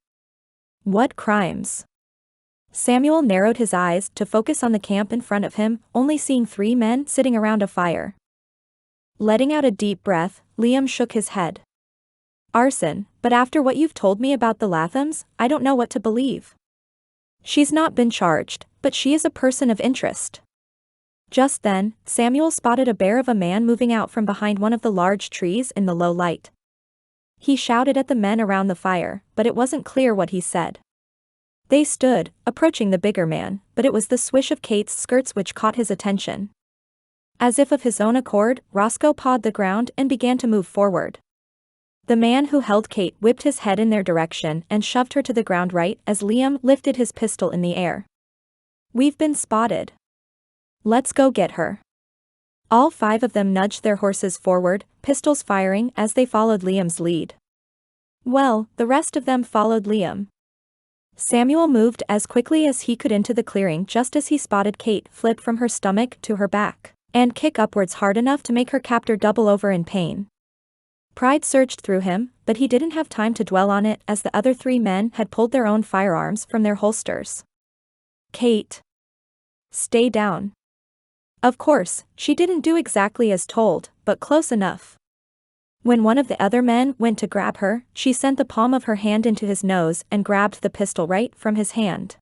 "What crimes?" Samuel narrowed his eyes to focus on the camp in front of him, only seeing 3 men sitting around a fire. Letting out a deep breath, Liam shook his head. "Arson, but after what you've told me about the Lathams, I don't know what to believe." "She's not been charged, but she is a person of interest." Just then, Samuel spotted a bear of a man moving out from behind one of the large trees in the low light. He shouted at the men around the fire, but it wasn't clear what he said. They stood, approaching the bigger man, but it was the swish of Kate's skirts which caught his attention. As if of his own accord, Roscoe pawed the ground and began to move forward. The man who held Kate whipped his head in their direction and shoved her to the ground right as Liam lifted his pistol in the air. "We've been spotted. Let's go get her." All 5 of them nudged their horses forward, pistols firing as they followed Liam's lead. Well, the rest of them followed Liam. Samuel moved as quickly as he could into the clearing just as he spotted Kate flip from her stomach to her back, and kick upwards hard enough to make her captor double over in pain. Pride surged through him, but he didn't have time to dwell on it as the other 3 men had pulled their own firearms from their holsters. "Kate. Stay down." Of course, she didn't do exactly as told, but close enough. When one of the other men went to grab her, she sent the palm of her hand into his nose and grabbed the pistol right from his hand.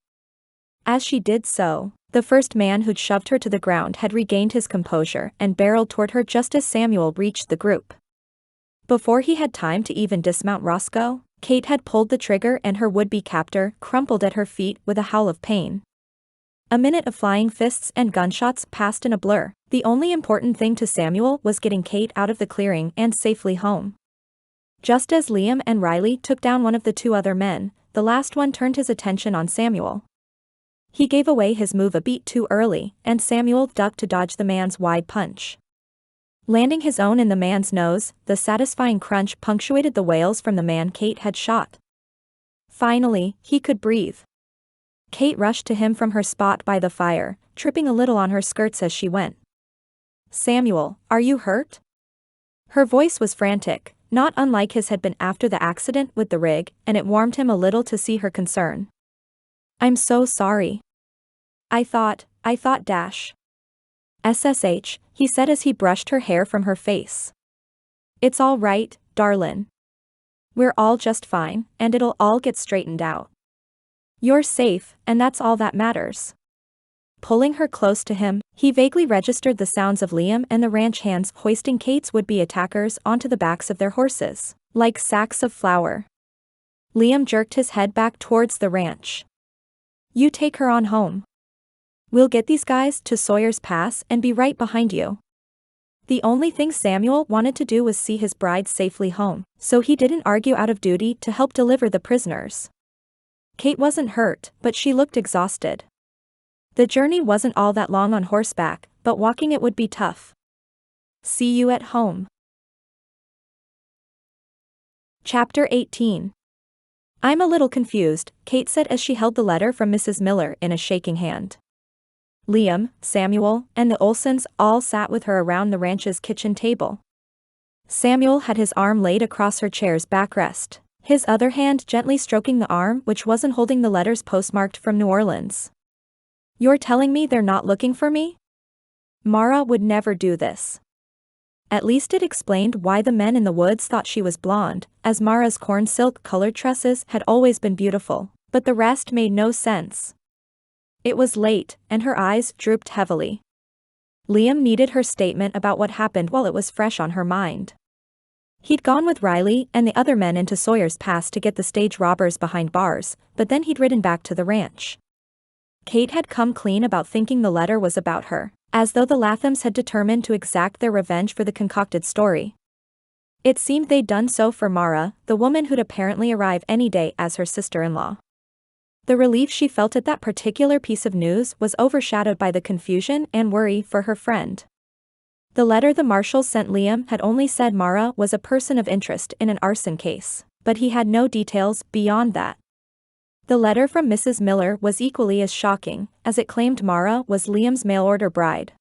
As she did so, The first man who'd shoved her to the ground had regained his composure and barreled toward her just as Samuel reached the group. Before he had time to even dismount Roscoe, Kate had pulled the trigger and her would-be captor crumpled at her feet with a howl of pain. A minute of flying fists and gunshots passed in a blur. The only important thing to Samuel was getting Kate out of the clearing and safely home. Just as Liam and Riley took down one of the two other men, the last one turned his attention on Samuel. He gave away his move a beat too early, and Samuel ducked to dodge the man's wide punch. Landing his own in the man's nose, the satisfying crunch punctuated the wails from the man Kate had shot. Finally, he could breathe. Kate rushed to him from her spot by the fire, tripping a little on her skirts as she went. "Samuel, are you hurt?" Her voice was frantic, not unlike his had been after the accident with the rig, and it warmed him a little to see her concern. "I'm so sorry. I thought dash. SSH, he said as he brushed her hair from her face. "It's all right, darlin'. We're all just fine, and it'll all get straightened out. You're safe, and that's all that matters." Pulling her close to him, he vaguely registered the sounds of Liam and the ranch hands hoisting Kate's would-be attackers onto the backs of their horses, like sacks of flour. Liam jerked his head back towards the ranch. "You take her on home. We'll get these guys to Sawyer's Pass and be right behind you." The only thing Samuel wanted to do was see his bride safely home, so he didn't argue out of duty to help deliver the prisoners. Kate wasn't hurt, but she looked exhausted. The journey wasn't all that long on horseback, but walking it would be tough. "See you at home." Chapter 18. "I'm a little confused," Kate said as she held the letter from Mrs. Miller in a shaking hand. Liam, Samuel, and the Olsons all sat with her around the ranch's kitchen table. Samuel had his arm laid across her chair's backrest, his other hand gently stroking the arm which wasn't holding the letters postmarked from New Orleans. "You're telling me they're not looking for me? Mara would never do this." At least it explained why the men in the woods thought she was blonde, as Mara's corn silk-colored tresses had always been beautiful, but the rest made no sense. It was late, and her eyes drooped heavily. Liam needed her statement about what happened while it was fresh on her mind. He'd gone with Riley and the other men into Sawyer's Pass to get the stage robbers behind bars, but then he'd ridden back to the ranch. Kate had come clean about thinking the letter was about her, as though the Lathams had determined to exact their revenge for the concocted story. It seemed they'd done so for Mara, the woman who'd apparently arrive any day as her sister-in-law. The relief she felt at that particular piece of news was overshadowed by the confusion and worry for her friend. The letter the marshals sent Liam had only said Mara was a person of interest in an arson case, but he had no details beyond that. The letter from Mrs. Miller was equally as shocking, as it claimed Mara was Liam's mail-order bride.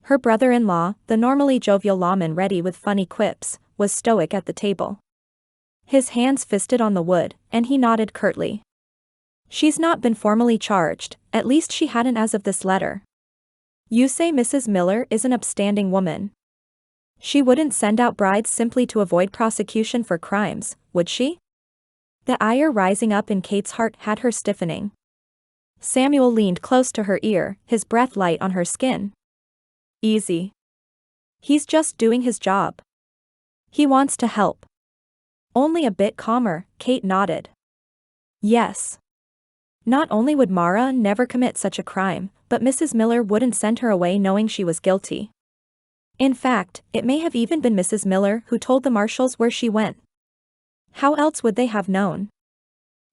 Her brother-in-law, the normally jovial lawman ready with funny quips, was stoic at the table. His hands fisted on the wood, and he nodded curtly. "She's not been formally charged, at least she hadn't as of this letter. You say Mrs. Miller is an upstanding woman. She wouldn't send out brides simply to avoid prosecution for crimes, would she?" The ire rising up in Kate's heart had her stiffening. Samuel leaned close to her ear, his breath light on her skin. "Easy. He's just doing his job. He wants to help." Only a bit calmer, Kate nodded. "Yes. Not only would Mara never commit such a crime, but Mrs. Miller wouldn't send her away knowing she was guilty. In fact, it may have even been Mrs. Miller who told the marshals where she went. How else would they have known?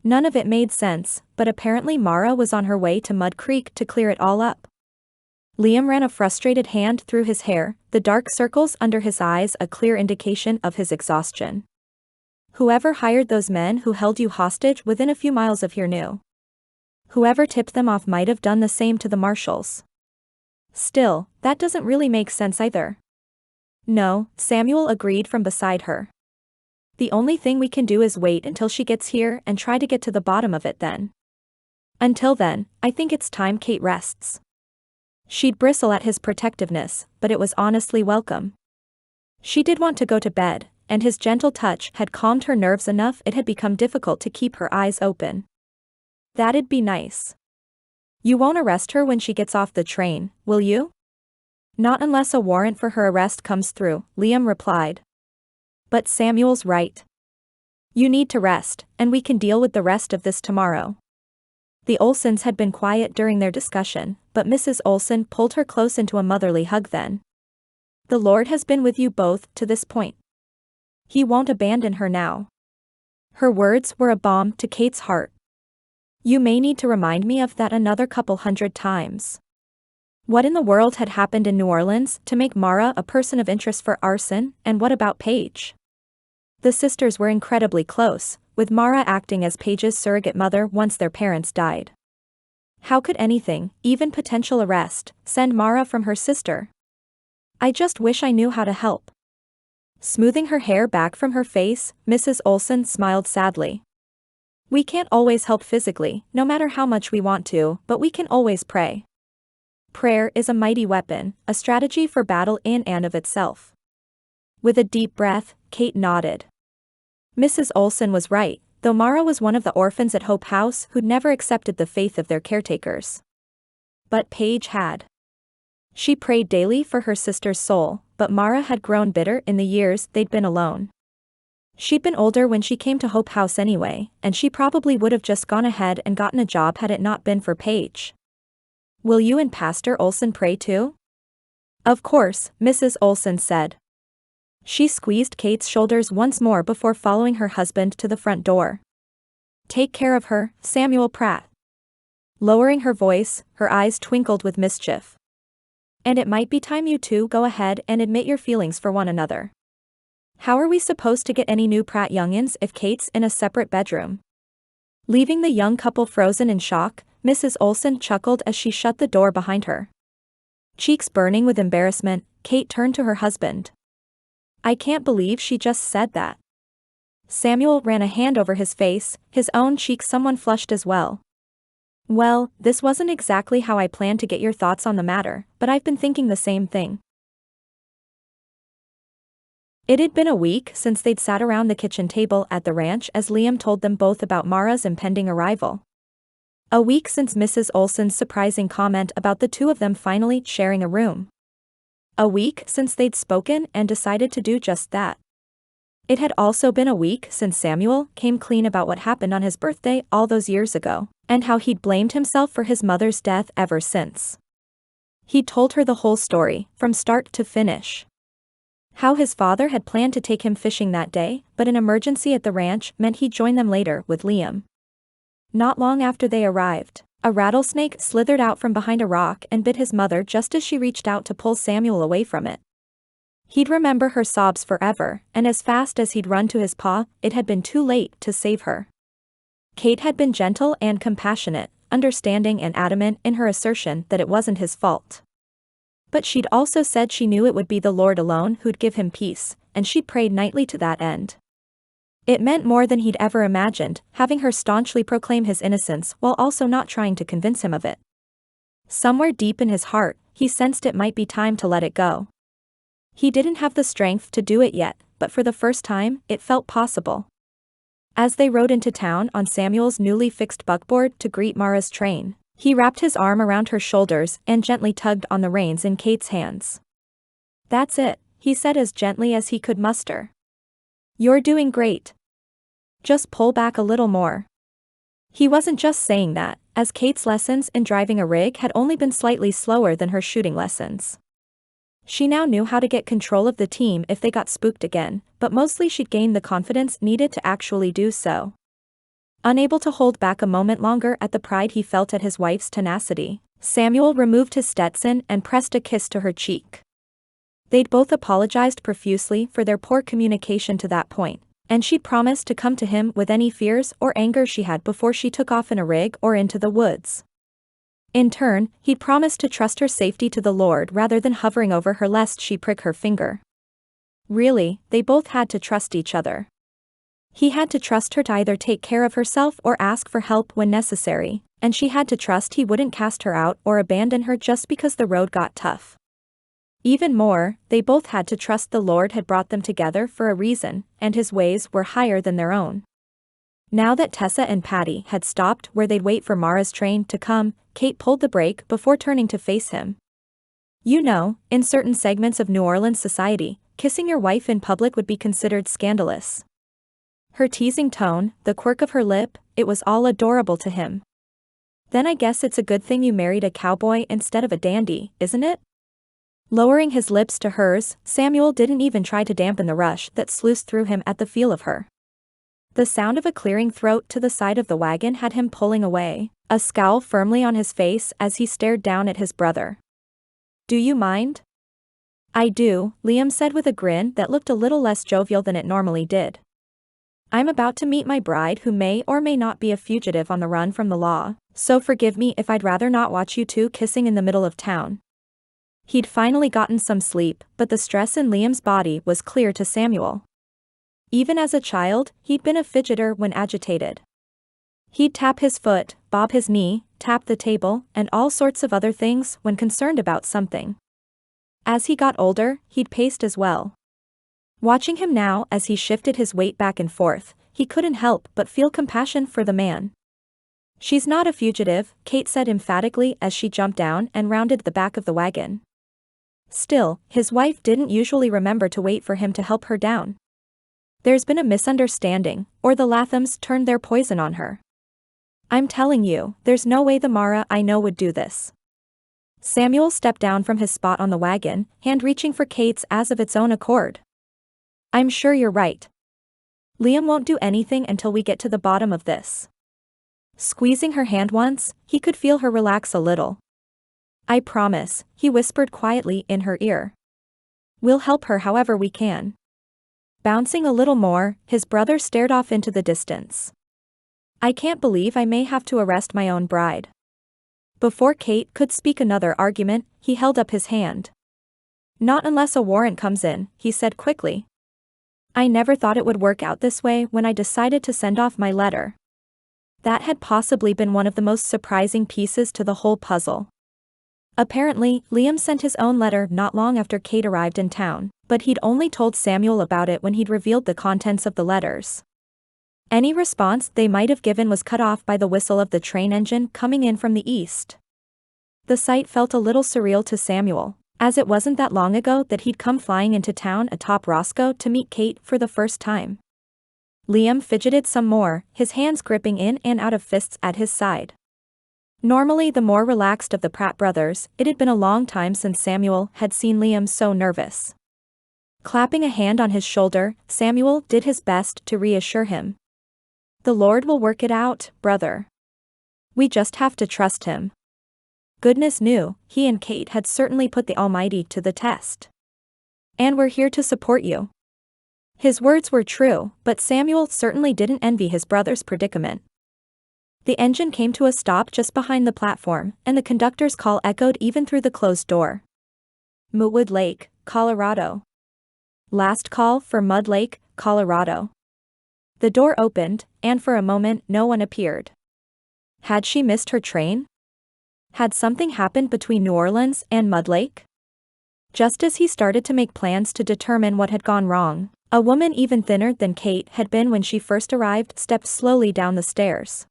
None of it made sense, but apparently Mara was on her way to Mud Creek to clear it all up. Liam ran a frustrated hand through his hair, the dark circles under his eyes a clear indication of his exhaustion. "Whoever hired those men who held you hostage within a few miles of here knew. Whoever tipped them off might have done the same to the marshals. Still, that doesn't really make sense either." "No," Samuel agreed from beside her. "The only thing we can do is wait until she gets here and try to get to the bottom of it then. Until then, I think it's time Kate rests." She'd bristle at his protectiveness, but it was honestly welcome. She did want to go to bed, and his gentle touch had calmed her nerves enough it had become difficult to keep her eyes open. "That'd be nice. You won't arrest her when she gets off the train, will you? Not unless a warrant for her arrest comes through, Liam replied. But Samuel's right. You need to rest, and we can deal with the rest of this tomorrow. The Olsons had been quiet during their discussion, but Mrs. Olson pulled her close into a motherly hug then. The Lord has been with you both to this point. He won't abandon her now. Her words were a balm to Kate's heart. You may need to remind me of that another couple hundred times. What in the world had happened in New Orleans to make Mara a person of interest for arson, and what about Paige? The sisters were incredibly close, with Mara acting as Paige's surrogate mother once their parents died. How could anything, even potential arrest, send Mara from her sister? I just wish I knew how to help. Smoothing her hair back from her face, Mrs. Olson smiled sadly. We can't always help physically, no matter how much we want to, but we can always pray. Prayer is a mighty weapon, a strategy for battle in and of itself. With a deep breath, Kate nodded. Mrs. Olson was right, though Mara was one of the orphans at Hope House who'd never accepted the faith of their caretakers. But Paige had. She prayed daily for her sister's soul, but Mara had grown bitter in the years they'd been alone. She'd been older when she came to Hope House anyway, and she probably would have just gone ahead and gotten a job had it not been for Paige. Will you and Pastor Olson pray too? Of course, Mrs. Olson said. She squeezed Kate's shoulders once more before following her husband to the front door. Take care of her, Samuel Pratt. Lowering her voice, her eyes twinkled with mischief. And it might be time you two go ahead and admit your feelings for one another. How are we supposed to get any new Pratt youngins if Kate's in a separate bedroom? Leaving the young couple frozen in shock, Mrs. Olson chuckled as she shut the door behind her. Cheeks burning with embarrassment, Kate turned to her husband. I can't believe she just said that. Samuel ran a hand over his face, his own cheek somewhat flushed as well. Well, this wasn't exactly how I planned to get your thoughts on the matter, but I've been thinking the same thing. It had been a week since they'd sat around the kitchen table at the ranch as Liam told them both about Mara's impending arrival. A week since Mrs. Olson's surprising comment about the two of them finally sharing a room. A week since they'd spoken and decided to do just that. It had also been a week since Samuel came clean about what happened on his birthday all those years ago, and how he'd blamed himself for his mother's death ever since. He'd told her the whole story, from start to finish. How his father had planned to take him fishing that day, but an emergency at the ranch meant he'd join them later with Liam. Not long after they arrived, a rattlesnake slithered out from behind a rock and bit his mother just as she reached out to pull Samuel away from it. He'd remember her sobs forever, and as fast as he'd run to his paw, it had been too late to save her. Kate had been gentle and compassionate, understanding and adamant in her assertion that it wasn't his fault. But she'd also said she knew it would be the Lord alone who'd give him peace, and she'd prayed nightly to that end. It meant more than he'd ever imagined, having her staunchly proclaim his innocence while also not trying to convince him of it. Somewhere deep in his heart, he sensed it might be time to let it go. He didn't have the strength to do it yet, but for the first time, it felt possible. As they rode into town on Samuel's newly fixed buckboard to greet Mara's train, he wrapped his arm around her shoulders and gently tugged on the reins in Kate's hands. That's it, he said as gently as he could muster. You're doing great. Just pull back a little more. He wasn't just saying that, as Kate's lessons in driving a rig had only been slightly slower than her shooting lessons. She now knew how to get control of the team if they got spooked again, but mostly she'd gained the confidence needed to actually do so. Unable to hold back a moment longer at the pride he felt at his wife's tenacity, Samuel removed his Stetson and pressed a kiss to her cheek. They'd both apologized profusely for their poor communication to that point, and she'd promised to come to him with any fears or anger she had before she took off in a rig or into the woods. In turn, he'd promised to trust her safety to the Lord rather than hovering over her lest she prick her finger. Really, they both had to trust each other. He had to trust her to either take care of herself or ask for help when necessary, and she had to trust he wouldn't cast her out or abandon her just because the road got tough. Even more, they both had to trust the Lord had brought them together for a reason, and his ways were higher than their own. Now that Tessa and Patty had stopped where they'd wait for Mara's train to come, Kate pulled the brake before turning to face him. You know, in certain segments of New Orleans society, kissing your wife in public would be considered scandalous. Her teasing tone, the quirk of her lip, it was all adorable to him. Then I guess it's a good thing you married a cowboy instead of a dandy, isn't it? Lowering his lips to hers, Samuel didn't even try to dampen the rush that sluiced through him at the feel of her. The sound of a clearing throat to the side of the wagon had him pulling away, a scowl firmly on his face as he stared down at his brother. Do you mind? I do, Liam said with a grin that looked a little less jovial than it normally did. I'm about to meet my bride who may or may not be a fugitive on the run from the law, so forgive me if I'd rather not watch you two kissing in the middle of town. He'd finally gotten some sleep, but the stress in Liam's body was clear to Samuel. Even as a child, he'd been a fidgeter when agitated. He'd tap his foot, bob his knee, tap the table, and all sorts of other things when concerned about something. As he got older, he'd paced as well. Watching him now as he shifted his weight back and forth, he couldn't help but feel compassion for the man. She's not a fugitive, Kate said emphatically as she jumped down and rounded the back of the wagon. Still, his wife didn't usually remember to wait for him to help her down. There's been a misunderstanding, or the Lathams turned their poison on her. I'm telling you, there's no way the Mara I know would do this. Samuel stepped down from his spot on the wagon, hand reaching for Kate's as of its own accord. I'm sure you're right. Liam won't do anything until we get to the bottom of this. Squeezing her hand once, he could feel her relax a little. I promise, he whispered quietly in her ear. We'll help her however we can. Bouncing a little more, his brother stared off into the distance. I can't believe I may have to arrest my own bride. Before Kate could speak another argument, he held up his hand. Not unless a warrant comes in, he said quickly. I never thought it would work out this way when I decided to send off my letter. That had possibly been one of the most surprising pieces to the whole puzzle. Apparently, Liam sent his own letter not long after Kate arrived in town, but he'd only told Samuel about it when he'd revealed the contents of the letters. Any response they might have given was cut off by the whistle of the train engine coming in from the east. The sight felt a little surreal to Samuel, as it wasn't that long ago that he'd come flying into town atop Roscoe to meet Kate for the first time. Liam fidgeted some more, his hands gripping in and out of fists at his side. Normally the more relaxed of the Pratt brothers, it had been a long time since Samuel had seen Liam so nervous. Clapping a hand on his shoulder, Samuel did his best to reassure him. The Lord will work it out, brother. We just have to trust him. Goodness knew, he and Kate had certainly put the Almighty to the test. And we're here to support you. His words were true, but Samuel certainly didn't envy his brother's predicament. The engine came to a stop just behind the platform, and the conductor's call echoed even through the closed door. Mootwood Lake, Colorado. Last call for Mud Lake, Colorado. The door opened, and for a moment no one appeared. Had she missed her train? Had something happened between New Orleans and Mud Lake? Just as he started to make plans to determine what had gone wrong, a woman even thinner than Kate had been when she first arrived stepped slowly down the stairs.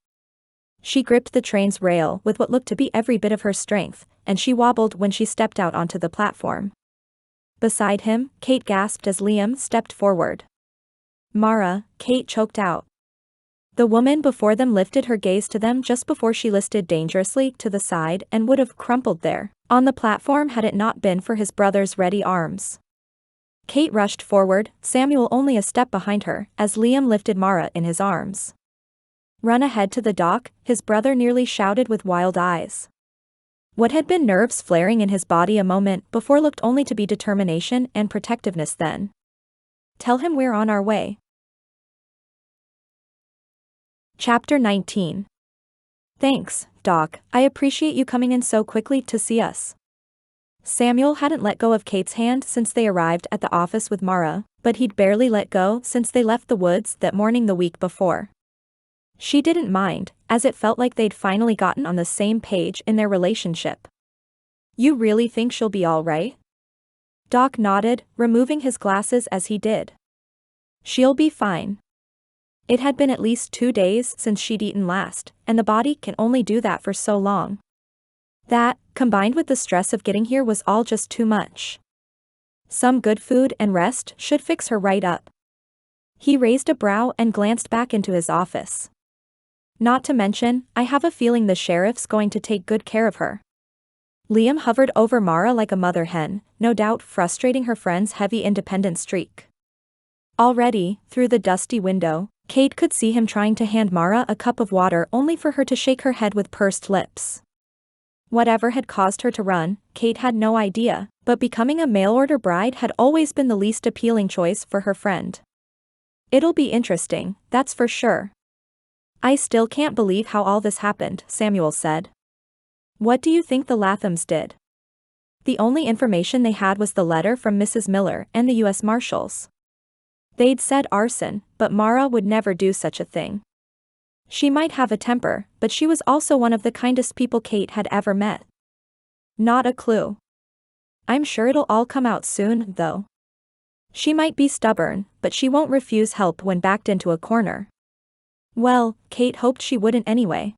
She gripped the train's rail with what looked to be every bit of her strength, and she wobbled when she stepped out onto the platform. Beside him, Kate gasped as Liam stepped forward. Mara, Kate choked out. The woman before them lifted her gaze to them just before she listed dangerously to the side and would have crumpled there, on the platform had it not been for his brother's ready arms. Kate rushed forward, Samuel only a step behind her, as Liam lifted Mara in his arms. Run ahead to the dock, his brother nearly shouted with wild eyes. What had been nerves flaring in his body a moment before looked only to be determination and protectiveness then. Tell him we're on our way. Chapter 19. Thanks, Doc, I appreciate you coming in so quickly to see us. Samuel hadn't let go of Kate's hand since they arrived at the office with Mara, but he'd barely let go since they left the woods that morning the week before. She didn't mind, as it felt like they'd finally gotten on the same page in their relationship. You really think she'll be all right? Doc nodded, removing his glasses as he did. She'll be fine. It had been at least 2 days since she'd eaten last, and the body can only do that for so long. That, combined with the stress of getting here, was all just too much. Some good food and rest should fix her right up. He raised a brow and glanced back into his office. Not to mention, I have a feeling the sheriff's going to take good care of her. Liam hovered over Mara like a mother hen, no doubt frustrating her friend's heavy independent streak. Already, through the dusty window, Kate could see him trying to hand Mara a cup of water only for her to shake her head with pursed lips. Whatever had caused her to run, Kate had no idea, but becoming a mail-order bride had always been the least appealing choice for her friend. It'll be interesting, that's for sure. I still can't believe how all this happened, Samuel said. What do you think the Lathams did? The only information they had was the letter from Mrs. Miller and the U.S. Marshals. They'd said arson, but Mara would never do such a thing. She might have a temper, but she was also one of the kindest people Kate had ever met. Not a clue. I'm sure it'll all come out soon, though. She might be stubborn, but she won't refuse help when backed into a corner. Well, Kate hoped she wouldn't anyway.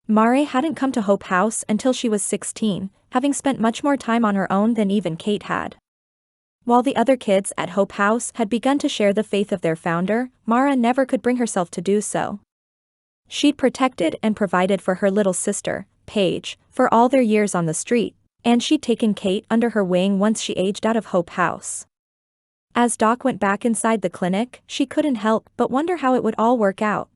Mare hadn't come to Hope House until she was 16, having spent much more time on her own than even Kate had. While the other kids at Hope House had begun to share the faith of their founder, Mara never could bring herself to do so. She'd protected and provided for her little sister, Paige, for all their years on the street, and she'd taken Kate under her wing once she aged out of Hope House. As Doc went back inside the clinic, she couldn't help but wonder how it would all work out.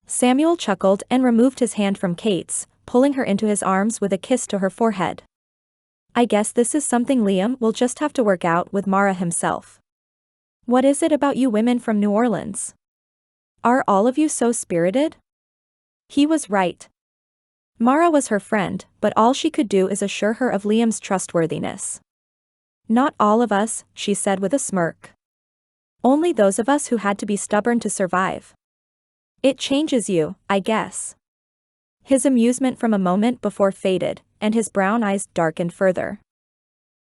Samuel chuckled and removed his hand from Kate's, pulling her into his arms with a kiss to her forehead. I guess this is something Liam will just have to work out with Mara himself. What is it about you women from New Orleans? Are all of you so spirited? He was right. Mara was her friend, but all she could do is assure her of Liam's trustworthiness. Not all of us, she said with a smirk. Only those of us who had to be stubborn to survive. It changes you, I guess. His amusement from a moment before faded, and his brown eyes darkened further.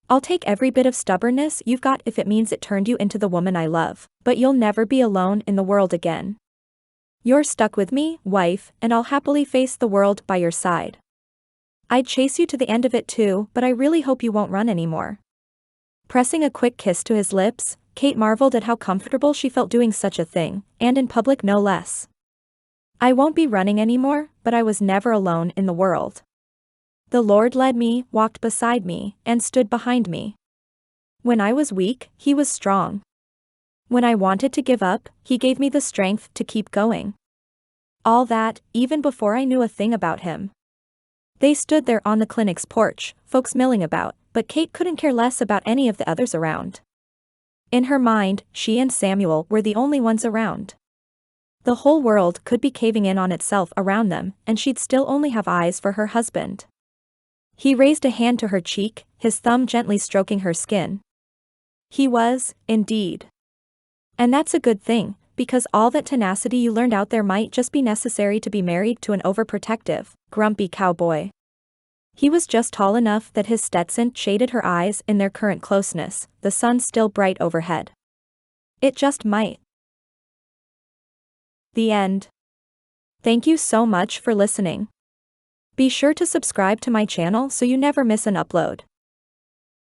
I'll take every bit of stubbornness you've got if it means it turned you into the woman I love, but you'll never be alone in the world again. You're stuck with me, wife, and I'll happily face the world by your side. I'd chase you to the end of it too, but I really hope you won't run anymore. Pressing a quick kiss to his lips, Kate marveled at how comfortable she felt doing such a thing, and in public no less. I won't be running anymore, but I was never alone in the world. The Lord led me, walked beside me, and stood behind me. When I was weak, he was strong. When I wanted to give up, he gave me the strength to keep going. All that, even before I knew a thing about him. They stood there on the clinic's porch, folks milling about, but Kate couldn't care less about any of the others around. In her mind, she and Samuel were the only ones around. The whole world could be caving in on itself around them, and she'd still only have eyes for her husband. He raised a hand to her cheek, his thumb gently stroking her skin. He was, indeed. And that's a good thing, because all that tenacity you learned out there might just be necessary to be married to an overprotective, grumpy cowboy. He was just tall enough that his Stetson shaded her eyes in their current closeness, the sun still bright overhead. It just might. The end. Thank you so much for listening. Be sure to subscribe to my channel so you never miss an upload.